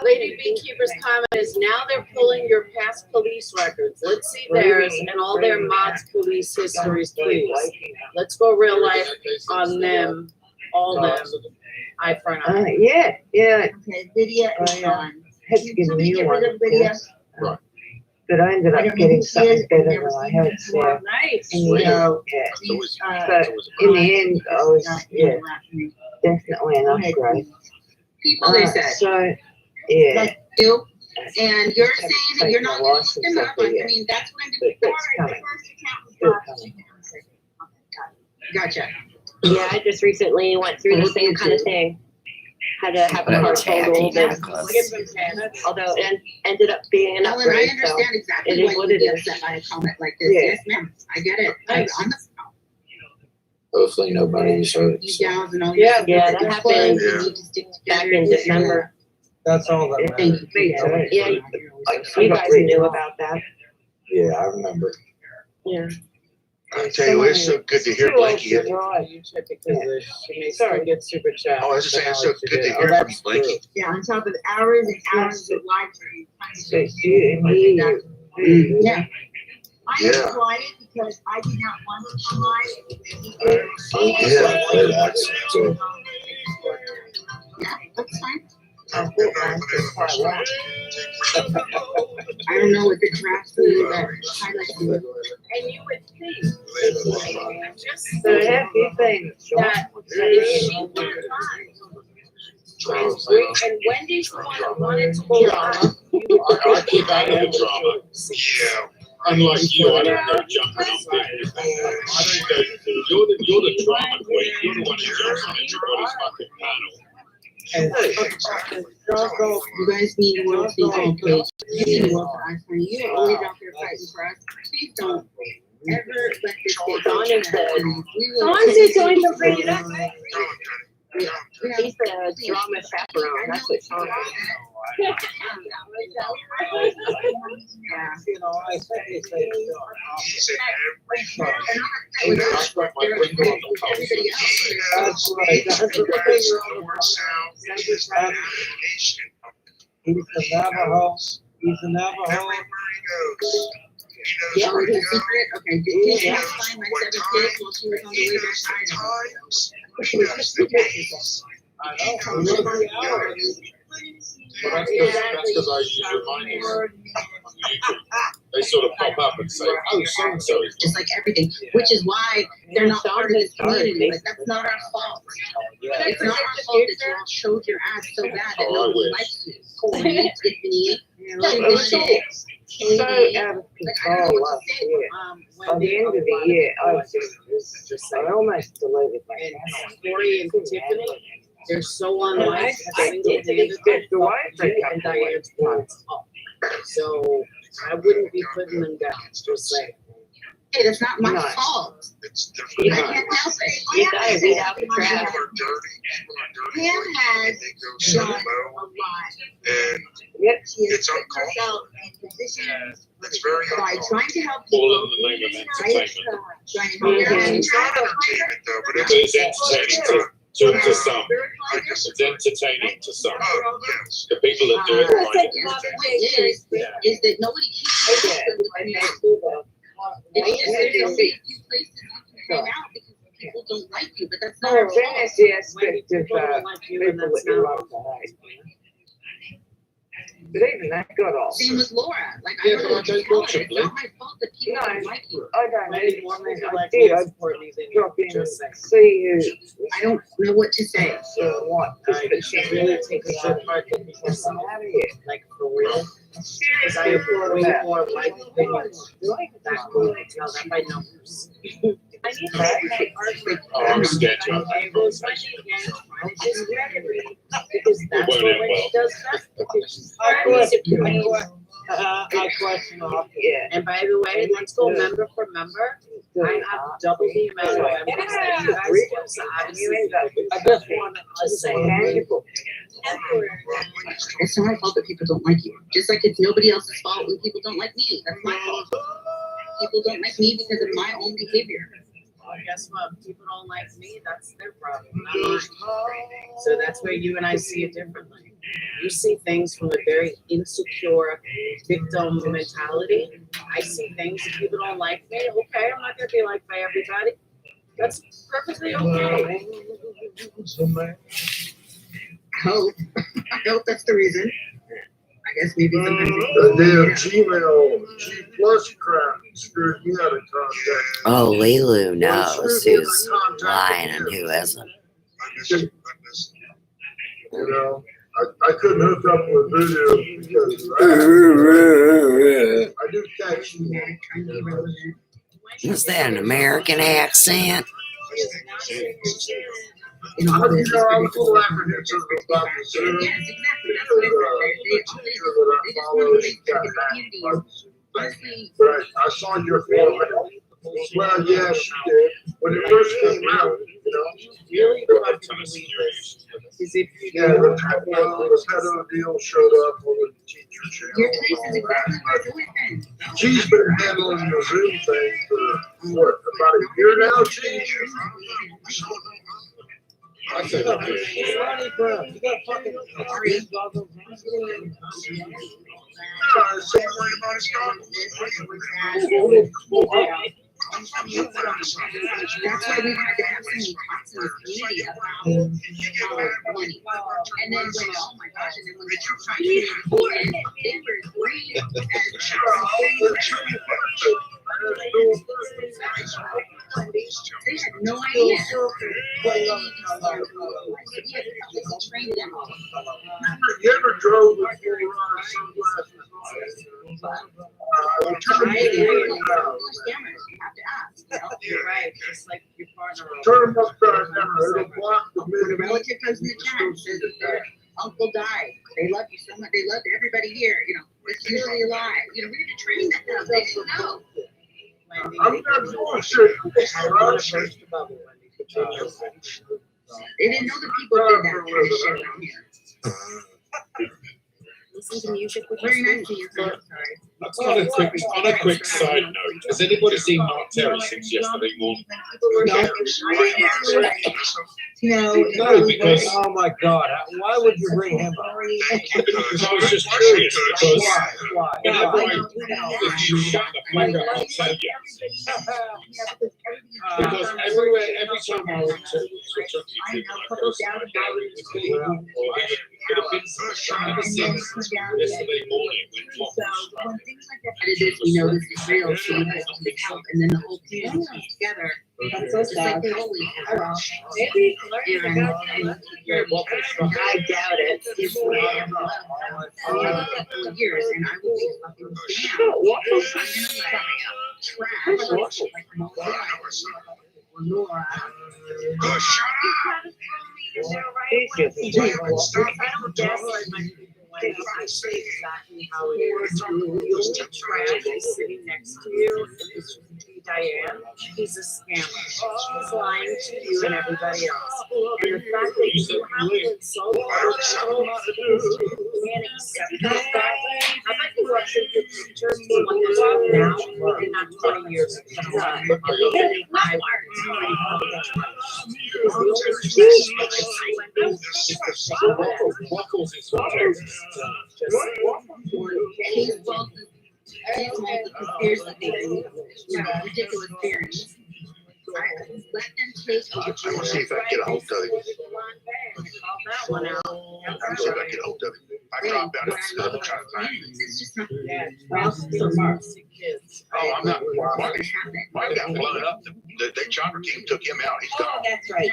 Lady Beekeeper's comment is now they're pulling your past police records. Let's see theirs and all their mods' police histories, please. Let's go real life on them, all them, eye for an eye. Yeah. Okay, Lydia is on. Had to give Somebody me get one, rid of of Lydia. course. But I ended I up don't know getting who she something is, better never than I seen her had before. there. Nice. And you know, yeah. She's, But in the end, I was, yeah, definitely an upgrade. People, they said. So, yeah. That you And you're saying that you're not gonna look them up, I mean, that's what I'm doing. Gotcha. Yeah, I just recently went through the same kind of thing. Had to have a What a car tacky totaled, and necklace. although it ended up being an Ellen, I upgrade, so understand exactly it why is you what would it be is. upset by a comment like this. Yeah. Yes, ma'am, I get it. I'm the Hopefully nobody's hurt. you gals and all Yeah, your yeah, sisters that and happened brothers, you need to stick back together. in December. That's all that Thank matters. you. Yeah, you guys knew about that. Yeah, I remember. Yeah. I tell you, it's so good to hear Blanky. Because she may still get super chat. Oh, I was just saying, it's so good to hear from That's Blanky. true. Yeah, on top of hours and hours of live stream. Yeah. I Yeah. am quiet because I did not want to come live. Yeah, relax. So, Yeah, that's fine. I don't know what the draft food that highlights you. And you would think, just So happy things. that if she were alive, and Wendy's the one that wanted to be alive, you are. I keep out of the drama. Yeah. Unlike you, I don't go jumping on things. You're the drama queen. You're the one who jumps on everybody's fucking panel. You guys need to work the whole page. You need to work for us. You're always out there fighting for us. Please don't ever let this get Dawn is the Dawn's just going to bring it up. he's the drama chaperone. That's what Sean is. You know, I said they say That's what my friend on the house. that's right. That's what the thing you're on about. He's the Navajo. He's the Navajo. Yeah, with his secret. Okay, did you find my 7 kids while she was on the way back? I know. Well, that's because I use reminders on YouTube. They sort of pop up and say, oh, so-and-so is Just like everything, which is why they're not part of this community. Like, that's not our fault. It's not our fault that you all showed your ass so bad that nobody likes you. Tiffany, So out of control last year. By the end of the year, I was just I almost deleted my channel. Corey and Tiffany, they're so unlike The wife and Diane's points up. So I wouldn't be putting them down, just saying. Hey, that's not my No. fault. It's I different. can't help it. You gotta weed out the trash. People are dirty. Pam has They go so done a low. lot. And Yep, she has it's put uncalled herself in positions it's very by uncalled trying to help All people. in the name of Right? entertainment. Trying to help them. It's not entertainment though, but But it's it's entertaining to some. I guess it's entertaining to some. Oh, yes. The people that do it find it The entertaining. point is that nobody keeps them. It's just that there's only a few places you can hang out because people don't like you, but that's not our fault. That's the aspect of people that you love to hate. But even that got off. Same with Laura. Like, I Yeah, don't but know I what to don't tell watch her. it, It's not my fault that people No. don't like you. I don't know. Maybe more people I like did. me I support me than drop you, in and just saying. see who. I don't know what to say. So what? You should really take a good part that you can I'm out of here. like for real. Because I have way more life opinions that will tell that by numbers. I need to make my artwork. Oh, I'm sketchy. Okay, well, especially again, just ready, because that's won't what end Wendy well. does best. Because she's I question off. Yeah. And by the way, let's go member for member. I have double the amount of members that you guys do, so obviously. I just want to say. It's not my fault that people don't like you. Just like it's nobody else's fault when people don't like me. That's my fault. People don't like me because of my own behavior. Well, guess what? People don't like me, that's their problem, not mine. So that's where you and I see it differently. You see things from a very insecure victim mentality. I see things, if people don't like me, okay, I'm not gonna be liked by everybody. That's perfectly okay. I hope. I hope that's the reason. I guess maybe sometimes The damn Gmail, G plus crap screws me out of contact. Oh, Lilu knows who's lying and who isn't. You know, I I couldn't hook up with video because I do catch. Was that an American accent? You know, I was a little apprehensive about the Zoom. The teacher that I follow, she got hacked. But I saw your format. Well, yes, she did. When it first came out, Really good is if you yeah, the pedo deal showed up on the teacher channel. She's been handling the Zoom thing for what, about a year now, Chief? I said, you got fucking That's why we had to have so many talks in the community about money. And then when, oh my gosh, and then when they were trying to afford it, they were free. They had no idea what they needed to do. Train them. You ever drove with your sunglasses You're right, just like your partner. Turn them upside down, it'll block the When a relative comes in the chat, says that their uncle died. They love you so much. They loved everybody here. You know, it's usually alive. You know, we need to train them. They didn't know. I'm not bullshit. They didn't know that people did that kind of shit around here. Listen to music with Very your nice to you. On a quick side note, has anybody seen Mark Terry since yesterday morning? No, because oh my God, why would you bring him up? Because I was just curious. Because Why? whenever if you shut the fuck up, I'll tell you. Because every time I went to Kentucky, I go yesterday morning when Pop was We know this is real, so you guys need help, and then the whole team comes together. That's so Just like sad. the holy house. Maybe And I doubt it. It's years, and I will be fucking trash. Like Lenora. Exactly how it is. The only trash is sitting next to you is Diane. He's a scammer. He's lying to you and everybody else. And the fact that you have to insult others can't accept that. I'd like to watch your picture now and not 20 years ago. I Conspiracy theories, ridiculous theories. Let them take over. I'm gonna see if I can get a hold of him. that one out. I'm gonna see if I can get a hold of him. I dropped out at school trying to find him. It's just not Kids. Oh, I'm not. Mine got blown up. The chopper team took him out. He's gone. That's right.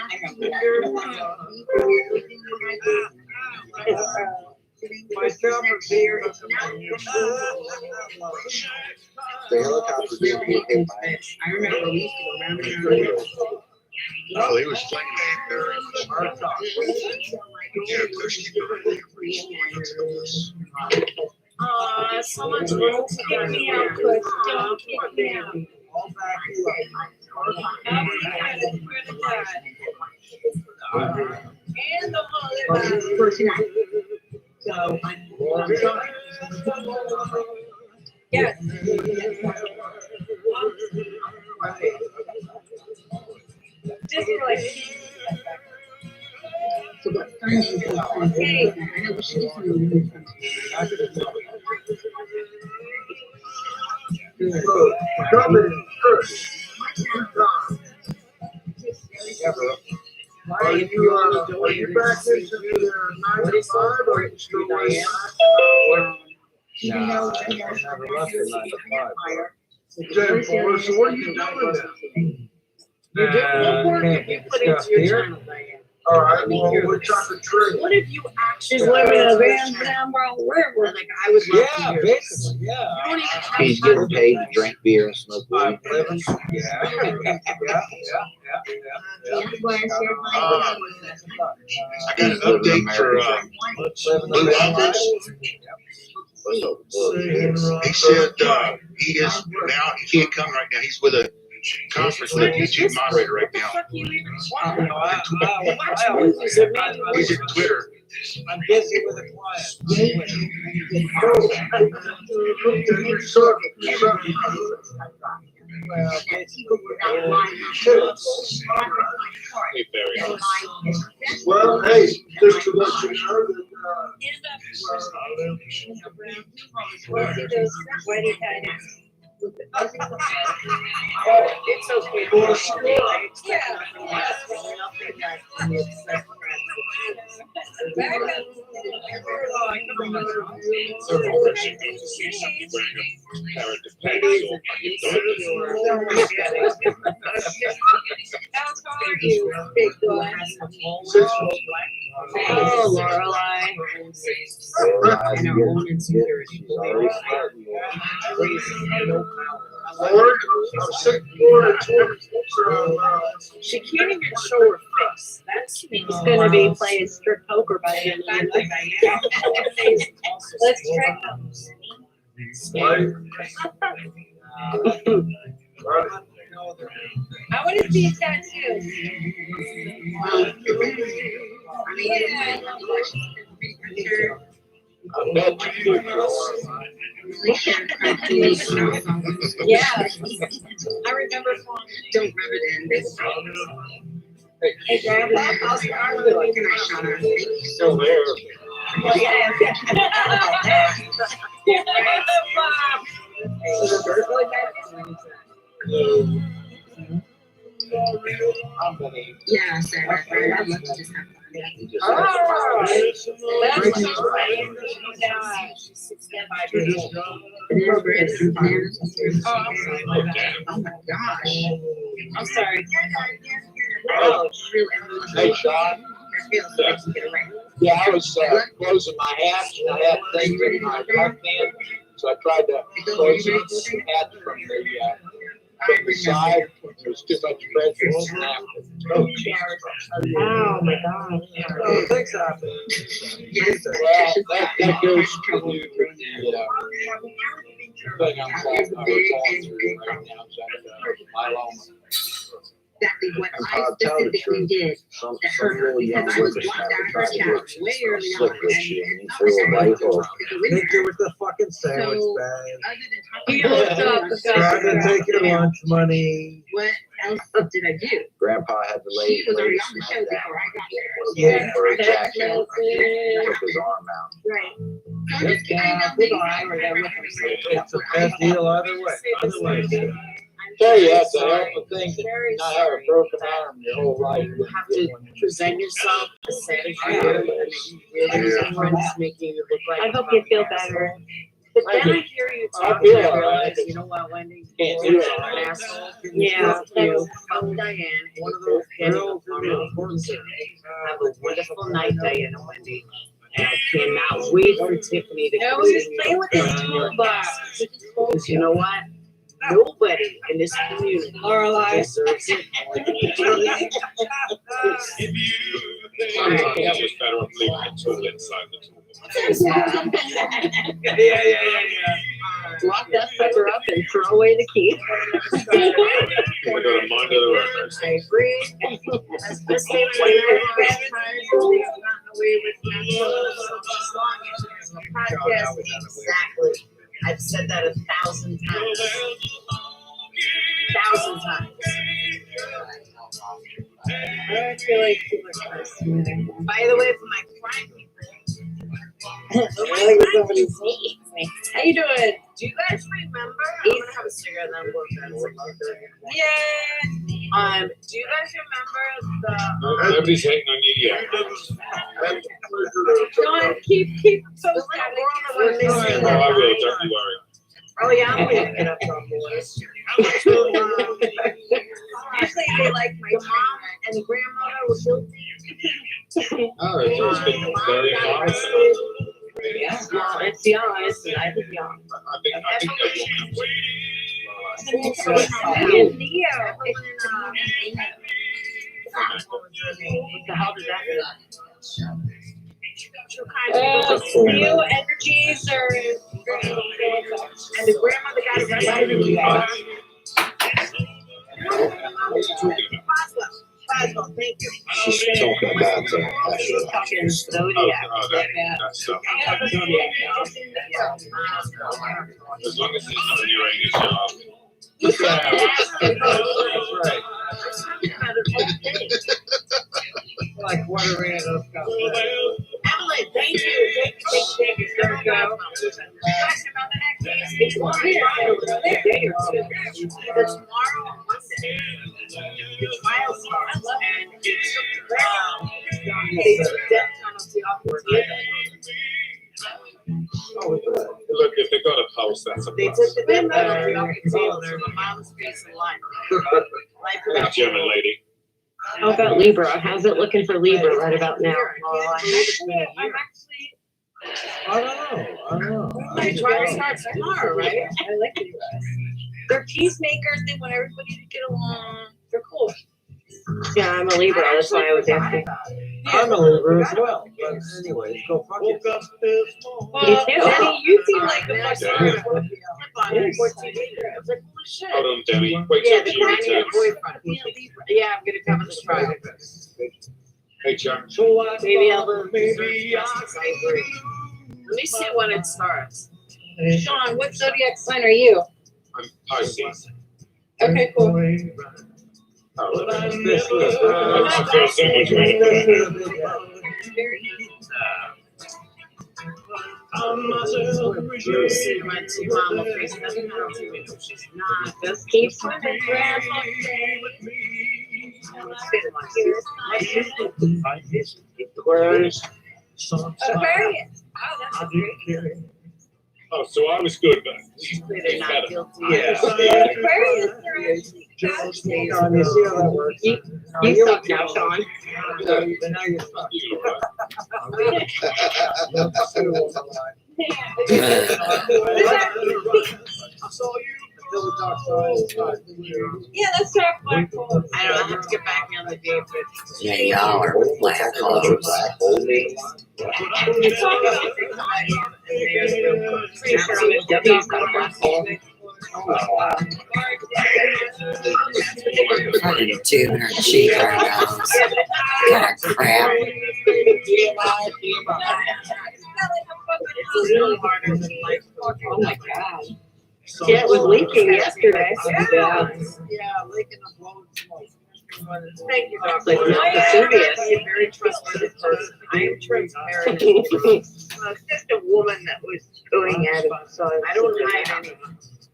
My camera here. The helicopter I remember we used to go around. Oh, he was playing there. Yeah, Someone's going to kick me out, but don't kick me out. And the mother. So, yes. Just for like. So what funding comes from this? I know we should do something. Coming first. Are you back into the 9 to 5 or are you still Diane? Even though I never left the 9 to 5. Jen, so what are you doing now? You put into your channel, Diane. All right, well, which on the tree? What if you actually live in a van down by the river? Like, I would love to hear this. Yeah. You don't even have He's getting paid to drink beer and smoke weed. I got an update for Blue Offers. He said he is now, he can't come right now. He's with a conference with a YouTube moderator right now. He's at Twitter. I'm busy with a client. Well, hey, just to let you know It's okay. Oh, Lorelai. And her own insecurity. She can't even show her face. That's He's gonna be playing strip poker by the end of the night. Let's try those. I want to see a tattoo. Yeah, I remember. Don't rub it in. Hey, Grandpa, how's your arm doing? Can I shut her? Still there. Well, yeah. Yeah, I said that. Right? I'd love to just have Oh my gosh. I'm sorry. Hey, Sean. Yeah, I was closing my hatch and I had things in my left hand, so I tried to close the hatch from the side. There was too much pressure and snapped it. Oh my God. Oh, thanks, Abby. Well, that goes to the thing I'm going through right now. Myeloma. Exactly what I specifically did to her because I was blocked out of her couch way early on. Hit you with the fucking sandwich bag. He looked up. Trying to take your lunch money. What else did I do? Grandpa had to lay She was already on the show before I got there. Yeah. for a jacket. Took his arm out. Right. So I'm just kind of It's a bad deal either way. Other way. Tell you, that's a hell of a thing to not have a broken arm your whole life. You have to present yourself as sad as you are. And your friends making you look like. I hope you feel better. But then I hear you I talk feel and I all realize, right. you know what, Wendy? Can't do You're it. an asshole. Yeah. You, I'm Diane, one of those girls from the Have a wonderful night, Diane and Wendy. And I cannot wait for Tiffany to No, come in just play with this toolbox. because you know what? Nobody in this community Lorelai. deserves it. That was better with leaving the tool inside the tool. Lock that sucker up and throw away the key. We go to Monday the records. I agree. That's the same way I've gotten away with podcast. Exactly. I've said that 1,000 times. 1,000 times. I don't feel like too much personally. By the way, for my crime How you doing? do you guys remember? I'm gonna have a cigarette and then we'll go. Yeah. Do you guys remember Nobody's hating on you yet. Don't keep so the Oh, I will, don't you worry. Oh yeah, I'm gonna get up on boys. Usually they like my mom and the grandmother were guilty. Oh, it's just been very hard. Yeah, well, it's young, it's life is young. I think that's How does that new energies are, and the grandmother got it thank you. She's talking about She's talking zodiac. that's stuff. As long as it's not Uranus job. Like what a random stuff. Emily, thank you. Thank you. There we go. It's one here. Tomorrow on Monday. The trial starts and they took that time of the office. Look, if they got a pulse, that's a They took plus. the death penalty off the table. They're the mom's face in life. That German lady. How about Libra? How's it looking for Libra right about now? I'm actually. I don't know. The trial starts tomorrow, right? I like Libra. They're peacemakers. They want everybody to get along. They're cool. Yeah, I'm a Libra. That's why I was asking. I'm a Libra as well. But anyways, go fuck it. You too. Jenny, you seem like the most I was like, holy shit. Hold on, Demi. Wait Yeah, till the you granny return. boyfriend. Yeah, I'm gonna come to try. Hey, Chuck. Maybe I'll learn maybe I agree. Let me see when it starts. Sean, what zodiac sign are you? I'm Pisces. Okay, cool. My two mama face doesn't matter to me. She's not. Just keep swimming, grandma. Aquarius. Oh, that's great. Oh, so I was good, but They're not guilty. Yeah. Aquarius are actually You suck now, Sean. Yeah, let's talk black holes. I don't know. I have to get back on the day, but Yeah, y'all are black holes. it's all about pretty sure W's got a black hole. Fucking tubing her cheek, her nose. Got a crap. It's really harder than like, oh my god. Yeah, it was leaking yesterday. Yeah, leaking a blown smoke. Thank you, Dr. Vesuvius. You're a very trustworthy person. I am transparent. It's just a woman that was going at it, so I don't hide anything.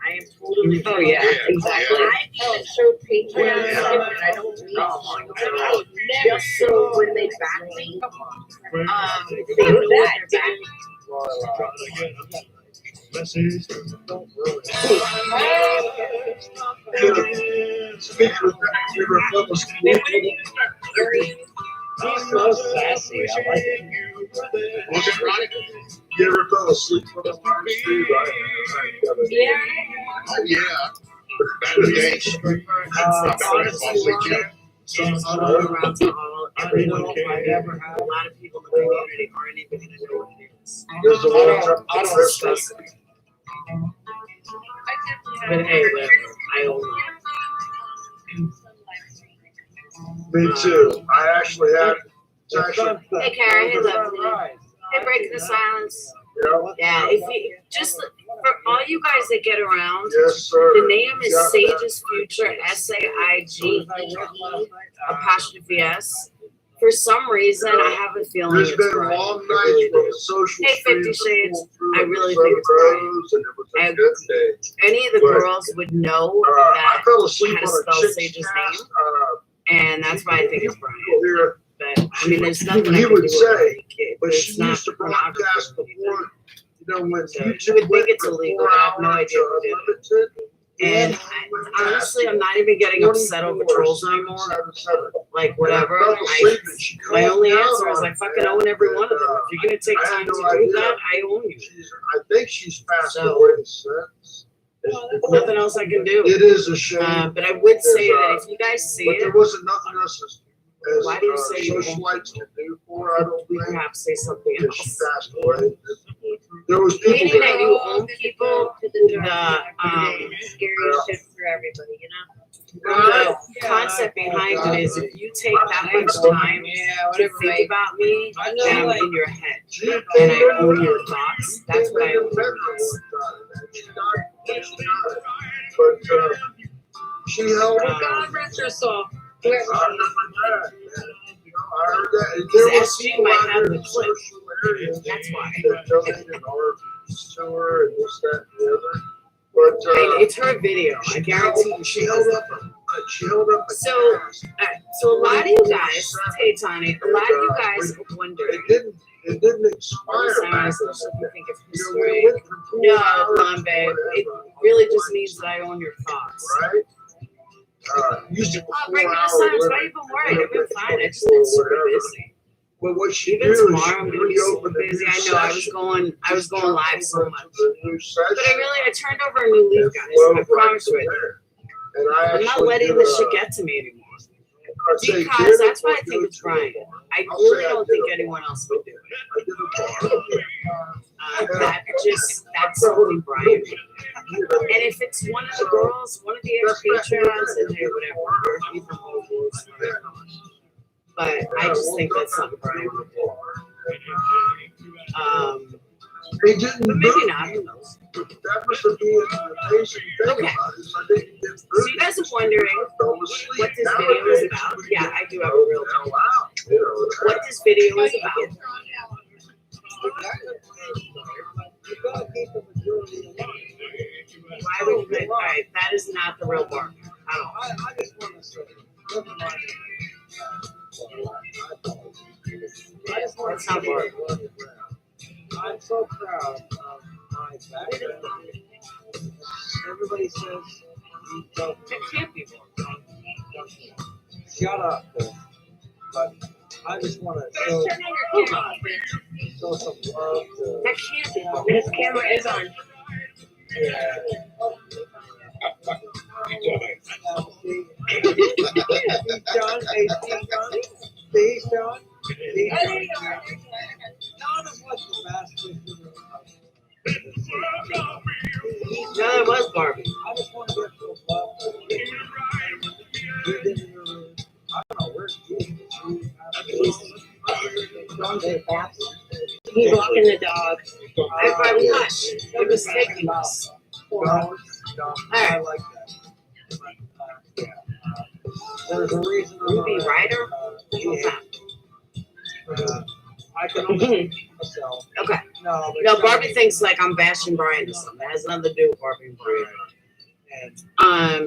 I am totally. Oh yeah, exactly. I even showed Patreon, but I don't need I would never. So when they back me, they know that. He's so sassy. I like it. Was it Ronnie? You ever fell asleep on the street? Yeah. Oh, yeah. Back in the days. Every little I've ever had, a lot of people in the community aren't even going to know what it is. There's a lot of stress. But hey, whatever. I own Me too. I actually had. Hey, Karen. Hey, lovely. Hey, breaking the silence. Yeah, if you just for all you guys that get around, yes, sir. The name is Sage's Future, SAIGE, apostrophe S. For some reason, I have a feeling There's it's been right. long nights when the social Hey, 50 streams Shades, through I really think it's right. and it was a good day. Any of the But, girls would know I fell that asleep how to on a spell chick's Sage's chest, name, and that's why I think it's Brian. Here, But I mean, there's nothing I he can would do say, about it, but it's she not used to broadcast before, you know, when So YouTube you would think went it's from illegal, 4 but I have no hours idea to who did it. unlimited. And honestly, I'm not even getting upset over trolls anymore. Like, whatever. My only answer is I fucking own every one of them. If you're going to take time to do that, I own you. I think she's passed away since. Nothing else I can do. It is a shame. But I would say that if you guys see but it, there wasn't nothing else as why do you say you socialites can do for her. I don't we think perhaps say something she else? passed away. There was people Meaning that you own people, Scary shit for everybody, you know? the concept behind it is if you take that much time to think about me, then I'm in your head. And I own your thoughts. That's what I own your thoughts. But she held God rest her soul. I remember that. I heard that. Because There was SG might have the clip. social areas That's why. that donated RVs to her and this, that, and the other. But It's her video. I guarantee you she held up a So a lot of you guys, hey Tony, a lot of you guys are wondering. It didn't expire. You think it's history? No, Bombay. It really just means that I own your thoughts. Right? Used to Regular science, why you been worried? I've been fine. I just been super busy. But what she Even did is tomorrow, I'm gonna be super busy. I know I was going live so much. But I turned over a new leaf, guys. I promise you. I'm not letting this shit get to me anymore. Because that's why I think it's Brian. I really don't think anyone else would do it. That's something Brian did. And if it's one of the girls, one of the ex-patrons, and they whatever, people moguls, whatever. But I just think that's something Brian would do. But maybe not. Who knows? Okay. So you guys are wondering what this video is about? Yeah, I do have a real job. What this video is about? Why would you? All right, that is not the real bar at all. That's not bar. I'm so proud of my background. Everybody says you don't. It can't be bar. Shut up, Bill. But I just want to show some love to. That can't be bar. This camera is on. Yeah. John, hey, John. Steve, John. John is like the master. No, it was Barbie. I just want to get some love. I don't know where He's walking the dog. I'm hush. It was taking us. I like that. There's a reason. Ruby Ryder? I can only myself. Okay. No, Barbie thinks like I'm bashing Brian or something. That has nothing to do with Barbie and Brian.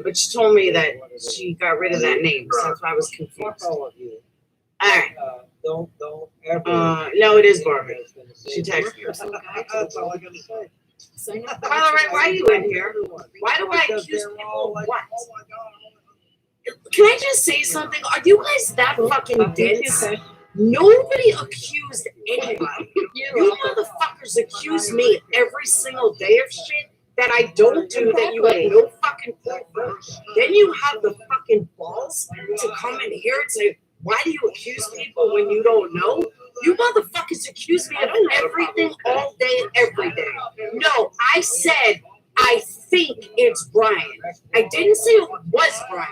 But she told me that she got rid of that name, so that's why I was confused. Fuck all of you. All right. Don't ever. No, it is Barbie. She texted me. That's all I gotta say. By the way, why are you in here? Why do I accuse people of what? Can I just say something? Are you guys that fucking dense? Nobody accused anybody. You motherfuckers accuse me every single day of shit that I don't do, that you have no fucking proof for. Then you have the fucking balls to come in here and say, why do you accuse people when you don't know? You motherfuckers accuse me of everything all day, every day. No, I said, I think it's Brian. I didn't say it was Brian.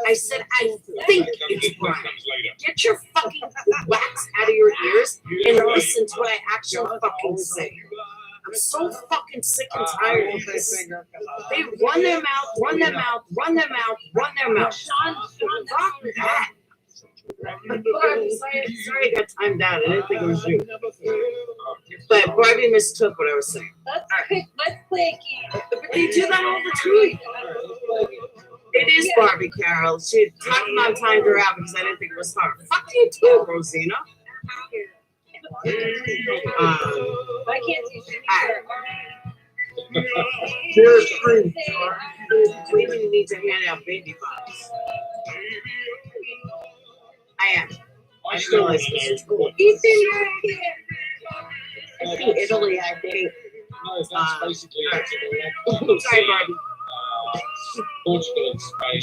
I said, I think it's Brian. Get your fucking wax out of your ears and listen to what I actually fucking say. I'm so fucking sick and tired of this. They run their mouth, run their mouth, run their mouth, run their mouth. Fuck that. Sorry I got timed out. I didn't think it was you. But Barbie mistook what I was saying. Let's play a game. But they do that all the time. It is Barbie, Carol. She talking about timed her out because I didn't think it was her. Fuck you too, Rosina. I can't see. Cheers, free. We didn't need to hand out baby bottles. I am. I didn't realize this was cool. It's in Italy, I think. No, that's basically Sorry, Barbie. Portugal and Spain.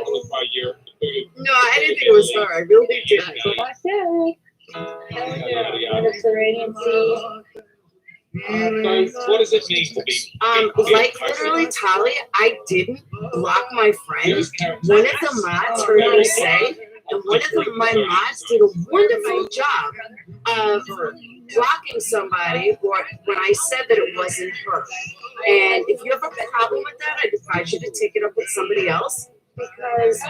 Followed by Europe. No, I didn't think it was her. I really didn't. That's what I said. Mediterranean Sea. So, what does it mean to be? Like literally, Tali, I didn't block my friend. One of the mods heard me say, and one of my mods did a wonderful job of blocking somebody when I said that it wasn't her. And if you have a problem with that, I'd advise you to take it up with somebody else. Because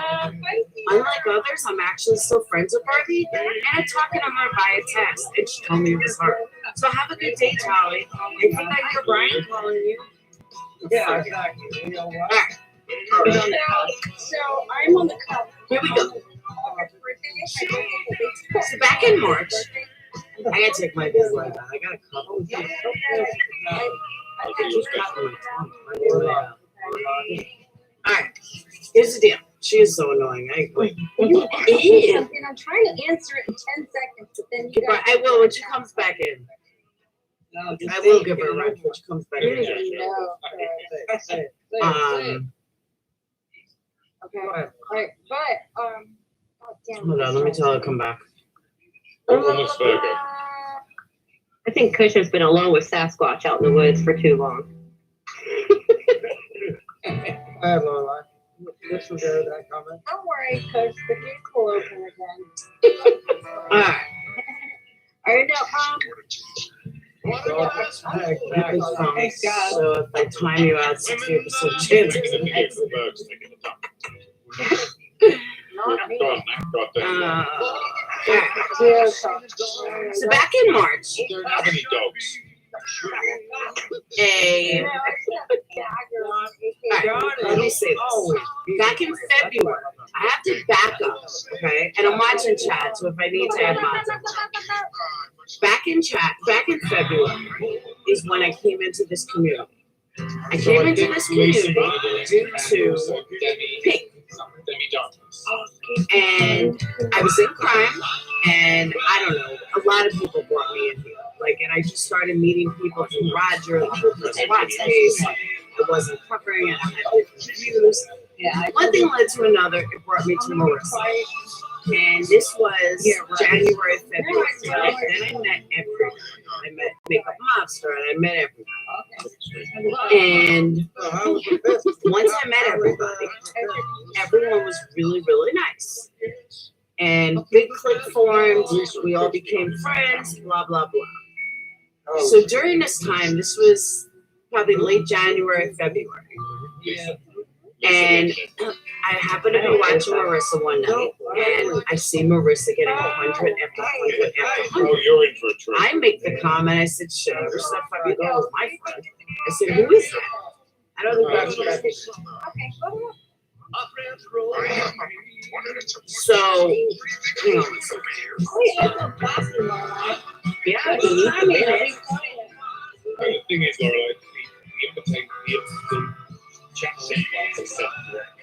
unlike others, I'm actually still friends with Barbie, and I'm talking to her via text, and she told me it was her. So have a good day, Tali. I think I hear Brian calling you. Yeah, exactly. All right. So I'm on the cup. Here we go. So back in March, I gotta take my big leg out. I got a couple. All right. Here's the deal. She is so annoying. I agree. You asked something. I'm trying to answer it in 10 seconds, but then you guys. I will when she comes back in. I will give her a ride when she comes back in. Okay. All right. But oh, damn. Hold on. Let me tell her to come back. Almost Virgo. I think Kush has been alone with Sasquatch out in the woods for too long. Hi, Lola. Disregard that comment. Don't worry, Kush. The gates will open again. All right. All right. Now, Thank God. So if I time you out, 68% chance of an exit. So back in March, let me see this. Back in February, I have to back up, okay? And I'm watching chat, so if I need to add mods, back in February is when I came into this community. I came into this community due to Pink. And I was in crime, and I don't know, a lot of people brought me in here. And I just started meeting people from Roger, from SWAT space. I wasn't covering it, I had different views. One thing led to another, it brought me to Marissa. And this was January, February. Then I met everyone. I met Makeup Monster, and I met everybody. And once I met everybody, everyone was really, really nice. And big click formed, we all became friends, blah, blah, blah. So during this time, this was probably late January, February. And I happened to be watching Marissa one night, and I see Marissa getting 100 after 100 after 100. Oh, you're in for a treat. I make the comment, I said, shit, I wish that fucking girl was my friend. I said, who is that? I don't think that's right. So, hang on a second. Yeah, I mean it. The thing is, Laura, the chat set is set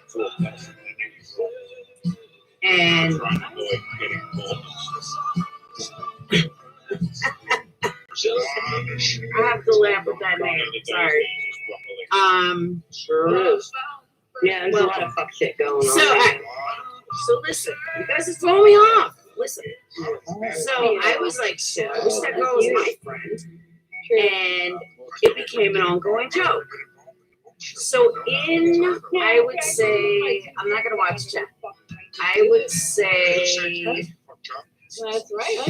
for a person. And I have to laugh with that name. Sorry. Sure is. Yeah, there's a lot of fuck shit going on. So listen, you guys are throwing me off. Listen. So I was like, shit, I wish that girl was my friend. And it became an ongoing joke. So I would say, I'm not going to watch chat. I would say. That's right. I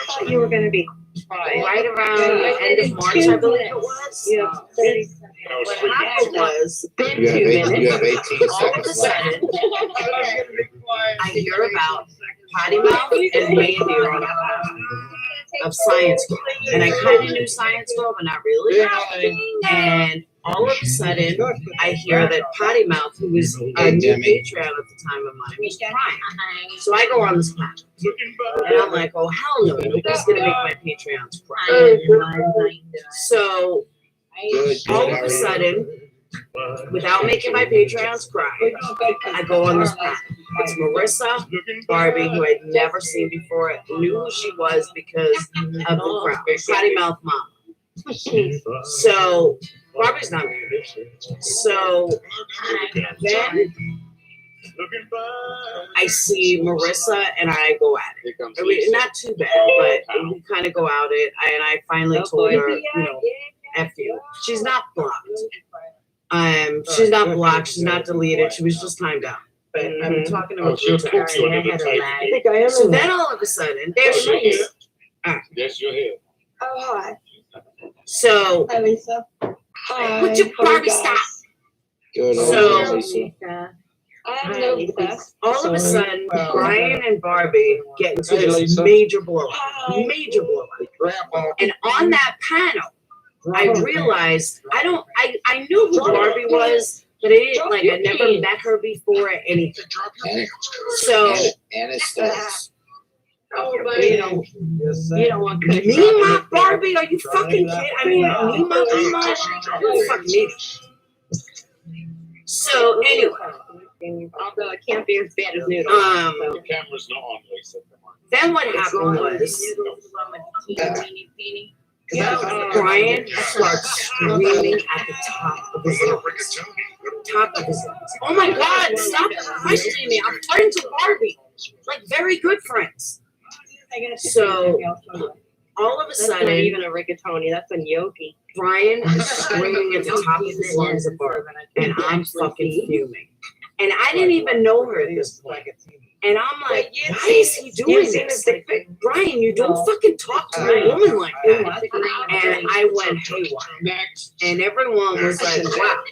thought you were going to be right around the end of March, I believe it was. Yeah. What happened was, You have 18 all of a seconds left. sudden, I hear about Potty Mouth and Mandy are on a of Science Girl. And I kind of knew Science Girl, but not really. And all of a sudden, I hear that Potty Mouth, who was a new Patreon at the time of mine, was crying. So I go on this platform. And I'm like, oh, hell no, nobody's going to make my Patreons cry. So All of a sudden, without making my Patreons cry, I go on this path. It's Marissa, Barbie, who I'd never seen before, knew who she was because of the crowd. Potty Mouth Mom. So Barbie's not muted. So then I see Marissa and I go at it. I mean, not too bad, but we kind of go at it. And I finally told her, you know, F you. She's not blocked. She's not blocked. She's not deleted. She was just timed out. But I've been talking to her. I think I am. So then all of a sudden, there she is. Yes, your head. Oh, hi. So, Hi, Lisa. would you Barbie stop? Good. So, I'm no Lisa. all of a sudden, Brian and Barbie get into this major blowout. Major blowout. And on that panel, I realized I knew who Barbie was, but I never met her before or anything. So, You don't want Nima Barbie, are you fucking kidding? I mean, Nima, you're fucking idiot. So anyway, although it can't be as bad as Noodle. The camera's not on, Lisa. Then what happened was Brian starts screaming at the top of his lungs. Oh my God, stop questioning me. I'm turning to Barbie. Like very good friends. So all of a That's not sudden, even a rigatoni. That's a gnocchi. Brian is screaming at the top of his lungs at Barbie, and I'm fucking fuming. And I didn't even know her at this point. And I'm like, why is he doing this? Like, Brian, you don't fucking talk to a woman like that. And I went haywire. And everyone was like, wow.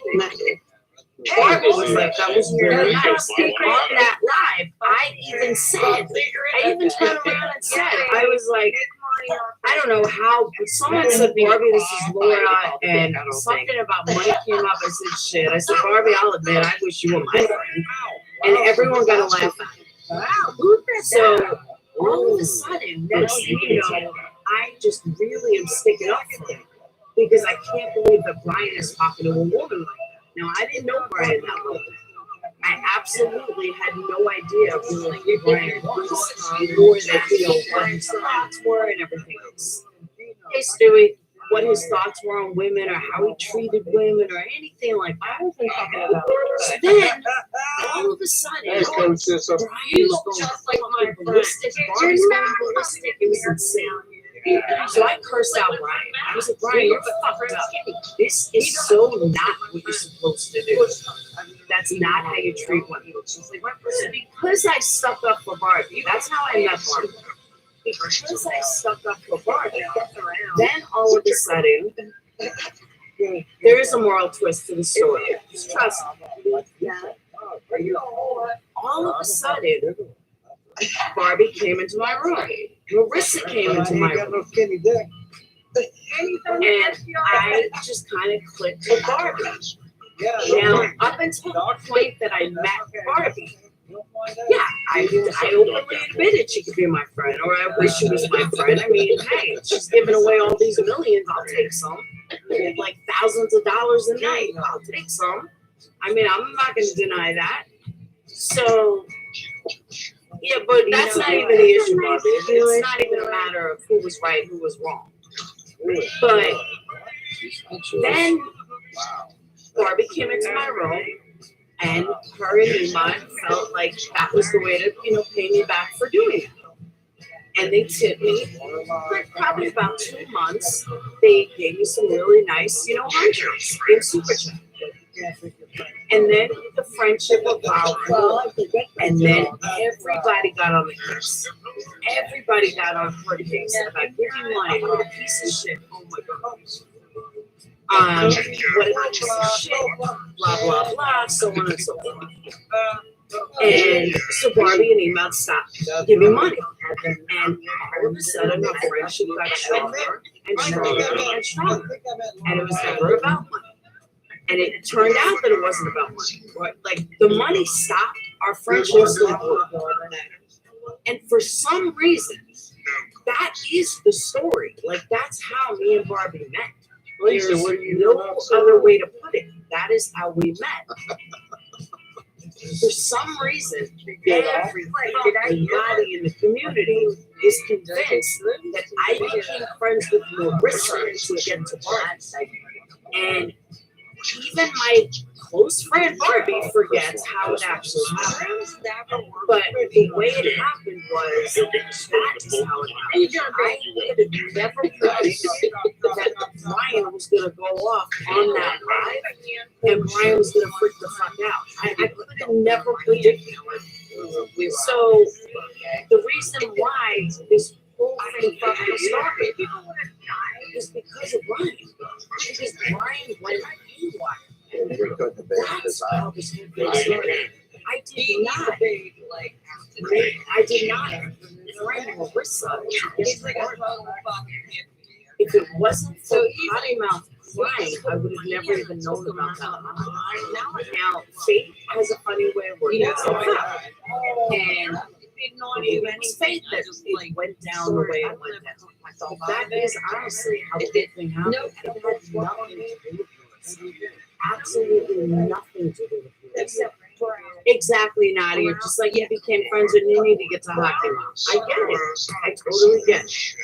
Barbie was like, that was really nice. And on that live, I even turned around and said, I was like, I don't know how, someone said, Barbie, this is Laura, and something about money came up. I said, shit. I said, Barbie, I'll admit, I wish you were my friend. And everyone got a laugh at me. So all of a sudden, next thing you know, I just really am sticking up for him because I can't believe that Brian is talking to a woman like that. Now, I didn't know Brian that well. I absolutely had no idea who Brian was, nor that, what his thoughts were and everything else. Hey, Stewie, what his thoughts were on women or how he treated women or anything like that. I wasn't talking about. So then, all of a sudden, Brian's going ballistic. Barbie's going ballistic. It was insane. So I cursed out Brian. I was like, Brian, you're fucked up. This is so not what you're supposed to do. That's not how you treat women. She's like, because I stuck up for Barbie. That's how I met Barbie. Because I stuck up for Barbie. Then all of a sudden, there is a moral twist to the story. Just trust me. All of a sudden, Barbie came into my room. Marissa came into my room. And I just kind of clicked with Barbie. Now, up until the point that I met Barbie, yeah, I openly admitted she could be my friend, or I wish she was my friend. I mean, hey, she's giving away all these millions. I'll take some. Like thousands of dollars a night. I'll take some. I mean, I'm not going to deny that. So, yeah, but that's not even the issue, Bobby. It's not even a matter of who was right, who was wrong. But then Barbie came into my room, and her and Iman felt like that was the way to, pay me back for doing it. And they tipped me for probably about 2 months. They gave me some really nice, hundreds in Super Chat. And then the friendship evolved, and then everybody got on the case. Everybody got on her case about giving money. What a piece of shit. Oh my God. What a piece of shit. Blah, blah, blah, so on and so forth. And so Barbie and Iman stopped giving money. And all of a sudden, our friendship got stronger and stronger and stronger. And it was never about money. And it turned out that it wasn't about money. Right? Like, the money stopped, our friendship still grew. And for some reason, that is the story. Like, that's how me and Barbie met. There's no other way to put it. That is how we met. For some reason, every fucking body in the community is convinced that I became friends with Marissa to get to Pratt. And even my close friend Barbie forgets how it actually happened. But the way it happened was that is how it happened. I would have never predicted that Brian was going to go off on that live and Brian was going to freak the fuck out. I could have never predicted it. So the reason why this whole thing fucking started is because of Brian. Because Brian went haywire. That's how this whole thing started. I did not friend Marissa. If it wasn't for potty mouth crying, I would have never even known about that. Now, fate has a funny way of working. And it's fate that it went down the way it went down. That is honestly how the whole thing happened. It had nothing to do with it. Absolutely nothing to do with it. Exactly, Nadia. Just like you became friends with Nini to get to hockey mom. I get it. I totally get it.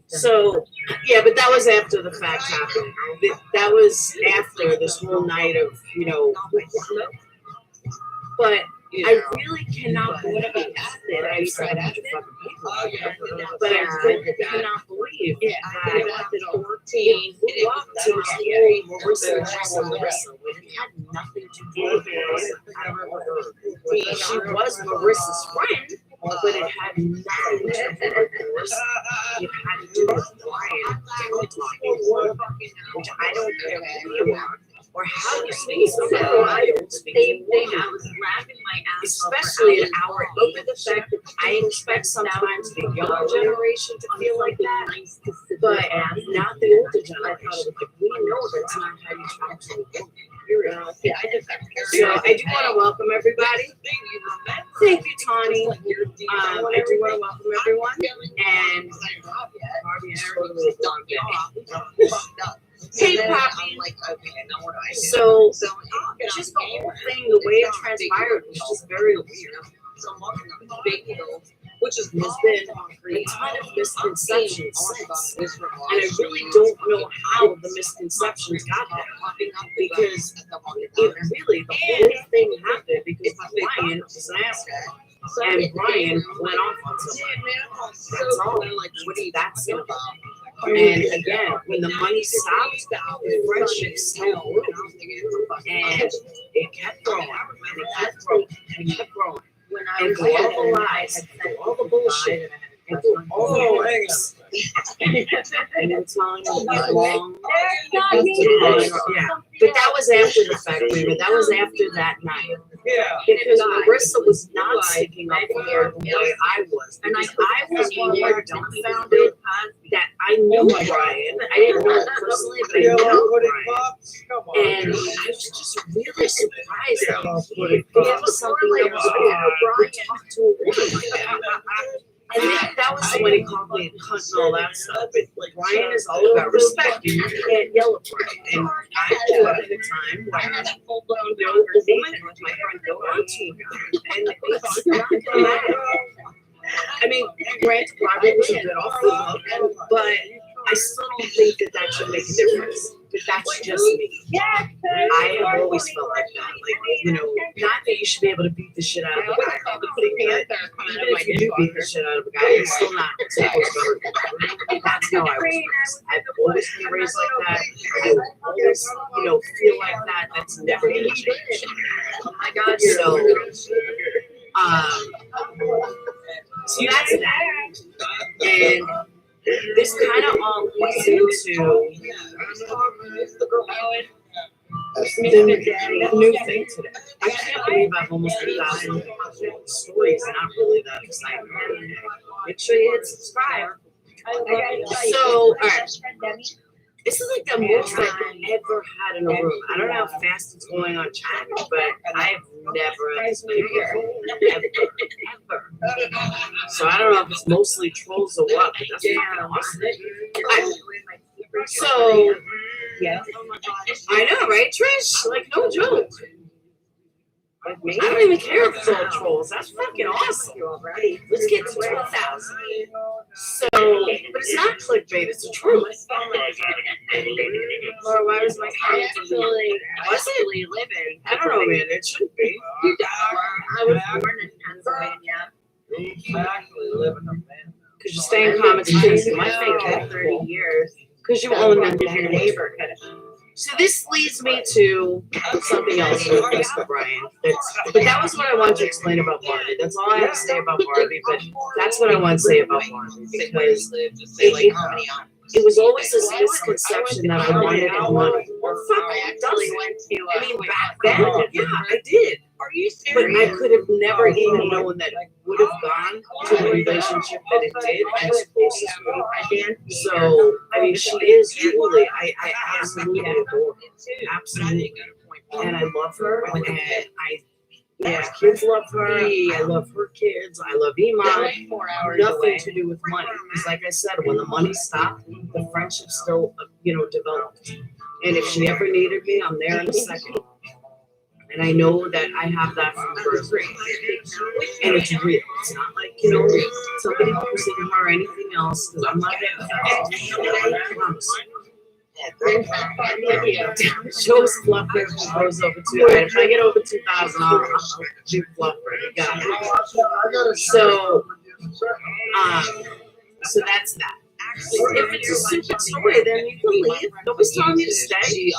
So, yeah, but that was after the fact happened. That was after this whole night of, but I really cannot believe that I said that to fucking people. But I really cannot believe that it blew up to this whole Marissa when it had nothing to do with Marissa. She was Marissa's friend, but it had nothing to do with Marissa. It had to do with Brian talking, which I don't care who you are. Or how you speak somebody. I was laughing my ass off. Especially an hour over the fact that I expect sometimes the younger generation to feel like that, but not the older generation. We know that's not how you talk to a woman. So I do want to welcome everybody. Thank you, Tawny. I do want to welcome everyone. And Barbie and Eric. Hey, Poppy. So just the whole thing, the way it transpired was just very weird. Which has been a ton of misconceptions since. And I really don't know how the misconceptions got there. Because it really, the whole thing happened because Brian was an asshole. And Brian went off on somebody. That's all. That's it. And again, when the money stopped, the friendship still grew. And it kept growing. And it kept growing. And it kept growing. And through all the lies, and through all the bullshit, and through all the hopes. And I'm telling you, that long. Yeah. But that was after the fact, Raymond. That was after that night. Yeah. Because Marissa was not sticking up for her the way I was. And I was more dumbfounded that I knew Brian. I didn't know him personally, but I knew Brian. And I was just really surprised that he would have something that was brought talk to a woman like that. And that was when he called me a cunt and all that stuff. But Brian is all about respect. You can't yell at Brian. And I grew up at a time where I had a full-blown woman with my friend go on to him. And it's not gonna matter. I mean, granted, Robert was a bit off the hook, but I still don't think that should make a difference. But that's just me. I have always felt like that. Like, not that you should be able to beat the shit out of a guy. But even if you do beat the shit out of a guy, you're still not supposed to hurt him. That's how I was raised. I've always been raised like that. I will always, feel like that. That's never going to change. Oh my God. So that's that. And this kind of all leads into the new thing today. I can't believe I've almost 1,000 stories, not really that exciting. Make sure you hit subscribe. So, all right. This is like the most I've ever had in a room. I don't know how fast it's going on chat, but I've never had this many people. Ever. So I don't know if it's mostly trolls or what, but that's fucking awesome. So, Yes. I know, right, Trish? Like, no joke. I don't even care if it's all trolls. That's fucking awesome. Let's get to 12,000. So, but it's not clickbait, it's the truth. Laura, why was my comment Actually, was it? living. I don't know, man. It should be. I was born in Pennsylvania. Actually live in a van. Because you're staying comments chasing my fake For 30 years. because you own That's them. what your neighbor could have. So this leads me to something else with Mr. Brian. But that was what I wanted to explain about Barbie. That's all I have to say about Barbie. But that's what I want to say about Barbie because it was always this misconception that I wanted money. Well, fuck, I it actually doesn't. went to. I mean, back then, yeah, I did. Are you But serious? I could have never even known that it would have gone to the relationship that it did as close as me. So, I mean, she is truly, I absolutely adore her. Absolutely. And I love her. And my kids love her. I love her kids. I love Iman. 4 hours Nothing away. to do with money. Because like I said, when the money stopped, the friendship still, developed. And if she ever needed me, I'm there in a second. And I know that I have that from her. And it's real. It's not like, somebody posing her or anything else. Because I'm not I promise. Shows fluff there goes over 2. If I get over 2,000, I'll do fluff. You got it. So that's that. If it's a stupid story, then you can leave. Nobody's telling you to stay.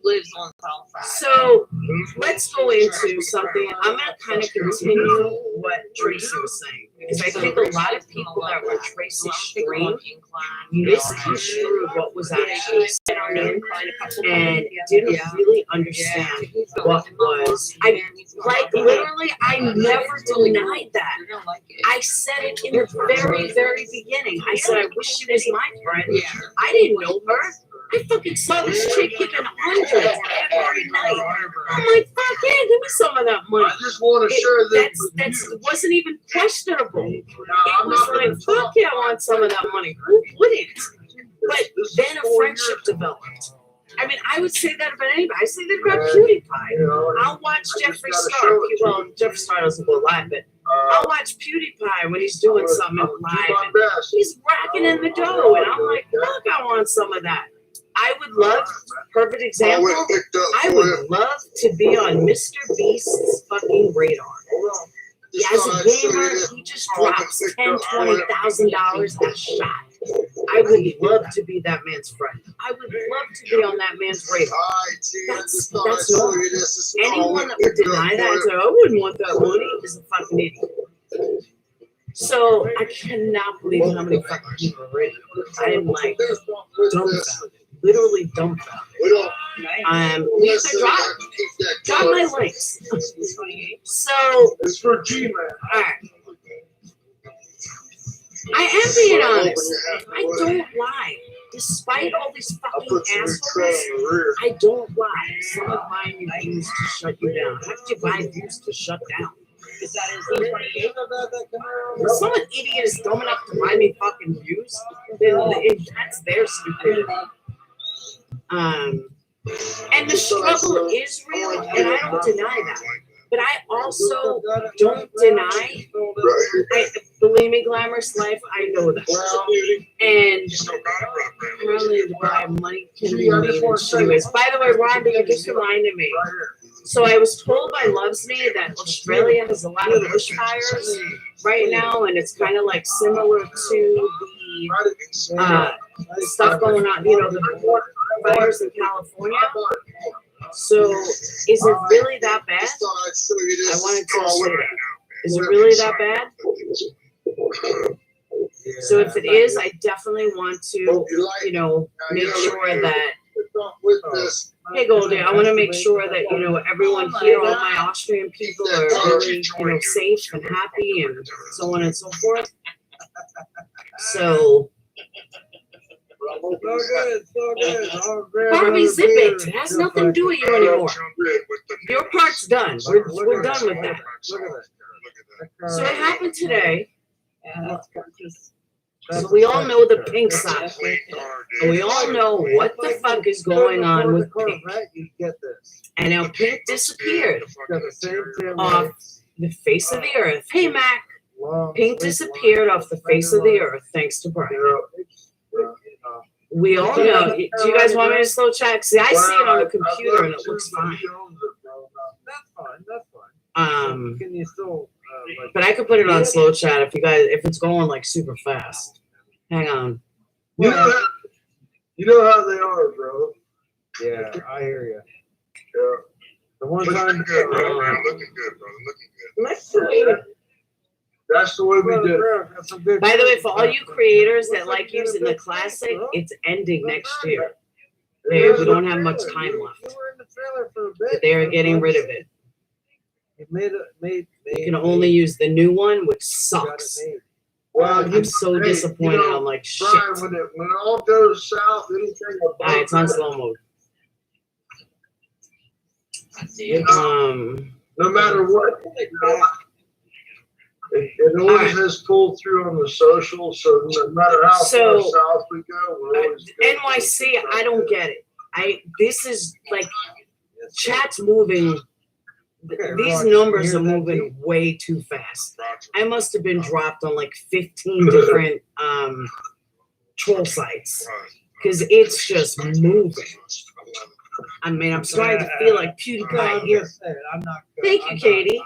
Lives on South Side. So let's go into something. I'm going to kind of continue what Tracy was saying. Because I think a lot of people that were Tracy's stream misconstrued what was actually said and didn't really understand what was. Literally, I never denied that. I said it in the very, very beginning. I said, I wish she was my friend. I didn't know her. I fucking saw this chick getting hundreds every night. I'm like, fuck yeah, give me some of that money. I just want to share this. That wasn't even questionable. It was like, fuck yeah, I want some of that money. Who wouldn't? But then a friendship developed. I mean, I would say that about anybody. I say that about PewDiePie. I'll watch Jeffree Star. Well, Jeffree Star doesn't go live, but I'll watch PewDiePie when he's doing something live. And he's racking in the dough, and I'm like, fuck, I want some of that. I would love, perfect example, I would love to be on Mr. Beast's fucking radar. As a gamer, he just drops $10,000, $20,000 a shot. I would love to be that man's friend. I would love to be on that man's radar. That's normal. Anyone that would deny that and say, I wouldn't want that money is a fucking idiot. So I cannot believe how many fucking people are ready. I am like dumbfounded. Literally dumbfounded. Drop my links. So It's for G-Man. all right. I am being honest. I don't lie. Despite all these fucking assholes, I don't lie. Someone buying you views to shut you down. How did you buy views to shut down? Is that if some idiot is dumb enough to buy me fucking views, then that's their stupidity. And the struggle is real, and I don't deny that. But I also don't deny, believe me, glamorous life, I know that. And apparently to buy money can be made in shitty ways. By the way, Rhonda, you just reminded me. So I was told by Loves Me that Australia has a lot of bushfires right now, and it's kind of like similar to the stuff going on, the fires in California. So is it really that bad? I wanted to say that. Is it really that bad? So if it is, I definitely want to, make sure that, hey Goldie, I want to make sure that, everyone here, all my Austrian people are really, safe and happy and so on and so forth. So, Barbie, zip it. It has nothing to do with you anymore. Your part's done. We're done with that. So it happened today. So we all know the pink side. And we all know what the fuck is going on with pink. You get this. And now pink disappeared off the face of the earth. Hey, Mac. Pink disappeared off the face of the earth thanks to Brian. We all know. Do you guys want me to slow chat? See, I see it on the computer and it looks fine. That's fine. That's fine. Can you still? But I could put it on slow chat if if it's going like super fast. Hang on. You know how they are, bro. Yeah, I hear you. Yeah. The one time. Good, bro. You're looking good, bro. Looking good. Let's see. That's the way we did it. By the way, for all you creators that like using the classic, it's ending next year. We don't have much time left. But they are getting rid of it. You can only use the new one, which sucks. Well, I'm so disappointed. I'm like, shit. When it all goes south, anything Alright, it's on slow mode. No matter what, it always has pulled through on the social, so no matter how far south we go, we're always NYC, I don't get it. This is like chat's moving. These numbers are moving way too fast. I must have been dropped on like 15 different troll sites because it's just moving. I mean, I'm starting to feel like PewDiePie here. Thank you, Katie.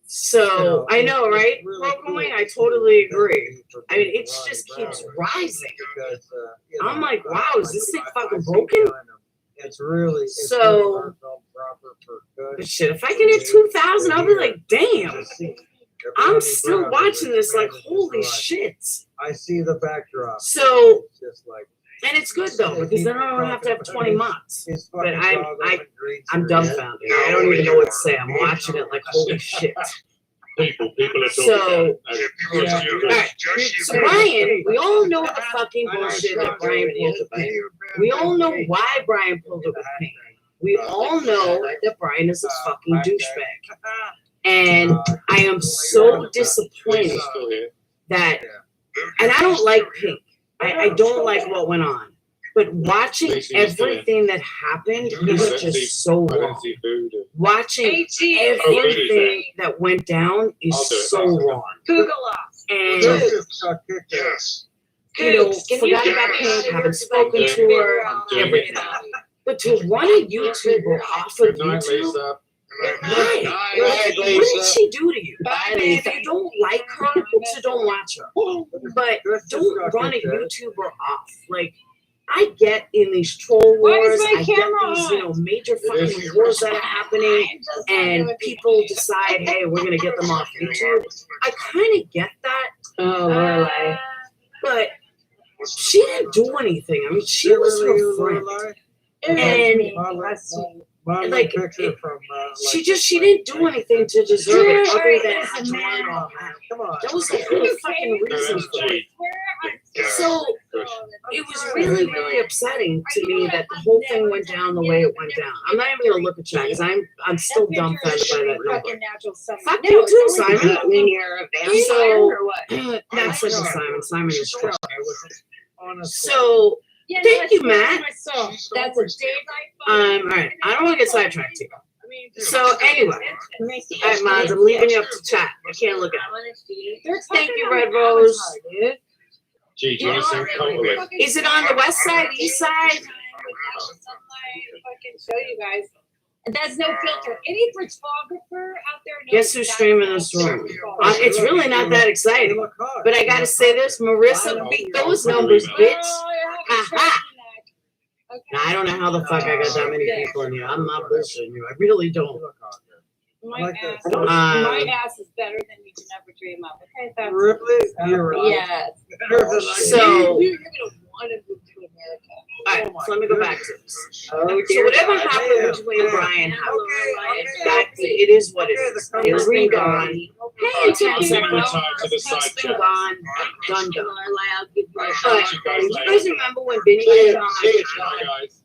So I know, right? Broken Wing, I totally agree. I mean, it just keeps rising. I'm like, wow, is this thing fucking broken? It's really so. But shit, if I can hit 2,000, I'll be like, damn. I'm still watching this like, holy shit. I see the backdrop. So, it's just like, and it's good though because then I don't have to have 20 months. But I'm dumbfounded. I don't even know what to say. I'm watching it like, holy shit. People are So, all right. So Brian, we all know the fucking bullshit that Brian pulled with Pink. We all know why Brian pulled it with Pink. We all know that Brian is a fucking douchebag. And I am so disappointed that, and I don't like Pink. I don't like what went on. But watching everything that happened is just so wrong. Watching everything that went down is so wrong. Google us. And, you know, forgot about Pink, haven't spoken to her, everything. But to run a YouTuber off of YouTube, why? What did she do to you? If you don't like her, so don't watch her. But don't run a YouTuber off. Like, I get in these troll wars, I get these, you know, major fucking wars that are happening, and people decide, hey, we're gonna get them off YouTube. I kind of get that. Oh, really? But she didn't do anything. I mean, she was her friend. And like, she didn't do anything to deserve it other than have to line off. That was the whole fucking reason for it. So it was really, really upsetting to me that the whole thing went down the way it went down. I'm not even gonna look at chat because I'm still dumbfounded by that number. Fuck you too, Simon. So not such a Simon. Simon is trash. So thank you, Matt. That's a day all right. I don't want to get sidetracked here. So anyway, all right, Mods, I'm leaving you up to chat. I can't look at it. Thank you, Red Rose. Is it on the west side, east side? I can show you guys. There's no filter. Any photographer out there knows. Guess who's streaming this room? It's really not that exciting. But I gotta say this, Marissa beat those numbers, bitch. Ha-ha. Now, I don't know how the fuck I got that many people in here. I'm not bullshitting you. I really don't. My ass is better than you can ever dream of. Okay, that's really? You're right. Yes. So, you're gonna want to move to America. All right, so let me go back to this. So whatever happened between Brian and Howard, it is what it is. It's been gone. Hey, 10 seconds. It's been gone. Done. But you guys remember when Vinny was on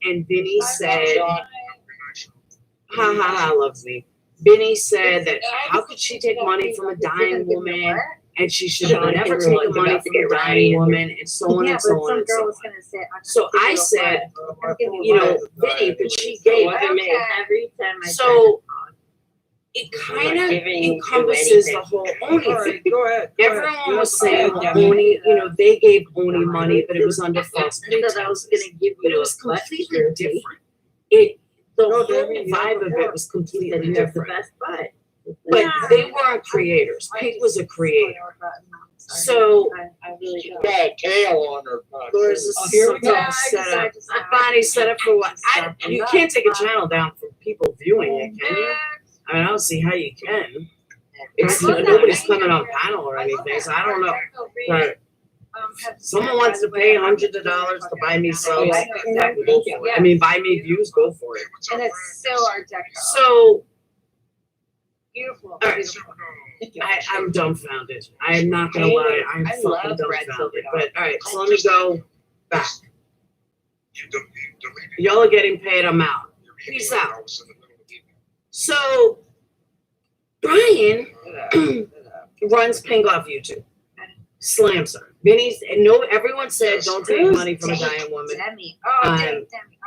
and Vinny said, ha ha ha, loves me. Vinny said that how could she take money from a dying woman and she should have never taken money from a dying woman, and so on and so on and so on. So I said, you know, Vinny, that she gave every time I so it kind of encompasses the whole Oni thing. Go ahead. Everyone was saying Oni, you know, they gave Oni money, but it was under false pretenses. But it was completely different. The whole vibe of it was completely different. But they weren't creators. Pink was a creator. So She got a tail on her. there's a setup. Bonnie set up for what? You can't take a channel down for people viewing it, can you? I mean, I don't see how you can. It's nobody's coming on panel or anything, so I don't know. But someone wants to pay hundreds of dollars to buy me subs, go for it. I mean, buy me views, go for it. And it's still our deck. So Beautiful. all right. I'm dumbfounded. I'm not gonna lie, I'm fucking dumbfounded. But all right, so let me go back. Y'all are getting paid. I'm out. Peace out. So Brian runs Pink off YouTube. Slams her. Vinny's and no, everyone said don't take money from a dying woman.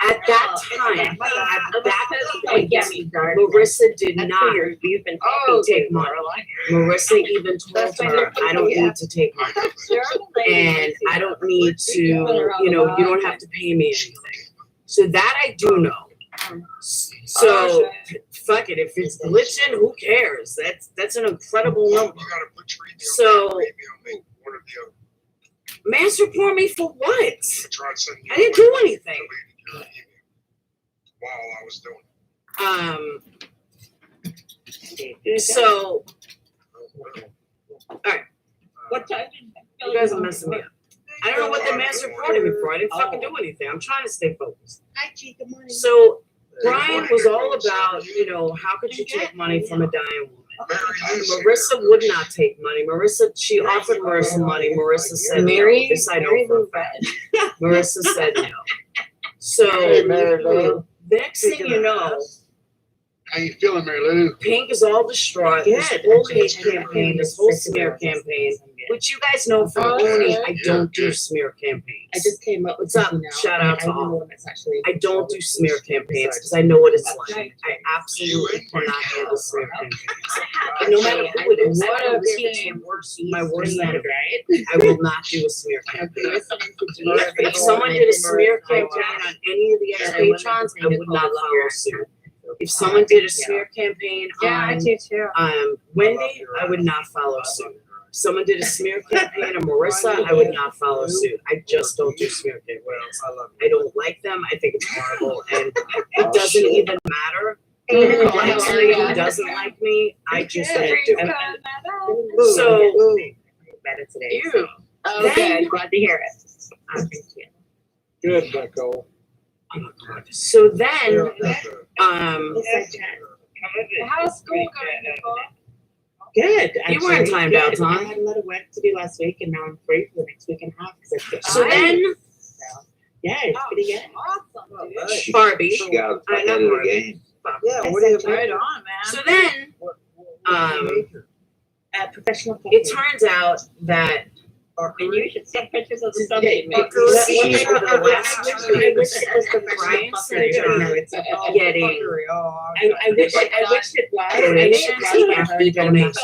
At that time, Marissa did not take money. Marissa even told her, I don't need to take money. And I don't need to, you know, you don't have to pay me anything. So that I do know. So fuck it. If it's glitching, who cares? That's an incredible number. So mass report me for what? I didn't do anything. While I was doing So all right. What time? You guys are messing me up. I don't know what they mass reported me for. I didn't fucking do anything. I'm trying to stay focused. So Brian was all about, you know, how could you take money from a dying woman? Marissa would not take money. She offered Marissa money. Marissa said no. This I know for a fact. Marissa said no. So the next thing you know, how you feeling, Mary Lou? Pink is all distraught. This whole hate campaign, this whole smear campaign, which you guys know from Oni, I don't do smear campaigns. I just came up with What's up? Shout out to all. I don't do smear campaigns because I know what it's like. I absolutely cannot handle smear campaigns. And no matter who it is, I don't care if it's my worst enemy. I will not do a smear campaign. If someone did a smear campaign on any of the ex-patrons, I would not follow suit. If someone did a smear campaign on Wendy, I would not follow suit. If someone did a smear campaign on Marissa, I would not follow suit. I just don't do smear campaigns. I don't like them. I think it's horrible. And it doesn't even matter who likes me, who doesn't like me. I just don't do it. So, better today. Ew. Oh, good. Glad to hear it. Good, Nicole. So then, How's school going, Nicole? Good. You weren't timed out, I huh? had a lot of work to do last week, and now I'm free for the next week and a half. So then, yeah, it's pretty good. Awesome, dude. Barbie. She got I ahead know of the Barbie. game. Yeah, what do you Right on, man. So then, Professional. it turns out that And you should send pictures of the stuff Hey, that you make. Brian Center getting I wish it was. donations after donations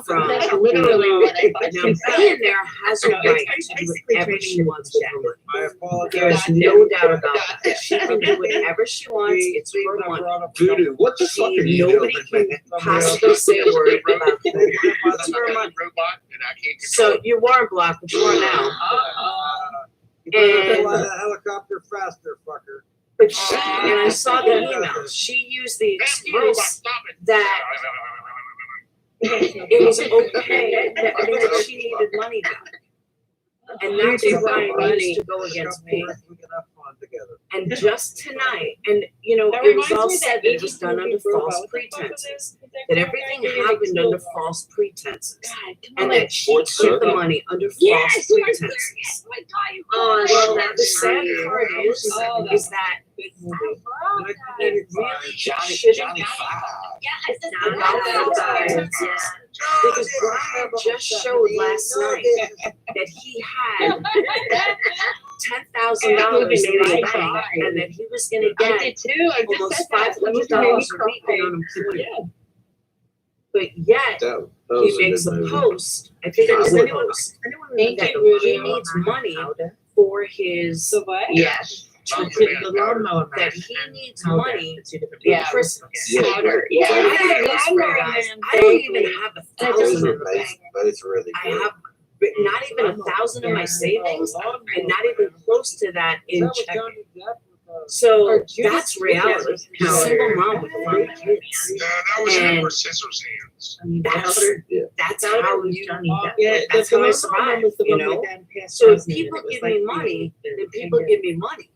from Literally what I thought. now Brian there has a right to do whatever she wants with her money. I apologize. There is no doubt about that. She can do whatever she wants. It's her money. Voodoo, what the fuck are you Nobody doing? can possibly say a word about that. It's her money. So you weren't blocked, but you are now. You better And- fly that helicopter faster, fucker. But she, and I saw the email, she used the excuse that it was okay that she needed money back. And that's why Brian needs to go against me. We can have fun together. And just tonight, and you know, it was all said that it was done under false pretenses, that everything happened under false pretenses, and that she took the money under false pretenses. Well, the sad part is that it really shouldn't be about false pretenses. Because Brian just showed last night that he had $10,000 in his bank and that he was gonna I get did too. I just almost said that. $500 a week in unemployment. But yet, he makes a post, I think it was a post, that he needs money for his. Yes. That he needs money Yeah. for Christmas. Powder, yeah. I have news for you guys. I don't even have $1,000 in the bank. But it's really I have not even 1,000 in my savings, and not even close to that in checking. So that's reality. A single mom with 3 kids. That was And Edward Scissorhands. that's how you that's how I survive, you know? So if people give me money, then people give me money.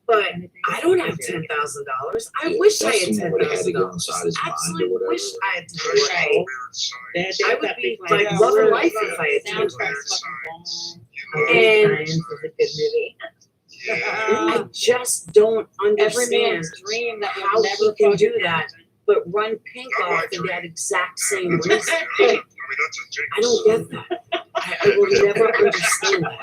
But I don't have $10,000. I wish I had $10,000. Absolutely wish I had $10,000. I would be like loving life if I had $10,000. And I just don't understand how he can do that, but run pink off for that exact same reason. I don't get that. I will never understand that.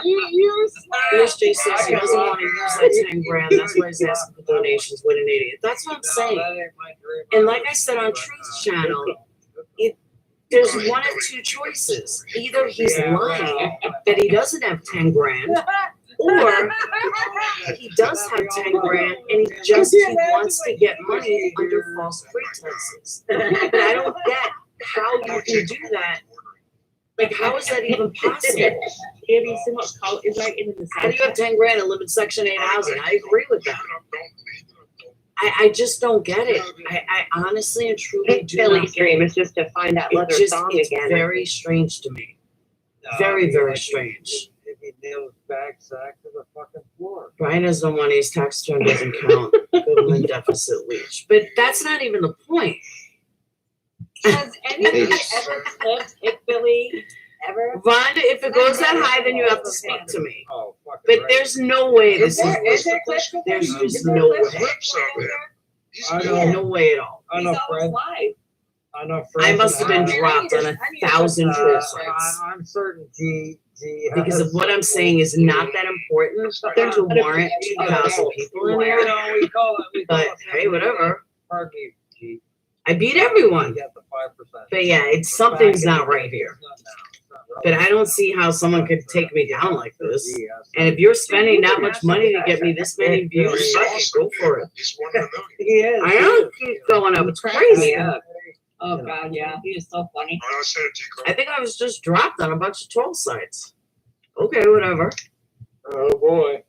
There's Jay says he doesn't want to use that 10 grand. That's why he's asking for donations. What an idiot. That's what I'm saying. And like I said on Truth's channel, there's one of two choices. Either he's lying that he doesn't have 10 grand, or he does have 10 grand and he wants to get money under false pretenses. But I don't get how you can do that. Like, how is that even possible? How do you have 10 grand and live in Section 8 housing? I agree with that. I just don't get it. I honestly and truly do not Billy's get dream it. is just to find that leather thong It's again. very strange to me. Very, very strange. If he nails back sack to the fucking floor. Brian has no money. His tax return doesn't count. Government deficit leach. But that's not even the point. Has anybody ever flipped Billy? Ever? Rhonda, if it goes that high, then you have to speak to me. Oh, fucking But right. there's no way this is. Is there question? There's just no way. I know. No way at all. I He's know, always Fred. live. I know, I Fred. must have been dropped on 1,000 troll sites. I'm certain G. Because of what I'm saying is not that important to warrant 2,000 people in here. We call it. But hey, whatever. Pardon G. I beat everyone. You got the 5%. But yeah, it's something's not right here. But I don't see how someone could take me down like this. And if you're spending that much money to get me this many views, go for it. He is. I know it keeps going up. It's crazy. Oh God, yeah, he is so funny. I think I was just dropped on a bunch of troll sites. Okay, whatever. Oh boy.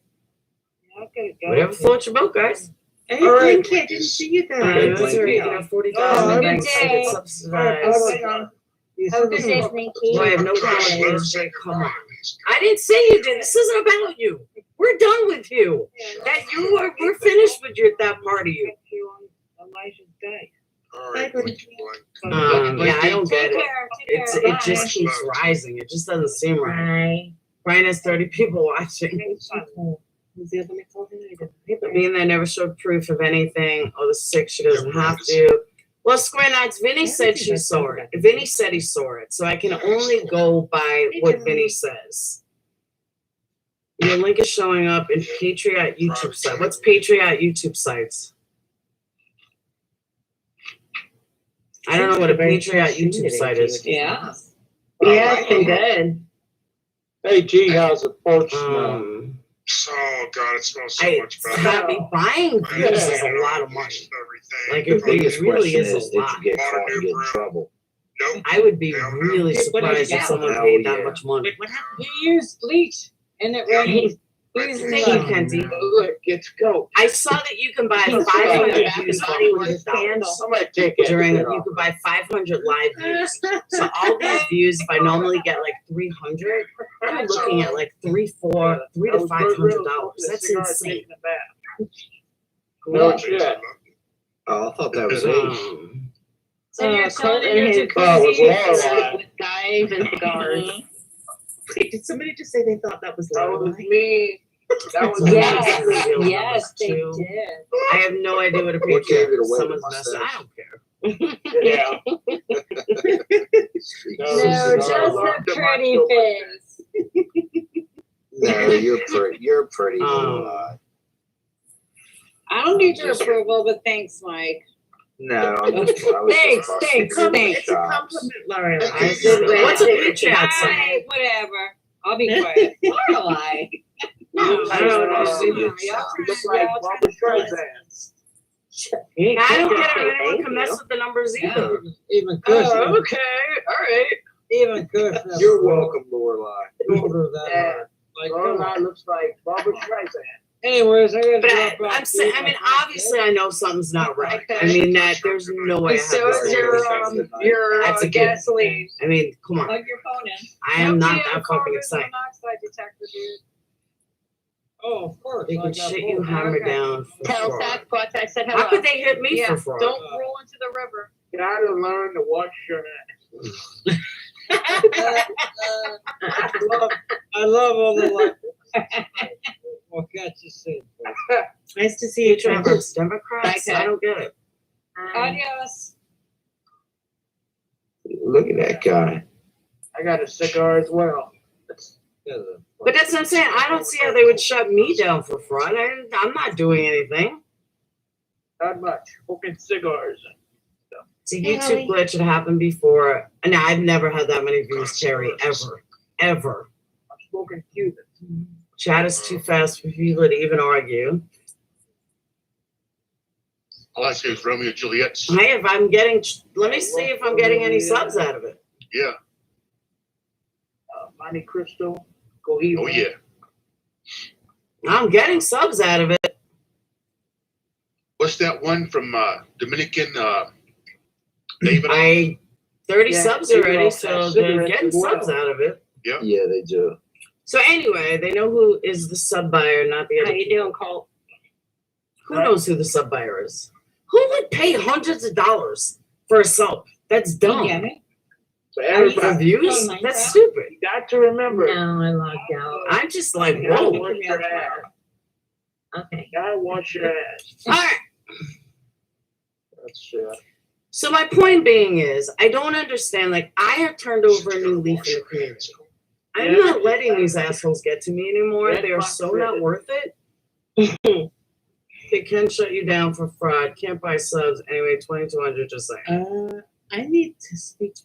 Whatever floats your boat, guys. Hey, All right. Blinky, I didn't see you I there. know it's already, 40,000 Oh, banks to get subsidized. Have a good day, Blinky. Boy, I have no problem with this, Jay. Come on. I didn't say you did. This isn't about you. We're done with you. That you are. We're finished with your that part of you. Yeah, I don't get Take it. care. Take It's care. it just keeps rising. It just doesn't seem right. Brian has 30 people watching. Being there never showed proof of anything. Oh, the 6, she doesn't have to. Well, Square Nuts, Vinny said she saw it. Vinny said he saw it. So I can only go by what Vinny says. Your link is showing up in Patriot YouTube site. What's Patriot YouTube sites? I don't know what a Patriot YouTube site is. Yeah. Yeah, it's been good. Hey G, how's the porch smell? Oh God, it smells so much better. Buying views is a lot of money. Like it really is a lot. Did you get caught and get in trouble? Nope. I would be really surprised if someone paid that much money. He used bleach and it rained. Thank you, Kenzie. Look, let's go. I saw that you can buy 500 views for $100. Somebody take it. You could buy 500 live views. So all these views, if I normally get like 300, I'm looking at like $300 to $500. That's insane. No shit. Oh, I thought that was age. So you're Colt selling and your his- Oh, it was jacuzzi Laura. with dive and cigars. Did somebody just say they thought that was That was Lorelai? me. That was Yes, me. yes, they Two. did. I have no idea what a What gave picture it is. away Someone's to messed. myself? I don't care. Yeah. No, just a pretty face. No, you're pretty. I don't need your approval, but thanks, Mike. No, I'm just, I was Thanks, just thanks, busting thanks. It's a compliment, Larry. What's a picture outside? Whatever. I'll be quiet. Lorelai. No, I don't know. You look like Barbara Streisand. I don't get it. Anyone can mess with the numbers either. Even Chris. Oh, okay. All right. Even Chris. You're welcome, Lorelai. Like, Lorelai looks like Barbara Streisand. anyways, I gotta But drop off. I'm saying, I mean, obviously, I know something's not right. I mean, that there's no way I have So is this. your That's a given. gasoline. I mean, come on. Plug your phone in. I am not Nope, that fucking carbon excited. monoxide detector, dude. Oh, of course. They I can got shit you both. hammer Okay. down for Tell fraud. Sasquatch I said hello. How could they hit me Yeah, for fraud? don't roll into the river. Gotta learn to wash your hands. I love all the life. What got you said? Nice to see you, Travis. Democrats? I don't get it. Adios. Look at that guy. I got a cigar as well. But that's what I'm saying. I don't see how they would shut me down for fraud. I'm not doing anything. Not much. Smoking cigars. It's a YouTube glitch. It happened before. And I've never had that many views, Terry, ever. Ever. I'm smoking Cuban. Chat is too fast for people to even argue. All I say is Romeo and Juliet. Hey, if I'm getting, let me see if I'm getting any subs out of it. Yeah. Monte Cristo. Cohiba. Oh, yeah. I'm getting subs out of it. What's that one from Dominican David? 30 Yeah, subs they already, all so have they're cigarettes getting as well. subs out of it. Yeah. Yeah, they do. So anyway, they know who is the sub buyer, not the other. How you doing, Colt? Who knows who the sub buyer is? Who would pay hundreds of dollars for a sub? That's dumb. Yeah, me? So For everybody, views? That's stupid. you got to remember. No, I logged out. I'm just like, You gotta whoa. wash your ass. Okay. Gotta wash your ass. All right. That's So my point being is, I don't understand. Like, I have turned over a new leaf in the community. I'm Yeah. not letting these assholes get to me anymore. Red They are Fox so Red. not worth it. They can shut you down for fraud. Can't buy subs. Anyway, 2,200, just saying. I need to speak to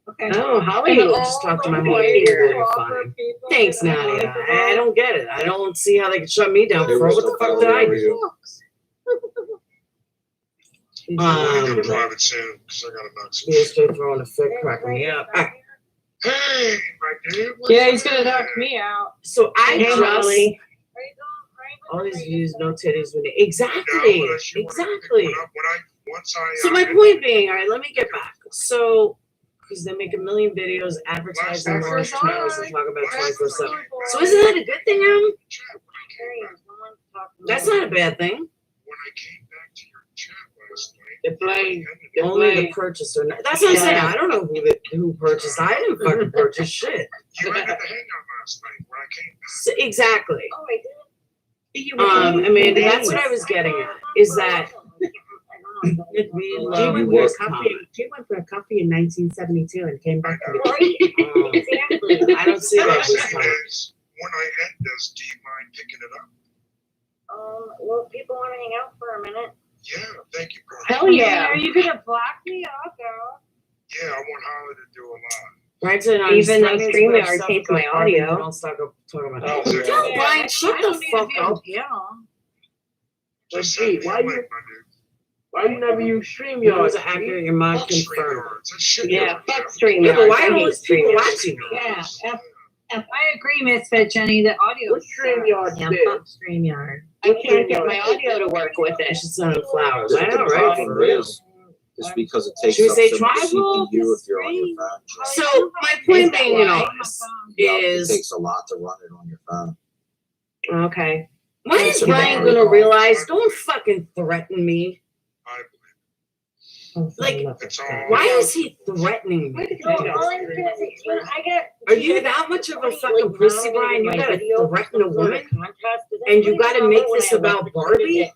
Okay. Oh, Holly, just talked to my mom. Very funny. Thanks, Nadia. I don't get it. I don't see how they can shut me down for fraud. What the fuck did I do? I'm gonna drive it soon because I gotta knock some He's shit. just throwing a fit, cracking me up. All right. Hey, my dude. Yeah, he's gonna knock me out. So I Hey, just Holly. all these views, no titties. Exactly. Exactly. Once I So my point being, all right, let me get back. So, because they make a million videos advertising large towers and talk about 24/7. So isn't that a good thing, Adam? That's not a bad thing. When I came back to your chat last night, They're playing. Only the purchaser. That's what I'm saying. I don't know who purchased. I didn't fucking purchase shit. you had the hangout last night when I came back. So, exactly. Oh, I did. I mean, that's what I was getting at. Is that we love You your work coffee. She went for a coffee in 1972 and came back to Exactly. I don't see What I'm that. saying is, when I end this, do you mind picking it up? Well, people want to hang out for a minute. Yeah, thank you, bro. Hell yeah. Are you gonna block me? I'll go. Yeah, I want Holly to do a lot. Right, so Even though StreamYard takes my audio. Don't start talking about Oh, that. yeah. Brian, shut the fuck up. Just Gee, send me why a you- link, my dude. Why you never use Yours StreamYard? are accurate. Your mind Fuck confirmed. StreamYards. That shit Yeah, don't fuck matter. StreamYard. Yeah, but why I are all hate these people StreamYard. watching me? Yeah, I agree, Misfit Jenny. The audio. What StreamYard Yeah, did? fuck StreamYard. I can't get my audio to work with I it. should send them flowers. I The know, right? problem For real. is because it takes Should we up say so much tribal? CPU if you're on your phone. So my point being in all this Yeah, it is, takes a lot to run it on your phone. Okay. when is It's a Brian very gonna hard- realize? Don't fucking threaten me. I Like, It's all. why is he threatening me? No, all I'm gonna say is when I get. Are you that much of a fucking pussy, Brian? You gotta threaten a woman? And you gotta make this about Barbie?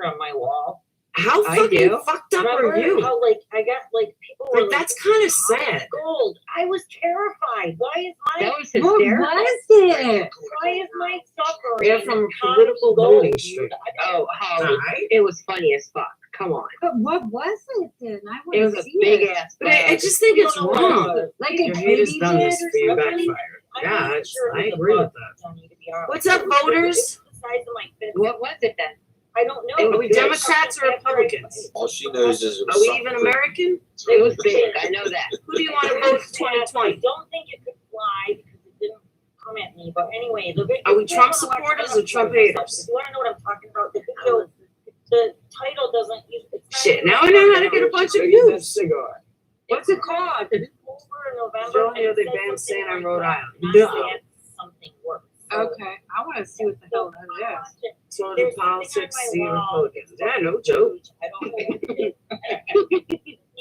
On my wall. How I fucking do. fucked up are Remember you? how like I got like people were Like, like, that's kind of "Oh, sad. Gold. I was terrified. Why is my What was it? why is my suffering? They're from common political gold, voting dude? street. Oh, Holly, Alright. it was funny as fuck. Come on. But what was it then? I It want was to a see big it. ass. But I just think it's wrong. Like a Your hate has Katie done did this or for you something? backfired. Yeah, I agree with that. What's up, It was voters? the size of my fist. What was it then? I don't know. Are we Democrats or Republicans? All she knows is it Are was we something even good. American? It was big. I know that. Who do you want to vote for 2020? I don't think it could fly because it didn't come at me. But anyway, the video. Are we Trump supporters or Trump haters? You want to know what I'm talking about? The video, the title doesn't use. Shit, now I know how to get a bunch of views. Cigar. What's it called? It's over in November. Show me and they it said banned something Santa in like Rhode that. Island. Not No. bad, something worse. Okay, I want to see what the hell that is. So the politics, see Republicans. Yeah, no joke. I don't know.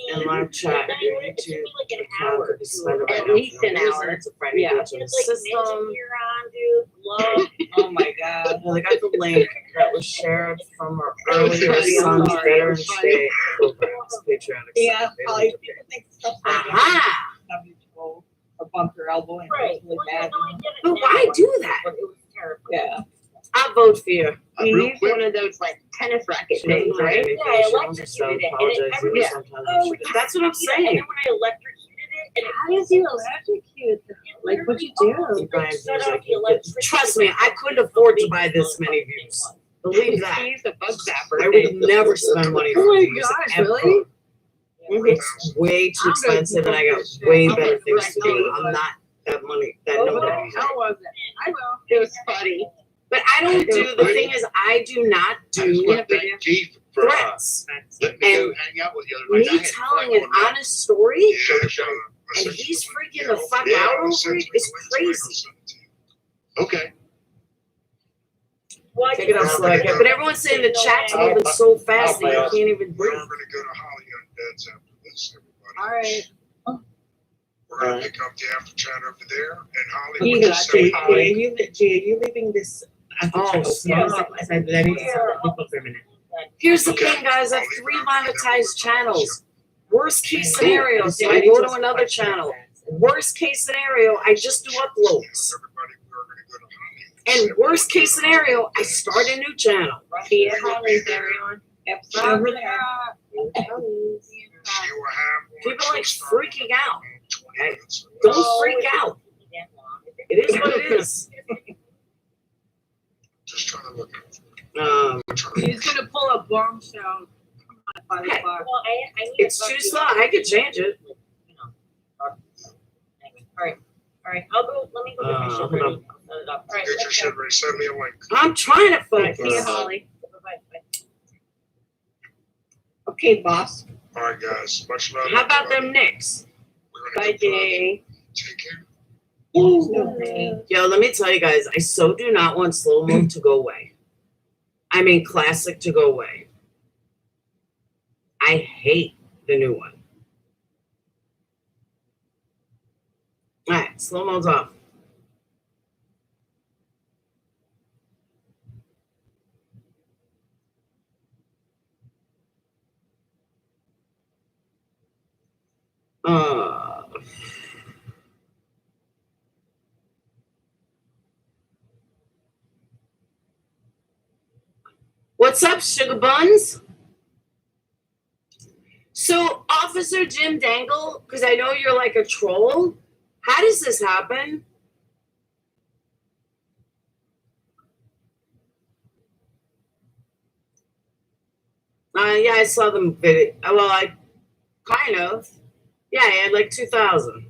In live chat, your YouTube account could be suspended right At now. least an hour. It's a Friday Yeah. glitch in the It's like system. here on, dude. Love. Oh my god. Well, they got the link that was shared from our earlier Son's Veterans Day programs, patriotic. Yeah, Sunday. probably people think stuff like that. Aha! Have you to go or bump your elbow and Right. it's really bad. But why do that? But it was terrible. Yeah. I vote for you. You Real use quick, one of those like tennis racket She doesn't things, have right? any Yeah, I patience, electrocuted so it. And it apologize every, if sometimes oh, you should- That's what I'm And saying. then when I electrocuted it, and How did you electrocute them? Like, what'd you do? You buy views like you get. Trust me, I couldn't afford to buy this many views. Believe that. She used a bug zapper. I would never spend money Oh for my views gosh, ever. really? It's way too expensive, and I got way better things to do. I'm not that money. That Oh, no what money. the hell was it? I will. It was funny. But I don't do. The thing is, I do not I just do want to thank Keith for threats. letting me go And hang out with you the other night. I Me had telling fun an on that. honest story, Show the show. and he's freaking the fuck out over it. It's crazy. Okay. Take it out slow. But everyone's saying the chat's moving so fast that you can't even We're breathe. gonna go to Holly on Beds after this, everybody. All right. We're gonna pick up the after chat over there, and Holly. You will got say it. hi. Are you leaving this? Oh, let me people for a minute. Here's the thing, guys. I have 3 monetized channels. Worst case scenario, so I go to another channel. Worst case scenario, I just do uploads. Everybody, we're gonna go to Holly. And worst case scenario, I start a new channel. See it, Holly's everyone. Yep. Over there. She will have one People like just freaking out. 20 minutes. Don't freak out. It is what it is. Just trying to look at it. He's gonna pull a bombshell at 5 o'clock. Well, I need It's to talk too to you slow. about I could change it. you know, anyway. All right. I'll go. Let me go get my shit hold ready. on. I'll set it up. All right. Get your shit ready. Send me a link. I'm trying to All right. See you, focus. Holly. Bye. Okay, boss. All right, guys. Much love. How about everybody. them Knicks? We're gonna Bye, go Jay. Take care. Yo, let me tell you guys, I so do not want slow mo to go away. I mean, classic to go away. I hate the new one. All right, slow mo's off. What's up, sugar buns? So, Officer Jim Dangle, because I know you're like a troll, how does this happen? Yeah, I saw them video. Well, I kind of. Yeah, I had like 2,000.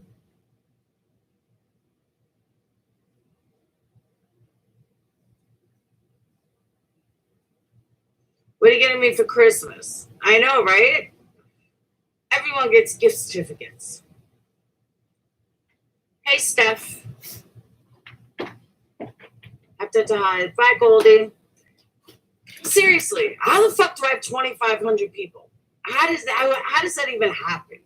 What are you getting me for Christmas? I know, right? Everyone gets gift certificates. Hey, Steph. Have to hide. Bye, Goldie. Seriously, how the fuck do I have 2,500 people? How does that even happen?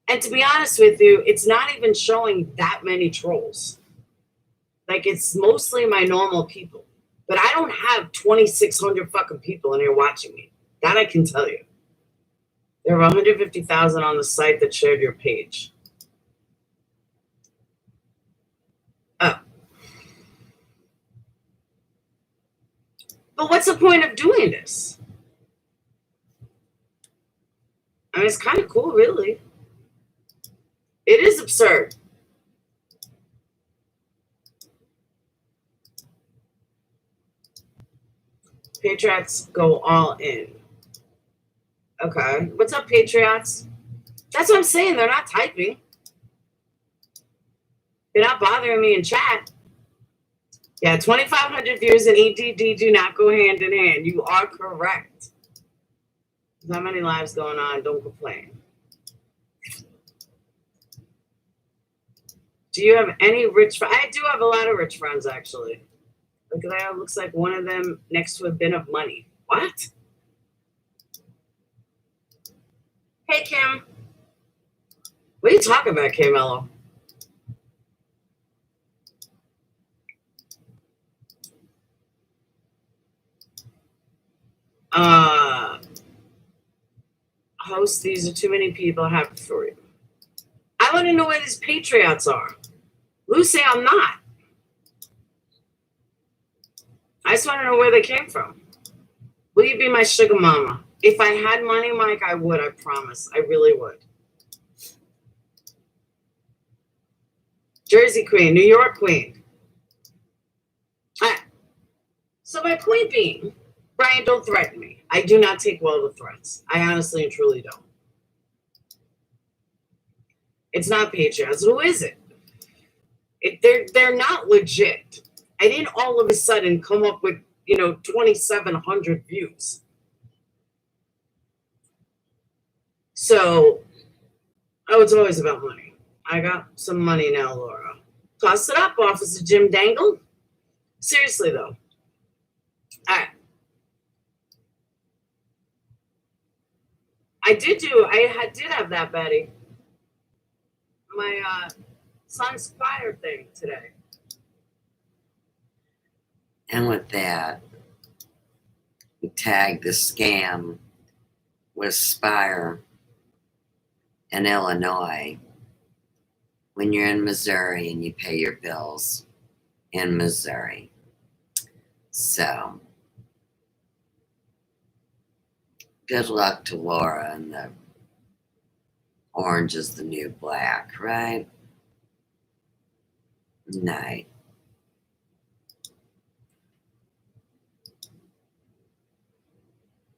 And to be honest with you, it's not even showing that many trolls. Like, it's mostly my normal people But I don't have 2,600 fucking people in here watching me. That I can tell you. There are 150,000 on the site that shared your page. Oh. But what's the point of doing this? I mean, it's kind of cool, really. It is absurd. Patriots go all in. Okay. What's up, Patriots? That's what I'm saying. They're not typing. They're not bothering me in chat. Yeah, 2,500 views and EDD do not go hand in hand. You are correct. There's not many lives going on. Don't complain. Do you have any rich friends? I do have a lot of rich friends, actually. Look at that. It looks like one of them next to a bin of money. What? Hey, Kim. What are you talking about, K-Mello? Host, these are too many people. Happy for you. I want to know where these Patriots are. Lucy, I'm not. I just want to know where they came from. Will you be my sugar mama? If I had money, Mike, I would. I promise. I really would. Jersey Queen, New York Queen. So my point being, Brian, don't threaten me. I do not take well to threats. I honestly and truly don't. It's not Patriots. Who is it? They're not legit. I didn't all of a sudden come up with, 2,700 views. So, it's always about money. I got some money now, Laura. Toss it up, Officer Jim Dangle. Seriously, though. All right. I did have that, Betty. My son's fire thing today. And with that, we tagged the scam with Spire in Illinois when you're in Missouri and you pay your bills in Missouri. So, good luck to Laura and the orange is the new black, right? Night.